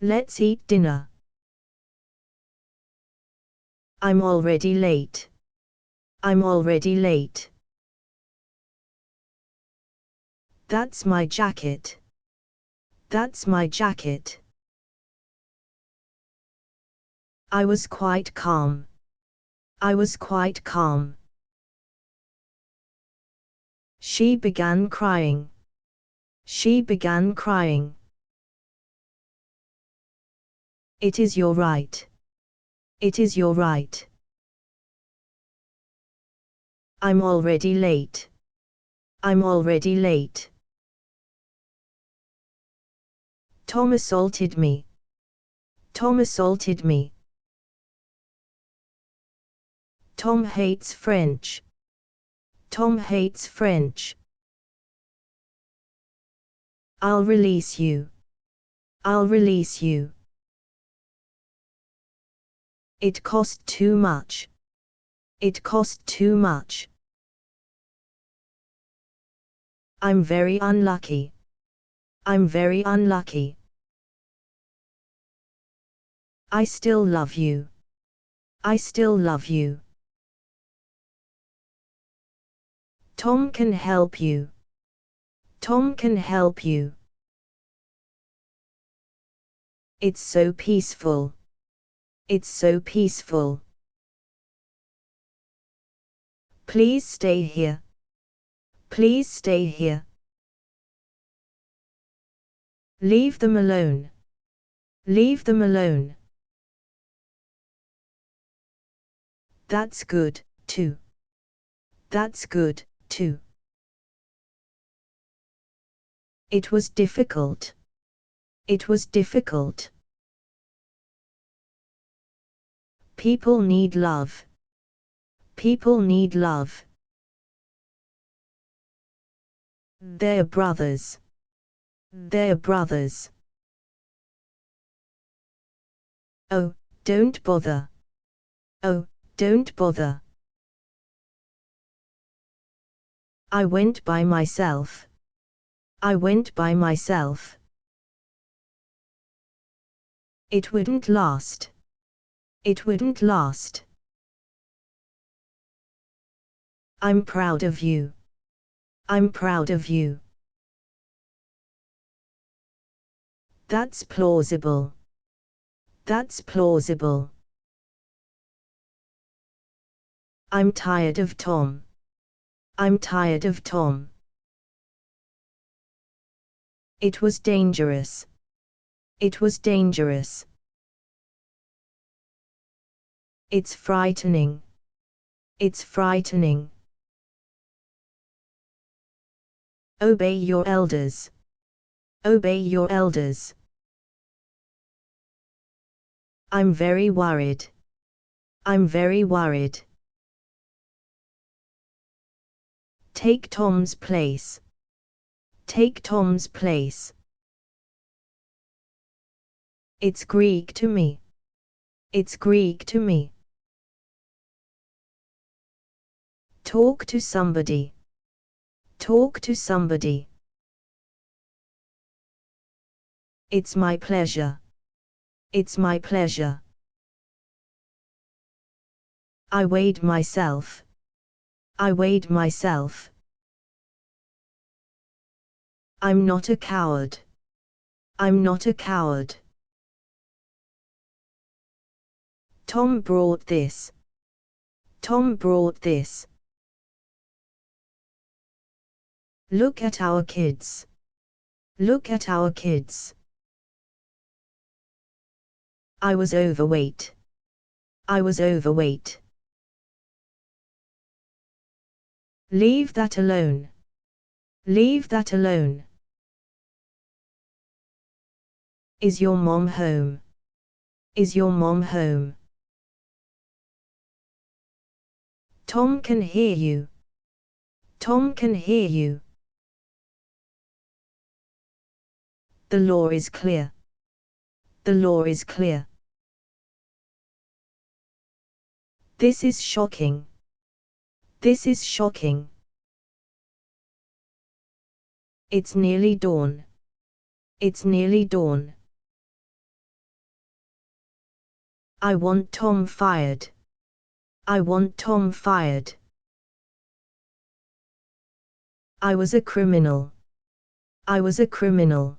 Let's eat dinner. I'm already late. I'm already late. That's my jacket. That's my jacket. I was quite calm. I was quite calm. She began crying. She began crying. It is your right. It is your right. I'm already late. I'm already late. Tom assaulted me. Tom assaulted me. Tom hates French. Tom hates French. I'll release you. I'll release you. It cost too much. It cost too much. I'm very unlucky. I'm very unlucky. I still love you. I still love you. Tom can help you. Tom can help you. It's so peaceful. It's so peaceful. Please stay here. Please stay here. Leave them alone. Leave them alone. That's good, too. That's good, too. It was difficult. It was difficult. People need love. People need love. They're brothers. They're brothers. Oh, don't bother. Oh, don't bother. I went by myself. I went by myself. It wouldn't last. It wouldn't last. I'm proud of you. I'm proud of you. That's plausible. That's plausible. I'm tired of Tom. I'm tired of Tom. It was dangerous. It was dangerous. It's frightening. It's frightening. Obey your elders. Obey your elders. I'm very worried. I'm very worried. Take Tom's place. Take Tom's place. It's Greek to me. It's Greek to me. Talk to somebody. Talk to somebody. It's my pleasure. It's my pleasure. I weighed myself. I weighed myself. I'm not a coward. I'm not a coward. Tom brought this. Tom brought this. Look at our kids. Look at our kids. I was overweight. I was overweight. Leave that alone. Leave that alone. Is your mom home? Is your mom home? Tom can hear you. Tom can hear you. The law is clear. The law is clear. This is shocking. This is shocking. It's nearly dawn. It's nearly dawn. I want Tom fired. I want Tom fired. I was a criminal. I was a criminal.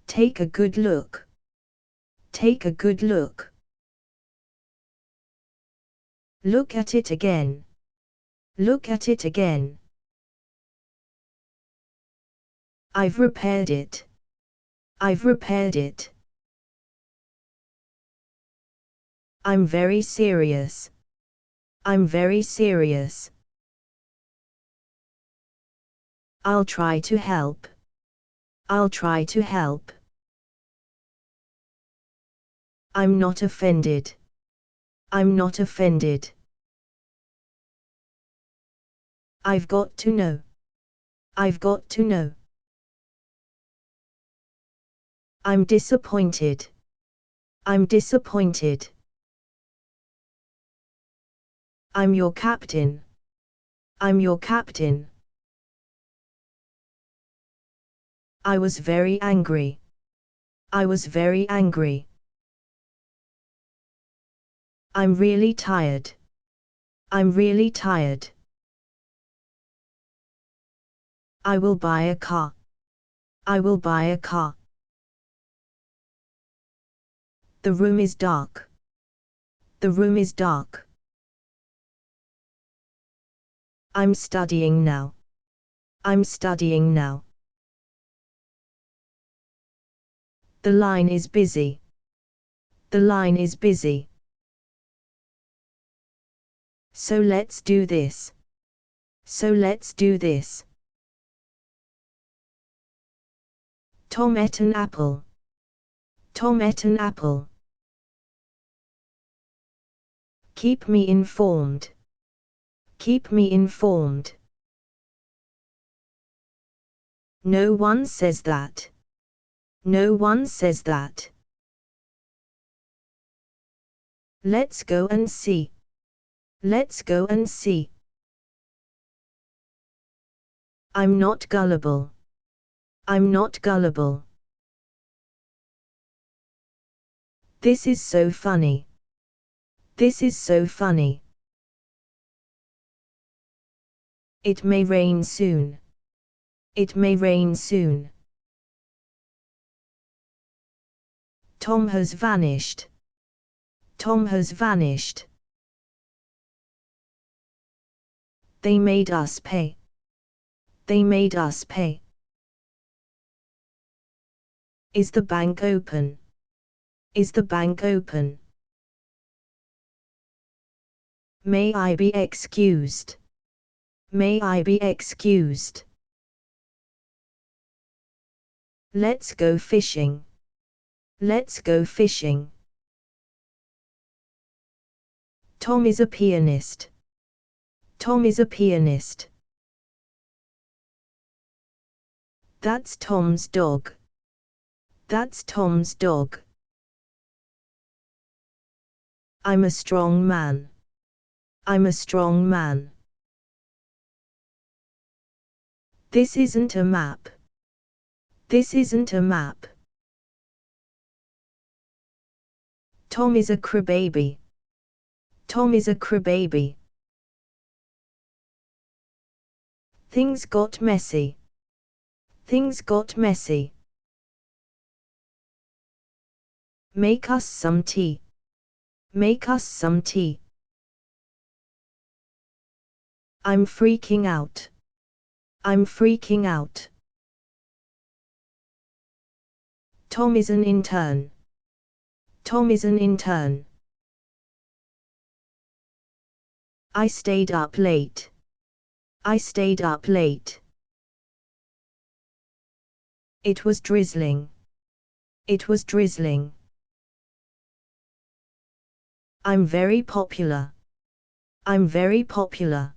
Take a good look. Take a good look. Look at it again. Look at it again. I've repaired it. I've repaired it. I'm very serious. I'm very serious. I'll try to help. I'll try to help. I'm not offended. I'm not offended. I've got to know. I've got to know. I'm disappointed. I'm disappointed. I'm your captain. I'm your captain. I was very angry. I was very angry. I'm really tired. I'm really tired. I will buy a car. I will buy a car. The room is dark. The room is dark. I'm studying now. I'm studying now. The line is busy. The line is busy. So let's do this. So let's do this. Tom ate an apple. Tom ate an apple. Keep me informed. Keep me informed. No one says that. No one says that. Let's go and see. Let's go and see. I'm not gullible. I'm not gullible. This is so funny. This is so funny. It may rain soon. It may rain soon. Tom has vanished. Tom has vanished. They made us pay. They made us pay. Is the bank open? Is the bank open? May I be excused? May I be excused? Let's go fishing. Let's go fishing. Tom is a pianist. Tom is a pianist. That's Tom's dog. That's Tom's dog. I'm a strong man. I'm a strong man. This isn't a map. This isn't a map. Tom is a crybaby. Tom is a crybaby. Things got messy. Things got messy. Make us some tea. Make us some tea. I'm freaking out. I'm freaking out. Tom is an intern. Tom is an intern. I stayed up late. I stayed up late. It was drizzling. It was drizzling. I'm very popular. I'm very popular.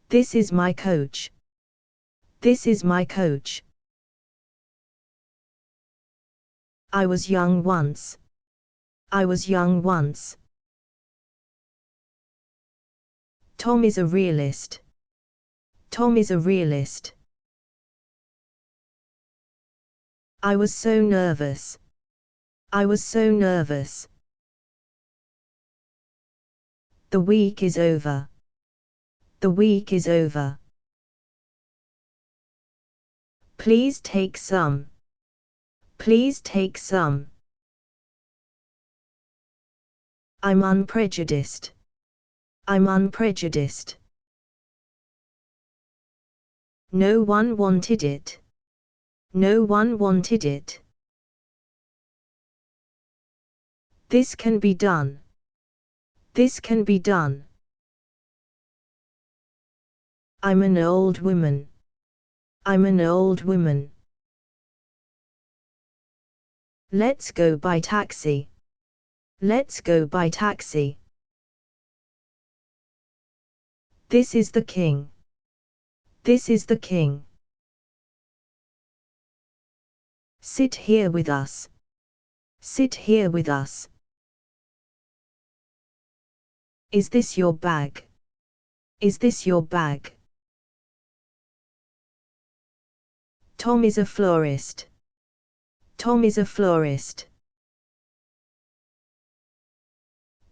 This is my coach. This is my coach. I was young once. I was young once. Tom is a realist. Tom is a realist. I was so nervous. I was so nervous. The week is over. The week is over. Please take some. Please take some. I'm unprejudiced. I'm unprejudiced. No one wanted it. No one wanted it. This can be done. This can be done. I'm an old woman. I'm an old woman. Let's go by taxi. Let's go by taxi. This is the king. This is the king. Sit here with us. Sit here with us. Is this your bag? Is this your bag? Tom is a florist. Tom is a florist.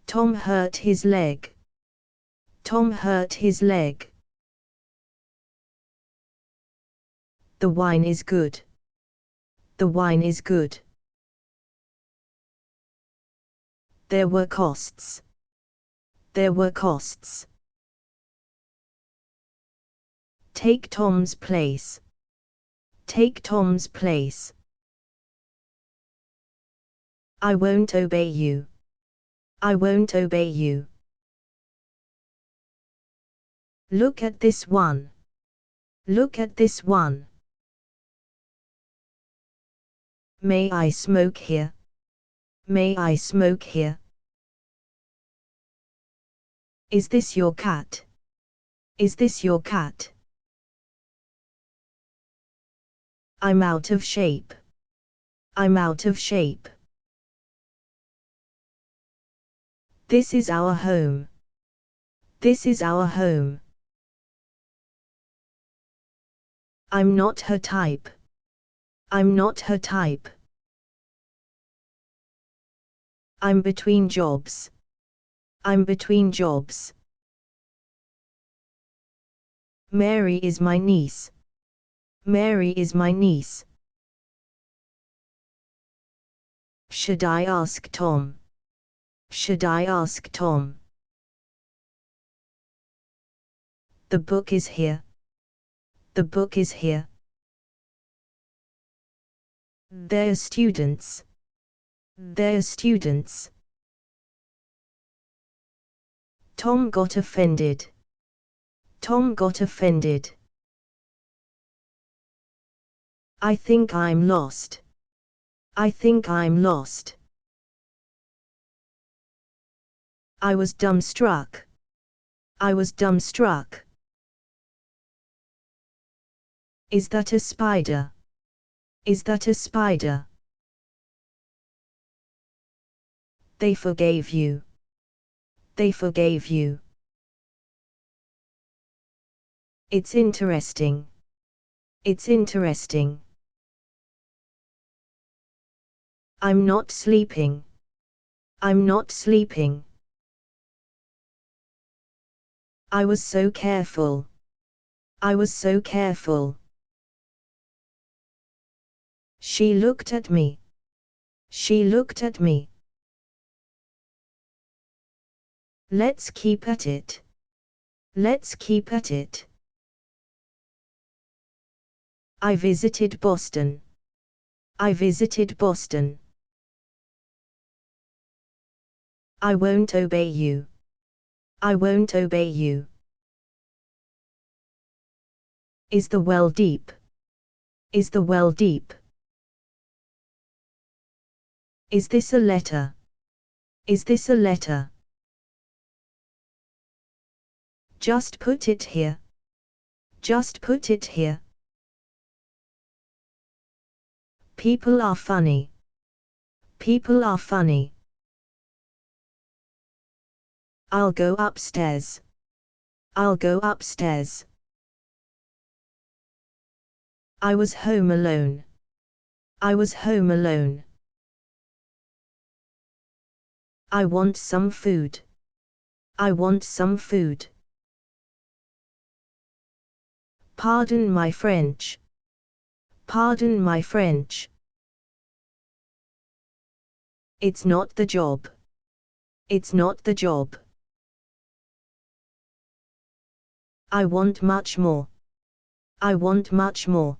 Tom hurt his leg. Tom hurt his leg. The wine is good. The wine is good. There were costs. There were costs. Take Tom's place. Take Tom's place. I won't obey you. I won't obey you. Look at this one. Look at this one. May I smoke here? May I smoke here? Is this your cat? Is this your cat? I'm out of shape. I'm out of shape. This is our home. This is our home. I'm not her type. I'm not her type. I'm between jobs. I'm between jobs. Mary is my niece. Mary is my niece. Should I ask Tom? Should I ask Tom? The book is here. The book is here. They're students. They're students. Tom got offended. Tom got offended. I think I'm lost. I think I'm lost. I was dumbstruck. I was dumbstruck. Is that a spider? Is that a spider? They forgave you. They forgave you. It's interesting. It's interesting. I'm not sleeping. I'm not sleeping. I was so careful. I was so careful. She looked at me. She looked at me. Let's keep at it. Let's keep at it. I visited Boston. I visited Boston. I won't obey you. I won't obey you. Is the well deep? Is the well deep? Is this a letter? Is this a letter? Just put it here. Just put it here. People are funny. People are funny. I'll go upstairs. I'll go upstairs. I was home alone. I was home alone. I want some food. I want some food. Pardon my French. Pardon my French. It's not the job. It's not the job. I want much more. I want much more.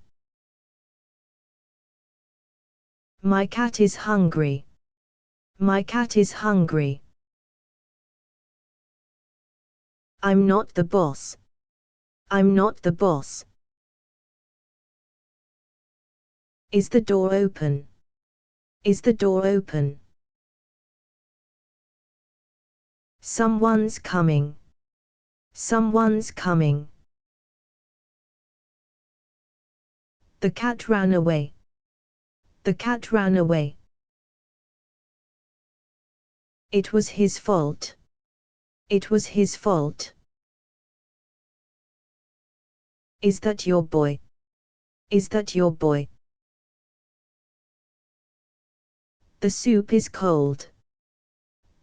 My cat is hungry. My cat is hungry. I'm not the boss. I'm not the boss. Is the door open? Is the door open? Someone's coming. Someone's coming. The cat ran away. The cat ran away. It was his fault. It was his fault. Is that your boy? Is that your boy? The soup is cold.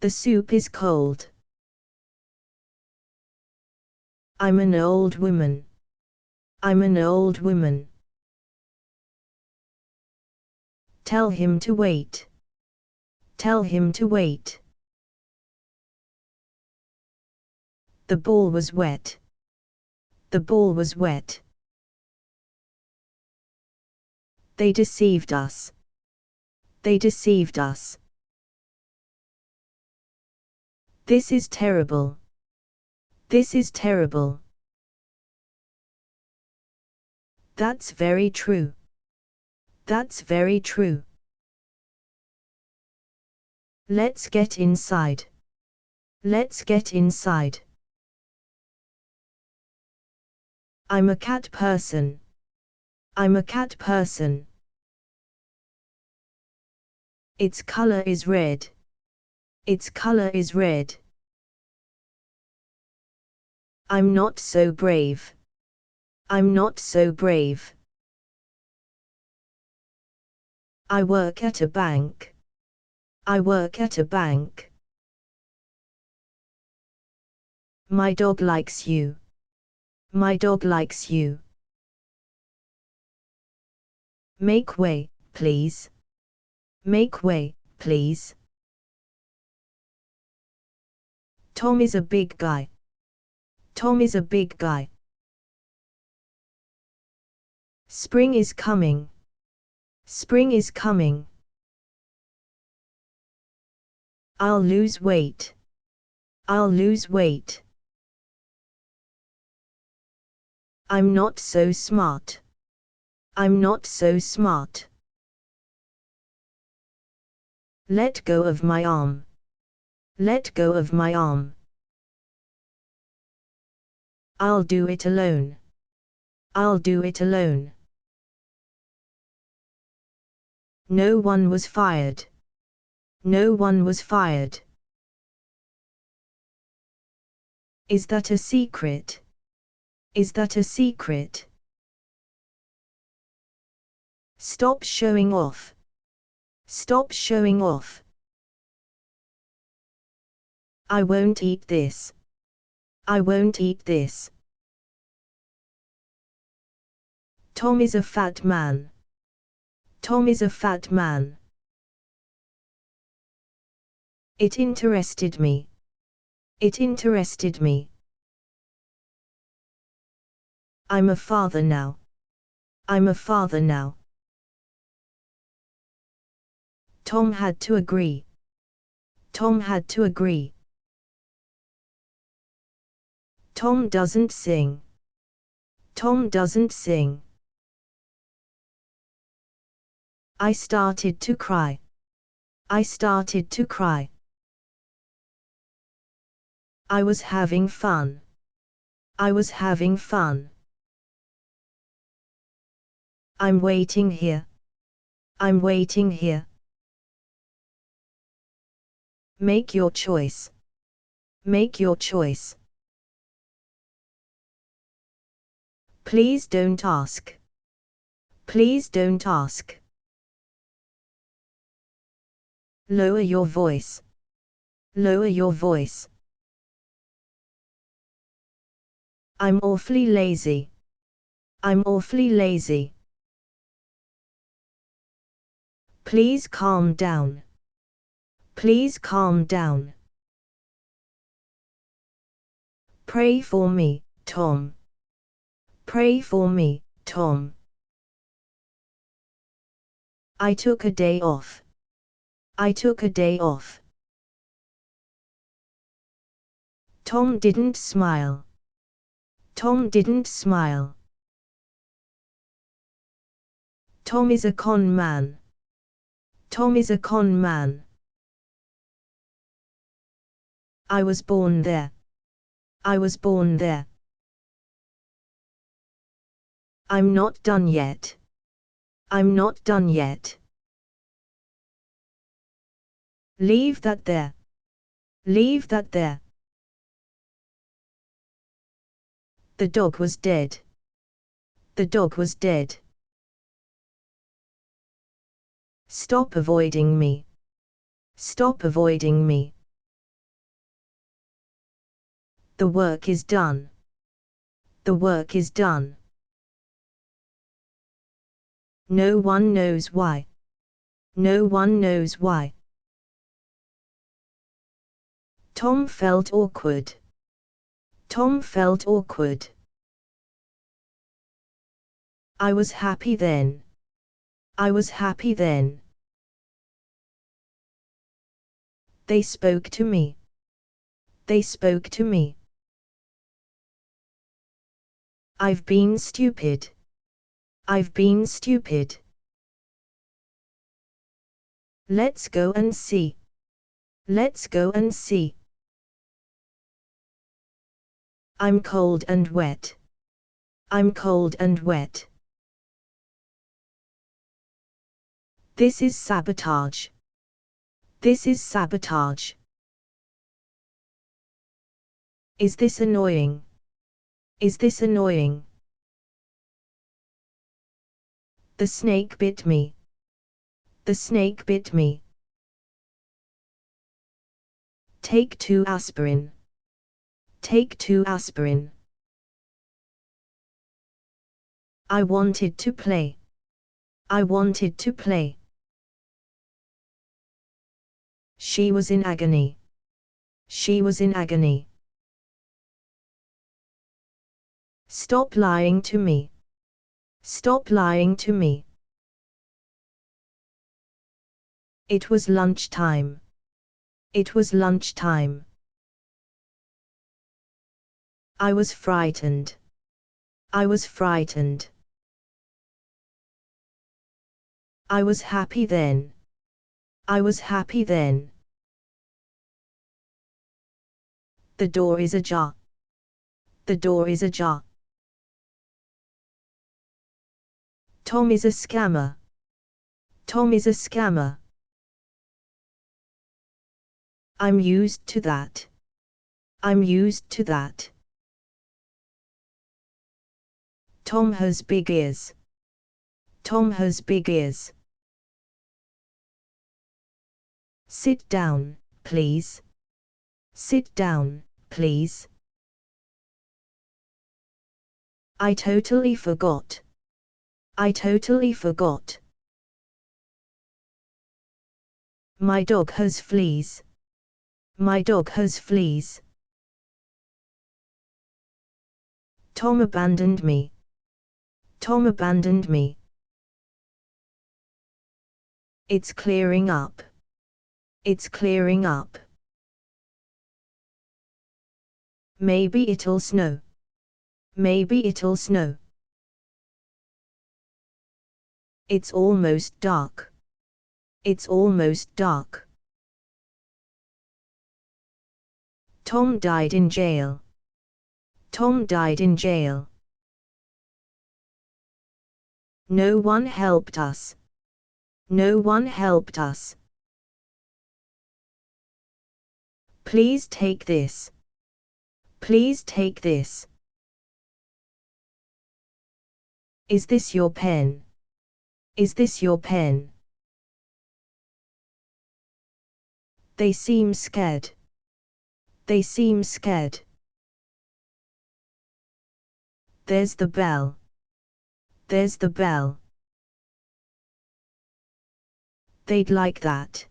The soup is cold. I'm an old woman. I'm an old woman. Tell him to wait. Tell him to wait. The ball was wet. The ball was wet. They deceived us. They deceived us. This is terrible. This is terrible. That's very true. That's very true. Let's get inside. Let's get inside. I'm a cat person. I'm a cat person. Its color is red. Its color is red. I'm not so brave. I'm not so brave. I work at a bank. I work at a bank. My dog likes you. My dog likes you. Make way, please. Make way, please. Tom is a big guy. Tom is a big guy. Spring is coming. Spring is coming. I'll lose weight. I'll lose weight. I'm not so smart. I'm not so smart. Let go of my arm. Let go of my arm. I'll do it alone. I'll do it alone. No one was fired. No one was fired. Is that a secret? Is that a secret? Stop showing off. Stop showing off. I won't eat this. I won't eat this. Tom is a fat man. Tom is a fat man. It interested me. It interested me. I'm a father now. I'm a father now. Tom had to agree. Tom had to agree. Tom doesn't sing. Tom doesn't sing. I started to cry. I started to cry. I was having fun. I was having fun. I'm waiting here. I'm waiting here. Make your choice. Make your choice. Please don't ask. Please don't ask. Lower your voice. Lower your voice. I'm awfully lazy. I'm awfully lazy. Please calm down. Please calm down. Pray for me, Tom. Pray for me, Tom. I took a day off. I took a day off. Tom didn't smile. Tom didn't smile. Tom is a con man. Tom is a con man. I was born there. I was born there. I'm not done yet. I'm not done yet. Leave that there. Leave that there. The dog was dead. The dog was dead. Stop avoiding me. Stop avoiding me. The work is done. The work is done. No one knows why. No one knows why. Tom felt awkward. Tom felt awkward. I was happy then. I was happy then. They spoke to me. They spoke to me. I've been stupid. I've been stupid. Let's go and see. Let's go and see. I'm cold and wet. I'm cold and wet. This is sabotage. This is sabotage. Is this annoying? Is this annoying? The snake bit me. The snake bit me. Take 2 aspirin. Take 2 aspirin. I wanted to play. I wanted to play. She was in agony. She was in agony. Stop lying to me. Stop lying to me. It was lunchtime. It was lunchtime. I was frightened. I was frightened. I was happy then. I was happy then. The door is ajar. The door is ajar. Tom is a scammer. Tom is a scammer. I'm used to that. I'm used to that. Tom has big ears. Tom has big ears. Sit down, please. Sit down, please. I totally forgot. I totally forgot. My dog has fleas. My dog has fleas. Tom abandoned me. Tom abandoned me. It's clearing up. It's clearing up. Maybe it'll snow. Maybe it'll snow. It's almost dark. It's almost dark. Tom died in jail. Tom died in jail. No one helped us. No one helped us. Please take this. Please take this. Is this your pen? Is this your pen? They seem scared. They seem scared. There's the bell. There's the bell. They'd like that.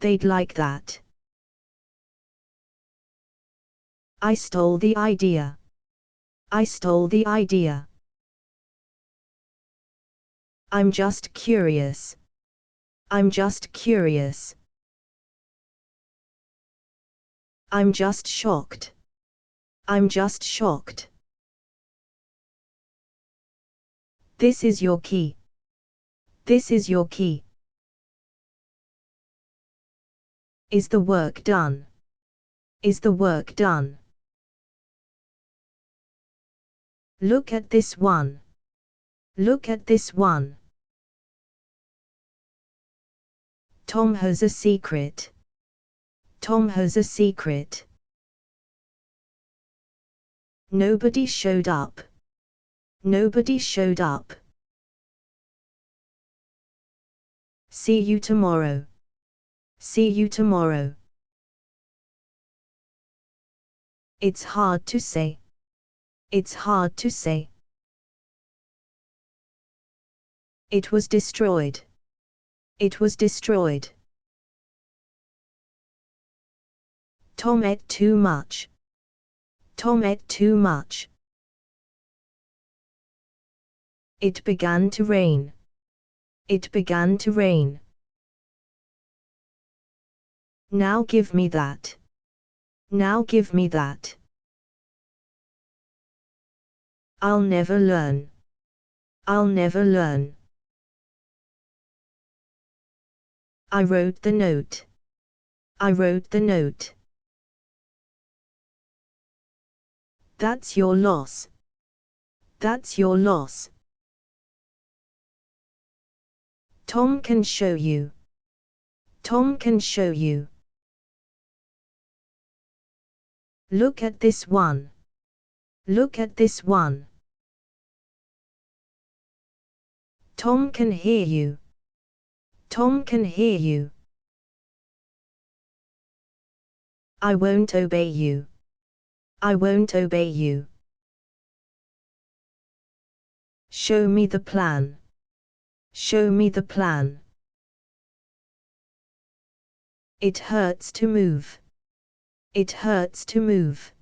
They'd like that. I stole the idea. I stole the idea. I'm just curious. I'm just curious. I'm just shocked. I'm just shocked. This is your key. This is your key. Is the work done? Is the work done? Look at this one. Look at this one. Tom has a secret. Tom has a secret. Nobody showed up. Nobody showed up. See you tomorrow. See you tomorrow. It's hard to say. It's hard to say. It was destroyed. It was destroyed. Tom ate too much. Tom ate too much. It began to rain. It began to rain. Now give me that. Now give me that. I'll never learn. I'll never learn. I wrote the note. I wrote the note. That's your loss. That's your loss. Tom can show you. Tom can show you. Look at this one. Look at this one. Tom can hear you. Tom can hear you. I won't obey you. I won't obey you. Show me the plan. Show me the plan. It hurts to move. It hurts to move.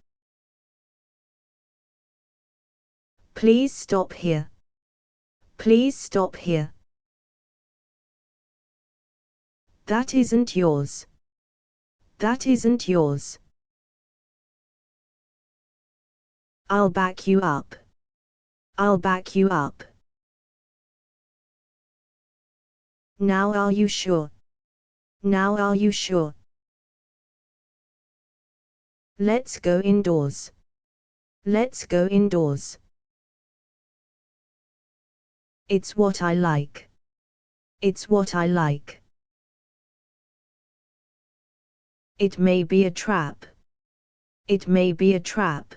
Please stop here. Please stop here. That isn't yours. That isn't yours. I'll back you up. I'll back you up. Now are you sure? Now are you sure? Let's go indoors. Let's go indoors. It's what I like. It's what I like. It may be a trap. It may be a trap.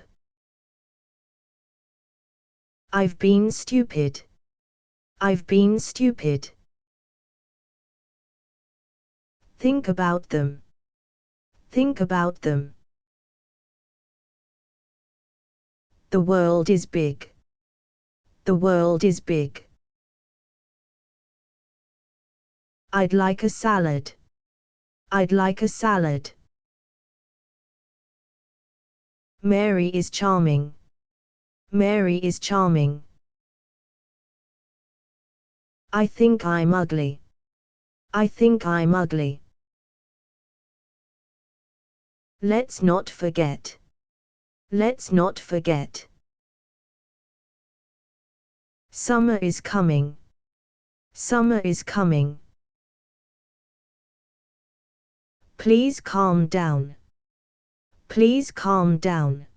I've been stupid. I've been stupid. Think about them. Think about them. The world is big. The world is big. I'd like a salad. I'd like a salad. Mary is charming. Mary is charming. I think I'm ugly. I think I'm ugly. Let's not forget. Let's not forget. Summer is coming. Summer is coming. Please calm down. Please calm down.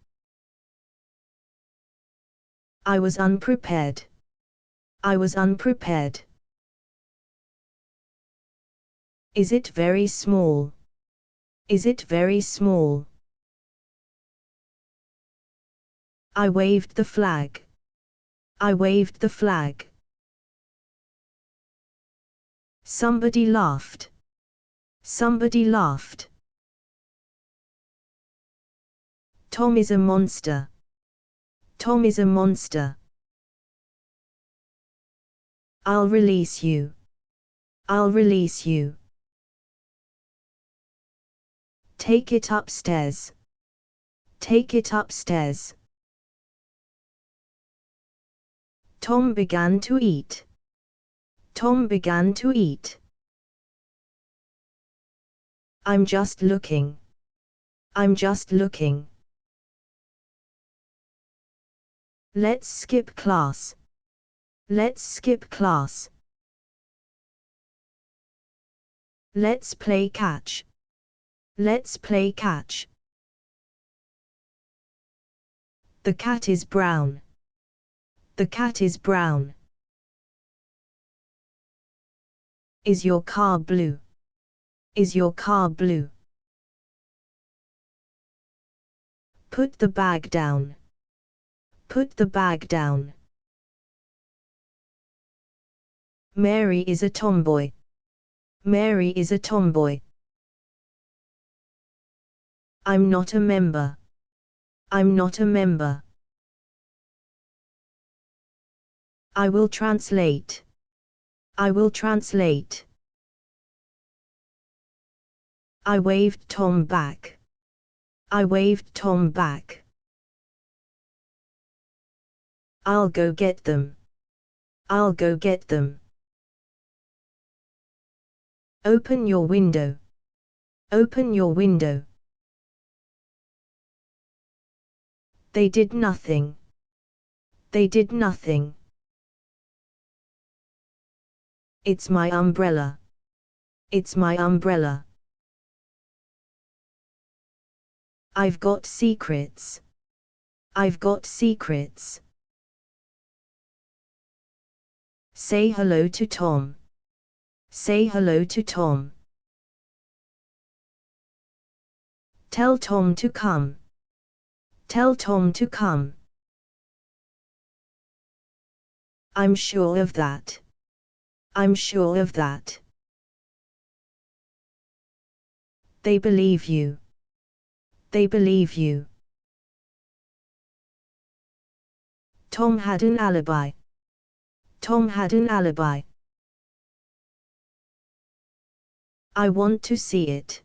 I was unprepared. I was unprepared. Is it very small? Is it very small? I waved the flag. I waved the flag. Somebody laughed. Somebody laughed. Tom is a monster. Tom is a monster. I'll release you. I'll release you. Take it upstairs. Take it upstairs. Tom began to eat. Tom began to eat. I'm just looking. I'm just looking. Let's skip class. Let's skip class. Let's play catch. Let's play catch. The cat is brown. The cat is brown. Is your car blue? Is your car blue? Put the bag down. Put the bag down. Mary is a tomboy. Mary is a tomboy. I'm not a member. I'm not a member. I will translate. I will translate. I waved Tom back. I waved Tom back. I'll go get them. I'll go get them. Open your window. Open your window. They did nothing. They did nothing. It's my umbrella. It's my umbrella. I've got secrets. I've got secrets. Say hello to Tom. Say hello to Tom. Tell Tom to come. Tell Tom to come. I'm sure of that. I'm sure of that. They believe you. They believe you. Tom had an alibi. Tom had an alibi. I want to see it.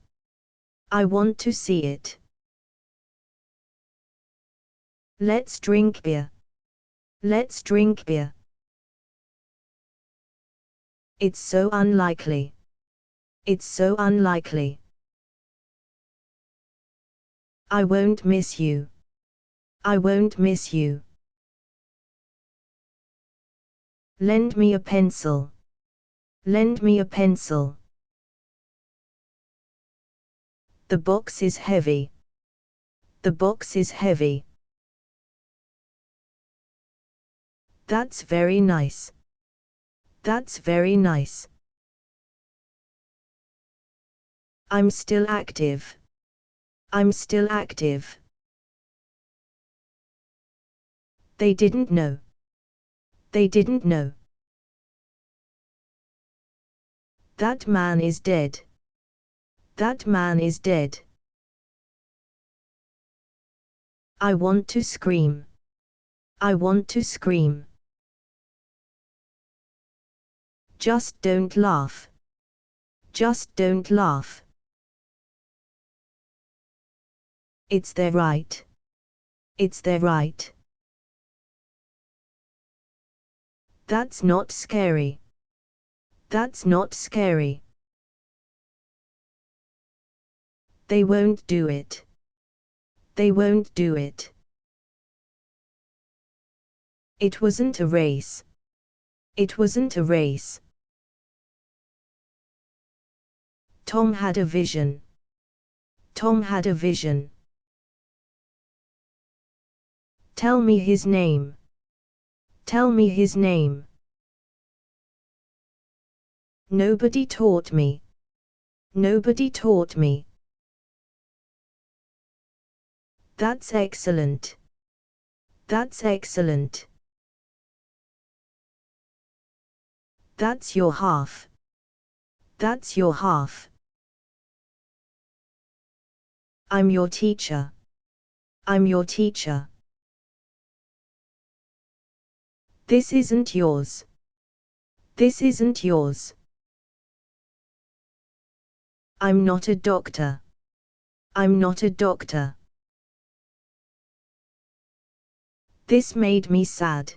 I want to see it. Let's drink beer. Let's drink beer. It's so unlikely. It's so unlikely. I won't miss you. I won't miss you. Lend me a pencil. Lend me a pencil. The box is heavy. The box is heavy. That's very nice. That's very nice. I'm still active. I'm still active. They didn't know. They didn't know. That man is dead. That man is dead. I want to scream. I want to scream. Just don't laugh. Just don't laugh. It's their right. It's their right. That's not scary. That's not scary. They won't do it. They won't do it. It wasn't a race. It wasn't a race. Tom had a vision. Tom had a vision. Tell me his name. Tell me his name. Nobody taught me. Nobody taught me. That's excellent. That's excellent. That's your half. That's your half. I'm your teacher. I'm your teacher. This isn't yours. This isn't yours. I'm not a doctor. I'm not a doctor. This made me sad.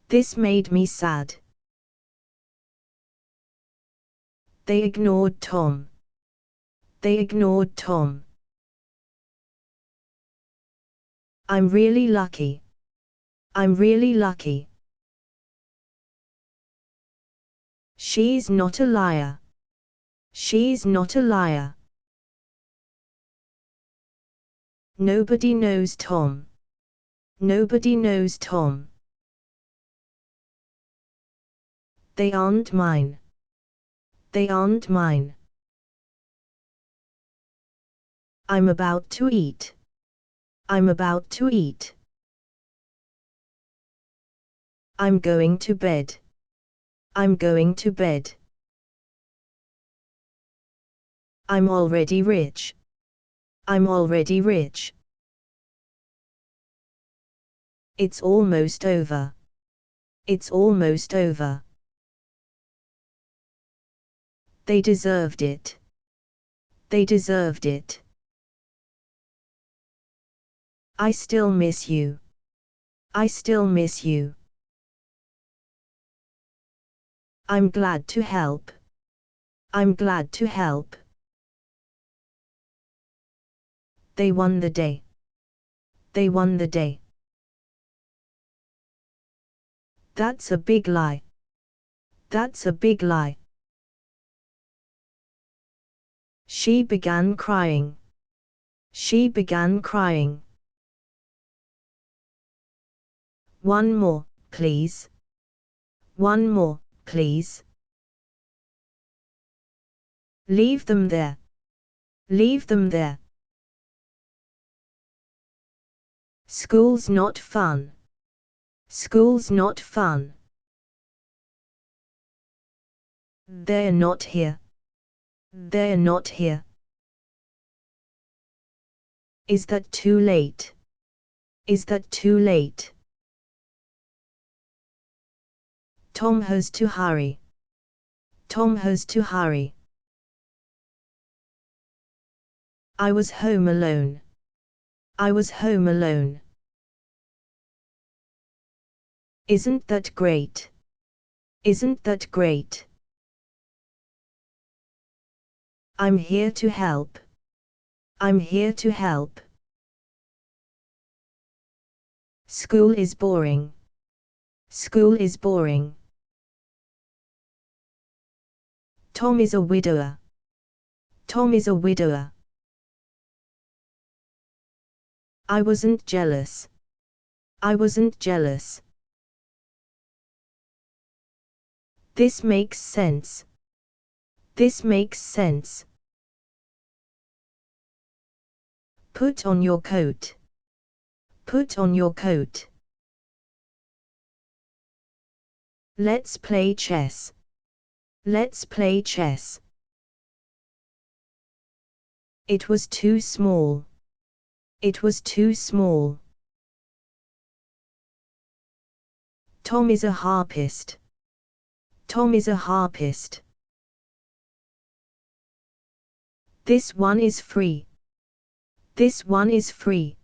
This made me sad. They ignored Tom. They ignored Tom. I'm really lucky. I'm really lucky. She's not a liar. She's not a liar. Nobody knows Tom. Nobody knows Tom. They aren't mine. They aren't mine. I'm about to eat. I'm about to eat. I'm going to bed. I'm going to bed. I'm already rich. I'm already rich. It's almost over. It's almost over. They deserved it. They deserved it. I still miss you. I still miss you. I'm glad to help. I'm glad to help. They won the day. They won the day. That's a big lie. That's a big lie. She began crying. She began crying. One more, please. One more, please. Leave them there. Leave them there. School's not fun. School's not fun. They're not here. They're not here. Is that too late? Is that too late? Tom has to hurry. Tom has to hurry. I was home alone. I was home alone. Isn't that great? Isn't that great? I'm here to help. I'm here to help. School is boring. School is boring. Tom is a widower. Tom is a widower. I wasn't jealous. I wasn't jealous. This makes sense. This makes sense. Put on your coat. Put on your coat. Let's play chess. Let's play chess. It was too small. It was too small. Tom is a harpist. Tom is a harpist. This one is free. This one is free.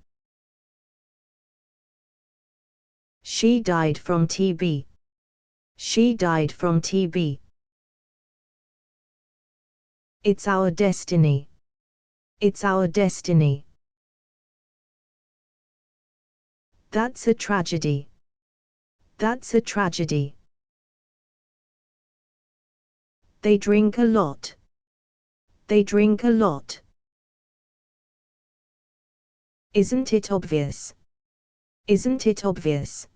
She died from TB. She died from TB. It's our destiny. It's our destiny. That's a tragedy. That's a tragedy. They drink a lot. They drink a lot. Isn't it obvious? Isn't it obvious?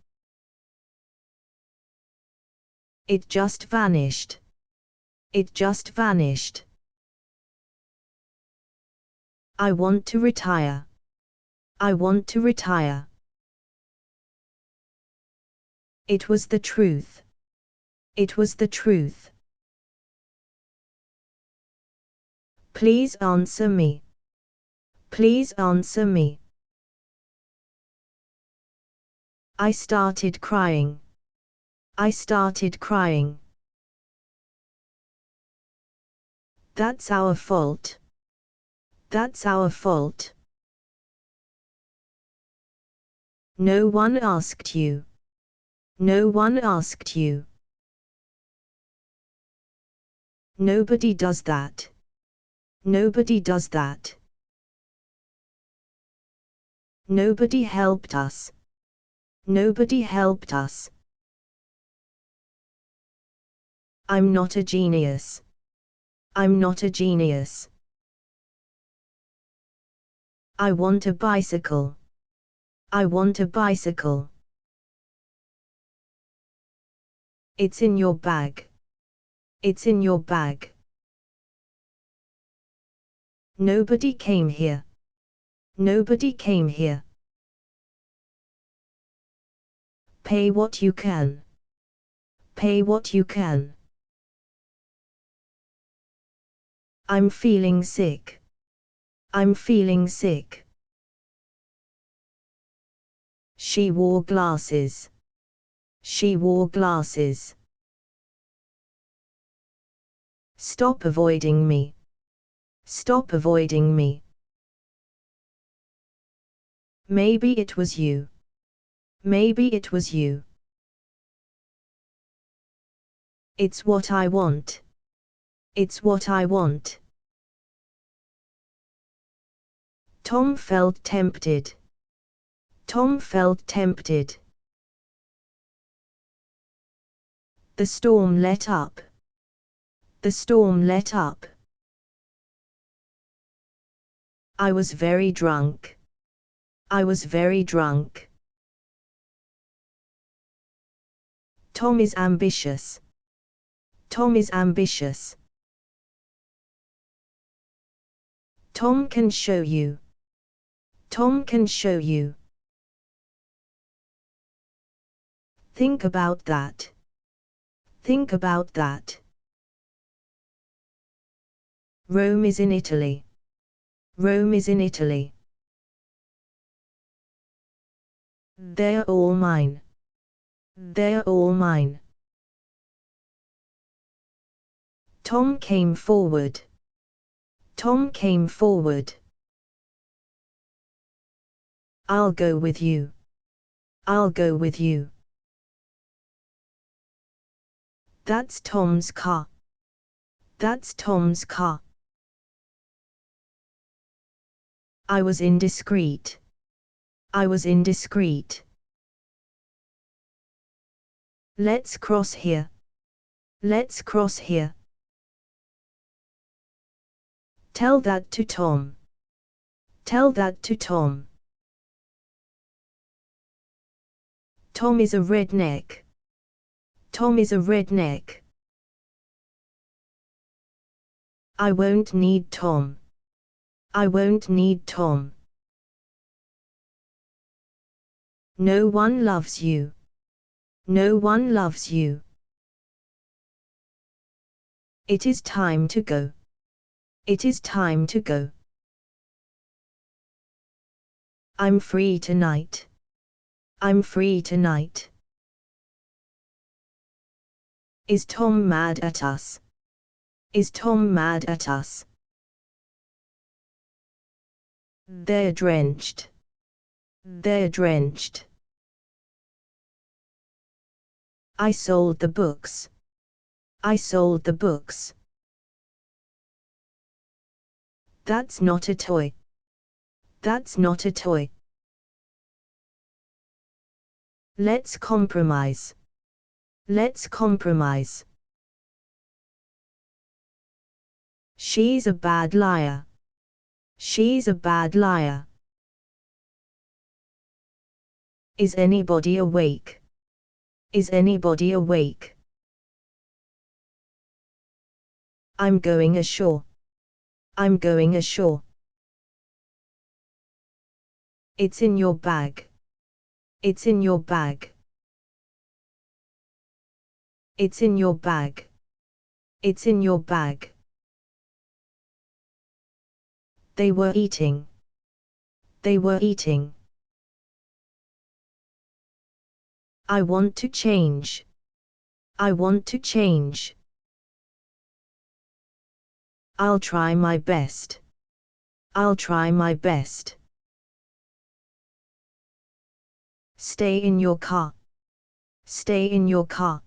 It just vanished. It just vanished. I want to retire. I want to retire. It was the truth. It was the truth. Please answer me. Please answer me. I started crying. I started crying. That's our fault. That's our fault. No one asked you. No one asked you. Nobody does that. Nobody does that. Nobody helped us. Nobody helped us. I'm not a genius. I'm not a genius. I want a bicycle. I want a bicycle. It's in your bag. It's in your bag. Nobody came here. Nobody came here. Pay what you can. Pay what you can. I'm feeling sick. I'm feeling sick. She wore glasses. She wore glasses. Stop avoiding me. Stop avoiding me. Maybe it was you. Maybe it was you. It's what I want. It's what I want. Tom felt tempted. Tom felt tempted. The storm let up. The storm let up. I was very drunk. I was very drunk. Tom is ambitious. Tom is ambitious. Tom can show you. Tom can show you. Think about that. Think about that. Rome is in Italy. Rome is in Italy. They're all mine. They're all mine. Tom came forward. Tom came forward. I'll go with you. I'll go with you. That's Tom's car. That's Tom's car. I was indiscreet. I was indiscreet. Let's cross here. Let's cross here. Tell that to Tom. Tell that to Tom. Tom is a redneck. Tom is a redneck. I won't need Tom. I won't need Tom. No one loves you. No one loves you. It is time to go. It is time to go. I'm free tonight. I'm free tonight. Is Tom mad at us? Is Tom mad at us? They're drenched. They're drenched. I sold the books. I sold the books. That's not a toy. That's not a toy. Let's compromise. Let's compromise. She's a bad liar. She's a bad liar. Is anybody awake? Is anybody awake? I'm going ashore. I'm going ashore. It's in your bag. It's in your bag. It's in your bag. It's in your bag. They were eating. They were eating. I want to change. I want to change. I'll try my best. I'll try my best. Stay in your car. Stay in your car.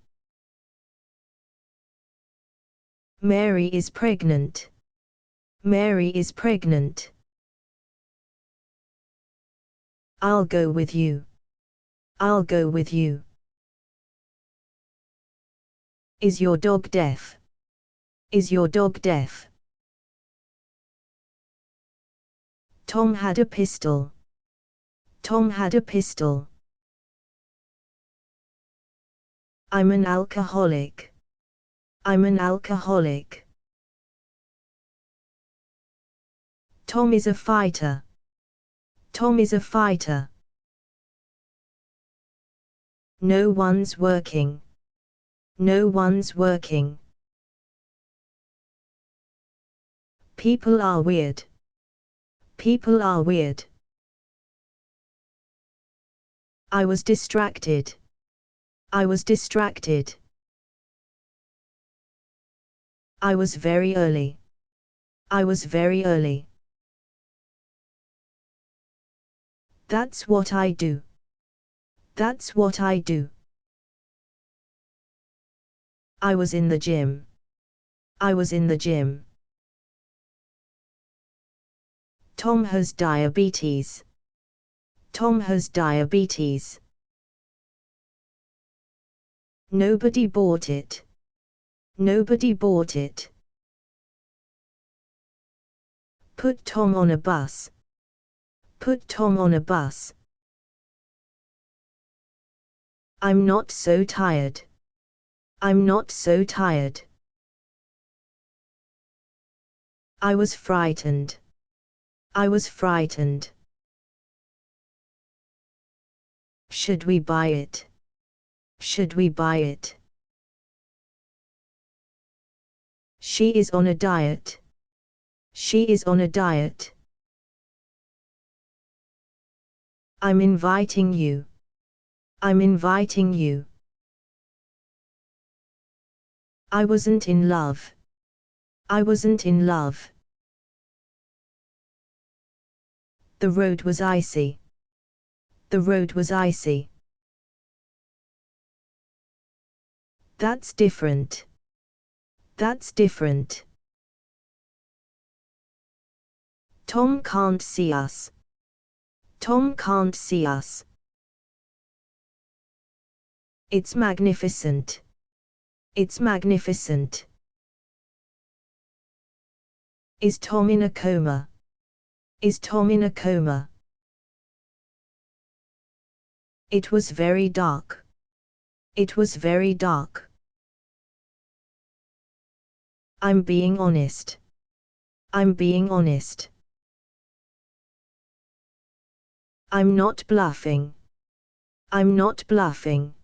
Mary is pregnant. Mary is pregnant. I'll go with you. I'll go with you. Is your dog deaf? Is your dog deaf? Tom had a pistol. Tom had a pistol. I'm an alcoholic. I'm an alcoholic. Tom is a fighter. Tom is a fighter. No one's working. No one's working. People are weird. People are weird. I was distracted. I was distracted. I was very early. I was very early. That's what I do. That's what I do. I was in the gym. I was in the gym. Tom has diabetes. Tom has diabetes. Nobody bought it. Nobody bought it. Put Tom on a bus. Put Tom on a bus. I'm not so tired. I'm not so tired. I was frightened. I was frightened. Should we buy it? Should we buy it? She is on a diet. She is on a diet. I'm inviting you. I'm inviting you. I wasn't in love. I wasn't in love. The road was icy. The road was icy. That's different. That's different. Tom can't see us. Tom can't see us. It's magnificent. It's magnificent. Is Tom in a coma? Is Tom in a coma? It was very dark. It was very dark. I'm being honest. I'm being honest. I'm not bluffing. I'm not bluffing.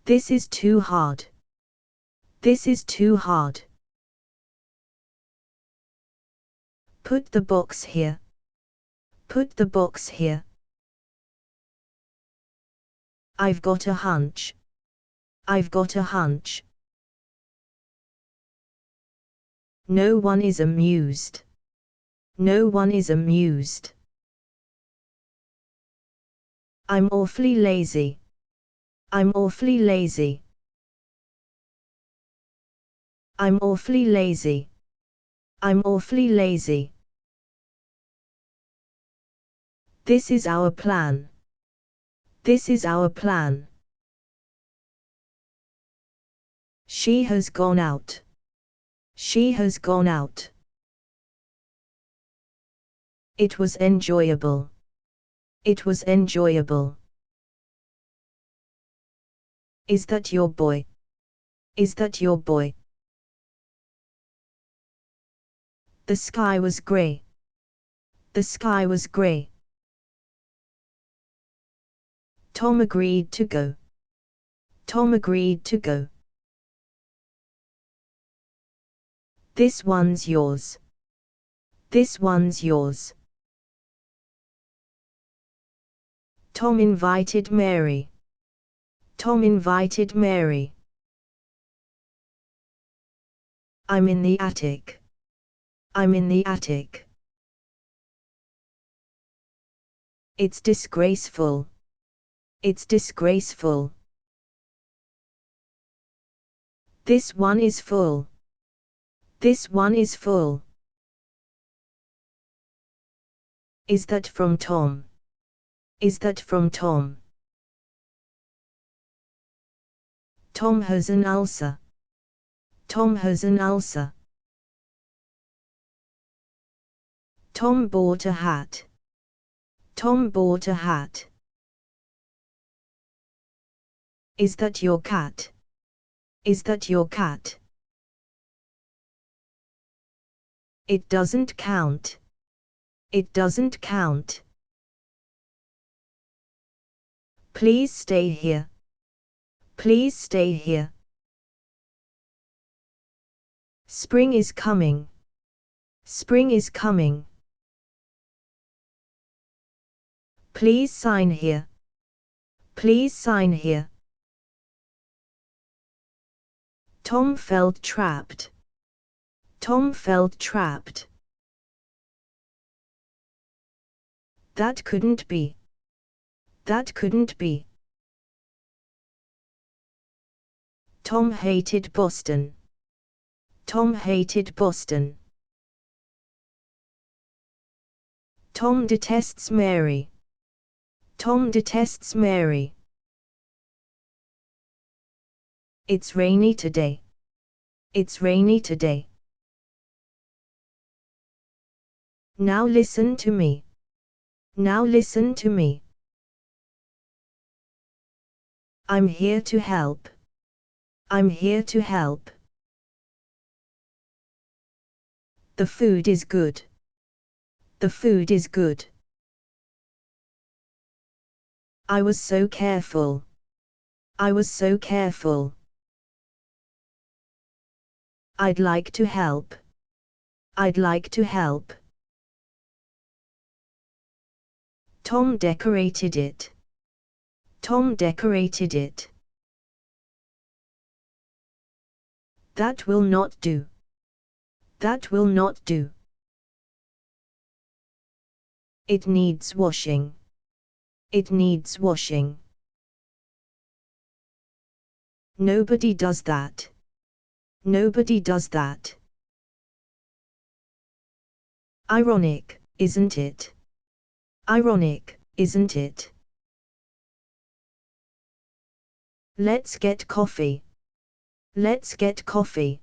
This is too hard. This is too hard. Put the box here. Put the box here. I've got a hunch. I've got a hunch. No one is amused. No one is amused. I'm awfully lazy. I'm awfully lazy. I'm awfully lazy. I'm awfully lazy. This is our plan. This is our plan. She has gone out. She has gone out. It was enjoyable. It was enjoyable. Is that your boy? Is that your boy? The sky was grey. The sky was grey. Tom agreed to go. Tom agreed to go. This one's yours. This one's yours. Tom invited Mary. Tom invited Mary. I'm in the attic. I'm in the attic. It's disgraceful. It's disgraceful. This one is full. This one is full. Is that from Tom? Is that from Tom? Tom has an ulcer. Tom has an ulcer. Tom bought a hat. Tom bought a hat. Is that your cat? Is that your cat? It doesn't count. It doesn't count. Please stay here. Please stay here. Spring is coming. Spring is coming. Please sign here. Please sign here. Tom felt trapped. Tom felt trapped. That couldn't be. That couldn't be. Tom hated Boston. Tom hated Boston. Tom detests Mary. Tom detests Mary. It's rainy today. It's rainy today. Now listen to me. Now listen to me. I'm here to help. I'm here to help. The food is good. The food is good. I was so careful. I was so careful. I'd like to help. I'd like to help. Tom decorated it. Tom decorated it. That will not do. That will not do. It needs washing. It needs washing. Nobody does that. Nobody does that. Ironic, isn't it? Ironic, isn't it? Let's get coffee. Let's get coffee.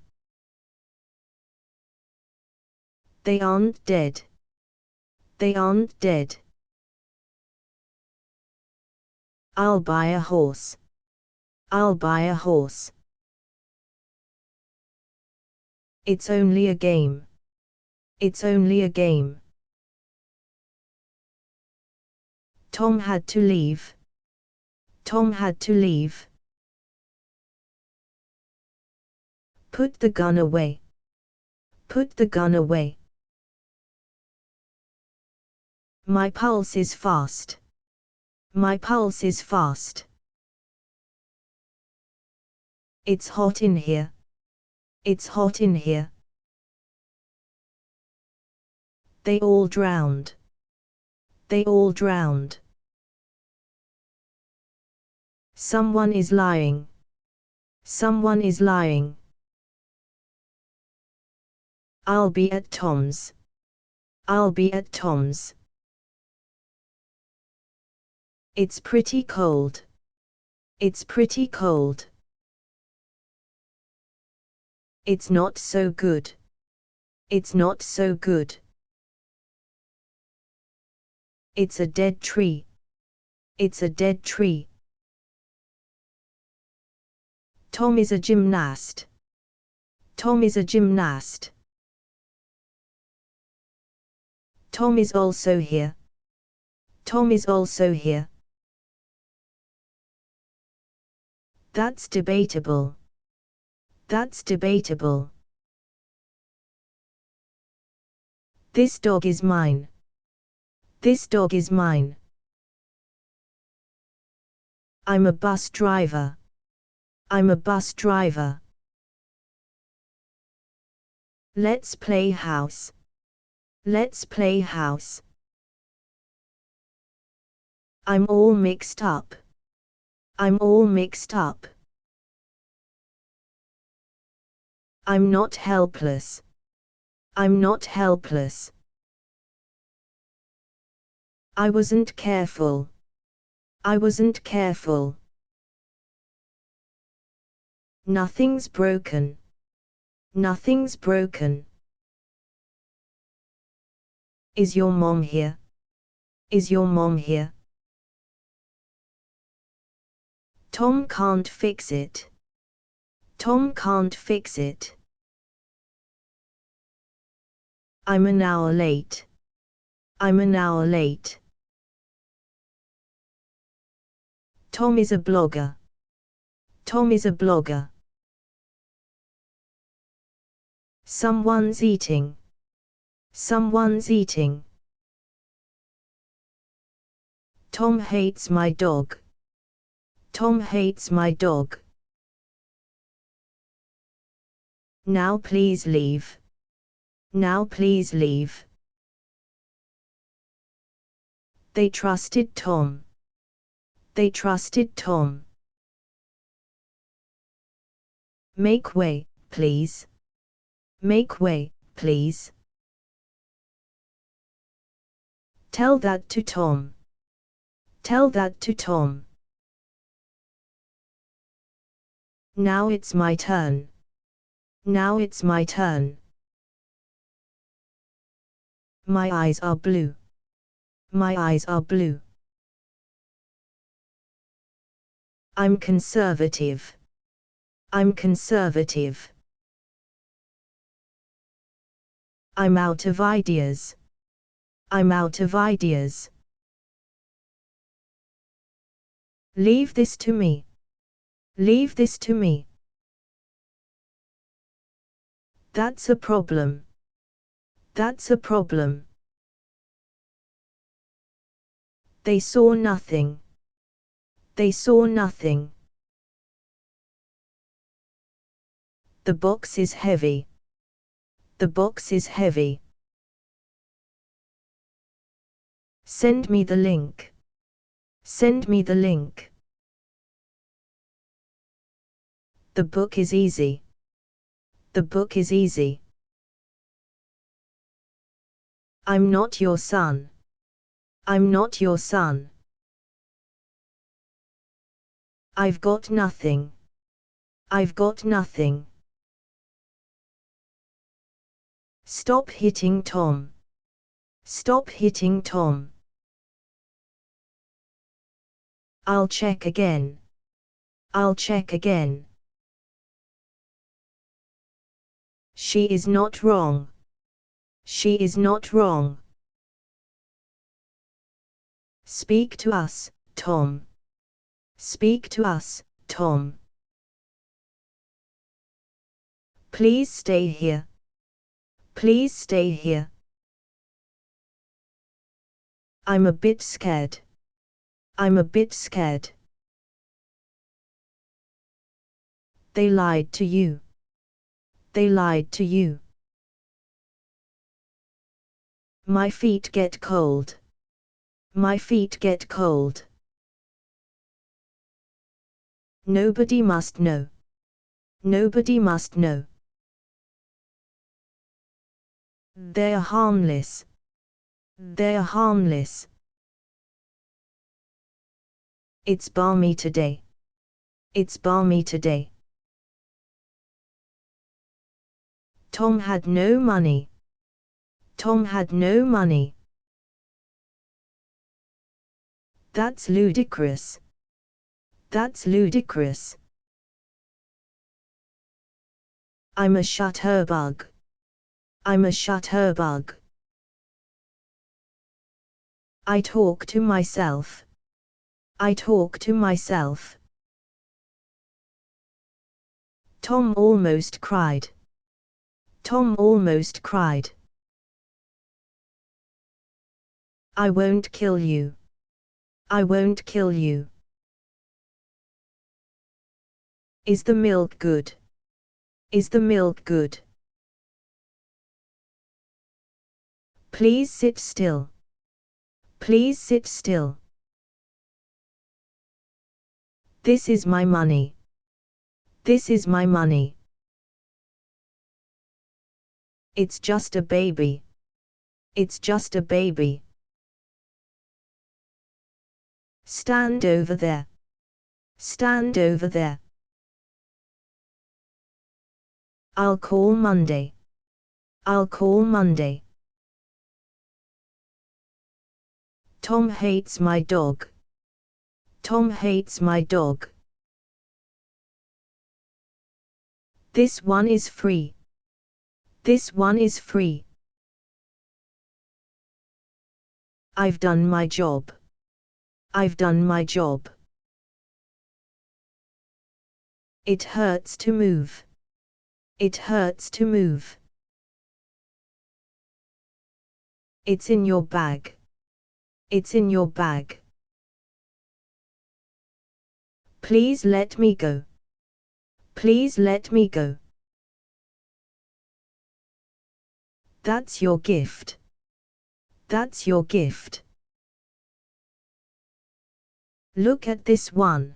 They aren't dead. They aren't dead. I'll buy a horse. I'll buy a horse. It's only a game. It's only a game. Tom had to leave. Tom had to leave. Put the gun away. Put the gun away. My pulse is fast. My pulse is fast. It's hot in here. It's hot in here. They all drowned. They all drowned. Someone is lying. Someone is lying. I'll be at Tom's. I'll be at Tom's. It's pretty cold. It's pretty cold. It's not so good. It's not so good. It's a dead tree. It's a dead tree. Tom is a gymnast. Tom is a gymnast. Tom is also here. Tom is also here. That's debatable. That's debatable. This dog is mine. This dog is mine. I'm a bus driver. I'm a bus driver. Let's play house. Let's play house. I'm all mixed up. I'm all mixed up. I'm not helpless. I'm not helpless. I wasn't careful. I wasn't careful. Nothing's broken. Nothing's broken. Is your mom here? Is your mom here? Tom can't fix it. Tom can't fix it. I'm an hour late. I'm an hour late. Tom is a blogger. Tom is a blogger. Someone's eating. Someone's eating. Tom hates my dog. Tom hates my dog. Now please leave. Now please leave. They trusted Tom. They trusted Tom. Make way, please. Make way, please. Tell that to Tom. Tell that to Tom. Now it's my turn. Now it's my turn. My eyes are blue. My eyes are blue. I'm conservative. I'm conservative. I'm out of ideas. I'm out of ideas. Leave this to me. Leave this to me. That's a problem. That's a problem. They saw nothing. They saw nothing. The box is heavy. The box is heavy. Send me the link. Send me the link. The book is easy. The book is easy. I'm not your son. I'm not your son. I've got nothing. I've got nothing. Stop hitting Tom. Stop hitting Tom. I'll check again. I'll check again. She is not wrong. She is not wrong. Speak to us, Tom. Speak to us, Tom. Please stay here. Please stay here. I'm a bit scared. I'm a bit scared. They lied to you. They lied to you. My feet get cold. My feet get cold. Nobody must know. Nobody must know. They're harmless. They're harmless. It's balmy today. It's balmy today. Tom had no money. Tom had no money. That's ludicrous. That's ludicrous. I'm a shutterbug. I'm a shutterbug. I talk to myself. I talk to myself. Tom almost cried. Tom almost cried. I won't kill you. I won't kill you. Is the milk good? Is the milk good? Please sit still. Please sit still. This is my money. This is my money. It's just a baby. It's just a baby. Stand over there. Stand over there. I'll call Monday. I'll call Monday. Tom hates my dog. Tom hates my dog. This one is free. This one is free. I've done my job. I've done my job. It hurts to move. It hurts to move. It's in your bag. It's in your bag. Please let me go. Please let me go. That's your gift. That's your gift. Look at this one.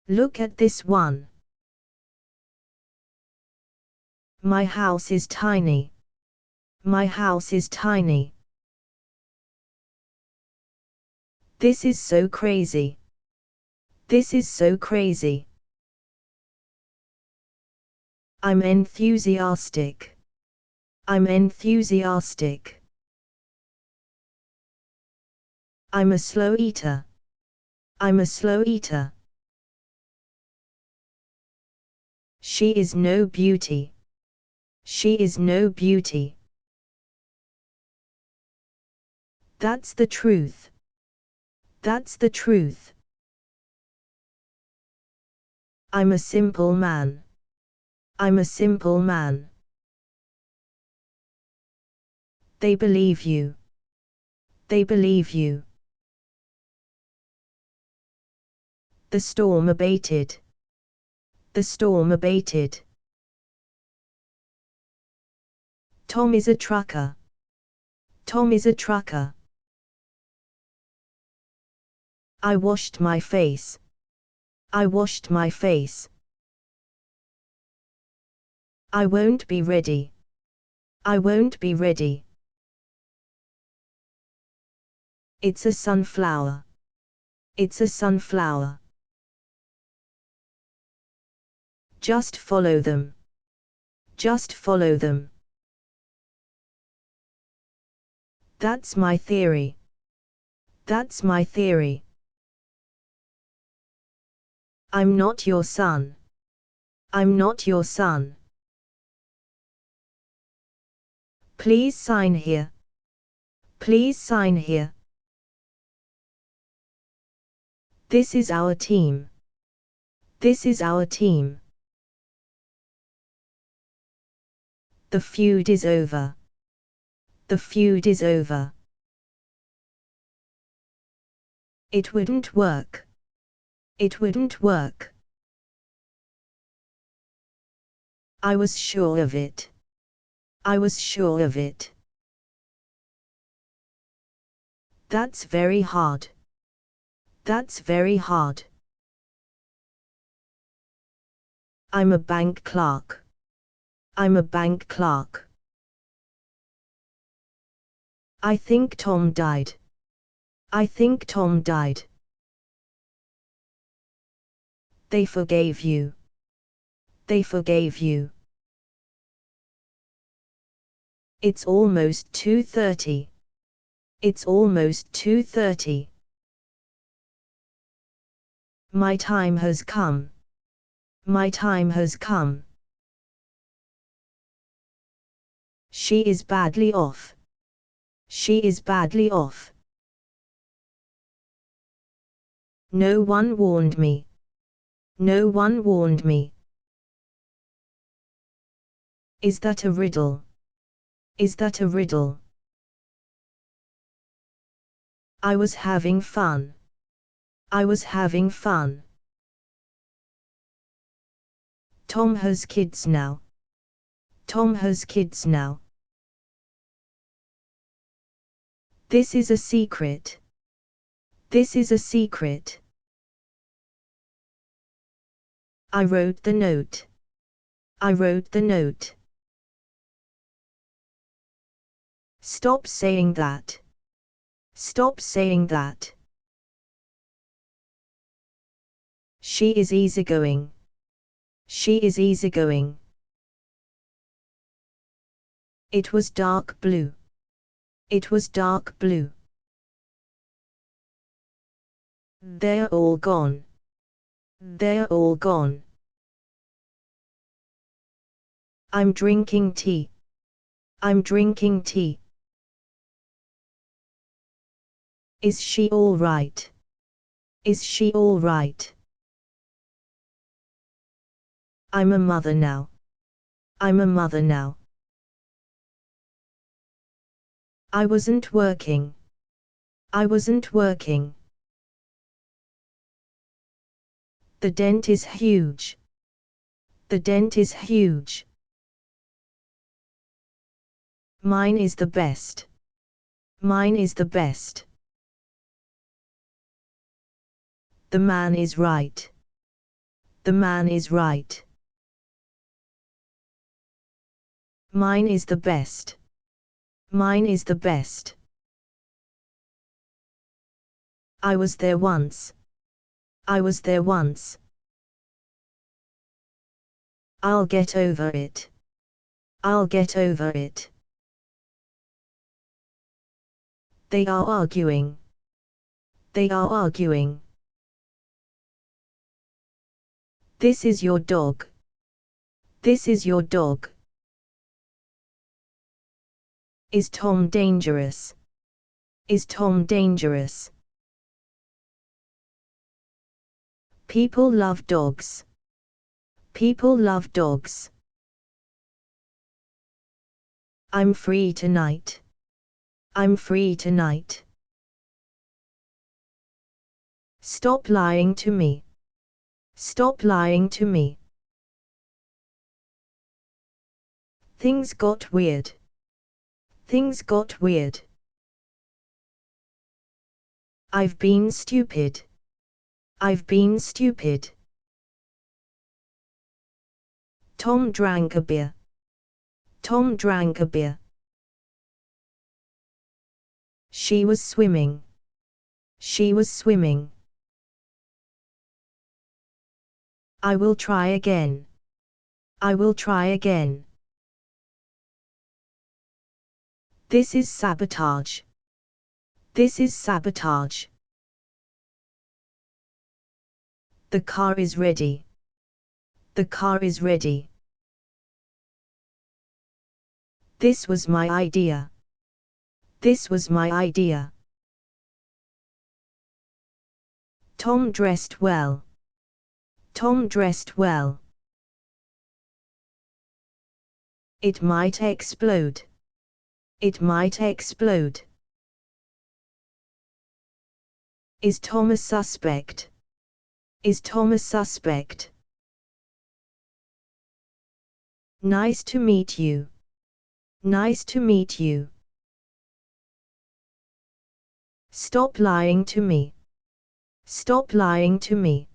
Look at this one. My house is tiny. My house is tiny. This is so crazy. This is so crazy. I'm enthusiastic. I'm enthusiastic. I'm a slow eater. I'm a slow eater. She is no beauty. She is no beauty. That's the truth. That's the truth. I'm a simple man. I'm a simple man. They believe you. They believe you. The storm abated. The storm abated. Tom is a trucker. Tom is a trucker. I washed my face. I washed my face. I won't be ready. I won't be ready. It's a sunflower. It's a sunflower. Just follow them. Just follow them. That's my theory. That's my theory. I'm not your son. I'm not your son. Please sign here. Please sign here. This is our team. This is our team. The feud is over. The feud is over. It wouldn't work. It wouldn't work. I was sure of it. I was sure of it. That's very hard. That's very hard. I'm a bank clerk. I'm a bank clerk. I think Tom died. I think Tom died. They forgave you. They forgave you. It's almost 2:30. It's almost 2:30. My time has come. My time has come. She is badly off. She is badly off. No one warned me. No one warned me. Is that a riddle? Is that a riddle? I was having fun. I was having fun. Tom has kids now. Tom has kids now. This is a secret. This is a secret. I wrote the note. I wrote the note. Stop saying that. Stop saying that. She is easygoing. She is easygoing. It was dark blue. It was dark blue. They're all gone. They're all gone. I'm drinking tea. I'm drinking tea. Is she all right? Is she all right? I'm a mother now. I'm a mother now. I wasn't working. I wasn't working. The dent is huge. The dent is huge. Mine is the best. Mine is the best. The man is right. The man is right. Mine is the best. Mine is the best. I was there once. I was there once. I'll get over it. I'll get over it. They are arguing. They are arguing. This is your dog. This is your dog. Is Tom dangerous? Is Tom dangerous? People love dogs. People love dogs. I'm free tonight. I'm free tonight. Stop lying to me. Stop lying to me. Things got weird. Things got weird. I've been stupid. I've been stupid. Tom drank a beer. Tom drank a beer. She was swimming. She was swimming. I will try again. I will try again. This is sabotage. This is sabotage. The car is ready. The car is ready. This was my idea. This was my idea. Tom dressed well. Tom dressed well. It might explode. It might explode. Is Tom a suspect? Is Tom a suspect? Nice to meet you. Nice to meet you. Stop lying to me. Stop lying to me.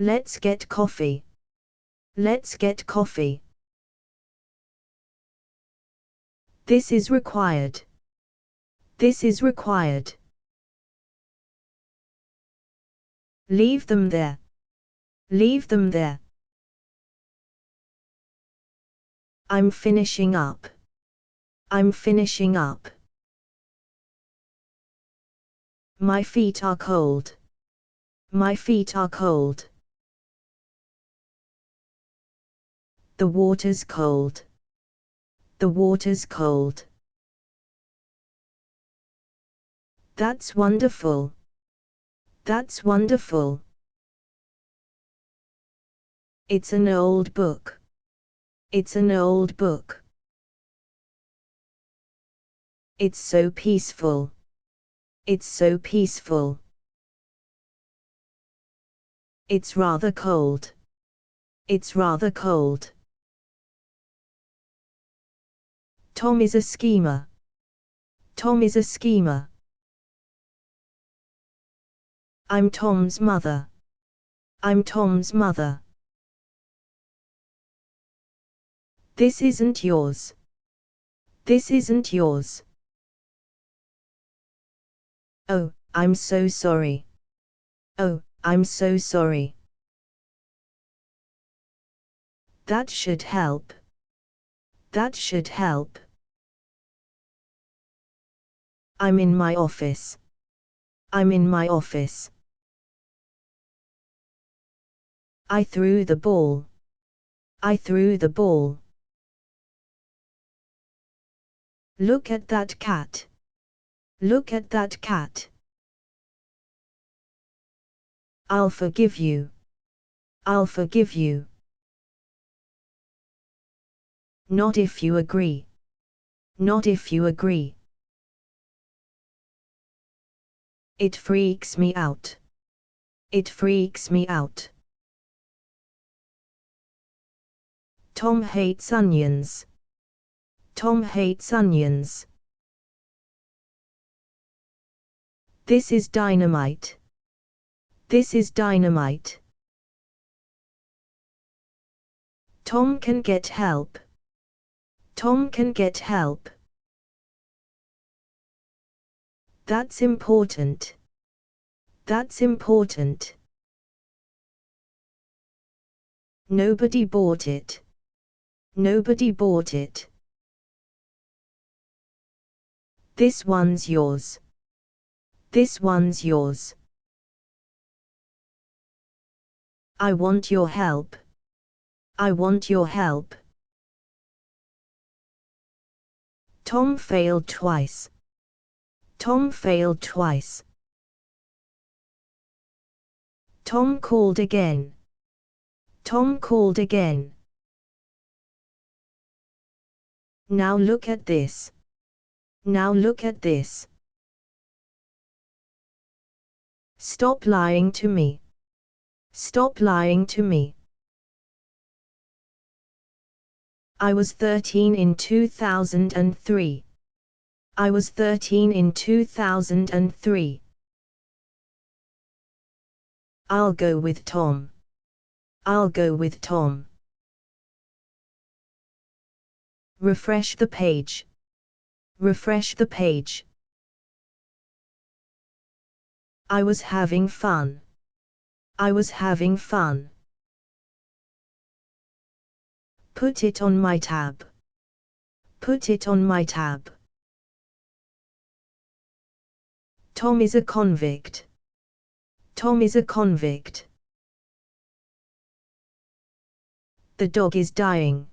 Let's get coffee. Let's get coffee. This is required. This is required. Leave them there. Leave them there. I'm finishing up. I'm finishing up. My feet are cold. My feet are cold. The water's cold. The water's cold. That's wonderful. That's wonderful. It's an old book. It's an old book. It's so peaceful. It's so peaceful. It's rather cold. It's rather cold. Tom is a schemer. Tom is a schemer. I'm Tom's mother. I'm Tom's mother. This isn't yours. This isn't yours. Oh, I'm so sorry. Oh, I'm so sorry. That should help. That should help. I'm in my office. I'm in my office. I threw the ball. I threw the ball. Look at that cat. Look at that cat. I'll forgive you. I'll forgive you. Not if you agree. Not if you agree. It freaks me out. It freaks me out. Tom hates onions. Tom hates onions. This is dynamite. This is dynamite. Tom can get help. Tom can get help. That's important. That's important. Nobody bought it. Nobody bought it. This one's yours. This one's yours. I want your help. I want your help. Tom failed twice. Tom failed twice. Tom called again. Tom called again. Now look at this. Now look at this. Stop lying to me. Stop lying to me. I was 13 in 2003. I was 13 in 2003. I'll go with Tom. I'll go with Tom. Refresh the page. Refresh the page. I was having fun. I was having fun. Put it on my tab. Put it on my tab. Tom is a convict. Tom is a convict. The dog is dying.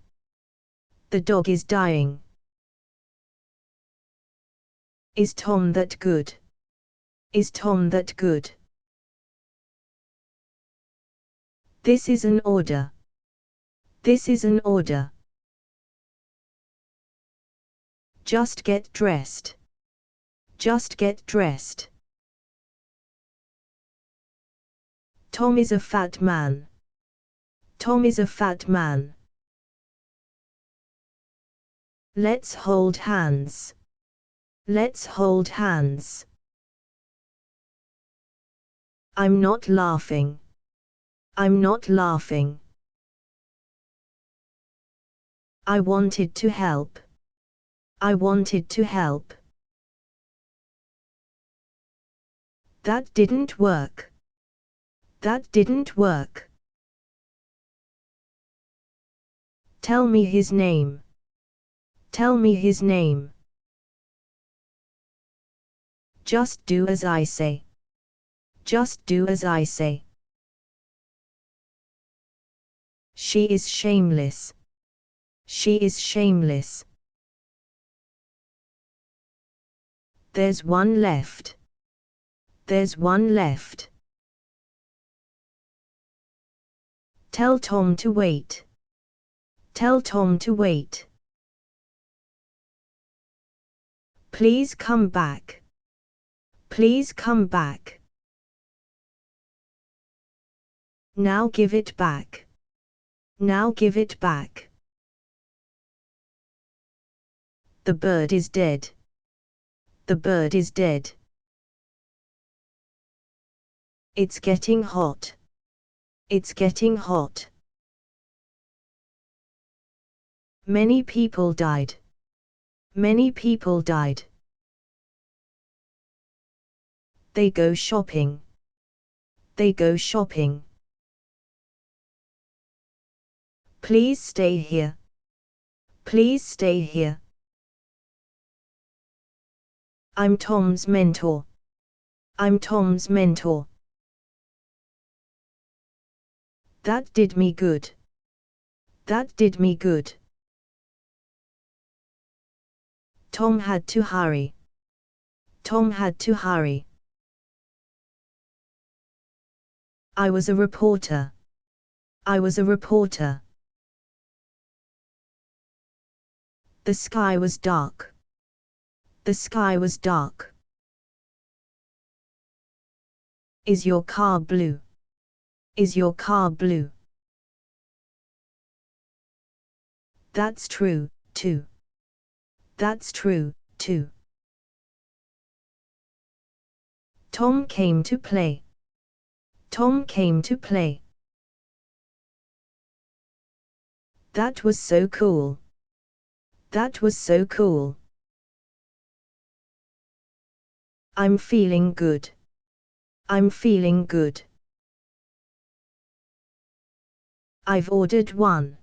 The dog is dying. Is Tom that good? Is Tom that good? This is an order. This is an order. Just get dressed. Just get dressed. Tom is a fat man. Tom is a fat man. Let's hold hands. Let's hold hands. I'm not laughing. I'm not laughing. I wanted to help. I wanted to help. That didn't work. That didn't work. Tell me his name. Tell me his name. Just do as I say. Just do as I say. She is shameless. She is shameless. There's one left. There's one left. Tell Tom to wait. Tell Tom to wait. Please come back. Please come back. Now give it back. Now give it back. The bird is dead. The bird is dead. It's getting hot. It's getting hot. Many people died. Many people died. They go shopping. They go shopping. Please stay here. Please stay here. I'm Tom's mentor. I'm Tom's mentor. That did me good. That did me good. Tom had to hurry. Tom had to hurry. I was a reporter. I was a reporter. The sky was dark. The sky was dark. Is your car blue? Is your car blue? That's true, too. That's true, too. Tom came to play. Tom came to play. That was so cool. That was so cool. I'm feeling good. I'm feeling good. I've ordered one.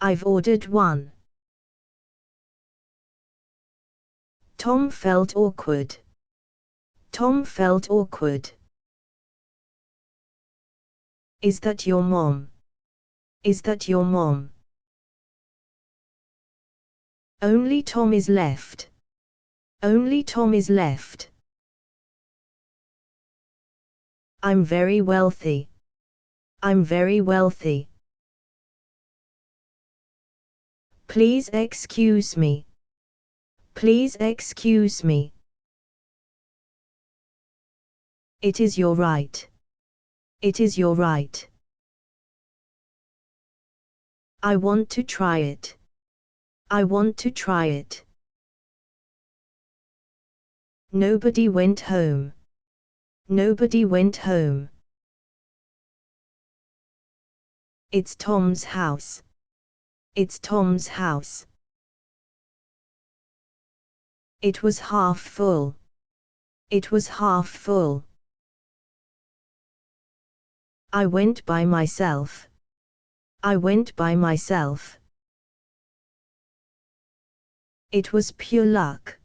I've ordered one. Tom felt awkward. Tom felt awkward. Is that your mom? Is that your mom? Only Tom is left. Only Tom is left. I'm very wealthy. I'm very wealthy. Please excuse me. Please excuse me. It is your right. It is your right. I want to try it. I want to try it. Nobody went home. Nobody went home. It's Tom's house. It's Tom's house. It was half full. It was half full. I went by myself. I went by myself. It was pure luck.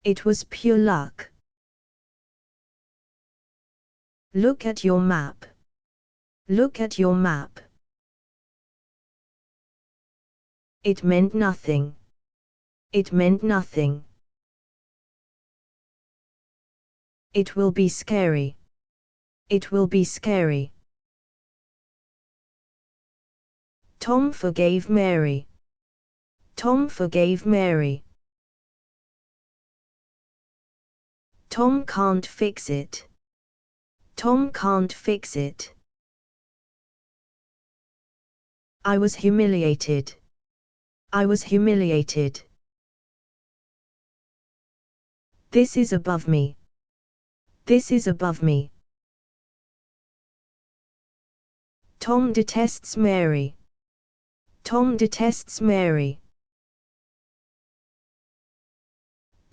It was pure luck. Look at your map. Look at your map. It meant nothing. It meant nothing. It will be scary. It will be scary. Tom forgave Mary. Tom forgave Mary. Tom can't fix it. Tom can't fix it. I was humiliated. I was humiliated. This is above me. This is above me. Tom detests Mary. Tom detests Mary.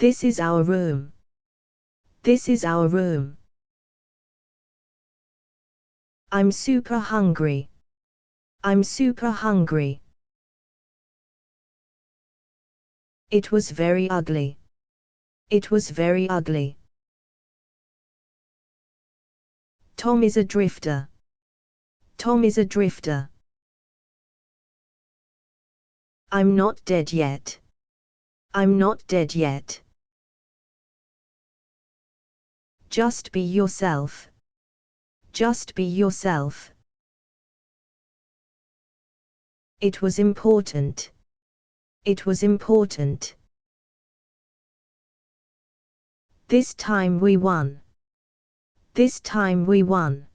This is our room. This is our room. I'm super hungry. I'm super hungry. It was very ugly. It was very ugly. Tom is a drifter. Tom is a drifter. I'm not dead yet. I'm not dead yet. Just be yourself. Just be yourself. It was important. It was important. This time we won. This time we won.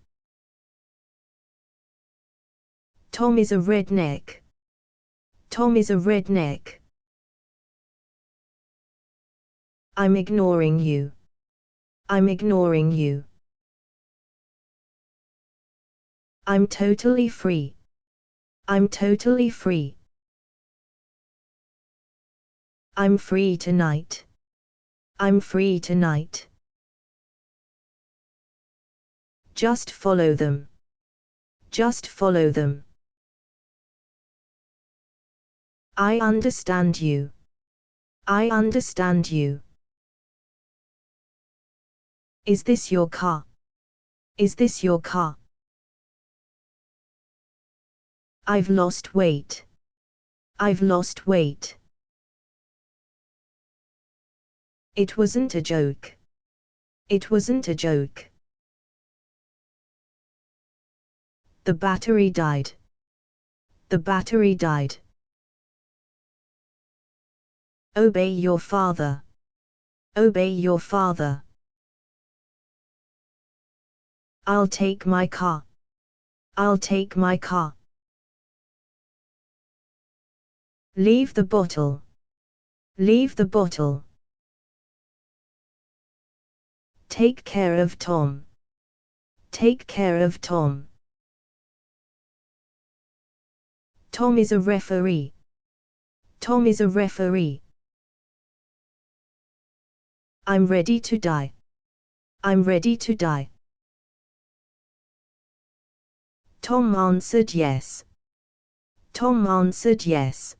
Tom is a redneck. Tom is a redneck. I'm ignoring you. I'm ignoring you. I'm totally free. I'm totally free. I'm free tonight. I'm free tonight. Just follow them. Just follow them. I understand you. I understand you. Is this your car? Is this your car? I've lost weight. I've lost weight. It wasn't a joke. It wasn't a joke. The battery died. The battery died. Obey your father. Obey your father. I'll take my car. I'll take my car. Leave the bottle. Leave the bottle. Take care of Tom. Take care of Tom. Tom is a referee. Tom is a referee. I'm ready to die. I'm ready to die. Tom answered yes. Tom answered yes.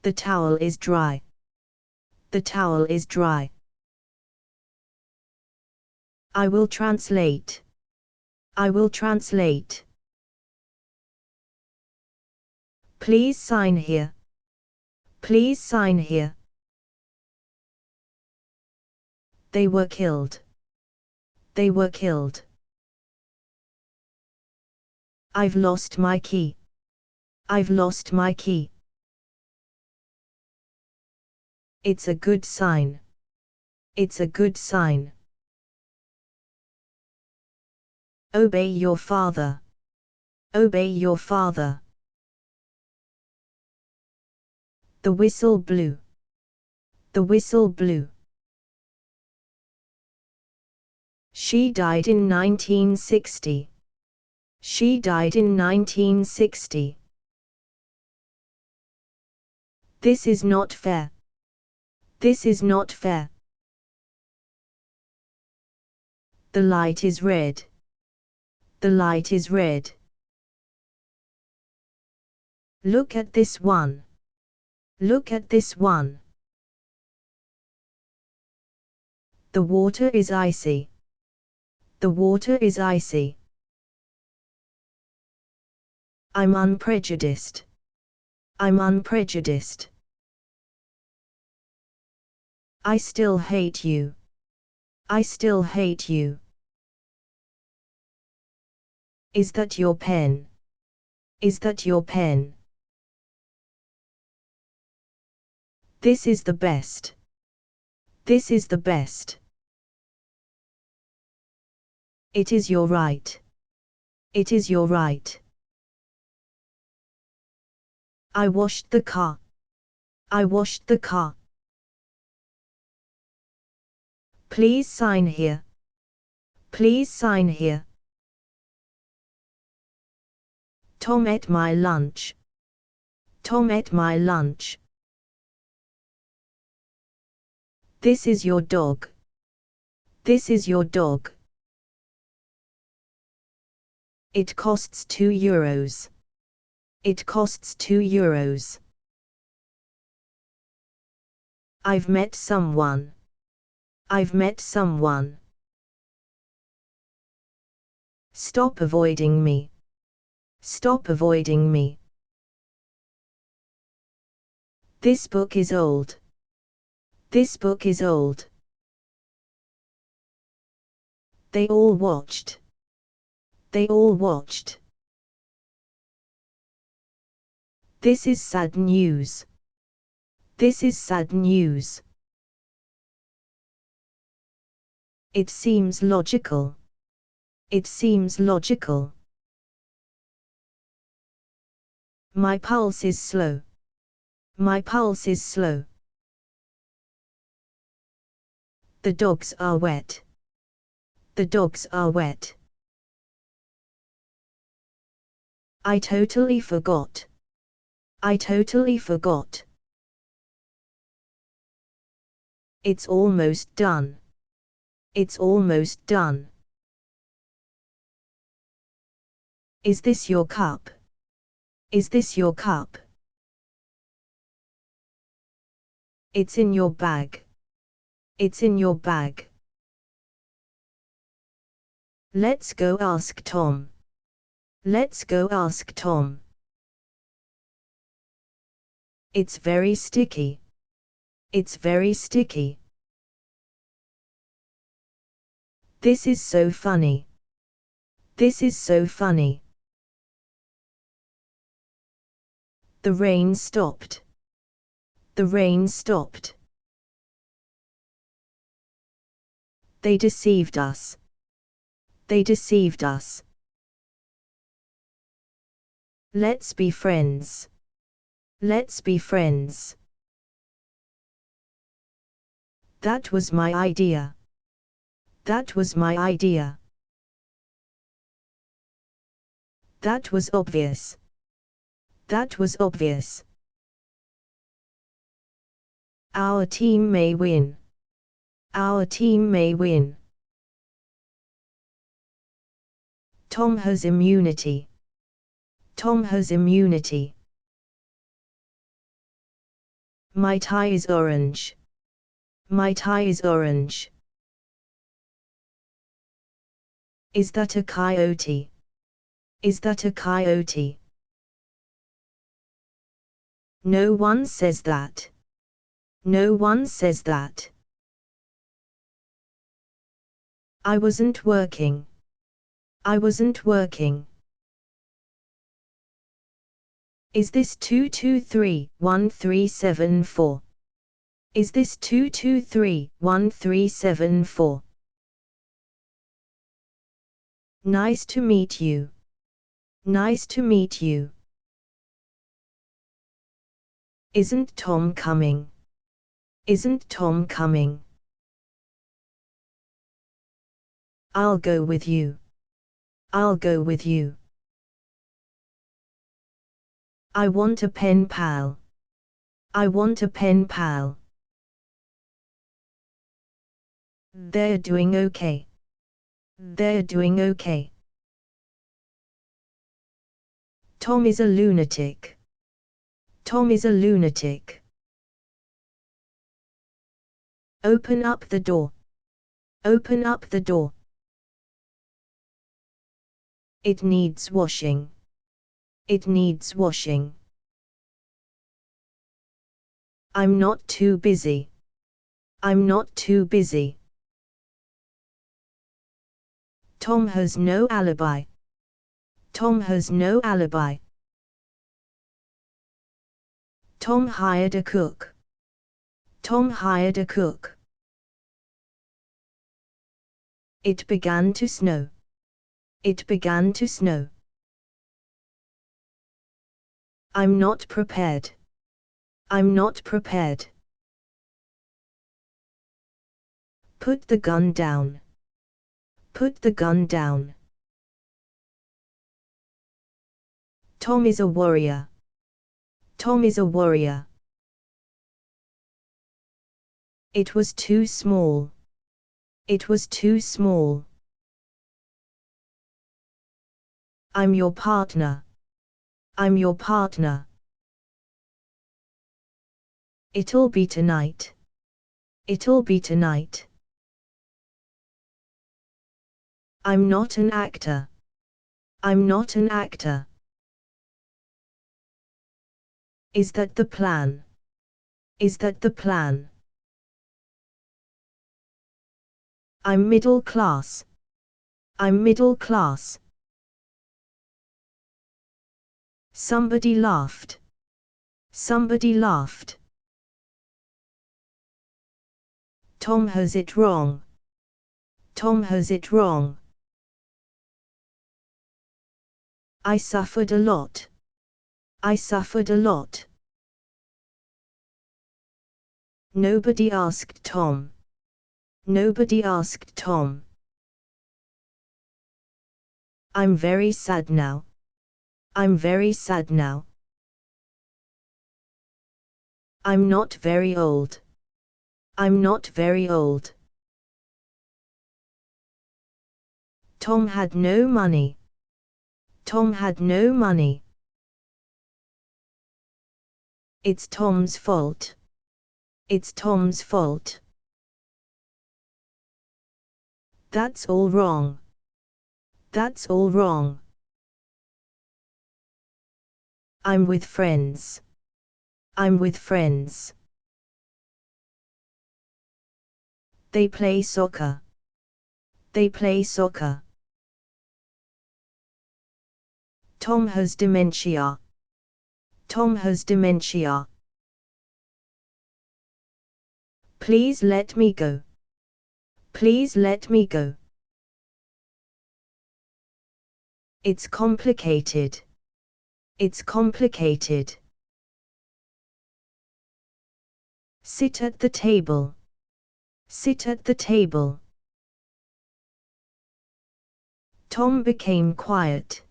The towel is dry. The towel is dry. I will translate. I will translate. Please sign here. Please sign here. They were killed. They were killed. I've lost my key. I've lost my key. It's a good sign. It's a good sign. Obey your father. Obey your father. The whistle blew. The whistle blew. She died in 1960. She died in 1960. This is not fair. This is not fair. The light is red. The light is red. Look at this one. Look at this one. The water is icy. The water is icy. I'm unprejudiced. I'm unprejudiced. I still hate you. I still hate you. Is that your pen? Is that your pen? This is the best. This is the best. It is your right. It is your right. I washed the car. I washed the car. Please sign here. Please sign here. Tom ate my lunch. Tom ate my lunch. This is your dog. This is your dog. It costs €2. It costs €2. I've met someone. I've met someone. Stop avoiding me. Stop avoiding me. This book is old. This book is old. They all watched. They all watched. This is sad news. This is sad news. It seems logical. It seems logical. My pulse is slow. My pulse is slow. The dogs are wet. The dogs are wet. I totally forgot. I totally forgot. It's almost done. It's almost done. Is this your cup? Is this your cup? It's in your bag. It's in your bag. Let's go ask Tom. Let's go ask Tom. It's very sticky. It's very sticky. This is so funny. This is so funny. The rain stopped. The rain stopped. They deceived us. They deceived us. Let's be friends. Let's be friends. That was my idea. That was my idea. That was obvious. That was obvious. Our team may win. Our team may win. Tom has immunity. Tom has immunity. My tie is orange. My tie is orange. Is that a coyote? Is that a coyote? No one says that. No one says that. I wasn't working. I wasn't working. Is this 223-1374? Is this 223-1374? Nice to meet you. Nice to meet you. Isn't Tom coming? Isn't Tom coming? I'll go with you. I'll go with you. I want a pen pal. I want a pen pal. They're doing okay. They're doing okay. Tom is a lunatic. Tom is a lunatic. Open up the door. Open up the door. It needs washing. It needs washing. I'm not too busy. I'm not too busy. Tom has no alibi. Tom has no alibi. Tom hired a cook. Tom hired a cook. It began to snow. It began to snow. I'm not prepared. I'm not prepared. Put the gun down. Put the gun down. Tom is a warrior. Tom is a warrior. It was too small. It was too small. I'm your partner. I'm your partner. It'll be tonight. It'll be tonight. I'm not an actor. I'm not an actor. Is that the plan? Is that the plan? I'm middle class. I'm middle class. Somebody laughed. Somebody laughed. Tom has it wrong. Tom has it wrong. I suffered a lot. I suffered a lot. Nobody asked Tom. Nobody asked Tom. I'm very sad now. I'm very sad now. I'm not very old. I'm not very old. Tom had no money. Tom had no money. It's Tom's fault. It's Tom's fault. That's all wrong. That's all wrong. I'm with friends. I'm with friends. They play soccer. They play soccer. Tom has dementia. Tom has dementia. Please let me go. Please let me go. It's complicated. It's complicated. Sit at the table. Sit at the table. Tom became quiet.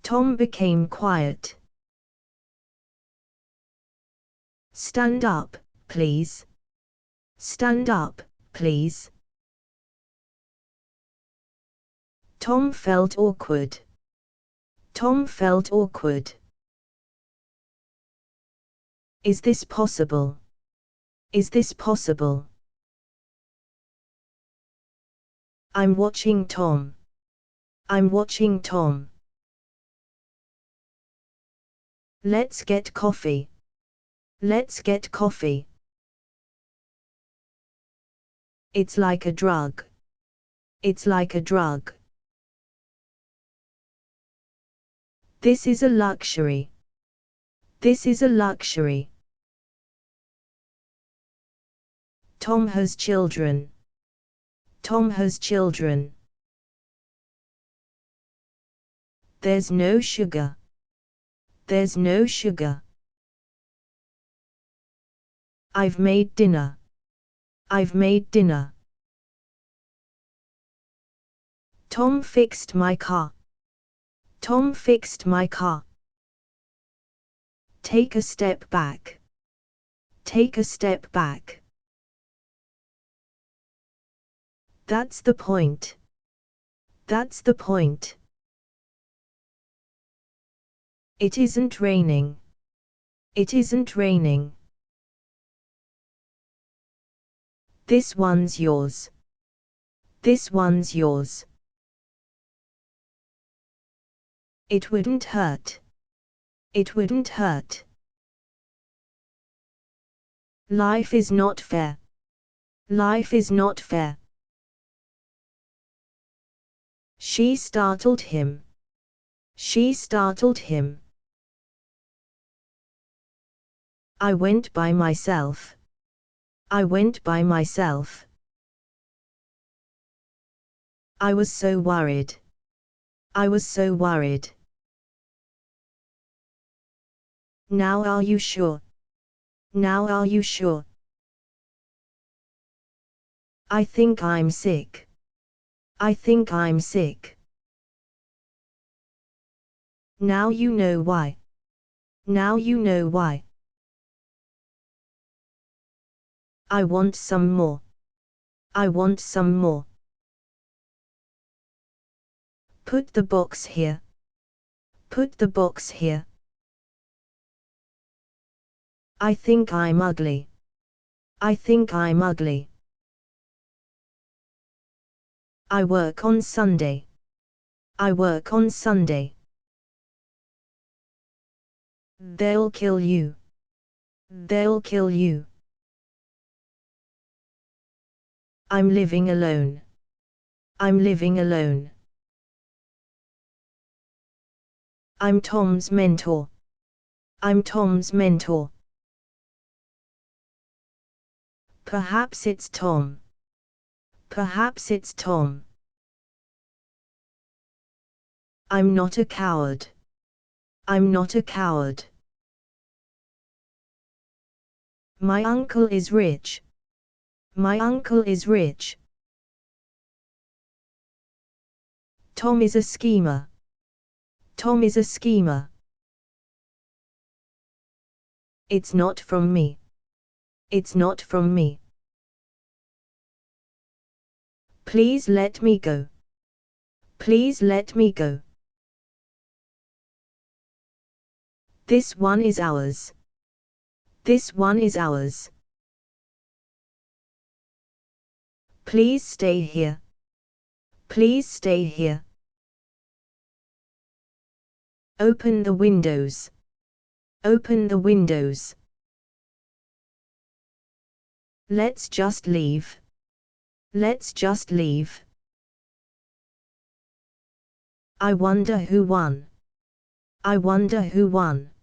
Tom became quiet. Stand up, please. Stand up, please. Tom felt awkward. Tom felt awkward. Is this possible? Is this possible? I'm watching Tom. I'm watching Tom. Let's get coffee. Let's get coffee. It's like a drug. It's like a drug. This is a luxury. This is a luxury. Tom has children. Tom has children. There's no sugar. There's no sugar. I've made dinner. I've made dinner. Tom fixed my car. Tom fixed my car. Take a step back. Take a step back. That's the point. That's the point. It isn't raining. It isn't raining. This one's yours. This one's yours. It wouldn't hurt. It wouldn't hurt. Life is not fair. Life is not fair. She startled him. She startled him. I went by myself. I went by myself. I was so worried. I was so worried. Now are you sure? Now are you sure? I think I'm sick. I think I'm sick. Now you know why. Now you know why. I want some more. I want some more. Put the box here. Put the box here. I think I'm ugly. I think I'm ugly. I work on Sunday. I work on Sunday. They'll kill you. They'll kill you. I'm living alone. I'm living alone. I'm Tom's mentor. I'm Tom's mentor. Perhaps it's Tom. Perhaps it's Tom. I'm not a coward. I'm not a coward. My uncle is rich. My uncle is rich. Tom is a schemer. Tom is a schemer. It's not from me. It's not from me. Please let me go. Please let me go. This one is ours. This one is ours. Please stay here. Please stay here. Open the windows. Open the windows. Let's just leave. Let's just leave. I wonder who won. I wonder who won.